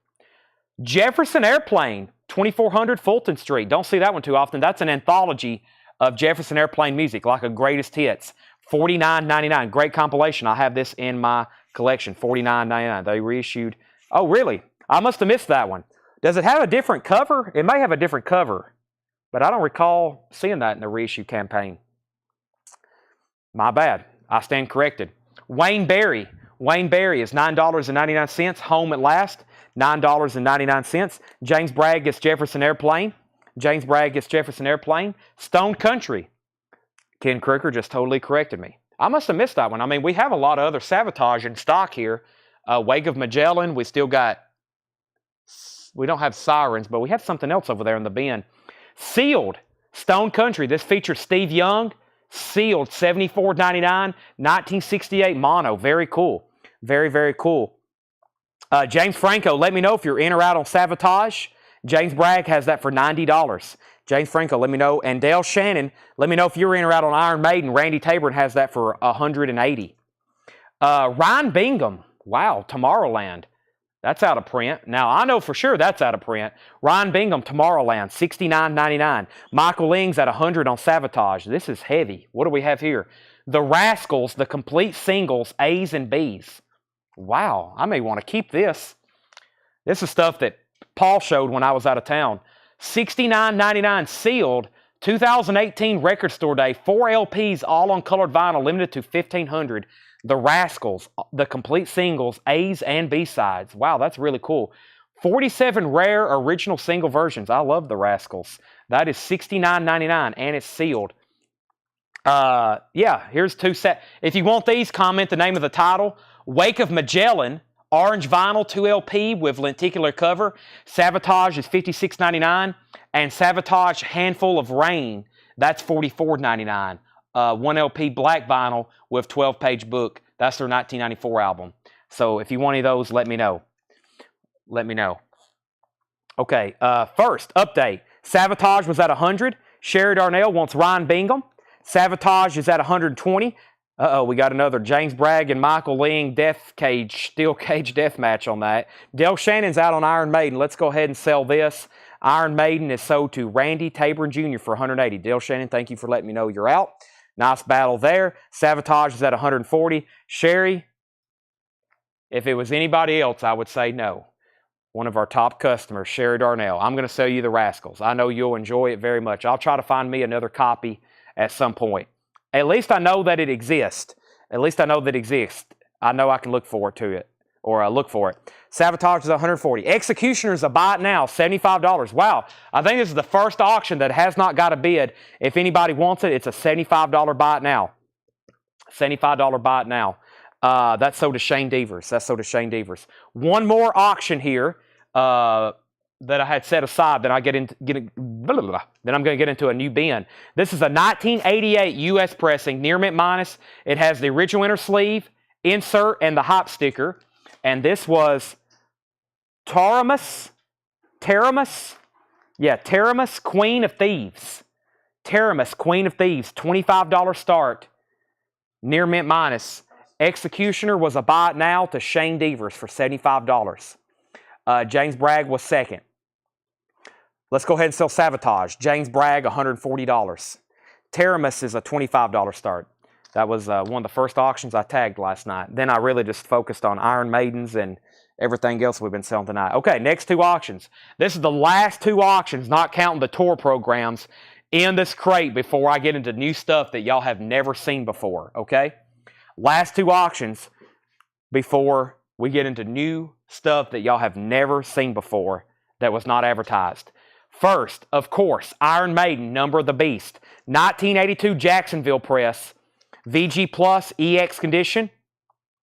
Jefferson Airplane, 2400 Fulton Street. Don't see that one too often. That's an anthology of Jefferson Airplane music, like a greatest hits. $49.99. Great compilation. I have this in my collection. $49.99. They reissued. Oh, really? I must have missed that one. Does it have a different cover? It may have a different cover. But I don't recall seeing that in the reissue campaign. My bad. I stand corrected. Wayne Berry. Wayne Berry is $9.99. Home at Last, $9.99. James Bragg gets Jefferson Airplane. James Bragg gets Jefferson Airplane. Stone Country. Ken Crooker just totally corrected me. I must have missed that one. I mean, we have a lot of other Savatage in stock here. Wake of Magellan. We still got... We don't have Sirens, but we have something else over there in the bin. Sealed, Stone Country. This features Steve Young. Sealed, $74.99, 1968 mono. Very cool. Very, very cool. James Franco, let me know if you're in or out on Savatage. James Bragg has that for $90. James Franco, let me know. And Dale Shannon, let me know if you're in or out on Iron Maiden. Randy Tabor has that for $180. Ryan Bingham, wow, Tomorrowland. That's out of print. Now, I know for sure that's out of print. Ryan Bingham, Tomorrowland, $69.99. Michael Ling's at $100 on Savatage. This is heavy. What do we have here? The Rascals, the complete singles, A's and B's. Wow, I may want to keep this. This is stuff that Paul showed when I was out of town. $69.99 sealed, 2018 Record Store Day, 4 LPs, all on colored vinyl, limited to 1,500. The Rascals, the complete singles, A's and B-sides. Wow, that's really cool. 47 rare original single versions. I love the Rascals. That is $69.99 and it's sealed. Yeah, here's two set. If you want these, comment the name of the title. Wake of Magellan, orange vinyl, 2 LP with lenticular cover. Savatage is $56.99. And Savatage Handful of Rain, that's $44.99. 1 LP black vinyl with 12-page book. That's their 1994 album. So if you want any of those, let me know. Let me know. Okay, first, update. Savatage was at 100. Sherry Darnell wants Ryan Bingham. Savatage is at 120. Uh-oh, we got another James Bragg and Michael Ling steel cage death match on that. Dale Shannon's out on Iron Maiden. Let's go ahead and sell this. Iron Maiden is sold to Randy Tabor Jr. for 180. Dale Shannon, thank you for letting me know you're out. Nice battle there. Savatage is at 140. Sherry, if it was anybody else, I would say no. One of our top customers, Sherry Darnell. I'm going to sell you the Rascals. I know you'll enjoy it very much. I'll try to find me another copy at some point. At least I know that it exists. At least I know that it exists. I know I can look forward to it. Or look for it. Savatage is 140. Executioner is a buy it now, $75. Wow, I think this is the first auction that has not got a bid. If anybody wants it, it's a $75 buy it now. $75 buy it now. That's sold to Shane Devers. That's sold to Shane Devers. One more auction here that I had set aside. Then I'm going to get into a new bin. This is a 1988 U.S. pressing, near mint minus. It has the original inner sleeve, insert, and the hop sticker. And this was Taramis, Queen of Thieves. Taramis, Queen of Thieves, $25 start, near mint minus. Executioner was a buy it now to Shane Devers for $75. James Bragg was second. Let's go ahead and sell Savatage. James Bragg, $140. Taramis is a $25 start. That was one of the first auctions I tagged last night. Then I really just focused on Iron Maidens and everything else we've been selling tonight. Okay, next two auctions. This is the last two auctions, not counting the tour programs, in this crate before I get into new stuff that y'all have never seen before, okay? Last two auctions before we get into new stuff that y'all have never seen before that was not advertised. First, of course, Iron Maiden, Number of the Beast. 1982 Jacksonville press, VG Plus EX condition.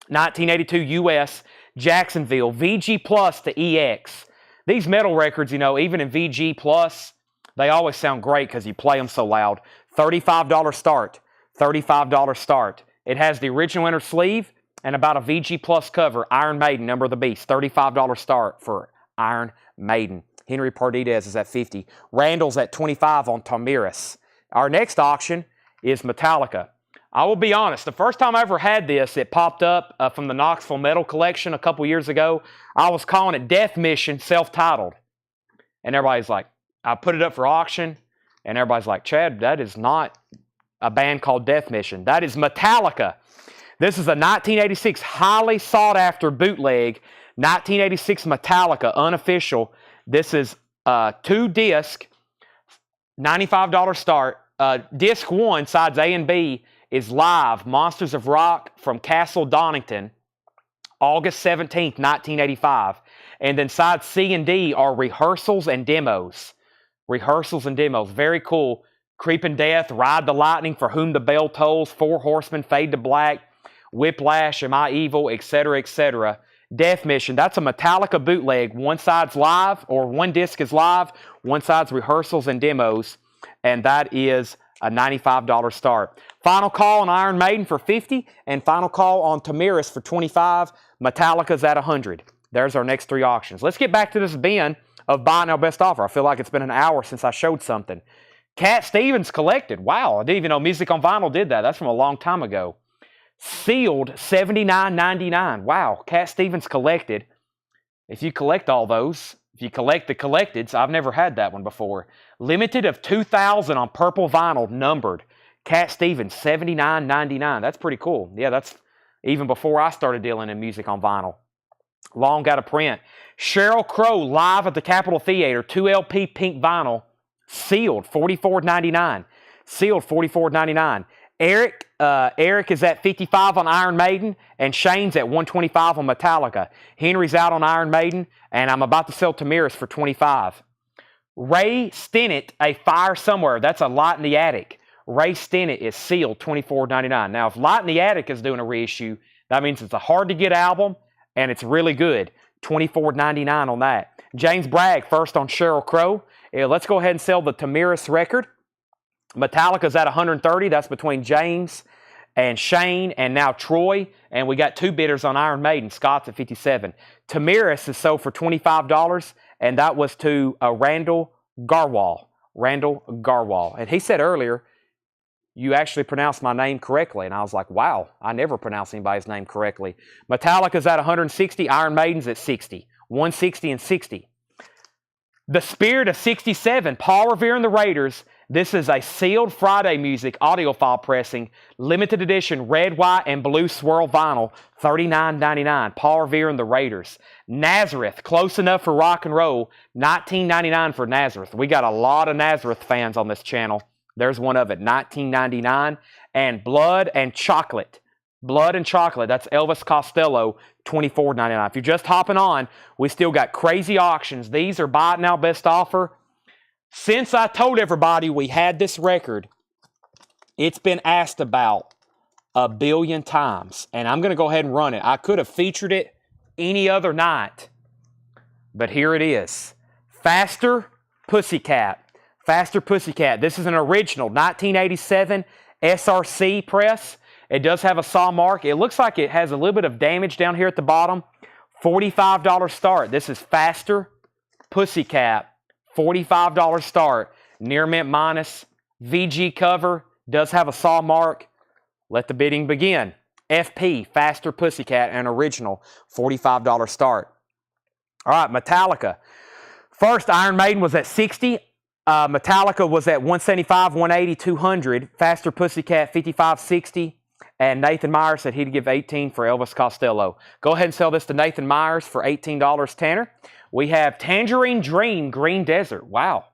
1982 US, Jacksonville, VG Plus to EX. These metal records, you know, even in VG Plus, they always sound great because you play them so loud. $35 start. $35 start. It has the original inner sleeve and about a VG Plus cover. Iron Maiden, Number of the Beast. $35 start for Iron Maiden. Henry Pardidez is at 50. Randall's at 25 on Tomiris. Our next auction is Metallica. I will be honest, the first time I ever had this, it popped up from the Knoxville Metal Collection a couple years ago. I was calling it Death Mission, self-titled. And everybody's like, I put it up for auction, and everybody's like, Chad, that is not a band called Death Mission. That is Metallica. This is a 1986 highly sought-after bootleg, 1986 Metallica, unofficial. This is 2-disc, $95 start. Disc 1, sides A and B, is live, Monsters of Rock from Castle Donington, August 17th, 1985. And then sides C and D are rehearsals and demos. Rehearsals and demos. Very cool. Creeping Death, Ride the Lightning, For Whom the Bell Tolls, Four Horsemen, Fade to Black, Whiplash, Am I Evil, etc., etc. Death Mission, that's a Metallica bootleg. One side's live, or one disc is live, one side's rehearsals and demos, and that is a $95 start. Final call on Iron Maiden for $50, and final call on Tomiris for $25. Metallica's at $100. There's our next three auctions. Let's get back to this bin of Buy Now Best Offer. I feel like it's been an hour since I showed something. Cat Stevens collected. Wow, I didn't even know Music on Vinyl did that. That's from a long time ago. Sealed, $79.99. Wow, Cat Stevens collected. If you collect all those, if you collect the collecteds, I've never had that one before. Limited of 2,000 on purple vinyl, numbered. Cat Stevens, $79.99. That's pretty cool. Yeah, that's even before I started dealing in music on vinyl. Long got a print. Sheryl Crow live at the Capitol Theater, 2LP pink vinyl, sealed, $44.99. Sealed, $44.99. Eric is at 55 on Iron Maiden, and Shane's at 125 on Metallica. Henry's out on Iron Maiden, and I'm about to sell Tomiris for 25. Ray Stennett, A Fire Somewhere. That's a Light in the Attic. Ray Stennett is sealed, $24.99. Now, if Light in the Attic is doing a reissue, that means it's a hard-to-get album, and it's really good. $24.99 on that. James Bragg, first on Sheryl Crow. Let's go ahead and sell the Tomiris record. Metallica's at $130. That's between James and Shane and now Troy. And we got two bidders on Iron Maiden. Scott's at $57. Tomiris is sold for $25, and that was to Randall Garwal. Randall Garwal. And he said earlier, you actually pronounced my name correctly. And I was like, wow, I never pronounce anybody's name correctly. Metallica's at $160. Iron Maiden's at $60. $160 and $60. The Spirit of 67. Paul Revere and the Raiders. This is a sealed Friday Music audiophile pressing, limited edition red, white, and blue swirl vinyl, $39.99. Paul Revere and the Raiders. Nazareth, Close Enough for Rock and Roll, $19.99 for Nazareth. We got a lot of Nazareth fans on this channel. There's one of it, $19.99. And Blood and Chocolate. Blood and Chocolate, that's Elvis Costello, $24.99. If you're just hopping on, we still got crazy auctions. These are Buy It Now Best Offer. Since I told everybody we had this record, it's been asked about a billion times. And I'm going to go ahead and run it. I could have featured it any other night, but here it is. Faster Pussycat. Faster Pussycat. This is an original 1987 SRC press. It does have a saw mark. It looks like it has a little bit of damage down here at the bottom. $45 start. This is Faster Pussycat. $45 start. Near mint minus. VG cover. Does have a saw mark. Let the bidding begin. FP, Faster Pussycat, an original. $45 start. All right, Metallica. First, Iron Maiden was at $60. Metallica was at $175, $180, $200. Faster Pussycat, $55, $60. And Nathan Myers said he'd give $18 for Elvis Costello. Go ahead and sell this to Nathan Myers for $18, Tanner. We have Tangerine Dream Green Desert. Wow.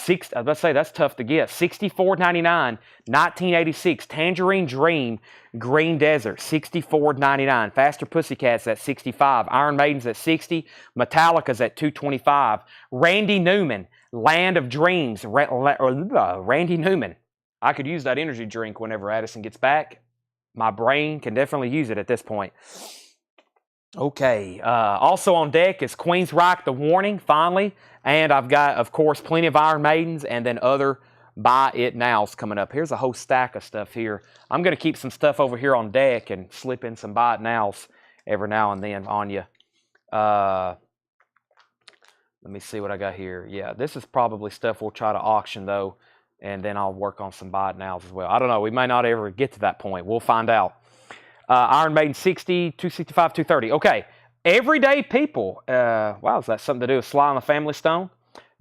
I was about to say, that's tough to get. $64.99, 1986. Tangerine Dream Green Desert, $64.99. Faster Pussycats at $65. Iron Maiden's at $60. Metallica's at $225. Randy Newman, Land of Dreams. Randy Newman. I could use that energy drink whenever Addison gets back. My brain can definitely use it at this point. Okay. Also on deck is Queensryche, The Warning, finally. And I've got, of course, plenty of Iron Maidens and then other Buy It Nows coming up. Here's a whole stack of stuff here. I'm going to keep some stuff over here on deck and slip in some Buy It Nows every now and then on you. Let me see what I got here. Yeah, this is probably stuff we'll try to auction, though, and then I'll work on some Buy It Nows as well. I don't know. We may not ever get to that point. We'll find out. Iron Maiden 60, 265, 230. Okay. Everyday People. Wow, is that something to do with Sly and the Family Stone?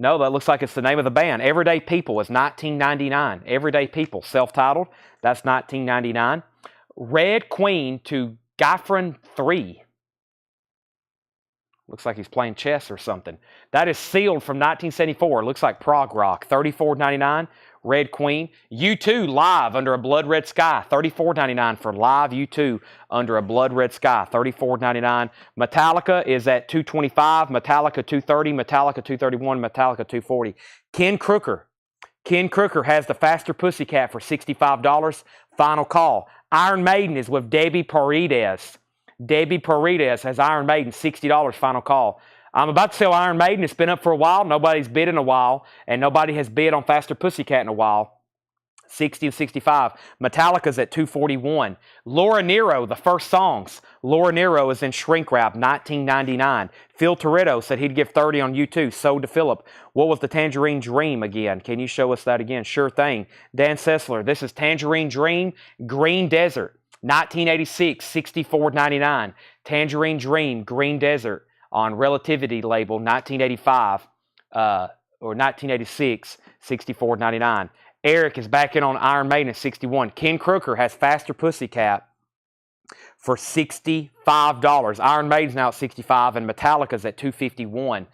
No, that looks like it's the name of the band. Everyday People is $19.99. Everyday People, self-titled. That's $19.99. Red Queen to Gyfrin 3. Looks like he's playing chess or something. That is sealed from 1974. Looks like prog rock. $34.99. Red Queen. U2 live under a blood red sky. $34.99 for live U2 under a blood red sky. $34.99. Metallica is at $225. Metallica $230. Metallica $231. Metallica $240. Ken Crooker. Ken Crooker has the Faster Pussycat for $65. Final call. Iron Maiden is with Debbie Paredes. Debbie Paredes has Iron Maiden, $60. Final call. I'm about to sell Iron Maiden. It's been up for a while. Nobody's bid in a while. And nobody has bid on Faster Pussycat in a while. 60 and 65. Metallica's at $241. Laura Nero, the first songs. Laura Nero is in shrink wrap, $19.99. Phil Toretto said he'd give $30 on U2. Sold to Philip. What was the Tangerine Dream again? Can you show us that again? Sure thing. Dan Sessler, this is Tangerine Dream Green Desert. 1986, $64.99. Tangerine Dream Green Desert on Relativity label, 1985 or 1986, $64.99. Eric is back in on Iron Maiden at $61. Ken Crooker has Faster Pussycat for $65. Iron Maiden's now at $65 and Metallica's at $251.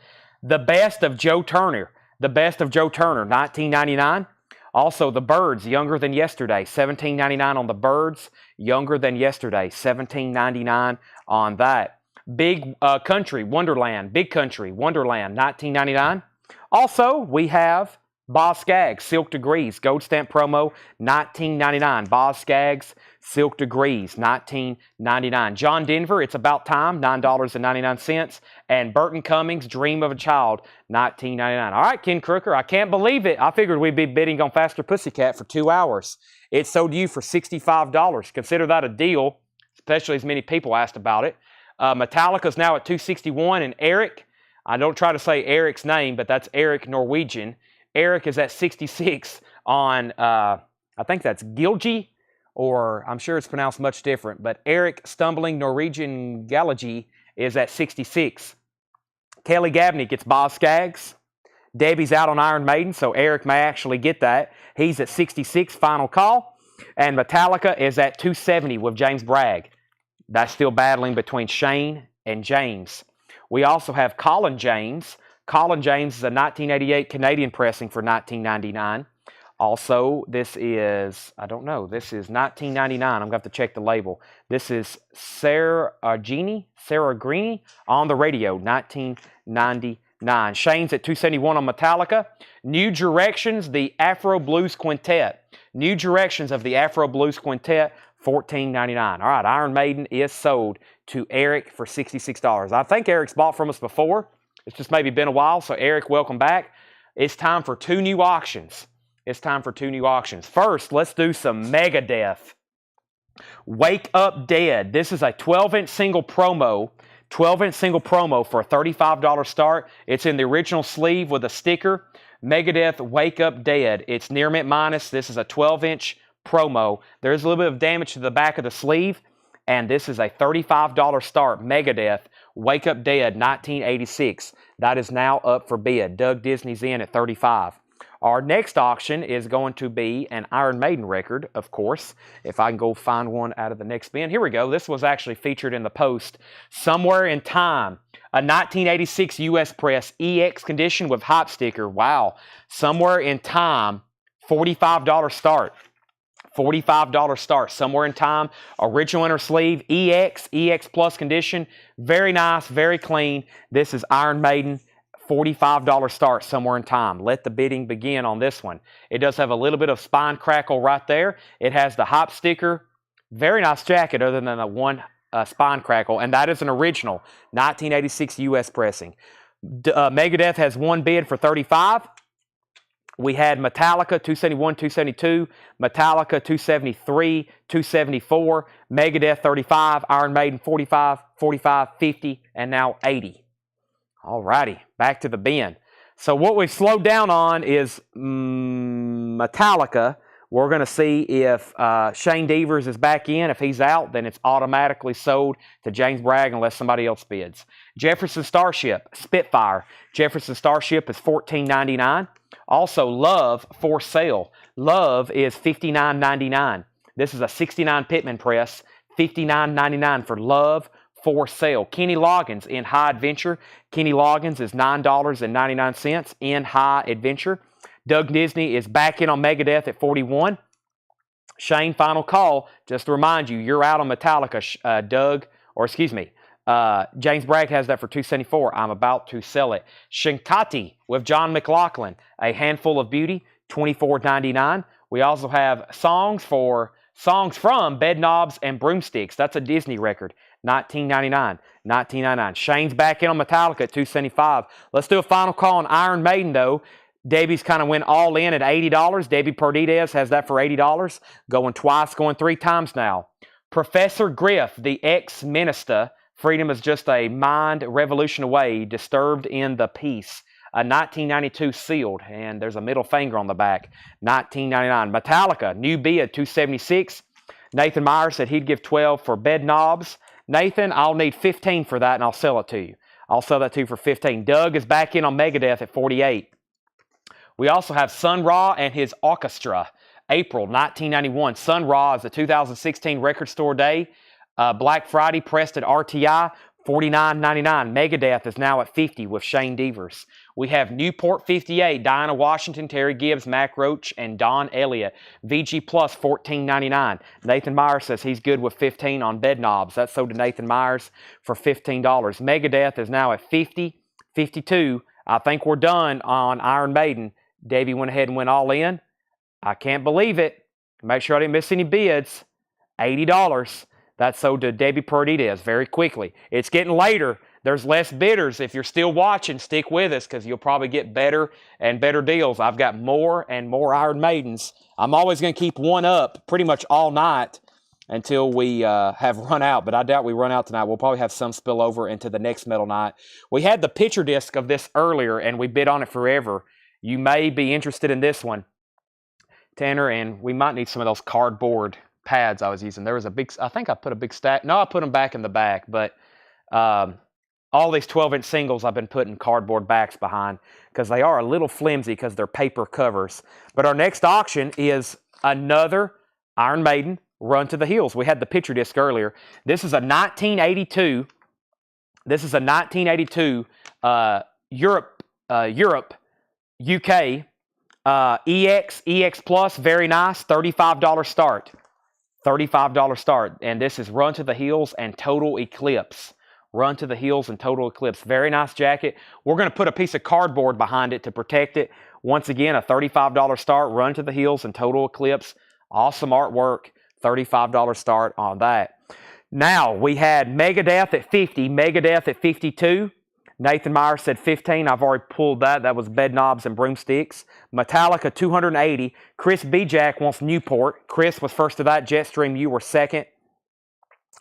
The Best of Joe Turner. The Best of Joe Turner, $19.99. Also, The Byrds, Younger Than Yesterday, $17.99 on The Byrds, Younger Than Yesterday, $17.99 on that. Big Country, Wonderland, Big Country, Wonderland, $19.99. Also, we have Boz Scaggs, Silk Degrees, Gold Stamp promo, $19.99. Boz Scaggs, Silk Degrees, $19.99. John Denver, It's About Time, $9.99. And Burton Cummings, Dream of a Child, $19.99. All right, Ken Crooker, I can't believe it. I figured we'd be bidding on Faster Pussycat for 2 hours. It sold you for $65. Consider that a deal, especially as many people asked about it. Metallica's now at $261, and Eric, I don't try to say Eric's name, but that's Eric Norwegian. Eric is at $66 on, I think that's Gilgy, or I'm sure it's pronounced much different, but Eric Stumbling Norwegian Gallaghy is at $66. Kelly Gabney gets Boz Scaggs. Debbie's out on Iron Maiden, so Eric may actually get that. He's at $66, final call. And Metallica is at $270 with James Bragg. That's still battling between Shane and James. We also have Colin James. Colin James is a 1988 Canadian pressing for $19.99. Also, this is, I don't know, this is $19.99. I'm going to have to check the label. This is Sarah Greeny on the radio, $19.99. Shane's at $271 on Metallica. New Directions, the Afro Blues Quintet. New Directions of the Afro Blues Quintet, $14.99. All right, Iron Maiden is sold to Eric for $66. I think Eric's bought from us before. It's just maybe been a while, so Eric, welcome back. It's time for 2 new auctions. First, let's do some Megadeth. Wake Up Dead. This is a 12-inch single promo. 12-inch single promo for a $35 start. It's in the original sleeve with a sticker. Megadeth Wake Up Dead. It's near mint minus. This is a 12-inch promo. There is a little bit of damage to the back of the sleeve, and this is a $35 start. Megadeth Wake Up Dead 1986. That is now up for bid. Doug Disney's in at $35. Our next auction is going to be an Iron Maiden record, of course. If I can go find one out of the next bin. Here we go. This was actually featured in the post. Somewhere in Time. A 1986 US Press EX condition with hype sticker. Wow. Somewhere in Time. $45 start. $45 start. Somewhere in Time. Original inner sleeve. EX Plus condition. Very nice. Very clean. This is Iron Maiden. $45 start. Somewhere in Time. Let the bidding begin on this one. It does have a little bit of spine crackle right there. It has the hype sticker. Very nice jacket other than the one spine crackle, and that is an original 1986 US pressing. Megadeth has one bid for $35. We had Metallica 271, 272, Metallica 273, 274, Megadeth 35, Iron Maiden 45, 45, 50, and now 80. Alrighty, back to the bin. So what we've slowed down on is Metallica. We're going to see if Shane Devers is back in. If he's out, then it's automatically sold to James Bragg unless somebody else bids. Jefferson Starship, Spitfire. Jefferson Starship is $14.99. Also, Love for sale. Love is $59.99. This is a 69 Pitman press. $59.99 for Love for sale. Kenny Loggins in High Adventure. Kenny Loggins is $9.99 in High Adventure. Doug Disney is back in on Megadeth at $41. Shane, final call. Just to remind you, you're out on Metallica, James Bragg has that for $274. I'm about to sell it. Shinkati with John McLaughlin, A Handful of Beauty, $24.99. We also have songs from Bed Knobs and Broomsticks. That's a Disney record, $19.99. Shane's back in on Metallica at $275. Let's do a final call on Iron Maiden, though. Debbie's kind of went all in at $80. Debbie Perdidez has that for $80. Going twice, going three times now. Professor Griff, the ex-minister. Freedom is just a mind revolution away. Disturbed in the Peace. A 1992 sealed. And there's a middle finger on the back. $19.99. Metallica, new bid, $276. Nathan Meyer said he'd give $12 for Bed Knobs. Nathan, I'll need $15 for that and I'll sell it to you. I'll sell that to you for $15. Doug is back in on Megadeth at $48. We also have Sun Ra and his orchestra, April 1991. Sun Ra is the 2016 Record Store Day. Black Friday pressed at RTI, $49.99. Megadeth is now at $50 with Shane Devers. We have Newport 58, Diana Washington, Terry Gibbs, Mac Roach, and Don Elliott. VG Plus, $14.99. Nathan Myers says he's good with $15 on Bed Knobs. That's sold to Nathan Myers for $15. Megadeth is now at $50, $52. I think we're done on Iron Maiden. Davey went ahead and went all in. I can't believe it. Make sure I didn't miss any bids. $80. That's sold to Debbie Perdidez very quickly. It's getting later. There's less bidders. If you're still watching, stick with us because you'll probably get better and better deals. I've got more and more Iron Maidens. I'm always going to keep one up pretty much all night until we have run out, but I doubt we run out tonight. We'll probably have some spill over into the next metal night. We had the picture disc of this earlier, and we bid on it forever. You may be interested in this one, Tanner, and we might need some of those cardboard pads I was using. There was a big, I think I put a big stack. No, I put them back in the back, but all these 12-inch singles I've been putting cardboard backs behind because they are a little flimsy because they're paper covers. But our next auction is another Iron Maiden, Run to the Hills. We had the picture disc earlier. This is a 1982. This is a 1982 Europe, UK EX Plus, very nice, $35 start. $35 start. And this is Run to the Hills and Total Eclipse. Run to the Hills and Total Eclipse. Very nice jacket. We're going to put a piece of cardboard behind it to protect it. Once again, a $35 start. Run to the Hills and Total Eclipse. Awesome artwork. $35 start on that. Now, we had Megadeth at $50. Megadeth at $52. Nathan Meyer said $15. I've already pulled that. That was Bed Knobs and Broomsticks. Metallica, $280. Chris B-Jack wants Newport. Chris was first to that. Jetstream, you were second.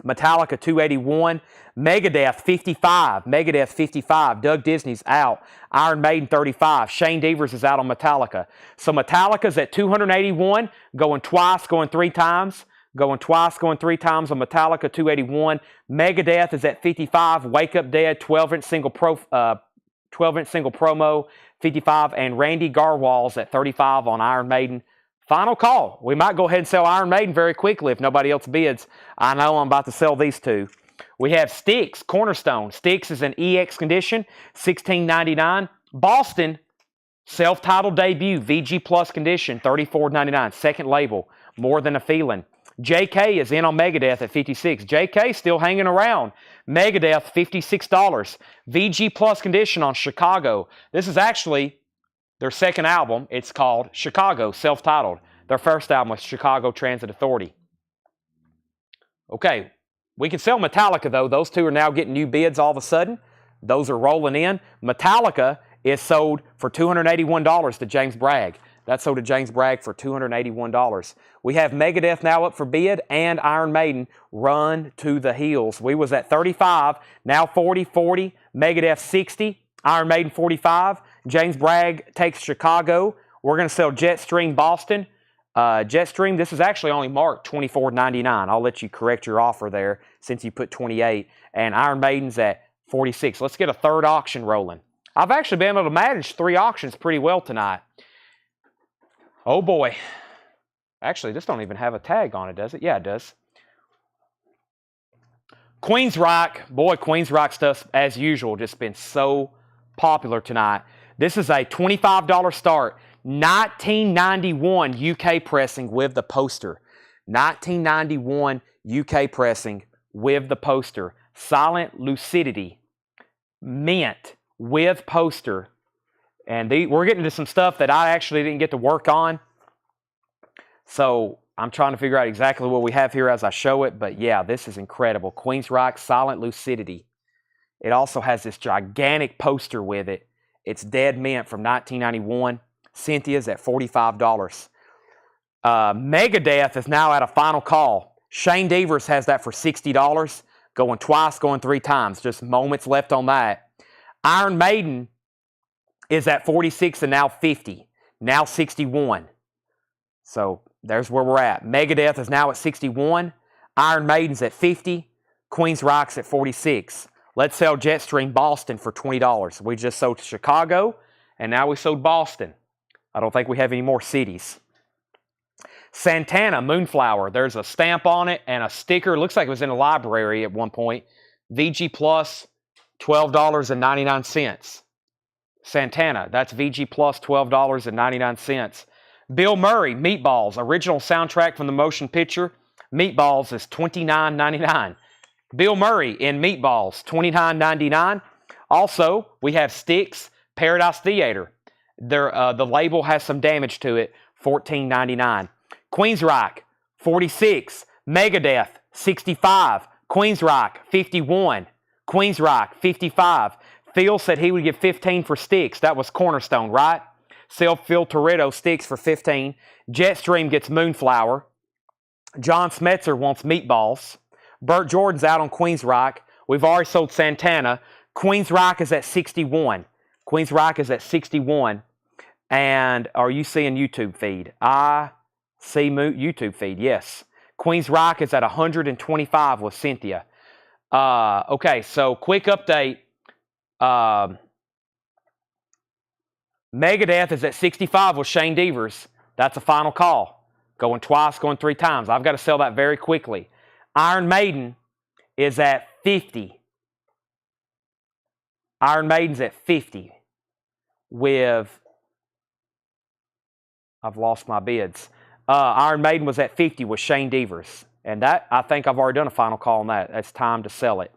Metallica, $281. Megadeth, $55. Megadeth, $55. Doug Disney's out. Iron Maiden, $35. Shane Devers is out on Metallica. So Metallica's at $281. Going twice, going three times. Going twice, going three times on Metallica, $281. Megadeth is at $55. Wake Up Dead, 12-inch single 12-inch single promo, 55, and Randy Garwal's at 35 on Iron Maiden. Final call. We might go ahead and sell Iron Maiden very quickly if nobody else bids. I know I'm about to sell these two. We have Styx, Cornerstone. Styx is in EX condition, $16.99. Boston, self-titled debut, VG Plus condition, $34.99. Second label, More Than a Feeling. JK is in on Megadeth at $56. JK still hanging around. Megadeth, $56. VG Plus condition on Chicago. This is actually their second album. It's called Chicago, self-titled. Their first album was Chicago Transit Authority. Okay, we can sell Metallica, though. Those two are now getting new bids all of a sudden. Those are rolling in. Metallica is sold for $281 to James Bragg. That's sold to James Bragg for $281. We have Megadeth now up for bid and Iron Maiden, Run to the Hills. We was at 35, now 40, 40. Megadeth 60, Iron Maiden 45. James Bragg takes Chicago. We're going to sell Jetstream Boston. Jetstream, this is actually only marked $24.99. I'll let you correct your offer there since you put 28. And Iron Maiden's at 46. Let's get a third auction rolling. I've actually been able to manage 3 auctions pretty well tonight. Oh boy. Actually, this don't even have a tag on it, does it? Yeah, it does. Queensryche. Boy, Queensryche stuff, as usual, just been so popular tonight. This is a $25 start. 1991 UK pressing with the poster. 1991 UK pressing with the poster. Silent Lucidity. Mint with poster. And we're getting into some stuff that I actually didn't get to work on. So I'm trying to figure out exactly what we have here as I show it. But yeah, this is incredible. Queensryche Silent Lucidity. It also has this gigantic poster with it. It's dead mint from 1991. Cynthia's at $45. Megadeth is now at a final call. Shane Devers has that for $60. Going twice, going 3 times. Just moments left on that. Iron Maiden is at 46 and now 50. Now 61. So there's where we're at. Megadeth is now at 61. Iron Maiden's at 50. Queensryche's at 46. Let's sell Jetstream Boston for $20. We just sold Chicago, and now we sold Boston. I don't think we have any more cities. Santana Moonflower. There's a stamp on it and a sticker. Looks like it was in a library at one point. VG Plus, $12.99. Santana. That's VG Plus, $12.99. Bill Murray, Meatballs. Original soundtrack from the motion picture. Meatballs is $29.99. Bill Murray in Meatballs, $29.99. Also, we have Styx, Paradise Theater. The label has some damage to it, $14.99. Queensryche, 46. Megadeth, 65. Queensryche, 51. Queensryche, 55. Phil said he would give 15 for Styx. That was Cornerstone, right? Sell Phil Toretto Styx for 15. Jetstream gets Moonflower. John Smetzer wants Meatballs. Burt Jordan's out on Queensryche. We've already sold Santana. Queensryche is at 61. Queensryche is at 61. And are you seeing YouTube feed? I see YouTube feed, yes. Queensryche is at 125 with Cynthia. Okay, so quick update. Megadeth is at 65 with Shane Devers. That's a final call. Going twice, going 3 times. I've got to sell that very quickly. Iron Maiden is at 50. Iron Maiden's at 50 with... I've lost my bids. Iron Maiden was at 50 with Shane Devers. And that, I think I've already done a final call on that. It's time to sell it.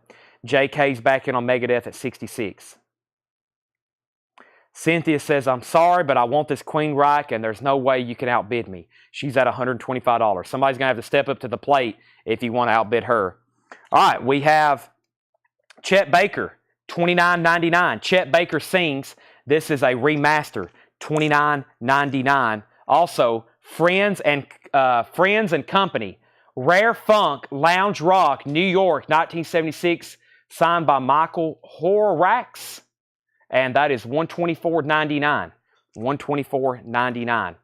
JK's back in on Megadeth at 66. Cynthia says, I'm sorry, but I want this Queensryche, and there's no way you can outbid me. She's at $125. Somebody's going to have to step up to the plate if you want to outbid her. All right, we have Chet Baker, $29.99. Chet Baker Sings. This is a remaster, $29.99. Also, Friends and Company. Rare Funk, Lounge Rock, New York, 1976, signed by Michael Horax. And that is $124.99. $124.99.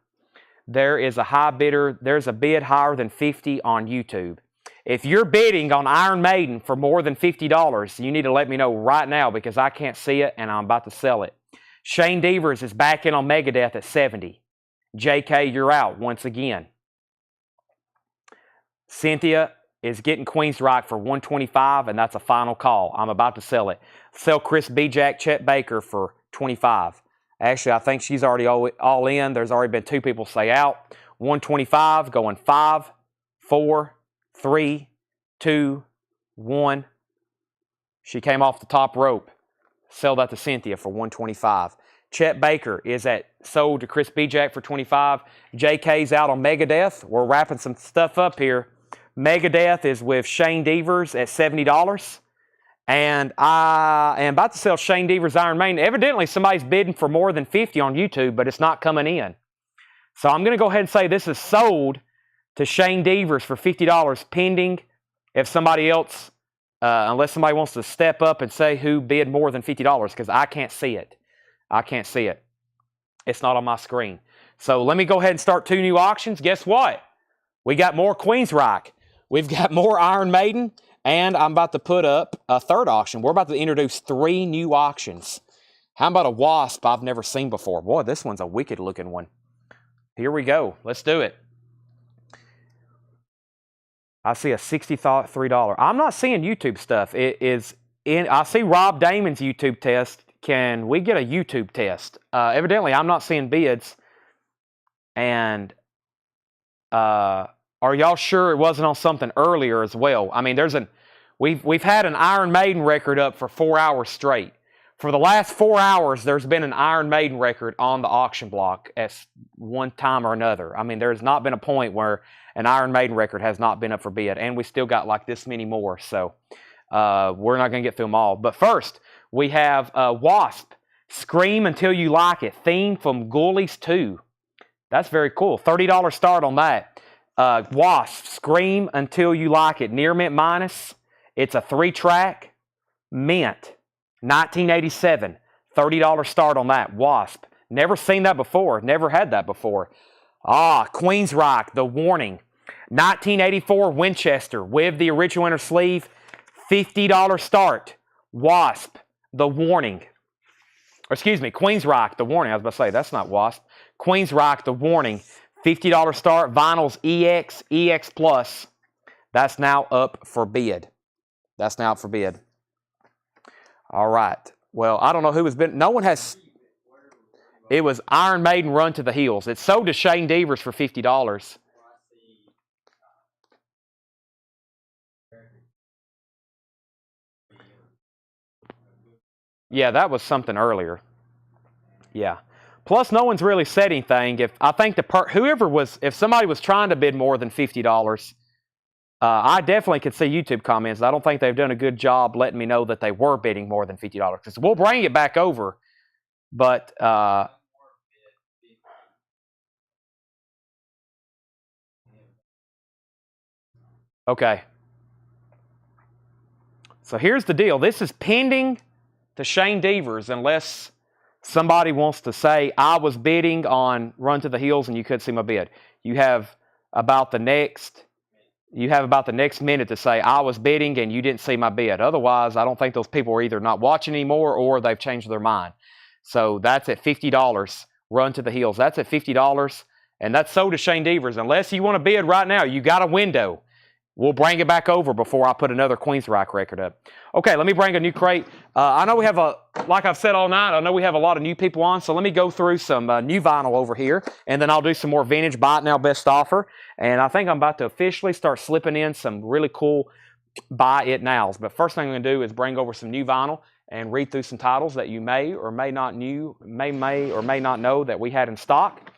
There is a high bidder. There's a bid higher than 50 on YouTube. If you're bidding on Iron Maiden for more than $50, you need to let me know right now because I can't see it and I'm about to sell it. Shane Devers is back in on Megadeth at 70. JK, you're out once again. Cynthia is getting Queensryche for 125, and that's a final call. I'm about to sell it. Sell Chris B-Jack, Chet Baker for 25. Actually, I think she's already all in. There's already been 2 people say out. 125, going 5, 4, 3, 2, 1. She came off the top rope. Sell that to Cynthia for 125. Chet Baker is sold to Chris B-Jack for 25. JK's out on Megadeth. We're wrapping some stuff up here. Megadeth is with Shane Devers at $70. And I am about to sell Shane Devers Iron Maiden. Evidently, somebody's bidding for more than 50 on YouTube, but it's not coming in. So I'm going to go ahead and say this is sold to Shane Devers for $50 pending. If somebody else, unless somebody wants to step up and say who bid more than $50, because I can't see it. I can't see it. It's not on my screen. So let me go ahead and start 2 new auctions. Guess what? We got more Queensryche. We've got more Iron Maiden. And I'm about to put up a 3rd auction. We're about to introduce 3 new auctions. How about a Wasp I've never seen before? Boy, this one's a wicked looking one. Here we go. Let's do it. I see a $63. I'm not seeing YouTube stuff. I see Rob Damon's YouTube test. Can we get a YouTube test? Evidently, I'm not seeing bids. And are y'all sure it wasn't on something earlier as well? I mean, we've had an Iron Maiden record up for 4 hours straight. For the last 4 hours, there's been an Iron Maiden record on the auction block at one time or another. I mean, there's not been a point where an Iron Maiden record has not been up for bid, and we still got like this many more. So we're not going to get through them all. But first, we have Wasp, Scream Until You Like It, theme from Ghoulies 2. That's very cool. $30 start on that. Wasp, Scream Until You Like It, near mint minus. It's a 3-track, mint, 1987. $30 start on that. Wasp. Never seen that before. Never had that before. Queensryche, The Warning. 1984 Winchester with the original inner sleeve. $50 start. Wasp, The Warning. Or excuse me, Queensryche, The Warning. I was about to say, that's not Wasp. Queensryche, The Warning. $50 start. Vinyls EX, EX Plus. That's now up for bid. That's now up for bid. All right. Well, I don't know who has been. No one has. It was Iron Maiden Run to the Hills. It's sold to Shane Devers for $50. Yeah, that was something earlier. Yeah. Plus, no one's really said anything. If somebody was trying to bid more than $50, I definitely could see YouTube comments. I don't think they've done a good job letting me know that they were bidding more than $50. Because we'll bring it back over, but okay. So here's the deal. This is pending to Shane Devers unless somebody wants to say, I was bidding on Run to the Hills and you could see my bid. You have about the next minute to say, I was bidding and you didn't see my bid. Otherwise, I don't think those people are either not watching anymore or they've changed their mind. So that's at $50. Run to the Hills. That's at $50. And that's sold to Shane Devers. Unless you want to bid right now, you got a window. We'll bring it back over before I put another Queensryche record up. Okay, let me bring a new crate. I know we have like I've said all night, I know we have a lot of new people on, so let me go through some new vinyl over here, and then I'll do some more vintage buy it now best offer. And I think I'm about to officially start slipping in some really cool buy it nows. But first thing I'm going to do is bring over some new vinyl and read through some titles that you may or may not know that we had in stock.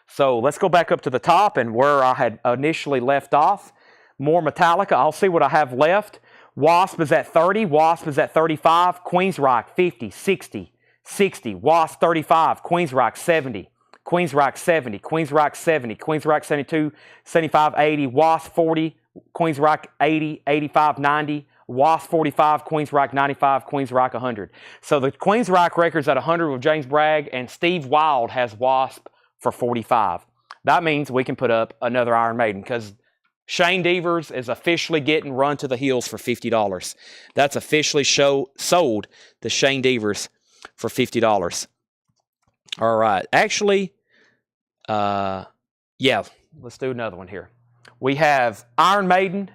So let's go back up to the top and where I had initially left off. More Metallica. I'll see what I have left. Wasp is at 30. Wasp is at 35. Queensryche 50, 60, 60. Wasp 35. Queensryche 70. Queensryche 70. Queensryche 70. Queensryche 72, 75, 80. Wasp 40. Queensryche 80, 85, 90. Wasp 45. Queensryche 95. Queensryche 100. So the Queensryche record's at 100 with James Bragg, and Steve Wild has Wasp for 45. That means we can put up another Iron Maiden because Shane Devers is officially getting run to the hills for $50. That's officially sold to Shane Devers for $50. All right. Actually, yeah, let's do another one here. We have Iron Maiden,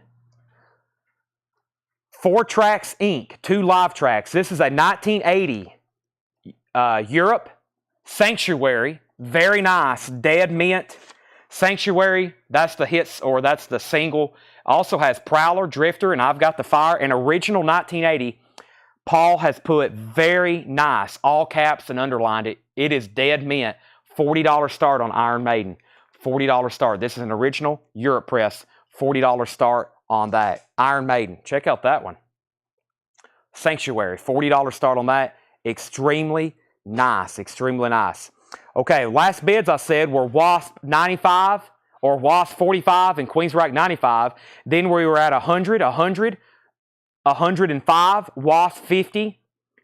4 tracks Inc., 2 live tracks. This is a 1980 Europe Sanctuary. Very nice. Dead Mint. Sanctuary, that's the hits, or that's the single. Also has Prowler, Drifter, and I've Got the Fire. An original 1980. Paul has put very nice, all caps and underlined it. It is Dead Mint. $40 start on Iron Maiden. $40 start. This is an original Europe press. $40 start on that. Iron Maiden. Check out that one. Sanctuary. $40 start on that. Extremely nice. Extremely nice. Okay, last bids I said were Wasp 95 or Wasp 45 and Queensryche 95. Then we were at 100, 100, 105, Wasp 50,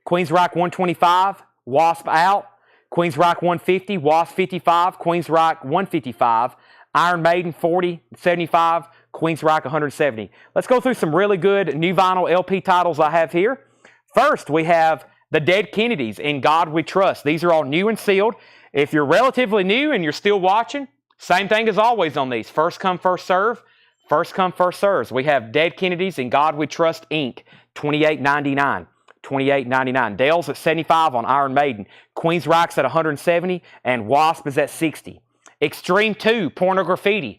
Queensryche 125, Wasp out, Queensryche 150, Wasp 55, Queensryche 155, Iron Maiden 40, 75, Queensryche 170. Let's go through some really good new vinyl LP titles I have here. First, we have the Dead Kennedys, In God We Trust. These are all new and sealed. If you're relatively new and you're still watching, same thing as always on these. First come, first serve. First come, first serves. We have Dead Kennedys, In God We Trust, Inc., $28.99. $28.99. Dale's at $75 on Iron Maiden. Queensryche's at $170, and Wasp is at $60. Extreme 2, Pornograffiti.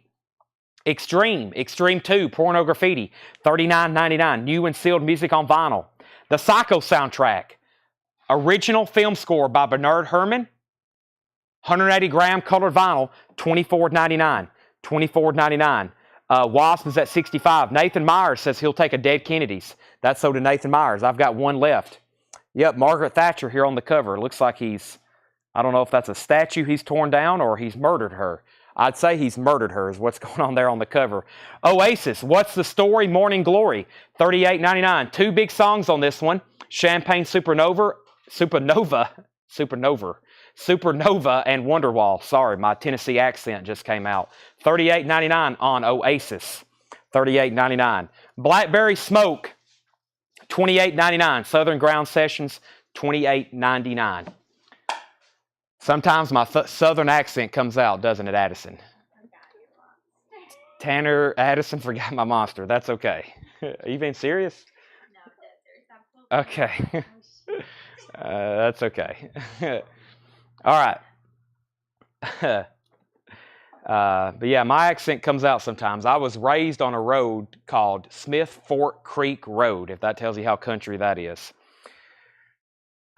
Extreme 2, Pornograffiti, $39.99. New and sealed music on vinyl. The Psycho soundtrack. Original film score by Bernard Herrmann. 180 gram colored vinyl, $24.99. $24.99. Wasp is at $65. Nathan Myers says he'll take a Dead Kennedys. That's sold to Nathan Myers. I've got one left. Yep, Margaret Thatcher here on the cover. Looks like I don't know if that's a statue he's torn down or he's murdered her. I'd say he's murdered her is what's going on there on the cover. Oasis, What's the Story? Morning Glory, $38.99. 2 big songs on this one. Champagne Supernova, and Wonderwall. Sorry, my Tennessee accent just came out. $38.99 on Oasis. $38.99. Blackberry Smoke, $28.99. Southern Ground Sessions, $28.99. Sometimes my Southern accent comes out, doesn't it, Addison? Tanner Addison forgot my monster. That's okay. Are you being serious? No, I'm dead serious. Okay. That's okay. All right. But yeah, my accent comes out sometimes. I was raised on a road called Smith Fork Creek Road, if that tells you how country that is.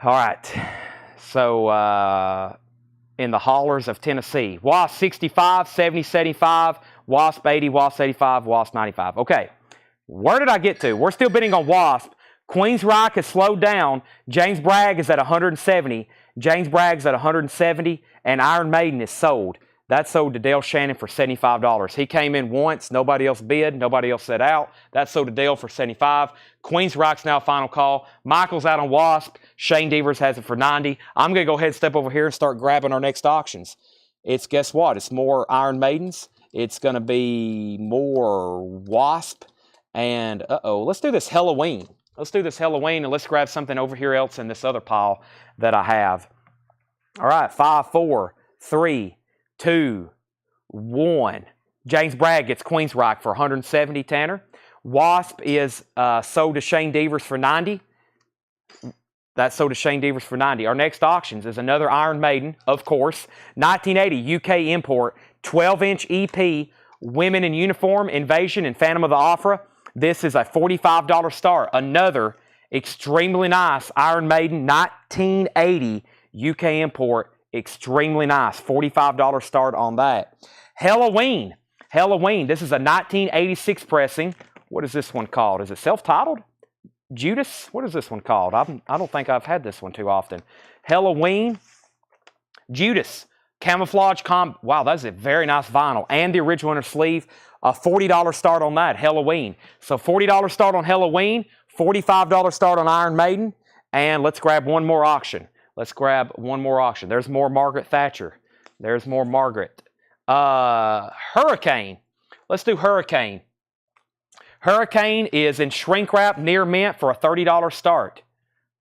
All right. So, in the hollers of Tennessee. Wasp 65, 70, 75, Wasp 80, Wasp 85, Wasp 95. Okay. Where did I get to? We're still bidding on Wasp. Queensryche has slowed down. James Bragg is at 170. James Bragg's at 170, and Iron Maiden is sold. That's sold to Dale Shannon for $75. He came in once. Nobody else bid. Nobody else set out. That's sold to Dale for $75. Queensryche's now final call. Michael's out on Wasp. Shane Devers has it for $90. I'm going to go ahead and step over here and start grabbing our next auctions. Guess what? It's more Iron Maidens. It's going to be more Wasp. And, let's do this Halloween. Let's do this Halloween, and let's grab something over here else in this other pile that I have. All right, 5, 4, 3, 2, 1. James Bragg gets Queensryche for $170, Tanner. Wasp is sold to Shane Devers for $90. That's sold to Shane Devers for $90. Our next auctions is another Iron Maiden, of course. 1980 UK import, 12-inch EP, Women in Uniform, Invasion, and Phantom of the Opera. This is a $45 start. Another extremely nice Iron Maiden 1980 UK import. Extremely nice. $45 start on that. Halloween. This is a 1986 pressing. What is this one called? Is it self-titled? Judas? What is this one called? I don't think I've had this one too often. Halloween. Judas. Camouflage Wow, that's a very nice vinyl. And the original inner sleeve. A $40 start on that. Halloween. So $40 start on Halloween. $45 start on Iron Maiden. And let's grab one more auction. There's more Margaret Thatcher. Hurricane. Let's do Hurricane. Hurricane is in shrink wrap near mint for a $30 start.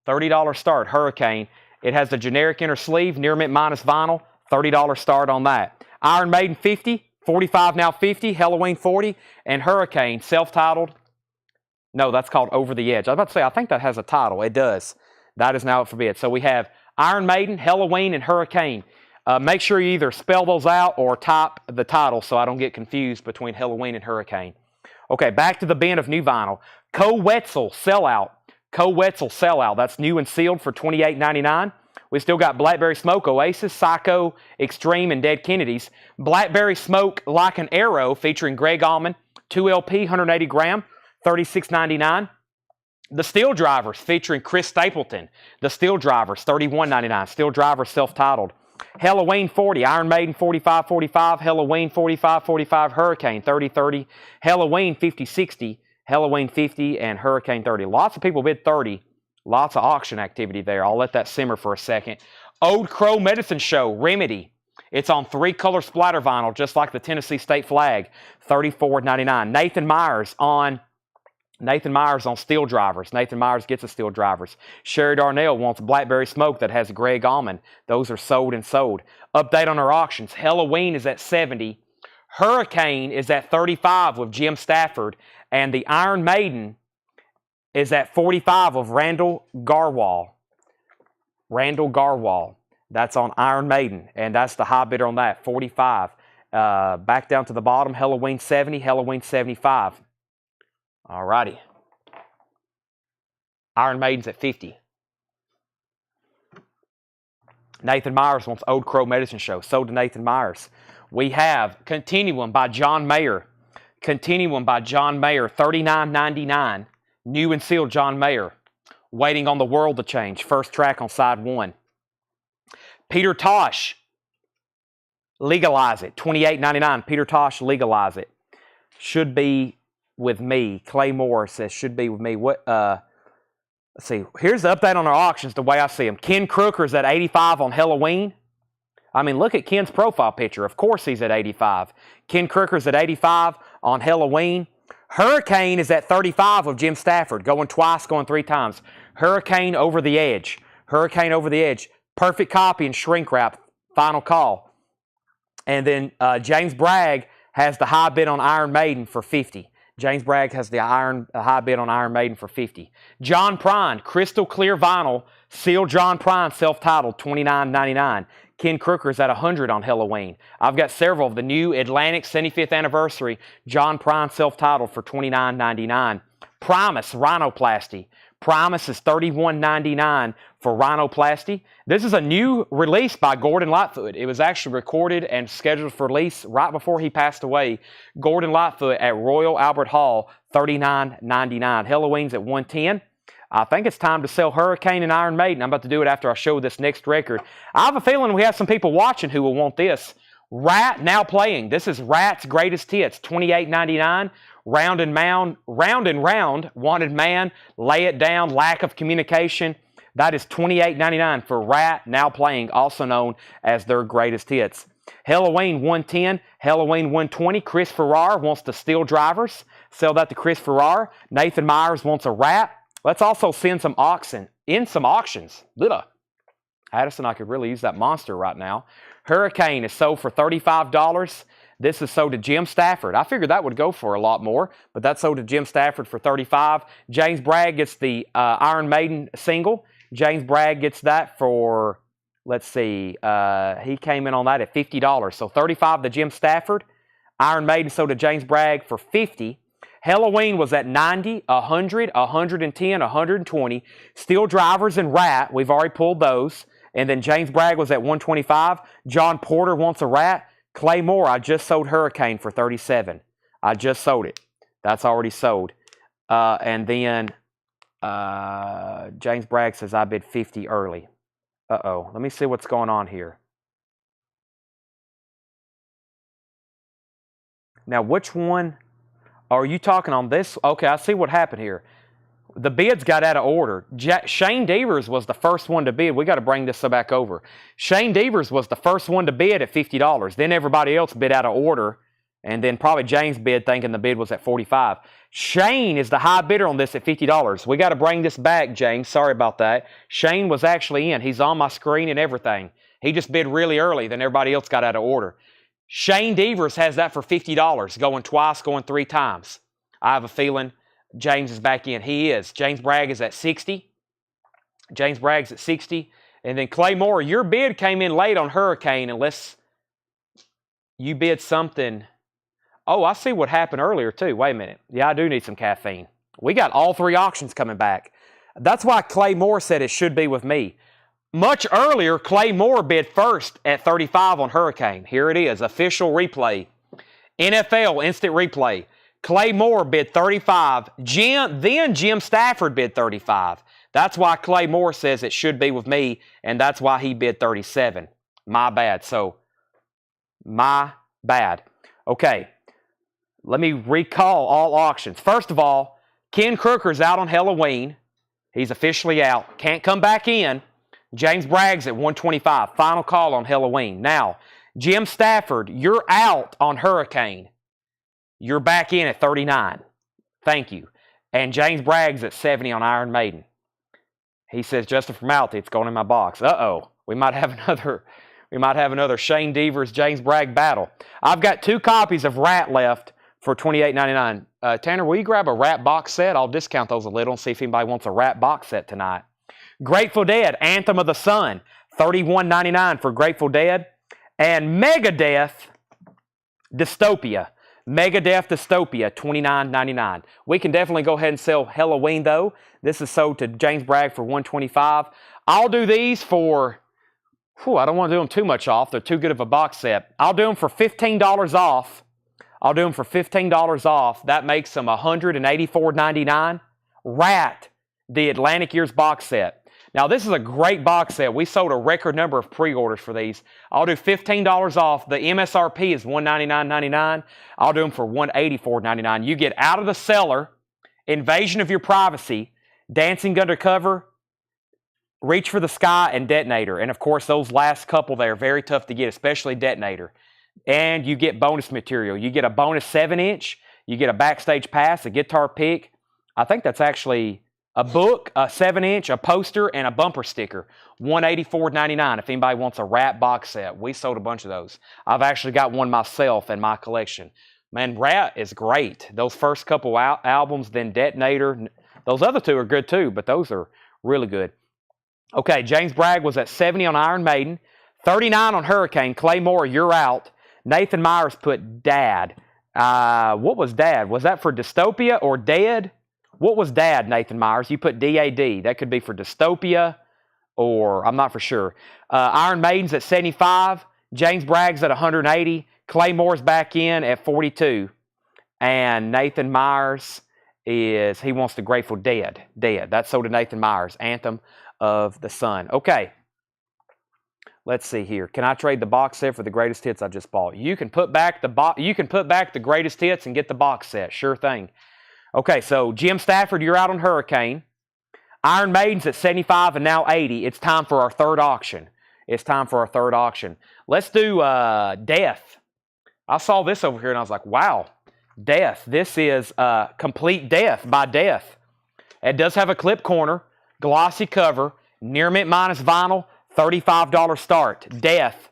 $30 start, Hurricane. It has the generic inner sleeve, near mint minus vinyl, $30 start on that. Iron Maiden 50, 45 now 50, Halloween 40, and Hurricane, self-titled. No, that's called Over the Edge. I was about to say, I think that has a title. It does. That is now up for bid. So we have Iron Maiden, Halloween, and Hurricane. Make sure you either spell those out or type the title so I don't get confused between Halloween and Hurricane. Okay, back to the bin of new vinyl. Co-Wetzel Sellout. Co-Wetzel Sellout. That's new and sealed for $28.99. We still got Blackberry Smoke, Oasis, Psycho, Extreme, and Dead Kennedys. Blackberry Smoke Like an Arrow featuring Greg Allman, 2 LP, 180 gram, $36.99. The Steel Drivers featuring Chris Stapleton. The Steel Drivers, $31.99. Steel Drivers self-titled. Halloween 40, Iron Maiden 45.45, Halloween 45.45, Hurricane 30.30, Halloween 50.60, Halloween 50, and Hurricane 30. Lots of people bid 30. Lots of auction activity there. I'll let that simmer for a second. Old Crow Medicine Show, Remedy. It's on 3-color splatter vinyl, just like the Tennessee State flag, $34.99. Nathan Myers on Steel Drivers. Nathan Myers gets a Steel Drivers. Sherry Darnell wants Blackberry Smoke that has Greg Allman. Those are sold and sold. Update on our auctions. Halloween is at 70. Hurricane is at 35 with Jim Stafford. And the Iron Maiden is at 45 of Randall Garwal. Randall Garwal. That's on Iron Maiden. And that's the high bidder on that, 45. Back down to the bottom, Halloween 70, Halloween 75. All righty. Iron Maiden's at 50. Nathan Myers wants Old Crow Medicine Show. Sold to Nathan Myers. We have Continuum by John Mayer. Continuum by John Mayer, $39.99. New and sealed John Mayer. Waiting on the World to Change. First track on side 1. Peter Tosh, Legalize It, $28.99. Peter Tosh, Legalize It. Should be with me. Clay Moore says should be with me. What? Let's see. Here's the update on our auctions the way I see them. Ken Crooker's at 85 on Halloween. I mean, look at Ken's profile picture. Of course he's at 85. Ken Crooker's at 85 on Halloween. Hurricane is at 35 of Jim Stafford. Going twice, going 3 times. Hurricane Over the Edge. Hurricane Over the Edge. Perfect copy and shrink wrap. Final call. And then James Bragg has the high bid on Iron Maiden for 50. James Bragg has the high bid on Iron Maiden for 50. John Prine, Crystal Clear Vinyl, sealed John Prine, self-titled, $29.99. Ken Crooker's at 100 on Halloween. I've got several of the new Atlantic 75th Anniversary John Prine self-titled for $29.99. Primus Rhinoplasty. Primus is $31.99 for Rhinoplasty. This is a new release by Gordon Lightfoot. It was actually recorded and scheduled for release right before he passed away. Gordon Lightfoot at Royal Albert Hall, $39.99. Halloween's at $110. I think it's time to sell Hurricane and Iron Maiden. I'm about to do it after I show this next record. I have a feeling we have some people watching who will want this. Rat now playing. This is Rat's Greatest Hits, $28.99. Round and Round, Wanted Man, Lay It Down, Lack of Communication. That is $28.99 for Rat now playing, also known as their greatest hits. Halloween 110, Halloween 120. Chris Farrar wants the Steel Drivers. Sell that to Chris Farrar. Nathan Myers wants a Rat. Let's also send some auctions. Addison, I could really use that monster right now. Hurricane is sold for $35. This is sold to Jim Stafford. I figured that would go for a lot more, but that's sold to Jim Stafford for $35. James Bragg gets the Iron Maiden single. James Bragg gets that for, let's see, he came in on that at $50. So $35 to Jim Stafford. Iron Maiden sold to James Bragg for $50. Halloween was at 90, 100, 110, 120. Steel Drivers and Rat, we've already pulled those. And then James Bragg was at 125. John Porter wants a Rat. Clay Moore, I just sold Hurricane for $37. I just sold it. That's already sold. And then James Bragg says I bid 50 early. Uh-oh. Let me see what's going on here. Now, which one are you talking on this? Okay, I see what happened here. The bids got out of order. Shane Devers was the first one to bid. We got to bring this back over. Shane Devers was the first one to bid at $50. Then everybody else bid out of order. And then probably James bid thinking the bid was at $45. Shane is the high bidder on this at $50. We got to bring this back, James. Sorry about that. Shane was actually in. He's on my screen and everything. He just bid really early, then everybody else got out of order. Shane Devers has that for $50, going twice, going 3 times. I have a feeling James is back in. He is. James Bragg is at 60. James Bragg's at 60. And then Clay Moore, your bid came in late on Hurricane unless you bid something. Oh, I see what happened earlier too. Wait a minute. Yeah, I do need some caffeine. We got all 3 auctions coming back. That's why Clay Moore said it should be with me. Much earlier, Clay Moore bid first at 35 on Hurricane. Here it is, official replay. NFL instant replay. Clay Moore bid 35. Then Jim Stafford bid 35. That's why Clay Moore says it should be with me, and that's why he bid 37. My bad. So, my bad. Okay, let me recall all auctions. First of all, Ken Crooker's out on Halloween. He's officially out. Can't come back in. James Bragg's at 125. Final call on Halloween. Now, Jim Stafford, you're out on Hurricane. You're back in at 39. Thank you. And James Bragg's at 70 on Iron Maiden. He says, just a formality, it's going in my box. Uh-oh. We might have another Shane Devers, James Bragg battle. I've got 2 copies of Rat left for $28.99. Tanner, will you grab a Rat box set? I'll discount those a little and see if anybody wants a Rat box set tonight. Grateful Dead, Anthem of the Sun, $31.99 for Grateful Dead. And Megadeth, Dystopia. Megadeth Dystopia, $29.99. We can definitely go ahead and sell Halloween, though. This is sold to James Bragg for $125. I'll do these for, I don't want to do them too much off. They're too good of a box set. I'll do them for $15 off. I'll do them for $15 off. That makes them $184.99. Rat, the Atlantic Years box set. Now, this is a great box set. We sold a record number of pre-orders for these. I'll do $15 off. The MSRP is $199.99. I'll do them for $184.99. You get Out of the Cellar, Invasion of Your Privacy, Dancing Undercover, Reach for the Sky, and Detonator. And, of course, those last couple there are very tough to get, especially Detonator. And you get bonus material. You get a bonus 7-inch. You get a backstage pass, a guitar pick. I think that's actually a book, a 7-inch, a poster, and a bumper sticker. $184.99 if anybody wants a Rat box set. We sold a bunch of those. I've actually got one myself in my collection. Man, Rat is great. Those first couple albums, then Detonator. Those other 2 are good too, but those are really good. Okay, James Bragg was at 70 on Iron Maiden. 39 on Hurricane. Clay Moore, you're out. Nathan Myers put Dad. What was Dad? Was that for Dystopia or Dead? What was Dad, Nathan Myers? You put DAD. That could be for Dystopia or I'm not for sure. Iron Maiden's at 75. James Bragg's at 180. Clay Moore's back in at 42. And Nathan Myers he wants the Grateful Dead. Dead. That's sold to Nathan Myers. Anthem of the Sun. Okay. Let's see here. Can I trade the box set for the greatest hits I just bought? You can put back the greatest hits and get the box set. Sure thing. Okay, so Jim Stafford, you're out on Hurricane. Iron Maiden's at 75 and now 80. It's time for our third auction. Let's do Death. I saw this over here and I was like, wow, Death. This is Complete Death by Death. It does have a clip corner, glossy cover, near mint minus vinyl, $35 start. Death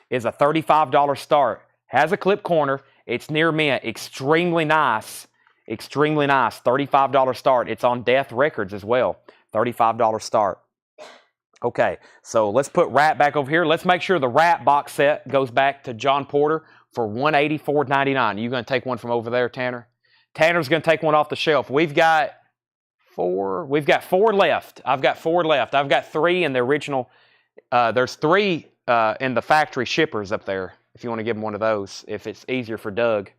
is a $35 start. Has a clip corner. It's near mint. Extremely nice. $35 start. It's on Death Records as well. $35 start. Okay, so let's put Rat back over here. Let's make sure the Rat box set goes back to John Porter for $184.99. You going to take one from over there, Tanner? Tanner's going to take one off the shelf. We've got 4 left. I've got 4 left. I've got 3 in the original. There's 3 in the factory shippers up there, if you want to give them one of those, if it's easier for Doug.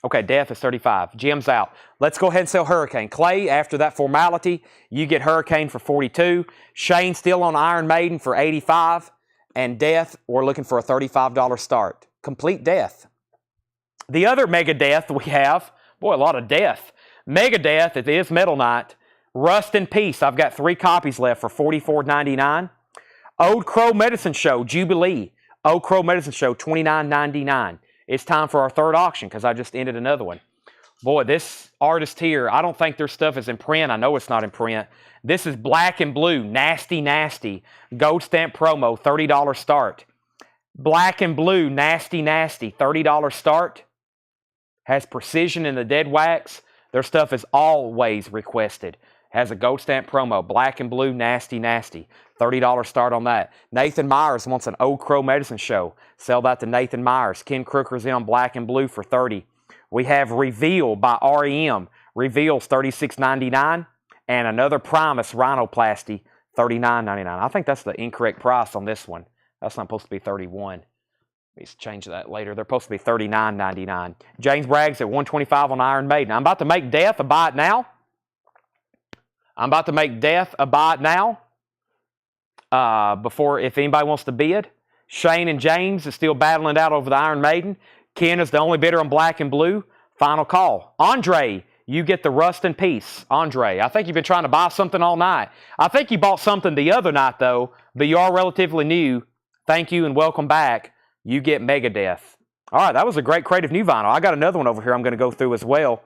Okay, Death is 35. Jim's out. Let's go ahead and sell Hurricane. Clay, after that formality, you get Hurricane for 42. Shane still on Iron Maiden for 85. And Death, we're looking for a $35 start. Complete Death. The other Megadeth we have, boy, a lot of Death. Megadeth, it is Metal Night. Rust in Peace, I've got 3 copies left for $44.99. Old Crow Medicine Show, Jubilee. Old Crow Medicine Show, $29.99. it's time for our third auction because I just ended another one. Boy, this artist here, I don't think their stuff is in print. I know it's not in print. This is Black and Blue, Nasty Nasty, Gold Stamp Promo, $30 start. Black and Blue, Nasty Nasty, $30 start. Has precision in the dead wax. Their stuff is always requested. Has a Gold Stamp Promo, Black and Blue, Nasty Nasty, $30 start on that. Nathan Myers wants an Old Crow Medicine Show. Sell that to Nathan Myers. Ken Crooker's in on Black and Blue for $30. We have Reveal by REM. Reveal's $36.99. And another Primus Rhinoplasty, $39.99. I think that's the incorrect price on this one. That's not supposed to be $31. Let's change that later. They're supposed to be $39.99. James Bragg's at $125 on Iron Maiden. I'm about to make Death a buy it now. Before, if anybody wants to bid. Shane and James is still battling it out over the Iron Maiden. Ken is the only bidder on Black and Blue. Final call. Andre, you get the Rust in Peace. Andre, I think you've been trying to buy something all night. I think you bought something the other night, though, but you are relatively new. Thank you and welcome back. You get Megadeth. All right, that was a great creative new vinyl. I got another one over here I'm going to go through as well.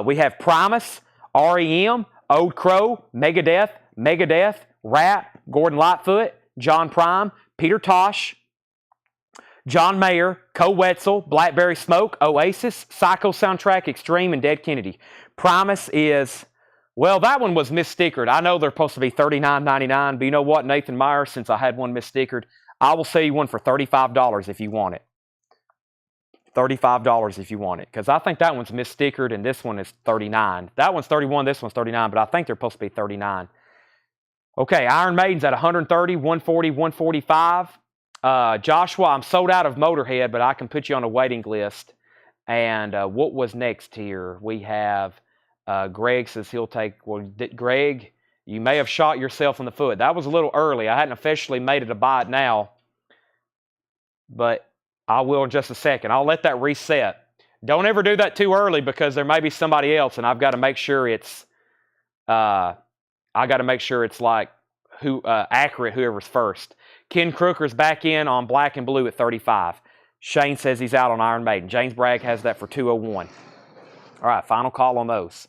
We have Primus, REM, Old Crow, Megadeth, Rat, Gordon Lightfoot, John Prime, Peter Tosh, John Mayer, Co Wetzel, Blackberry Smoke, Oasis, Psycho Soundtrack, Extreme, and Dead Kennedy. Primus is, well, that one was misstickered. I know they're supposed to be $39.99, but you know what, Nathan Myers, since I had one misstickered, I will sell you one for $35 if you want it. $35 if you want it, because I think that one's misstickered and this one is $39. That one's $31, this one's $39, but I think they're supposed to be $39. Okay, Iron Maiden's at $130, $140, $145. Joshua, I'm sold out of Motorhead, but I can put you on a waiting list. And what was next here? We have Greg says he'll take, well, Greg, you may have shot yourself in the foot. That was a little early. I hadn't officially made it a buy it now, but I will in just a second. I'll let that reset. Don't ever do that too early because there may be somebody else, and I've got to make sure it's, like accurate whoever's first. Ken Crooker's back in on Black and Blue at $35. Shane says he's out on Iron Maiden. James Bragg has that for $201. All right, final call on those.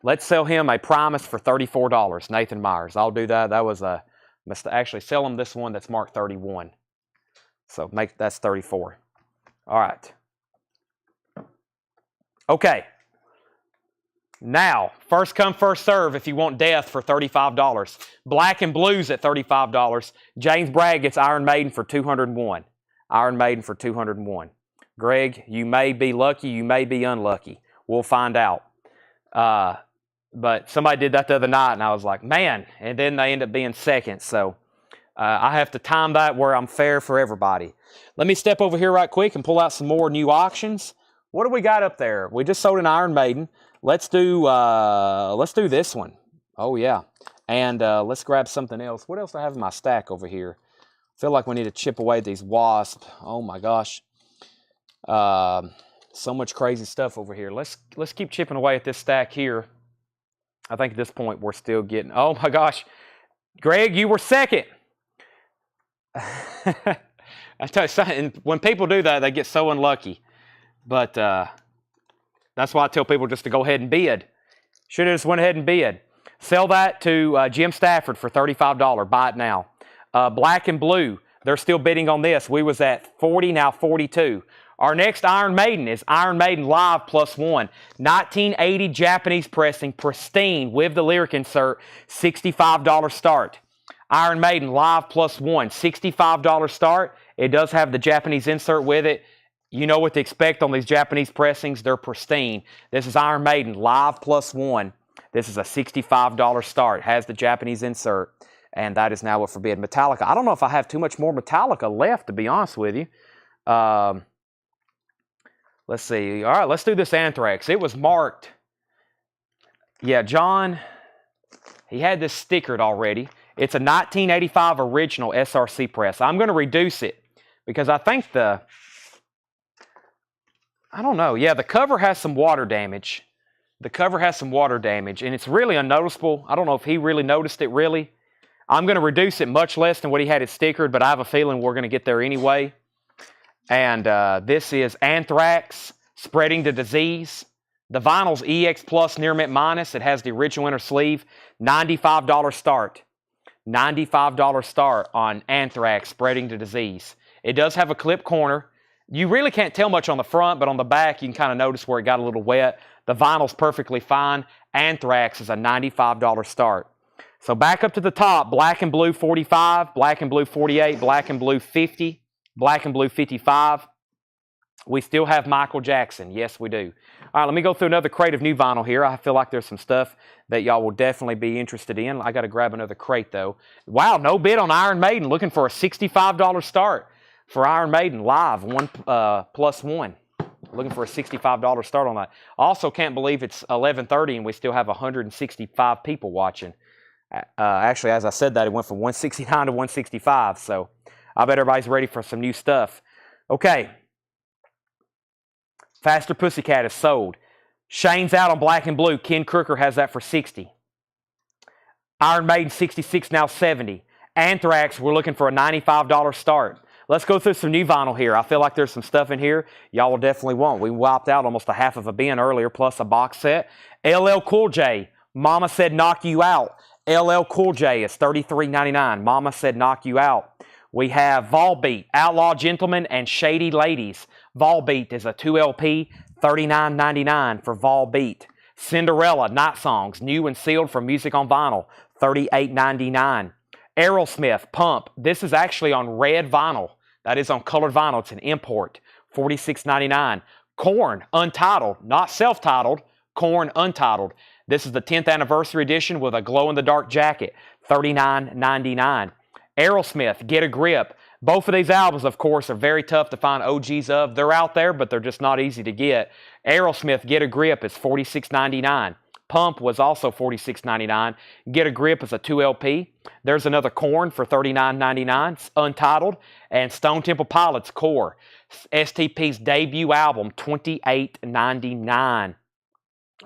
Let's sell him a Primus for $34. Nathan Myers. I'll do that. That was a mistake. Actually, sell him this one that's marked 31. So that's 34. All right. Okay. Now, first come, first serve if you want Death for $35. Black and Blues at $35. James Bragg gets Iron Maiden for $201. Iron Maiden for $201. Greg, you may be lucky, you may be unlucky. We'll find out. But somebody did that the other night, and I was like, man, and then they end up being second. So I have to time that where I'm fair for everybody. Let me step over here right quick and pull out some more new auctions. What do we got up there? We just sold an Iron Maiden. Let's do this one. Oh, yeah. And let's grab something else. What else do I have in my stack over here? I feel like we need to chip away these wasps. Oh, my gosh. So much crazy stuff over here. Let's keep chipping away at this stack here. I think at this point we're still getting... Oh, my gosh. Greg, you were second. I tell you something, when people do that, they get so unlucky. But... that's why I tell people just to go ahead and bid. Should have just went ahead and bid. Sell that to Jim Stafford for $35. Buy it now. Black and Blue, they're still bidding on this. We was at 40, now 42. Our next Iron Maiden is Iron Maiden Live +1. 1980 Japanese pressing, pristine, with the lyric insert, $65 start. Iron Maiden Live +1, $65 start. It does have the Japanese insert with it. You know what to expect on these Japanese pressings. They're pristine. This is Iron Maiden Live +1. This is a $65 start. Has the Japanese insert. And that is now what forbid. Metallica. I don't know if I have too much more Metallica left, to be honest with you. Let's see. All right, let's do this Anthrax. It was marked. Yeah, John, he had this stickered already. It's a 1985 original SRC press. I'm going to reduce it because I think I don't know. Yeah, the cover has some water damage. The cover has some water damage, and it's really unnoticeable. I don't know if he really noticed it, really. I'm going to reduce it much less than what he had it stickered, but I have a feeling we're going to get there anyway. And this is Anthrax, Spreading the Disease. The vinyl's EX Plus Near Mint Minus. It has the original inner sleeve. $95 start. $95 start on Anthrax, Spreading the Disease. It does have a clip corner. You really can't tell much on the front, but on the back you can kind of notice where it got a little wet. The vinyl's perfectly fine. Anthrax is a $95 start. So back up to the top, Black and Blue 45, Black and Blue 48, Black and Blue 50, Black and Blue 55. We still have Michael Jackson. Yes, we do. All right, let me go through another crate of new vinyl here. I feel like there's some stuff that y'all will definitely be interested in. I got to grab another crate, though. Wow, no bid on Iron Maiden. Looking for a $65 start for Iron Maiden live, 1+1. Looking for a $65 start on that. Also, can't believe it's 11:30 and we still have 165 people watching. Actually, as I said that, it went from 169 to 165. So I bet everybody's ready for some new stuff. Okay. Faster Pussycat is sold. Shane's out on Black and Blue. Ken Crooker has that for $60. Iron Maiden 66, now 70. Anthrax, we're looking for a $95 start. Let's go through some new vinyl here. I feel like there's some stuff in here y'all will definitely want. We wiped out almost a half of a bin earlier, plus a box set. LL Cool J, Mama Said Knock You Out. LL Cool J is $33.99. Mama Said Knock You Out. We have Volbeat, Outlaw Gentlemen, and Shady Ladies. Volbeat is a 2LP, $39.99 for Volbeat. Cinderella, Night Songs, new and sealed from Music on Vinyl, $38.99. Aerosmith, Pump. This is actually on red vinyl. That is on colored vinyl. It's an import, $46.99. Korn, Untitled, not self-titled, Korn Untitled. This is the 10th anniversary edition with a glow-in-the-dark jacket, $39.99. Aerosmith, Get a Grip. Both of these albums, of course, are very tough to find OGs of. They're out there, but they're just not easy to get. Aerosmith, Get a Grip is $46.99. Pump was also $46.99. Get a Grip is a 2LP. There's another Korn for $39.99. It's Untitled. And Stone Temple Pilots, Core. STP's debut album, $28.99.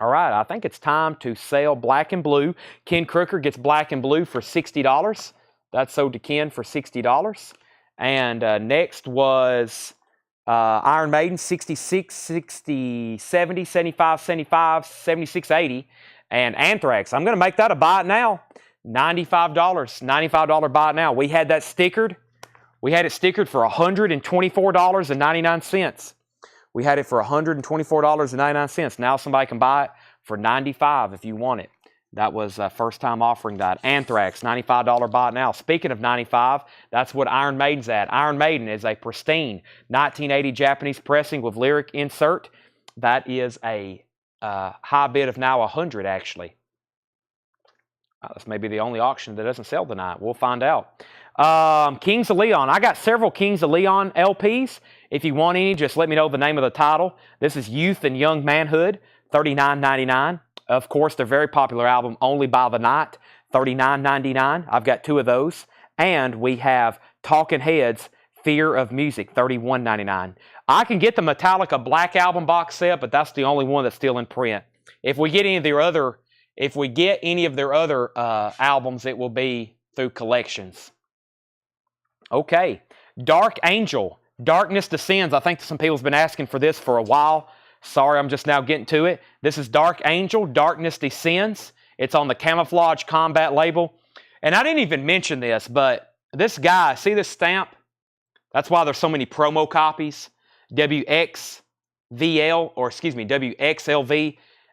All right, I think it's time to sell Black and Blue. Ken Crooker gets Black and Blue for $60. That's sold to Ken for $60. And next was Iron Maiden, 66, 60, 70, 75, 75, 76, 80. And Anthrax, I'm going to make that a buy it now. $95, $95 buy it now. We had that stickered. We had it stickered for $124.99. We had it for $124.99. Now somebody can buy it for $95 if you want it. That was first time offering that. Anthrax, $95 buy it now. Speaking of $95, that's what Iron Maiden's at. Iron Maiden is a pristine 1980 Japanese pressing with lyric insert. That is a high bid of now $100 actually. This may be the only auction that doesn't sell tonight. We'll find out. Kings of Leon. I got several Kings of Leon LPs. If you want any, just let me know the name of the title. This is Youth and Young Manhood, $39.99. Of course, their very popular album, Only by the Night, $39.99. I've got two of those. And we have Talking Heads, Fear of Music, $31.99. I can get the Metallica Black Album box set, but that's the only one that's still in print. If we get any of their other, albums, it will be through collections. Okay, Dark Angel, Darkness Descends. I think some people's been asking for this for a while. Sorry, I'm just now getting to it. This is Dark Angel, Darkness Descends. It's on the Camouflage Combat label. And I didn't even mention this, but this guy, see this stamp? That's why there's so many promo copies. WXLV.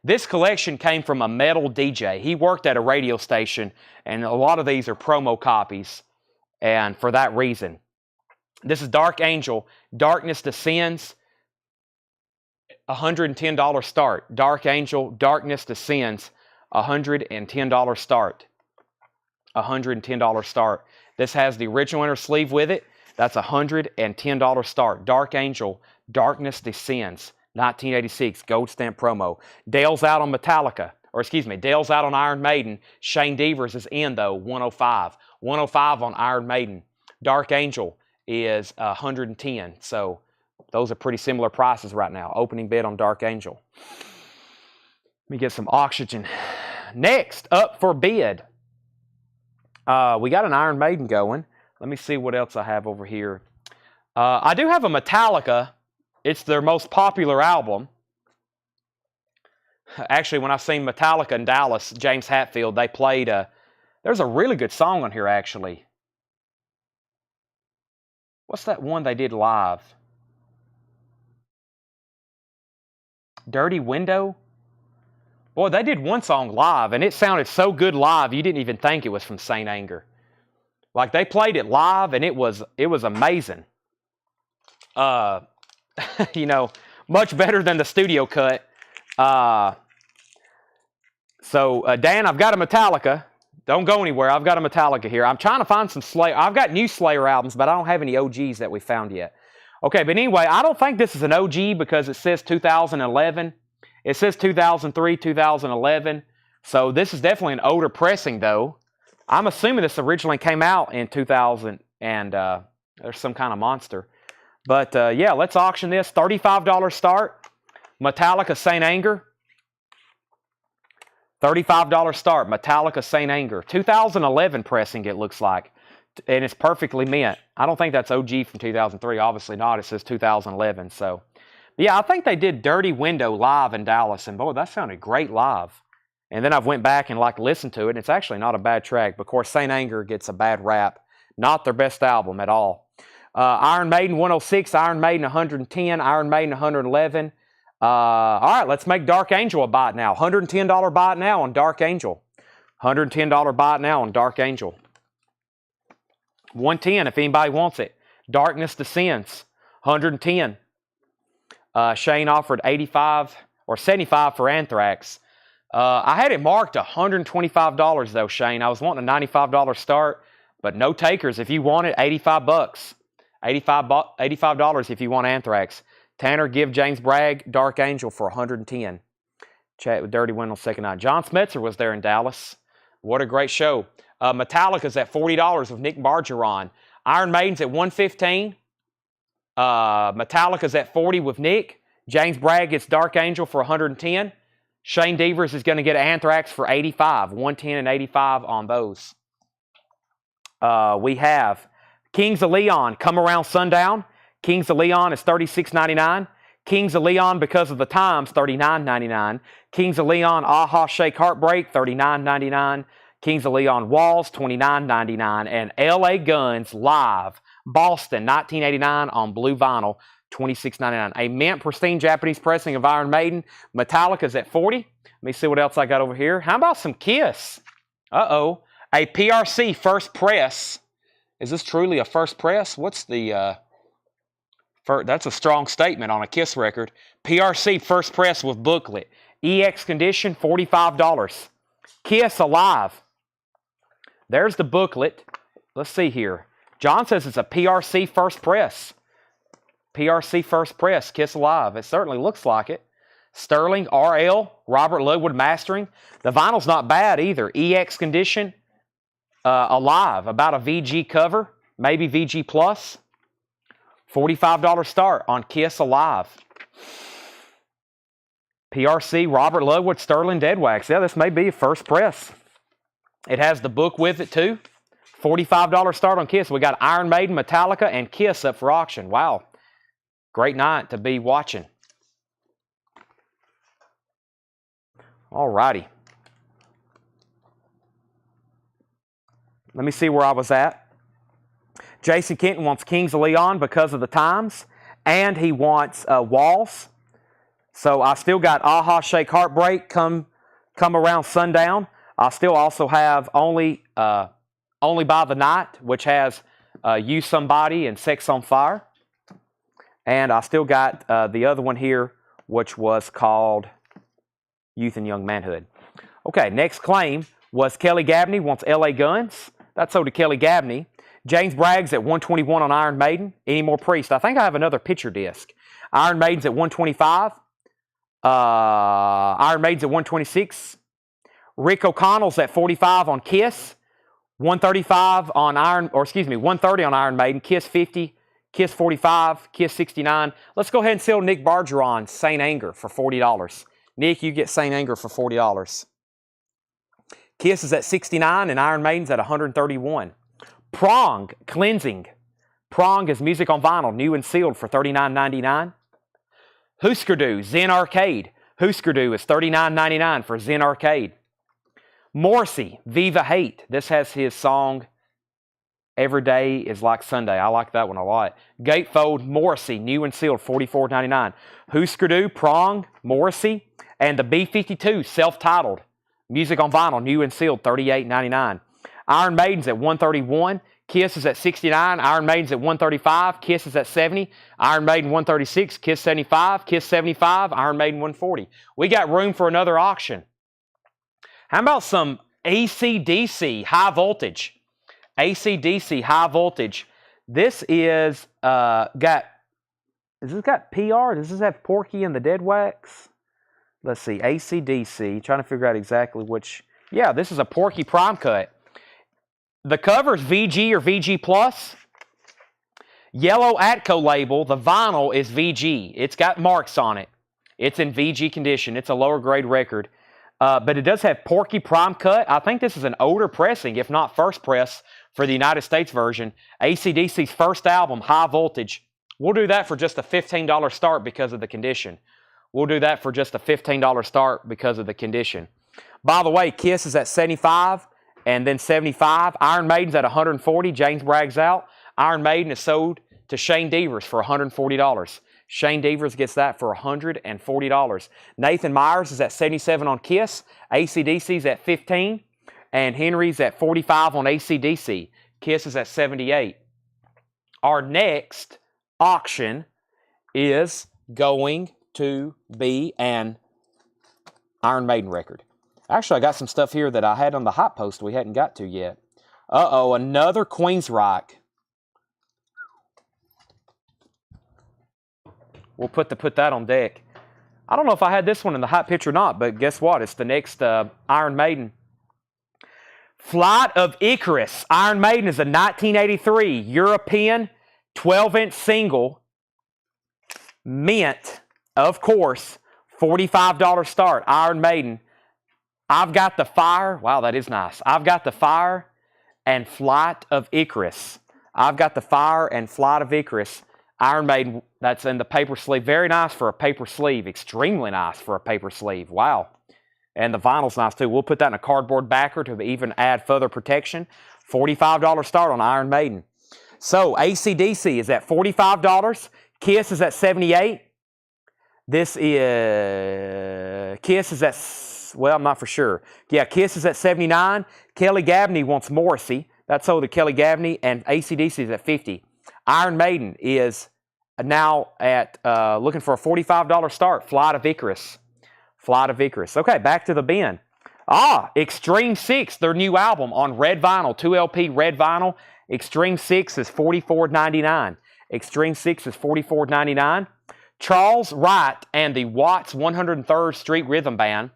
This collection came from a metal DJ. He worked at a radio station, and a lot of these are promo copies. And for that reason, this is Dark Angel, Darkness Descends, $110 start. Dark Angel, Darkness Descends, $110 start. $110 start. This has the original inner sleeve with it. That's $110 start. Dark Angel, Darkness Descends, 1986, gold stamp promo. Dale's out on Metallica, Dale's out on Iron Maiden. Shane Devers is in though, 105. 105 on Iron Maiden. Dark Angel is 110. So those are pretty similar prices right now. Opening bid on Dark Angel. Let me get some oxygen. Next up for bid. We got an Iron Maiden going. Let me see what else I have over here. I do have a Metallica. It's their most popular album. Actually, when I seen Metallica in Dallas, James Hetfield, they played there's a really good song on here, actually. What's that one they did live? Dirty Window? Boy, they did one song live, and it sounded so good live, you didn't even think it was from Saint Anger. Like, they played it live, and it was amazing. You know, much better than the studio cut. So, Dan, I've got a Metallica. Don't go anywhere. I've got a Metallica here. I'm trying to find some Slayer. I've got new Slayer albums, but I don't have any OGs that we found yet. Okay, but anyway, I don't think this is an OG because it says 2011. It says 2003, 2011. So this is definitely an older pressing, though. I'm assuming this originally came out in 2000, and there's some kind of monster. But yeah, let's auction this. $35 start. Metallica Saint Anger. $35 start. Metallica Saint Anger. 2011 pressing, it looks like. And it's perfectly mint. I don't think that's OG from 2003. Obviously not. It says 2011. So, yeah, I think they did Dirty Window live in Dallas. And, boy, that sounded great live. And then I've went back and, listened to it. And it's actually not a bad track. But, of course, Saint Anger gets a bad rap. Not their best album at all. Iron Maiden 106, Iron Maiden 110, Iron Maiden 111. All right, let's make Dark Angel a bite now. $110 bite now on Dark Angel. $110 bite now on Dark Angel. 110 if anybody wants it. Darkness Descends. 110. Shane offered 85 or 75 for Anthrax. I had it marked $125 though, Shane. I was wanting a $95 start, but no takers. If you want it, 85 bucks. $85 if you want Anthrax. Tanner, give James Bragg Dark Angel for 110. Chat with Dirty Window second night. John Smetzer was there in Dallas. What a great show. Metallica's at $40 with Nick Bargeron. Iron Maiden's at $115. Metallica's at $40 with Nick. James Bragg gets Dark Angel for 110. Shane Devers is going to get Anthrax for 85. 110 and 85 on those. We have Kings of Leon, Come Around Sundown. Kings of Leon is $36.99. Kings of Leon, Because of the Times, $39.99. Kings of Leon, Aha Shake Heartbreak, $39.99. Kings of Leon Walls, $29.99. And LA Guns Live, Boston, 1989 on blue vinyl, $26.99. A mint pristine Japanese pressing of Iron Maiden. Metallica's at $40. Let me see what else I got over here. How about some Kiss? Uh-oh. A PRC first press. Is this truly a first press? What's the... that's a strong statement on a Kiss record. PRC first press with booklet. EX condition, $45. Kiss Alive. There's the booklet. Let's see here. John says it's a PRC first press. PRC first press, Kiss Alive. It certainly looks like it. Sterling, RL, Robert Ludwood mastering. The vinyl's not bad either. EX condition, Alive. About a VG cover, maybe VG plus. $45 start on Kiss Alive. PRC, Robert Ludwood, Sterling Dead Wax. Yeah, this may be a first press. It has the book with it too. $45 start on Kiss. We got Iron Maiden, Metallica, and Kiss up for auction. Wow. Great night to be watching. All righty. Let me see where I was at. Jason Kenton wants Kings of Leon, Because of the Times, and he wants Walls. So I still got Aha Shake Heartbreak, Come Around Sundown. I still also have Only by the Night, which has You Somebody and Sex on Fire. And I still got the other one here, which was called Youth and Young Manhood. Okay, next claim was Kelly Gabney wants LA Guns. That's sold to Kelly Gabney. James Bragg's at $121 on Iron Maiden. Any more Priest? I think I have another picture disc. Iron Maiden's at $125. Iron Maiden's at $126. Rick O'Connell's at $45 on Kiss. $135 on $130 on Iron Maiden. Kiss $50. Kiss $45. Kiss $69. Let's go ahead and sell Nick Bargeron Saint Anger for $40. Nick, you get Saint Anger for $40. Kiss is at $69 and Iron Maiden's at $131. Prong, Cleansing, Prong is music on vinyl, new and sealed for $39.99. Husker Du, Zen Arcade. Husker Du is $39.99 for Zen Arcade. Morrissey, Viva Hate. This has his song, Every Day is Like Sunday. I like that one a lot. Gatefold, Morrissey, new and sealed, $44.99. Husker Du, Prong, Morrissey, and the B-52, self-titled. Music on vinyl, new and sealed, $38.99. Iron Maiden's at $131. Kiss is at $69. Iron Maiden's at $135. Kiss is at $70. Iron Maiden $136. Kiss $75. Kiss $75. Iron Maiden $140. We got room for another auction. How about some AC/DC high voltage? AC/DC high voltage. This is does this got PR? Does this have Porky and the Dead Wax? Let's see, AC/DC. Trying to figure out exactly which. Yeah, this is a Porky Prime Cut. The cover is VG or VG Plus. Yellow Atco label. The vinyl is VG. It's got marks on it. It's in VG condition. It's a lower grade record. But it does have Porky Prime Cut. I think this is an older pressing, if not first press, for the United States version. AC/DC's first album, High Voltage. We'll do that for just a $15 start because of the condition. We'll do that for just a $15 start because of the condition. By the way, Kiss is at $75 and then $75. Iron Maiden's at $140. James brags out. Iron Maiden is sold to Shane Devers for $140. Shane Devers gets that for $140. Nathan Myers is at $77 on Kiss. AC/DC's at $15. And Henry's at $45 on AC/DC. Kiss is at $78. Our next auction is going to be an Iron Maiden record. Actually, I got some stuff here that I had on the hot post we hadn't got to yet. Uh-oh, another Queensryche. We'll put that on deck. I don't know if I had this one in the hot pitch or not, but guess what? It's the next Iron Maiden. Flight of Icarus. Iron Maiden is a 1983 European 12-inch single. Mint, of course, $45 start. Iron Maiden. I've Got the Fire. Wow, that is nice. I've Got the Fire and Flight of Icarus. I've Got the Fire and Flight of Icarus. Iron Maiden, that's in the paper sleeve. Very nice for a paper sleeve. Extremely nice for a paper sleeve. Wow. And the vinyl's nice too. We'll put that in a cardboard backer to even add further protection. $45 start on Iron Maiden. So AC/DC is at $45. Kiss is at $78. This is... Kiss is at... Well, I'm not for sure. Yeah, Kiss is at $79. Kelly Gabney wants Morrissey. That's sold to Kelly Gabney. And AC/DC is at $50. Iron Maiden is now at looking for a $45 start. Flight of Icarus. Flight of Icarus. Okay, back to the bin. Extreme 6, their new album on red vinyl, 2LP red vinyl. Extreme 6 is $44.99. Extreme 6 is $44.99. Charles Wright and the Watts 103rd Street Rhythm Band.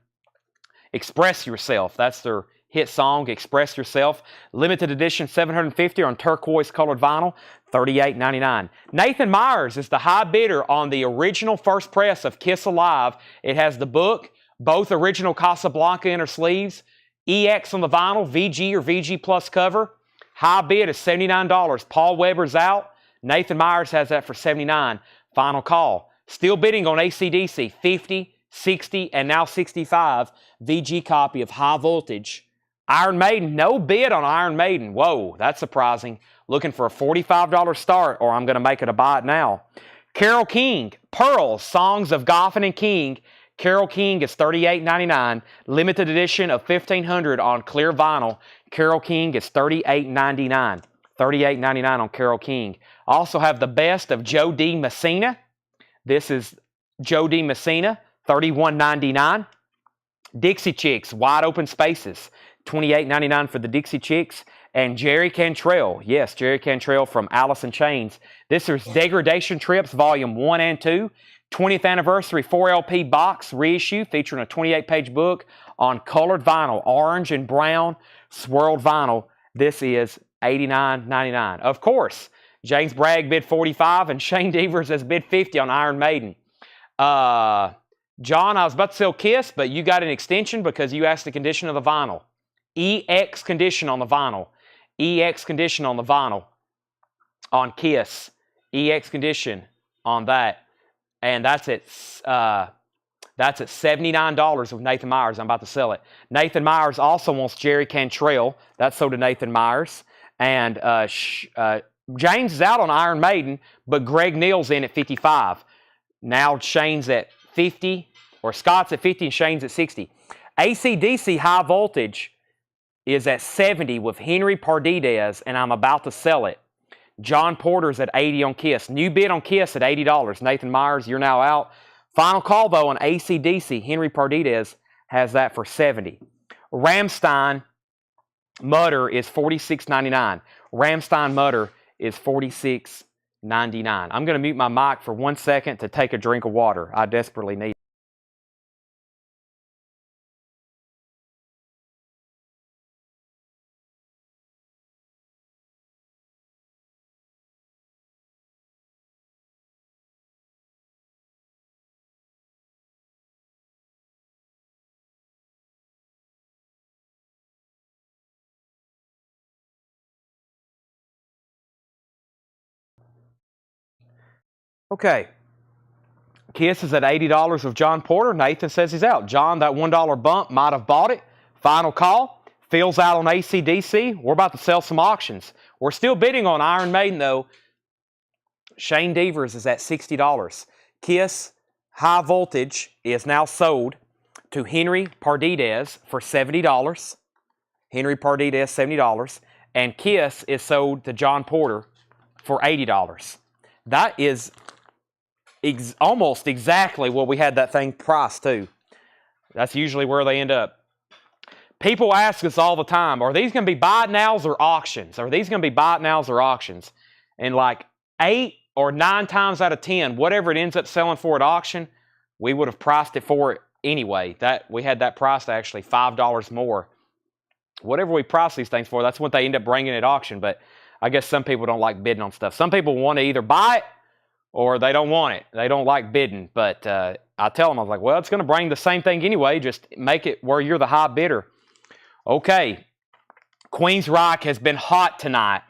Express Yourself. That's their hit song, Express Yourself. Limited edition, $750 on turquoise colored vinyl, $38.99. Nathan Myers is the high bidder on the original first press of Kiss Alive. It has the book, both original Casablanca inner sleeves, EX on the vinyl, VG or VG Plus cover. High bid is $79. Paul Weber's out. Nathan Myers has that for $79. Final call. Still bidding on AC/DC, $50, $60, and now $65. VG copy of High Voltage. Iron Maiden, no bid on Iron Maiden. Whoa, that's surprising. Looking for a $45 start, or I'm going to make it a buy it now. Carole King, Pearls, Songs of Goffin and King. Carole King is $38.99. Limited edition of 1500 on clear vinyl. Carole King is $38.99. $38.99 on Carole King. Also have the best of Joe D. Messina. This is Joe D. Messina, $31.99. Dixie Chicks, Wide Open Spaces, $28.99 for the Dixie Chicks. And Jerry Cantrell, yes, Jerry Cantrell from Alice in Chains. This is Degradation Trips, Volume 1 and 2. 20th Anniversary 4LP box reissue featuring a 28-page book on colored vinyl, orange and brown swirled vinyl. This is $89.99. Of course, James Bragg bid $45 and Shane Devers has bid $50 on Iron Maiden. John, I was about to sell Kiss, but you got an extension because you asked the condition of the vinyl. EX condition on the vinyl. EX condition on the vinyl. on Kiss, EX condition on that, and that's at $79 with Nathan Myers. I'm about to sell it. Nathan Myers also wants Jerry Cantrell. That's sold to Nathan Myers. And James is out on Iron Maiden, but Greg Neal's in at 55. Now Shane's at 50, or Scott's at 50 and Shane's at 60. AC/DC High Voltage is at 70 with Henry Pardidez, and I'm about to sell it. John Porter's at 80 on Kiss. New bid on Kiss at $80. Nathan Myers, you're now out. Final call, though, on AC/DC. Henry Pardidez has that for 70. Ramstein Mutter is $46.99. Ramstein Mutter is $46.99. I'm going to mute my mic for 1 second to take a drink of water. I desperately need it. Okay. Kiss is at $80 with John Porter. Nathan says he's out. John, that $1 bump, might have bought it. Final call. Phil's out on AC/DC. We're about to sell some auctions. We're still bidding on Iron Maiden, though. Shane Devers is at $60. Kiss High Voltage is now sold to Henry Pardidez for $70. Henry Pardidez, $70. And Kiss is sold to John Porter for $80. That is almost exactly what we had that thing priced to. That's usually where they end up. People ask us all the time, are these going to be buy it nows or auctions? Are these going to be buy it nows or auctions? And like 8 or 9 times out of 10, whatever it ends up selling for at auction, we would have priced it for it anyway. We had that priced actually $5 more. Whatever we price these things for, that's what they end up bringing at auction. But I guess some people don't like bidding on stuff. Some people want to either buy it or they don't want it. They don't like bidding. But I tell them, I was like, well, it's going to bring the same thing anyway. Just make it where you're the high bidder. Okay. Queensryche has been hot tonight.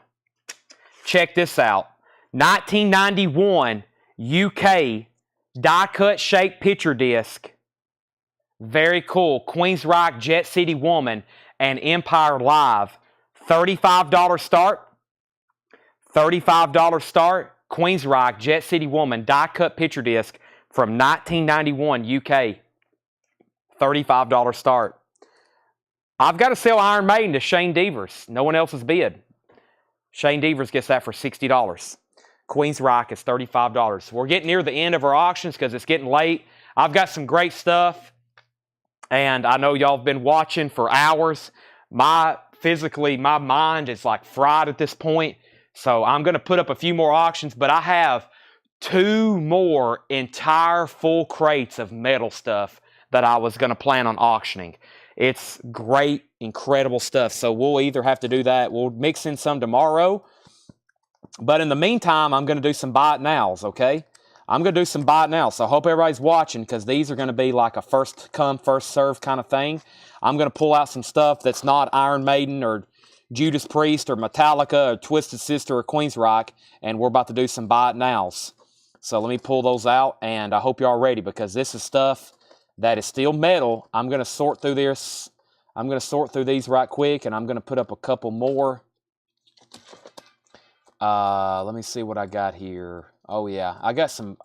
Check this out. 1991 UK die-cut shaped picture disc. Very cool. Queensryche, Jet City Woman, and Empire Live. $35 start. $35 start. Queensryche, Jet City Woman, die-cut picture disc from 1991 UK. $35 start. I've got to sell Iron Maiden to Shane Devers. No one else has bid. Shane Devers gets that for $60. Queensryche is $35. We're getting near the end of our auctions because it's getting late. I've got some great stuff, and I know y'all have been watching for hours. Physically, my mind is like fried at this point. So I'm going to put up a few more auctions, but I have 2 more entire full crates of metal stuff that I was going to plan on auctioning. It's great, incredible stuff. So we'll either have to do that. We'll mix in some tomorrow. But in the meantime, I'm going to do some buy it nows, okay? I'm going to do some buy it nows. So I hope everybody's watching because these are going to be like a first come, first serve kind of thing. I'm going to pull out some stuff that's not Iron Maiden or Judas Priest or Metallica or Twisted Sister or Queensryche, and we're about to do some buy it nows. So let me pull those out, and I hope you're all ready because this is stuff that is still metal. I'm going to sort through this. I'm going to sort through these right quick, and I'm going to put up a couple more. Let me see what I got here. Oh yeah, I got some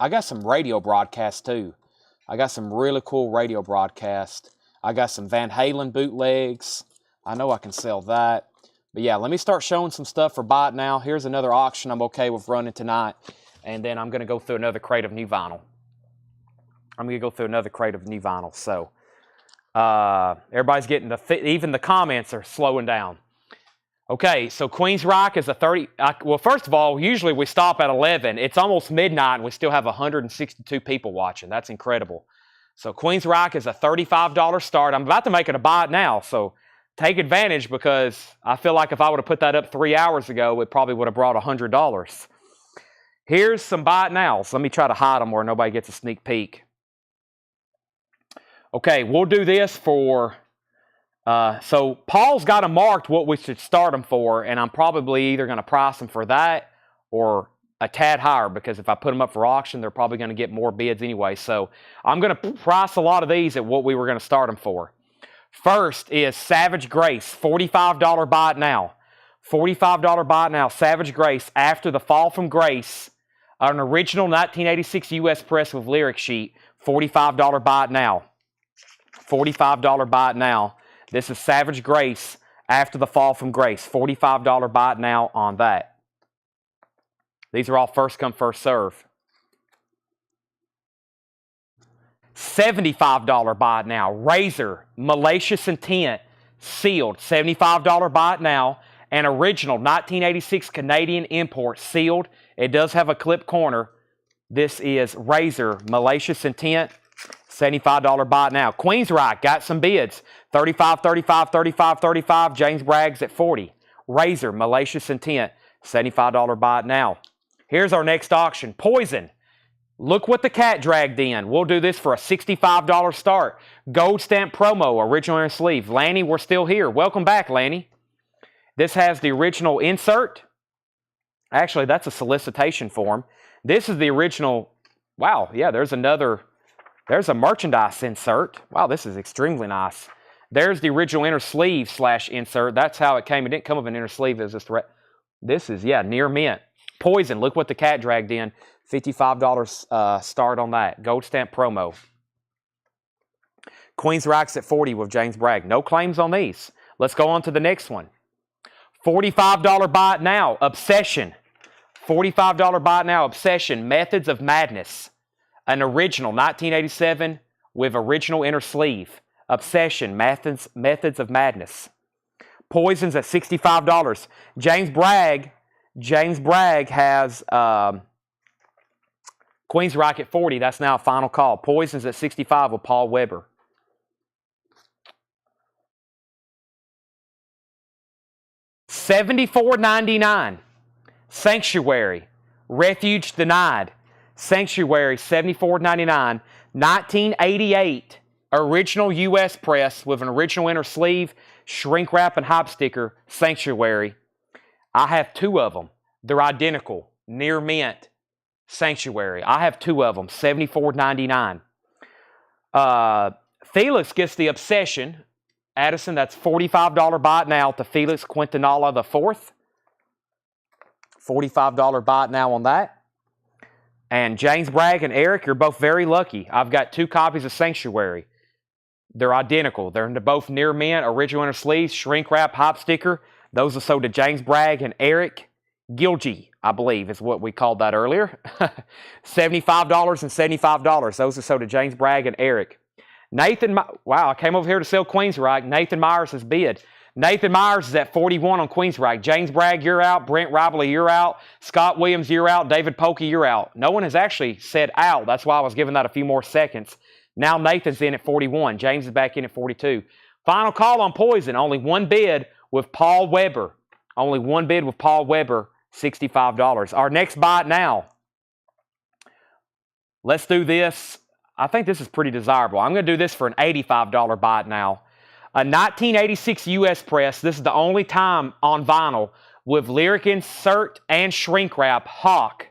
radio broadcasts too. I got some really cool radio broadcasts. I got some Van Halen bootlegs. I know I can sell that. But yeah, let me start showing some stuff for buy it now. Here's another auction I'm okay with running tonight. And then I'm going to go through another crate of new vinyl. So everybody's getting even the comments are slowing down. Okay, so Queensryche is a 30. Well, first of all, usually we stop at 11. It's almost midnight and we still have 162 people watching. That's incredible. So Queensryche is a $35 start. I'm about to make it a buy it now. So take advantage because I feel like if I would have put that up 3 hours ago, it probably would have brought $100. Here's some buy it nows. Let me try to hide them where nobody gets a sneak peek. Okay, we'll do this for, so Paul's got them marked what we should start them for, and I'm probably either going to price them for that or a tad higher, because if I put them up for auction, they're probably going to get more bids anyway. So I'm going to price a lot of these at what we were going to start them for. First is Savage Grace, $45 buy it now. $45 buy it now, Savage Grace, after the fall from grace, an original 1986 U.S. press with lyric sheet, $45 buy it now. $45 buy it now. This is Savage Grace after the fall from grace, $45 buy it now on that. These are all first come, first serve. $75 buy it now. Razor, Malicious Intent, sealed, $75 buy it now. An original 1986 Canadian import, sealed. It does have a clip corner. This is Razor, Malicious Intent, $75 buy it now. Queensryche got some bids, $35, $35, $35, $35. James Bragg's at $40. Razor, Malicious Intent, $75 buy it now. Here's our next auction. Poison. Look what the cat dragged in. We'll do this for a $65 start. Gold stamp promo, original inner sleeve. Lanny, we're still here. Welcome back, Lanny. This has the original insert. Actually, that's a solicitation form. This is the original. Wow, yeah, there's a merchandise insert. Wow, this is extremely nice. There's the original inner sleeve / insert. That's how it came. It didn't come with an inner sleeve. It was just this is, yeah, near mint. Poison, look what the cat dragged in. $55 start on that. Gold stamp promo. Queensryche's at $40 with James Bragg. No claims on these. Let's go on to the next one. $45 buy it now. Obsession. $45 buy it now. Obsession. Methods of Madness. An original 1987 with original inner sleeve. Obsession. Methods of Madness. Poison's at $65. James Bragg has Queensryche at $40. That's now a final call. Poison's at $65 with Paul Weber. $74.99. Sanctuary. Refuge denied. Sanctuary, $74.99. 1988. Original U.S. press with an original inner sleeve, shrink wrap, and hop sticker. Sanctuary. I have two of them. They're identical. Near mint. Sanctuary. I have two of them. $74.99. Felix gets the Obsession. Addison, that's $45 buy it now to Felix Quintanilla IV. $45 buy it now on that. And James Bragg and Eric, you're both very lucky. I've got two copies of Sanctuary. They're identical. They're both near mint, original inner sleeves, shrink wrap, hop sticker. Those are sold to James Bragg and Eric Gilgy, I believe is what we called that earlier. $75 and $75. Those are sold to James Bragg and Eric. Wow, I came over here to sell Queensryche. Nathan Myers has bid. Nathan Myers is at $41 on Queensryche. James Bragg, you're out. Brent Ribley, you're out. Scott Williams, you're out. David Polkey, you're out. No one has actually said out. That's why I was giving that a few more seconds. Now Nathan's in at 41. James is back in at 42. Final call on Poison. Only one bid with Paul Weber. Only one bid with Paul Weber, $65. Our next buy it now. Let's do this. I think this is pretty desirable. I'm going to do this for an $85 buy it now. A 1986 U.S. press. This is the only time on vinyl with lyric insert and shrink wrap. Hawk.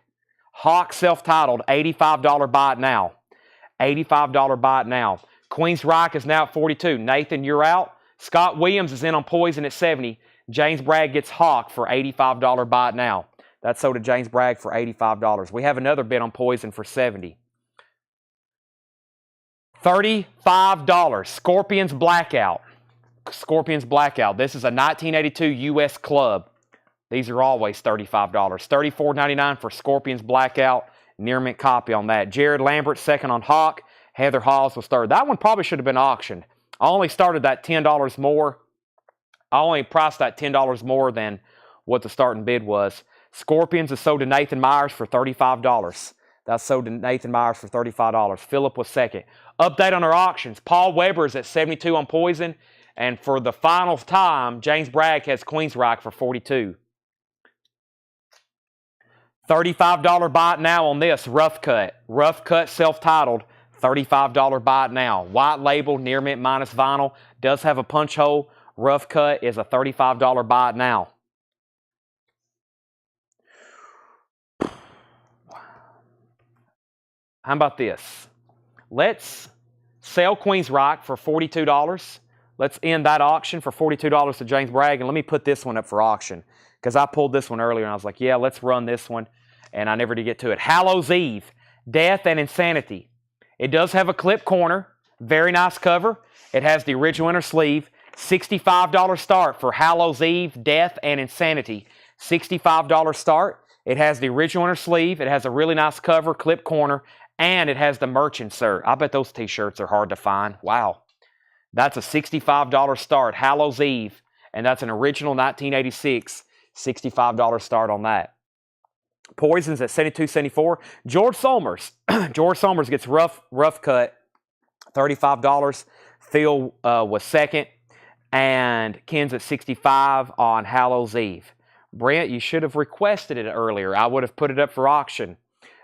Hawk self-titled. $85 buy it now. $85 buy it now. Queensryche is now at 42. Nathan, you're out. Scott Williams is in on Poison at 70. James Bragg gets Hawk for $85 buy it now. That's sold to James Bragg for $85. We have another bid on Poison for $70. $35. Scorpions Blackout. Scorpions Blackout. This is a 1982 U.S. club. These are always $35. $34.99 for Scorpions Blackout. Near mint copy on that. Jared Lambert second on Hawk. Heather Hawes was third. That one probably should have been auctioned. I only started that $10 more. I only priced that $10 more than what the starting bid was. Scorpions is sold to Nathan Myers for $35. That's sold to Nathan Myers for $35. Philip was second. Update on our auctions. Paul Weber is at 72 on Poison. And for the final time, James Bragg has Queensryche for 42. $35 buy it now on this. Rough Cut. Rough Cut self-titled. $35 buy it now. White label, near mint minus vinyl. Does have a punch hole. Rough Cut is a $35 buy it now. How about this? Let's sell Queen's Rock for $42. Let's end that auction for $42 to James Bragg. And let me put this one up for auction, because I pulled this one earlier and I was like, yeah, let's run this one. And I never did get to it. Hallows Eve, Death and Insanity. It does have a clip corner. Very nice cover. It has the original inner sleeve. $65 start for Hallows Eve, Death and Insanity. $65 start. It has the original inner sleeve. It has a really nice cover, clip corner, and it has the merch insert. I bet those t-shirts are hard to find. Wow. That's a $65 start, Hallows Eve, and that's an original 1986, $65 start on that. Poisons at $72.74. George Somers. George Somers gets rough cut, $35. Phil was second, and Ken's at $65 on Hallows Eve. Brent, you should have requested it earlier. I would have put it up for auction.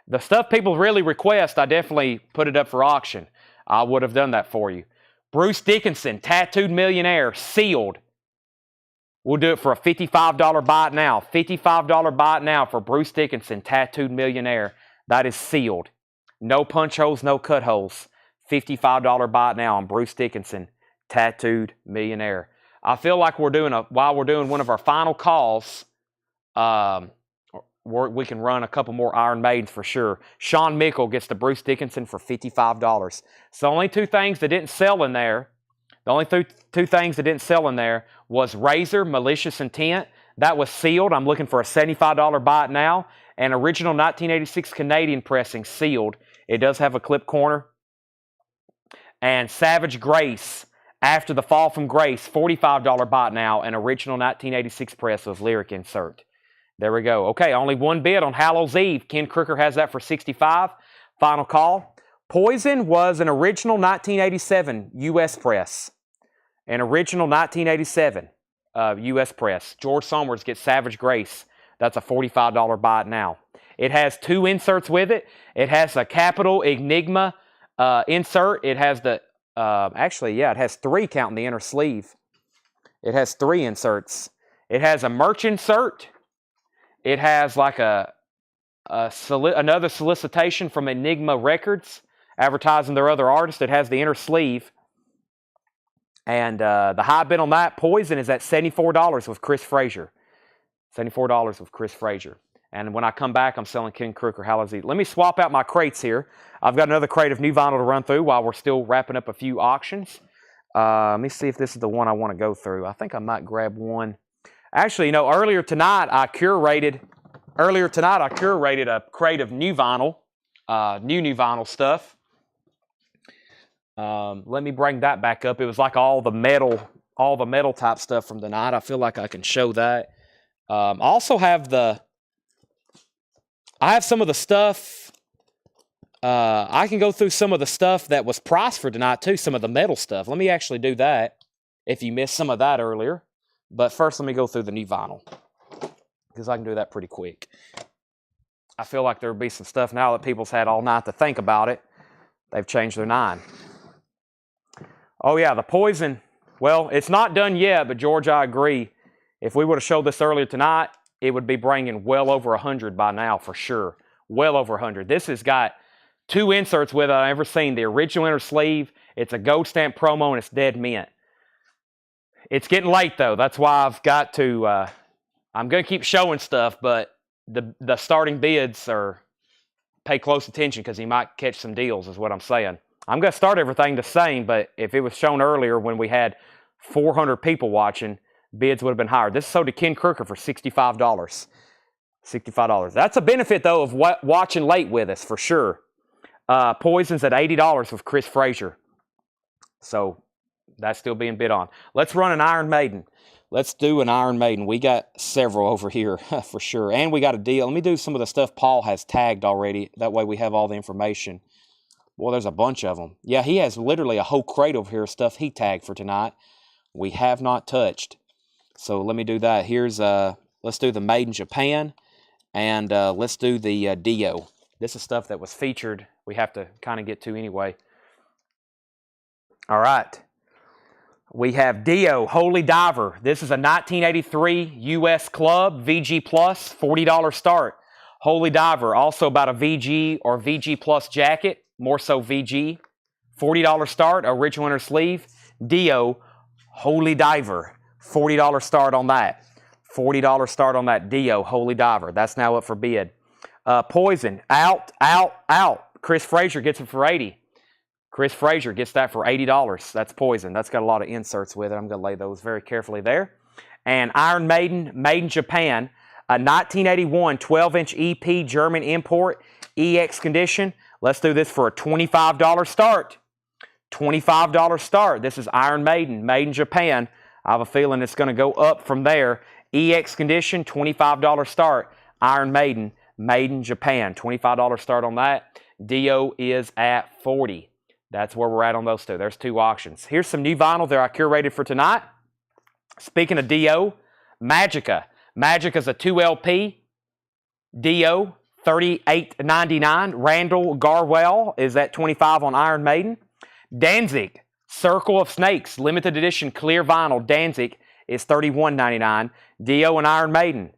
The stuff people really request, I definitely put it up for auction. I would have done that for you. Bruce Dickinson, Tattooed Millionaire, sealed. We'll do it for a $55 buy it now. $55 buy it now for Bruce Dickinson, Tattooed Millionaire. That is sealed. No punch holes, no cut holes. $55 buy it now on Bruce Dickinson, Tattooed Millionaire. I feel like while we're doing one of our final calls, we can run a couple more Iron Maidens for sure. Sean Mickle gets the Bruce Dickinson for $55. So the only two things that didn't sell in there, was Razor, Malicious Intent. That was sealed. I'm looking for a $75 buy it now. And original 1986 Canadian pressing, sealed. It does have a clip corner. And Savage Grace, After the Fall from Grace, $45 buy it now. And original 1986 press with lyric insert. There we go. Okay, only one bid on Hallows Eve. Ken Crooker has that for $65. Final call. Poison was an original 1987 U.S. press. An original 1987 U.S. press. George Somers gets Savage Grace. That's a $45 buy it now. It has two inserts with it. It has a capital Enigma insert. It has the, it has three counting the inner sleeve. It has three inserts. It has a merch insert. It has like another solicitation from Enigma Records advertising their other artists. It has the inner sleeve. And the high bid on that, Poison, is at $74 with Chris Frazier. $74 with Chris Frazier. And when I come back, I'm selling Ken Crooker Hallows Eve. Let me swap out my crates here. I've got another crate of new vinyl to run through while we're still wrapping up a few auctions. Let me see if this is the one I want to go through. I think I might grab one. Actually, earlier tonight I curated a crate of new vinyl, new vinyl stuff. Let me bring that back up. It was like all the metal type stuff from tonight. I feel like I can show that. I also have some of the stuff. I can go through some of the stuff that was priced for tonight too. Some of the metal stuff. Let me actually do that. If you missed some of that earlier. But first, let me go through the new vinyl, because I can do that pretty quick. I feel like there would be some stuff now that people's had all night to think about it. They've changed their mind. Oh, yeah, the Poison. Well, it's not done yet, but George, I agree. If we would have showed this earlier tonight, it would be bringing well over 100 by now for sure. Well over 100. This has got two inserts with it I've ever seen. The original inner sleeve. It's a gold stamp promo, and it's dead mint. It's getting late, though. That's why I've got to, I'm going to keep showing stuff, but the starting bids pay close attention, because you might catch some deals, is what I'm saying. I'm going to start everything the same, but if it was shown earlier when we had 400 people watching, bids would have been higher. This is sold to Ken Crooker for $65. $65. That's a benefit, though, of watching late with us, for sure. Poison's at $80 with Chris Frazier. So that's still being bid on. Let's run an Iron Maiden. Let's do an Iron Maiden. We got several over here for sure. And we got a deal. Let me do some of the stuff Paul has tagged already. That way we have all the information. Well, there's a bunch of them. Yeah, he has literally a whole crate over here of stuff he tagged for tonight. We have not touched. So let me do that. Here's, let's do the Made in Japan. And let's do the Dio. This is stuff that was featured. We have to kind of get to anyway. All right. We have Dio, Holy Diver. This is a 1983 U.S. Club, VG Plus, $40 start. Holy Diver, also about a VG or VG Plus jacket, more so VG. $40 start, original inner sleeve. Dio, Holy Diver, $40 start on that. $40 start on that Dio, Holy Diver. That's now up for bid. Poison, out, out, out. Chris Frazier gets it for $80. Chris Frazier gets that for $80. That's Poison. That's got a lot of inserts with it. I'm going to lay those very carefully there. And Iron Maiden, made in Japan, a 1981 12-inch EP German import, EX condition. Let's do this for a $25 start. $25 start. This is Iron Maiden, made in Japan. I have a feeling it's going to go up from there. EX condition, $25 start. Iron Maiden, made in Japan. $25 start on that. Dio is at $40. That's where we're at on those two. There's two auctions. Here's some new vinyl that I curated for tonight. Speaking of Dio, Magica. Magica's a 2LP. Dio, $38.99. Randall Garwell is at $25 on Iron Maiden. Danzig, Circle of Snakes, limited edition clear vinyl. Danzig is $31.99. Dio and Iron Maiden.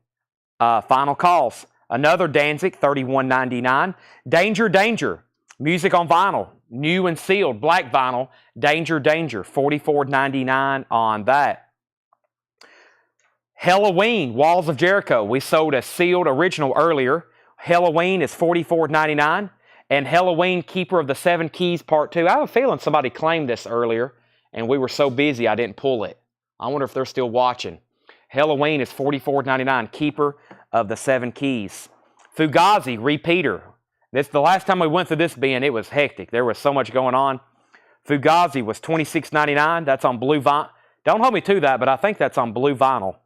Final calls. Another Danzig, $31.99. Danger, Danger, music on vinyl. New and sealed, black vinyl. Danger, Danger, $44.99 on that. Halloween, Walls of Jericho. We sold a sealed original earlier. Halloween is $44.99. And Halloween, Keeper of the Seven Keys, Part 2. I have a feeling somebody claimed this earlier, and we were so busy I didn't pull it. I wonder if they're still watching. Halloween is $44.99. Keeper of the Seven Keys. Fugazi, repeater. This the last time we went through this bin, it was hectic. There was so much going on. Fugazi was $26.99. That's on blue vinyl. Don't hold me to that, but I think that's on blue vinyl.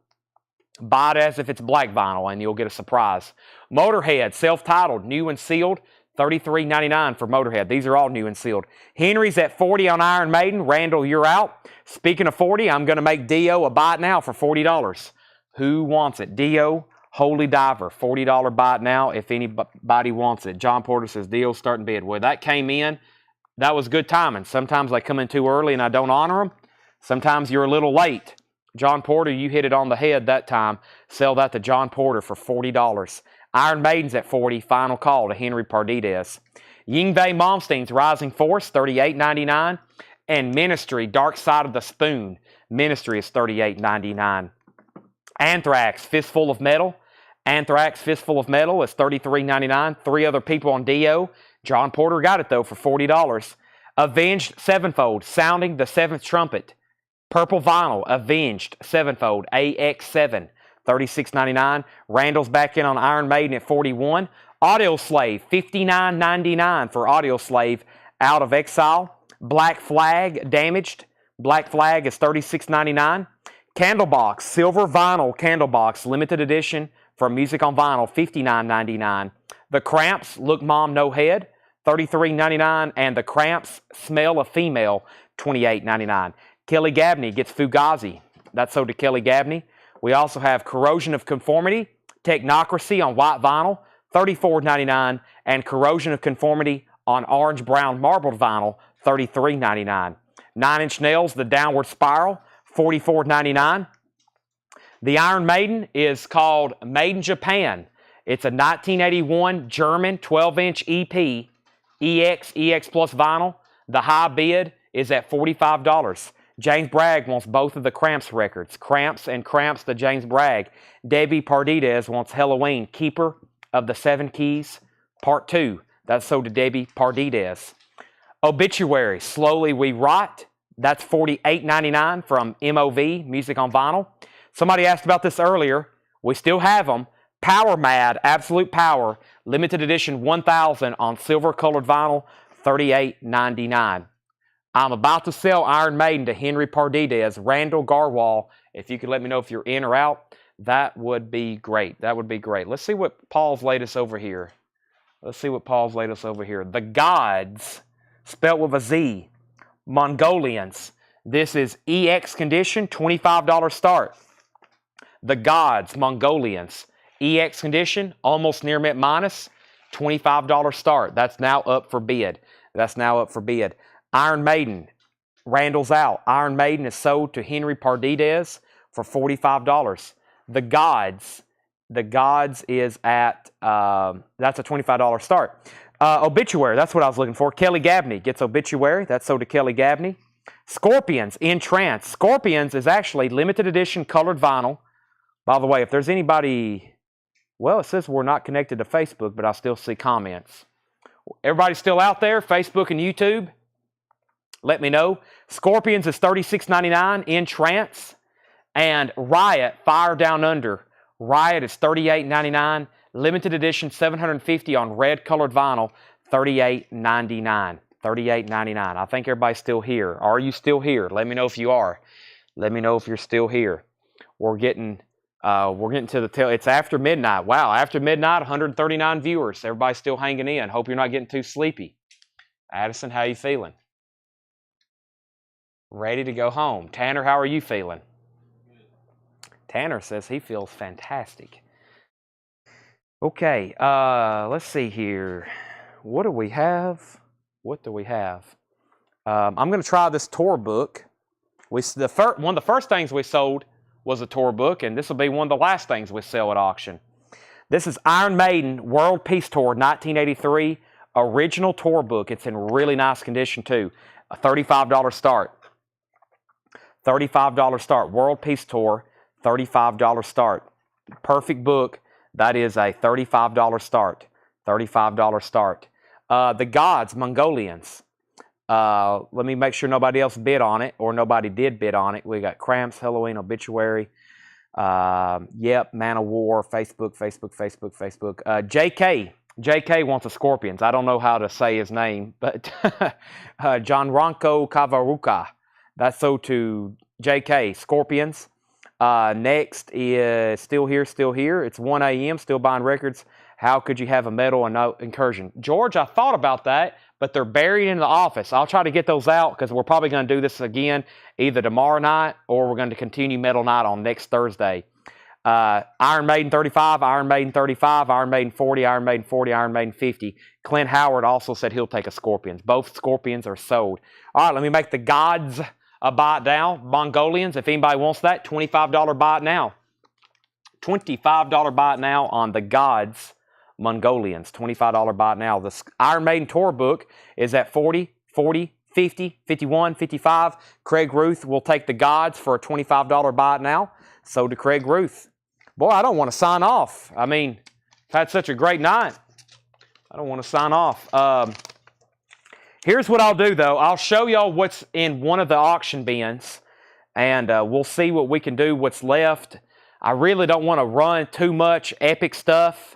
Buy it as if it's black vinyl, and you'll get a surprise. Motorhead, self-titled, new and sealed, $33.99 for Motorhead. These are all new and sealed. Henry's at $40 on Iron Maiden. Randall, you're out. Speaking of 40, I'm going to make Dio a buy it now for $40. Who wants it? Dio, Holy Diver, $40 buy it now if anybody wants it. John Porter says Dio's starting bid. Well, that came in. That was good timing. Sometimes I come in too early and I don't honor them. Sometimes you're a little late. John Porter, you hit it on the head that time. Sell that to John Porter for $40. Iron Maiden's at $40. Final call to Henry Pardides. Yngwie Malmsteen's Rising Force, $38.99. And Ministry, Dark Side of the Spoon. Ministry is $38.99. Anthrax, Fistful of Metal. Anthrax, Fistful of Metal is $33.99. Three other people on Dio. John Porter got it, though, for $40. Avenged Sevenfold, Sounding the Seventh Trumpet. Purple Vinyl, Avenged Sevenfold, AX7, $36.99. Randall's back in on Iron Maiden at $41. Audio Slave, $59.99 for Audio Slave, Out of Exile. Black Flag, Damaged. Black Flag is $36.99. Candlebox, Silver Vinyl Candlebox, limited edition for Music on Vinyl, $59.99. The Cramps, Look Mom No Head, $33.99. And The Cramps, Smell a Female, $28.99. Kelly Gabney gets Fugazi. That's sold to Kelly Gabney. We also have Corrosion of Conformity, Technocracy on white vinyl, $34.99. And Corrosion of Conformity on orange-brown marbled vinyl, $33.99. 9 Inch Nails, The Downward Spiral, $44.99. The Iron Maiden is called Made in Japan. It's a 1981 German 12-inch EP, EX Plus vinyl. The high bid is at $45. James Bragg wants both of the Cramps records. Cramps and Cramps to James Bragg. Debbie Pardides wants Halloween, Keeper of the Seven Keys, Part 2. That's sold to Debbie Pardides. Obituary, Slowly We Rot. That's $48.99 from MOV, Music on Vinyl. Somebody asked about this earlier. We still have them. Power Mad, Absolute Power, limited edition 1000 on silver-colored vinyl, $38.99. I'm about to sell Iron Maiden to Henry Pardides, Randall Garwall. If you could let me know if you're in or out, that would be great. That would be great. Let's see what Paul's laid us over here. The Gods, spelled with a Z. Mongolians. This is EX condition, $25 start. The Gods, Mongolians. EX condition, almost near mint minus, $25 start. That's now up for bid. Iron Maiden, Randall's out. Iron Maiden is sold to Henry Pardides for $45. The Gods, The Gods is at, that's a $25 start. Obituary, that's what I was looking for. Kelly Gabney gets Obituary. That's sold to Kelly Gabney. Scorpions, Entrance. Scorpions is actually limited edition colored vinyl. By the way, if there's anybody, well, it says we're not connected to Facebook, but I still see comments. Everybody still out there, Facebook and YouTube? Let me know. Scorpions is $36.99 in Trance. And Riot, Fire Down Under. Riot is $38.99. Limited edition 750 on red colored vinyl, $38.99. $38.99. I think everybody's still here. Are you still here? Let me know if you are. Let me know if you're still here. We're getting to the tail. It's after midnight. Wow, after midnight, 139 viewers. Everybody's still hanging in. Hope you're not getting too sleepy. Addison, how you feeling? Ready to go home. Tanner, how are you feeling? Tanner says he feels fantastic. Okay, let's see here. What do we have? What do we have? I'm going to try this tour book. One of the first things we sold was a tour book, and this will be one of the last things we sell at auction. This is Iron Maiden World Peace Tour 1983 original tour book. It's in really nice condition too. A $35 start. $35 start. World Peace Tour, $35 start. Perfect book. That is a $35 start. $35 start. The Gods, Mongolians. Let me make sure nobody else bid on it, or nobody did bid on it. We got Cramps, Halloween, Obituary. Yep, Man of War, Facebook. JK wants a Scorpions. I don't know how to say his name, but Gianranco Cavaruca. That's so to JK, Scorpions. Next is Still Here. It's 1 a.m., still buying records. How could you have a metal and no incursion? George, I thought about that, but they're buried in the office. I'll try to get those out because we're probably going to do this again either tomorrow night or we're going to continue Metal Night on next Thursday. Iron Maiden 35, Iron Maiden 35, Iron Maiden 40, Iron Maiden 40, Iron Maiden 50. Clint Howard also said he'll take a Scorpions. Both Scorpions are sold. All right, let me make the Gods a buy it now. Mongolians, if anybody wants that, $25 buy it now. $25 buy it now on the Gods. Mongolians, $25 buy it now. The Iron Maiden tour book is at 40, 40, 50, 51, 55. Craig Ruth will take the Gods for a $25 buy it now. So to Craig Ruth. Boy, I don't want to sign off. I mean, I've had such a great night. I don't want to sign off. Here's what I'll do, though. I'll show y'all what's in one of the auction bins, and we'll see what we can do, what's left. I really don't want to run too much epic stuff.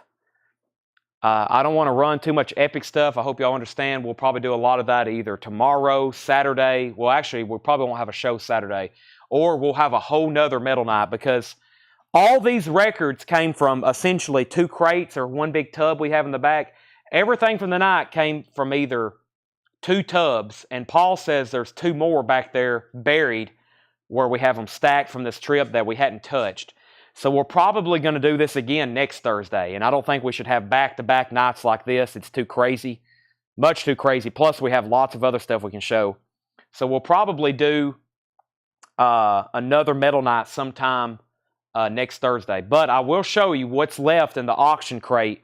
I don't want to run too much epic stuff. I hope y'all understand. We'll probably do a lot of that either tomorrow, Saturday. Well, actually, we probably won't have a show Saturday. Or we'll have a whole nother metal night because all these records came from essentially 2 crates or 1 big tub we have in the back. Everything from the night came from either 2 tubs, and Paul says there's 2 more back there buried where we have them stacked from this trip that we hadn't touched. So we're probably going to do this again next Thursday, and I don't think we should have back-to-back nights like this. It's too crazy, much too crazy. Plus, we have lots of other stuff we can show. So we'll probably do another metal night sometime next Thursday. But I will show you what's left in the auction crate,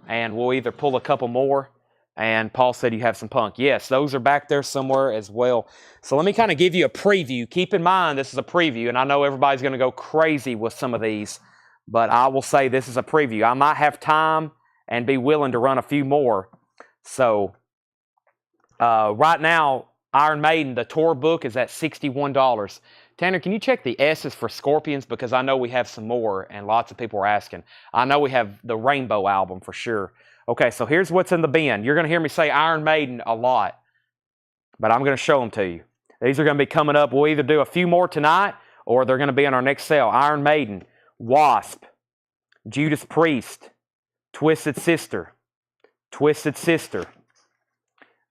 and we'll either pull a couple more. And Paul said you have some punk. Yes, those are back there somewhere as well. So let me kind of give you a preview. Keep in mind this is a preview, and I know everybody's going to go crazy with some of these, but I will say this is a preview. I might have time and be willing to run a few more. So right now, Iron Maiden, the tour book is at $61. Tanner, can you check the S's for Scorpions? Because I know we have some more, and lots of people are asking. I know we have the Rainbow album for sure. Okay, so here's what's in the bin. You're going to hear me say Iron Maiden a lot, but I'm going to show them to you. These are going to be coming up. We'll either do a few more tonight, or they're going to be in our next sale. Iron Maiden, Wasp, Judas Priest, Twisted Sister,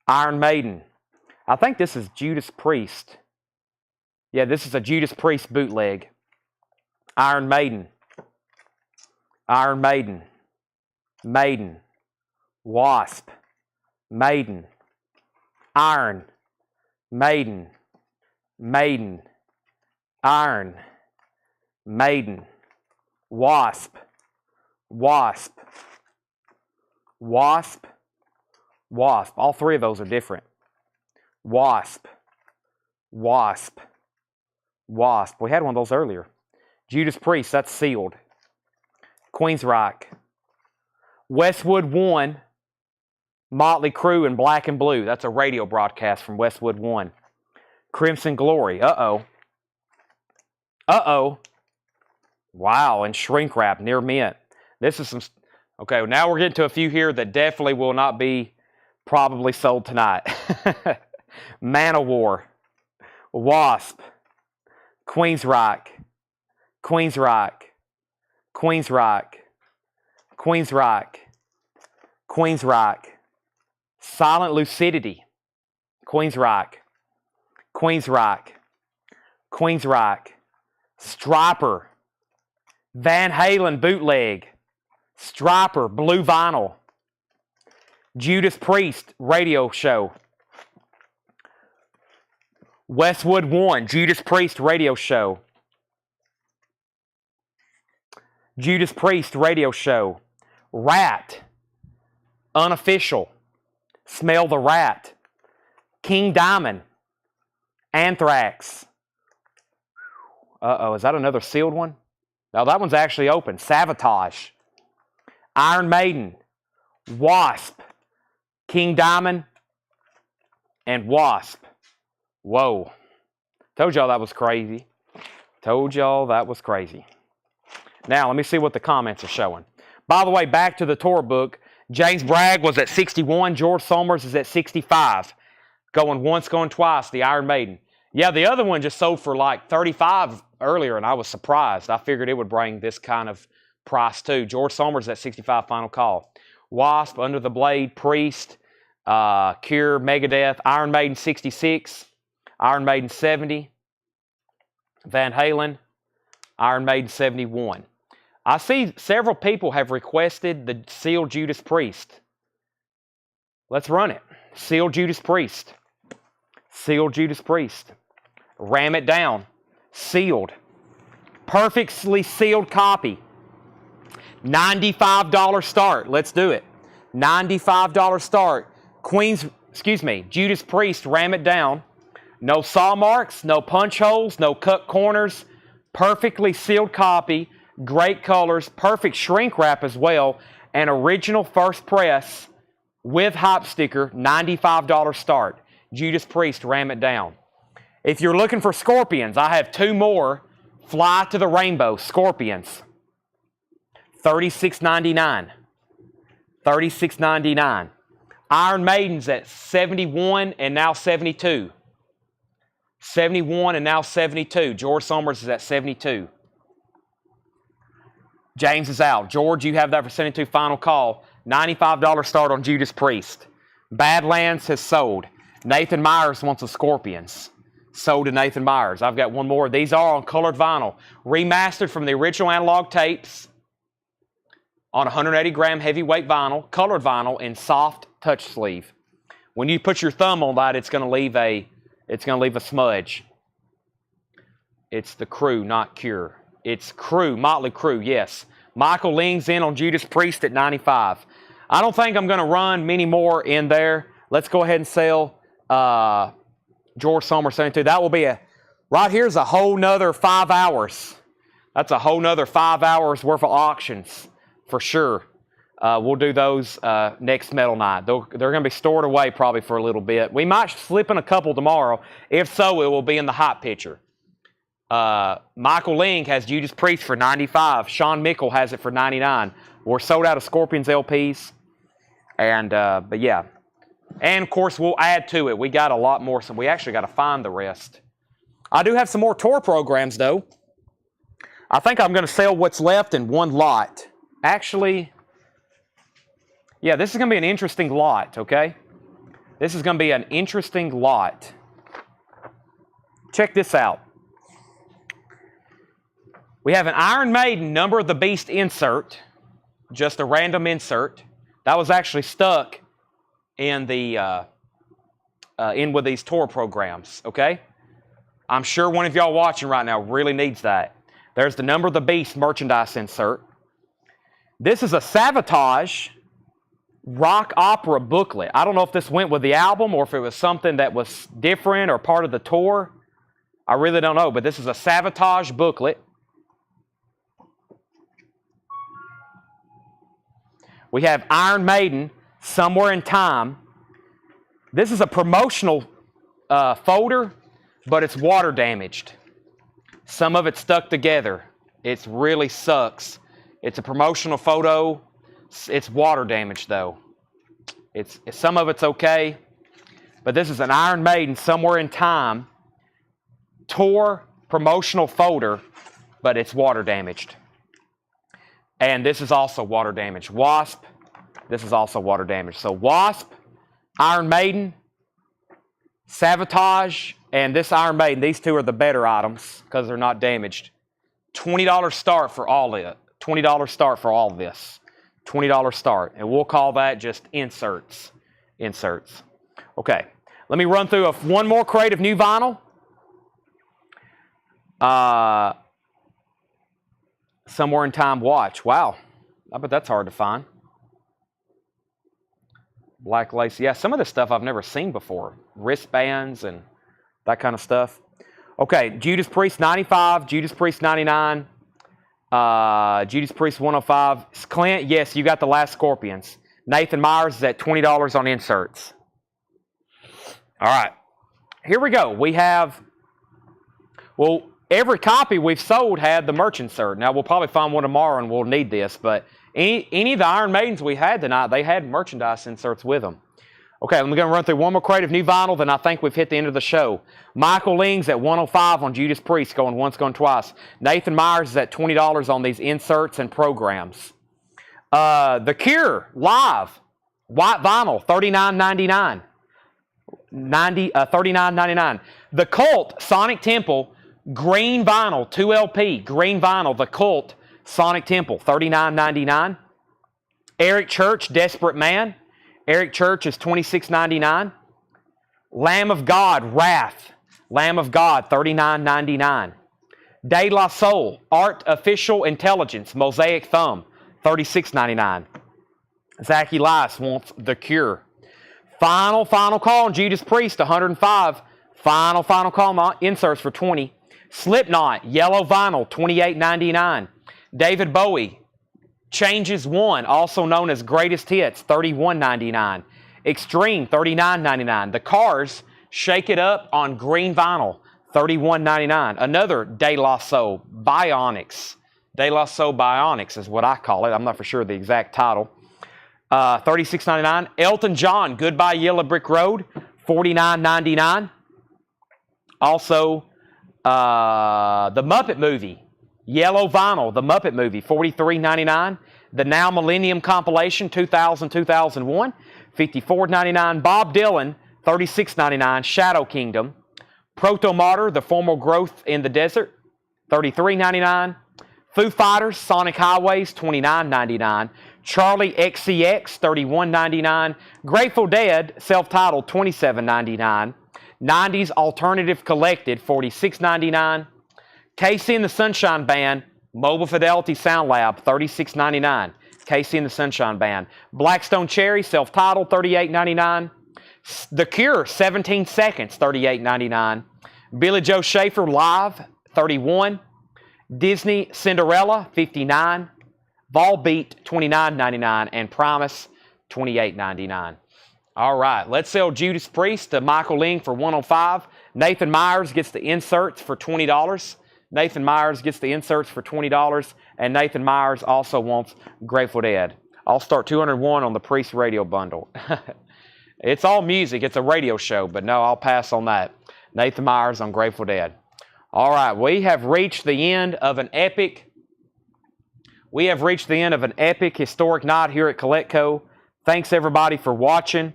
Iron Maiden. I think this is Judas Priest. Yeah, this is a Judas Priest bootleg. Iron Maiden, Maiden, Wasp, Maiden, Iron, Maiden, Iron, Maiden, Wasp, Wasp. Wasp. Wasp. All three of those are different. Wasp. Wasp. Wasp. We had one of those earlier. Judas Priest, that's sealed. Queensryche. Westwood One. Motley Crue in black and blue. That's a radio broadcast from Westwood One. Crimson Glory. Uh-oh. Uh-oh. Wow, and shrink wrap near mint. This is some... Okay, now we're getting to a few here that definitely will not be probably sold tonight. Man of War. Wasp. Queensryche. Queensryche. Queensryche. Queensryche. Queensryche. Silent Lucidity. Queensryche. Queensryche. Queensryche. Striper. Van Halen bootleg. Striper blue vinyl. Judas Priest radio show. Westwood One Judas Priest radio show. Judas Priest radio show. Rat. Unofficial. Smell the Rat. King Diamond. Anthrax. Uh-oh, is that another sealed one? No, that one's actually open. Sabotage. Iron Maiden. Wasp. King Diamond. And Wasp. Whoa. Told y'all that was crazy. Told y'all that was crazy. Now, let me see what the comments are showing. By the way, back to the tour book. James Bragg was at 61. George Somers is at 65. Going once, going twice, the Iron Maiden. Yeah, the other one just sold for like 35 earlier, and I was surprised. I figured it would bring this kind of price too. George Somers at 65, final call. Wasp, Under the Blade, Priest, Cure, Megadeth, Iron Maiden 66, Iron Maiden 70, Van Halen, Iron Maiden 71. I see several people have requested the sealed Judas Priest. Let's run it. Sealed Judas Priest. Sealed Judas Priest. Ram it down. Sealed. Perfectly sealed copy. $95 start. Let's do it. $95 start. Judas Priest, ram it down. No saw marks, no punch holes, no cut corners. Perfectly sealed copy. Great colors. Perfect shrink wrap as well. An original first press with hop sticker. $95 start. Judas Priest, ram it down. If you're looking for Scorpions, I have two more. Fly to the Rainbow Scorpions. $36.99. $36.99. Iron Maiden's at 71 and now 72. 71 and now 72. George Somers is at 72. James is out. George, you have that for 72, final call. $95 start on Judas Priest. Badlands has sold. Nathan Myers wants a Scorpions. Sold to Nathan Myers. I've got one more. These are on colored vinyl. Remastered from the original analog tapes on 180-gram heavyweight vinyl, colored vinyl, in soft touch sleeve. When you put your thumb on that, it's going to leave a smudge. It's the Crew, not Cure. It's Crew, Motley Crue, yes. Michael Ling's in on Judas Priest at 95. I don't think I'm going to run many more in there. Let's go ahead and sell George Somers 72. That will be right here's a whole nother 5 hours. That's a whole nother 5 hours worth of auctions for sure. We'll do those next metal night. They're going to be stored away probably for a little bit. We might slip in a couple tomorrow. If so, it will be in the hot picture. Michael Ling has Judas Priest for 95. Sean Mickle has it for 99. We're sold out of Scorpions LPs. And, but yeah. And, of course, we'll add to it. We got a lot more, so we actually got to find the rest. I do have some more tour programs, though. I think I'm going to sell what's left in one lot. Actually, yeah, this is going to be an interesting lot, okay? This is going to be an interesting lot. Check this out. We have an Iron Maiden Number of the Beast insert, just a random insert. That was actually stuck in the in with these tour programs, okay? I'm sure one of y'all watching right now really needs that. There's the Number of the Beast merchandise insert. This is a Sabotage rock opera booklet. I don't know if this went with the album or if it was something that was different or part of the tour. I really don't know, but this is a Sabotage booklet. We have Iron Maiden, Somewhere in Time. This is a promotional folder, but it's water damaged. Some of it's stuck together. It really sucks. It's a promotional photo. It's water damaged though. Some of it's okay, but this is an Iron Maiden Somewhere in Time tour promotional folder, but it's water damaged. And this is also water damaged. Wasp, this is also water damaged. So Wasp, Iron Maiden, Sabotage, and this Iron Maiden, these two are the better items because they're not damaged. $20 start for all of it. $20 start for all of this. $20 start. And we'll call that just inserts. Inserts. Okay. Let me run through one more crate of new vinyl. Somewhere in Time watch. Wow. I bet that's hard to find. Black lace. Yeah, some of this stuff I've never seen before. Wristbands and that kind of stuff. Okay, Judas Priest 95, Judas Priest 99, Judas Priest 105. Clint, yes, you got the Last Scorpions. Nathan Myers is at $20 on inserts. All right, here we go. We have, well, every copy we've sold had the merch insert. Now, we'll probably find one tomorrow and we'll need this, but any of the Iron Maidens we had tonight, they had merchandise inserts with them. Okay, I'm going to run through one more crate of new vinyl, then I think we've hit the end of the show. Michael Ling's at 105 on Judas Priest, going once, going twice. Nathan Myers is at $20 on these inserts and programs. The Cure, live, white vinyl, $39.99. $39.99. The Cult, Sonic Temple, green vinyl, 2LP, green vinyl, The Cult, Sonic Temple, $39.99. Eric Church, Desperate Man. Eric Church is $26.99. Lamb of God, Wrath. Lamb of God, $39.99. De La Soul, Artificial Intelligence, Mosaic Thumb, $36.99. Zach Elias wants The Cure. Final call on Judas Priest, $105. Final call inserts for $20. Slipknot, yellow vinyl, $28.99. David Bowie, Changes One, also known as Greatest Hits, $31.99. Extreme, $39.99. The Cars, Shake It Up on green vinyl, $31.99. Another De La Soul, Bionics. De La Soul Bionics is what I call it. I'm not for sure the exact title. $36.99. Elton John, Goodbye Yellow Brick Road, $49.99. Also, the Muppet Movie, yellow vinyl, The Muppet Movie, $43.99. The Now Millennium Compilation, 2000-2001, $54.99. Bob Dylan, $36.99. Shadow Kingdom. Proto Martyr, The Formal Growth in the Desert, $33.99. Foo Fighters, Sonic Highways, $29.99. Charlie XCX, $31.99. Grateful Dead, self-titled, $27.99. 90s Alternative Collected, $46.99. Casey and the Sunshine Band, Mobile Fidelity Sound Lab, $36.99. Casey and the Sunshine Band. Blackstone Cherry, self-titled, $38.99. The Cure, 17 Seconds, $38.99. Billy Joe Schaefer, live, $31. Disney Cinderella, $59. Volbeat, $29.99. And Primus, $28.99. All right, let's sell Judas Priest to Michael Ling for $105. Nathan Myers gets the inserts for $20. Nathan Myers gets the inserts for $20. And Nathan Myers also wants Grateful Dead. I'll start 201 on the Priest radio bundle. It's all music. It's a radio show, but no, I'll pass on that. Nathan Myers on Grateful Dead. All right, we have reached the end of an epic historic night here at Collectco. Thanks everybody for watching.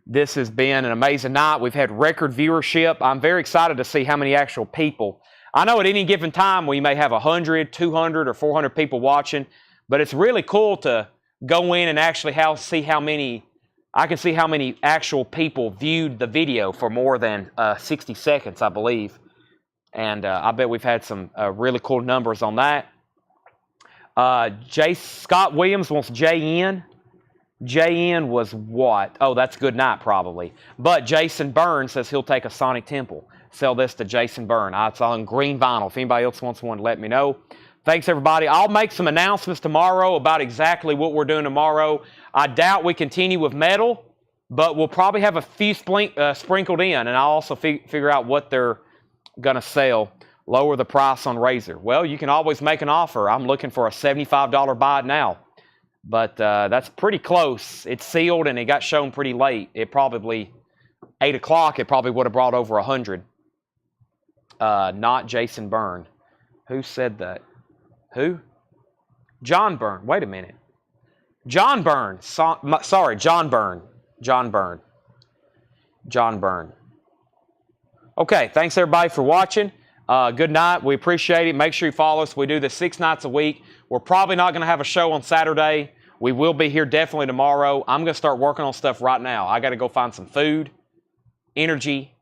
This has been an amazing night. We've had record viewership. I'm very excited to see how many actual people. I know at any given time we may have 100, 200, or 400 people watching, but it's really cool to go in and actually see how many. I can see how many actual people viewed the video for more than 60 seconds, I believe. And I bet we've had some really cool numbers on that. Scott Williams wants JN. JN was what? Oh, that's good night probably. But Jason Byrne says he'll take a Sonic Temple. Sell this to Jason Byrne. It's on green vinyl. If anybody else wants one, let me know. Thanks, everybody. I'll make some announcements tomorrow about exactly what we're doing tomorrow. I doubt we continue with metal, but we'll probably have a few sprinkled in, and I'll also figure out what they're going to sell. Lower the price on Razor. Well, you can always make an offer. I'm looking for a $75 buy it now. But that's pretty close. It's sealed, and it got shown pretty late. It probably, 8 o'clock, it probably would have brought over 100. Not Jason Byrne. Who said that? Who? John Byrne. Wait a minute. John Byrne. Sorry, John Byrne. John Byrne. John Byrne. Okay, thanks everybody for watching. Good night. We appreciate it. Make sure you follow us. We do this 6 nights a week. We're probably not going to have a show on Saturday. We will be here definitely tomorrow. I'm going to start working on stuff right now. I got to go find some food, energy,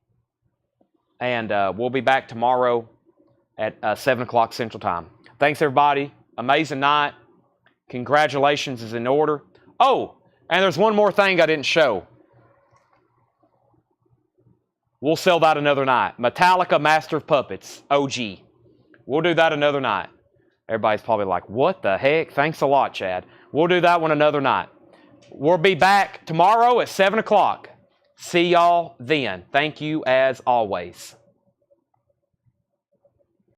and we'll be back tomorrow at 7 o'clock Central Time. Thanks, everybody. Amazing night. Congratulations is in order. Oh, and there's one more thing I didn't show. We'll sell that another night. Metallica Master of Puppets, OG. We'll do that another night. Everybody's probably like, what the heck? Thanks a lot, Chad. We'll do that one another night. We'll be back tomorrow at 7 o'clock. See y'all then. Thank you as always.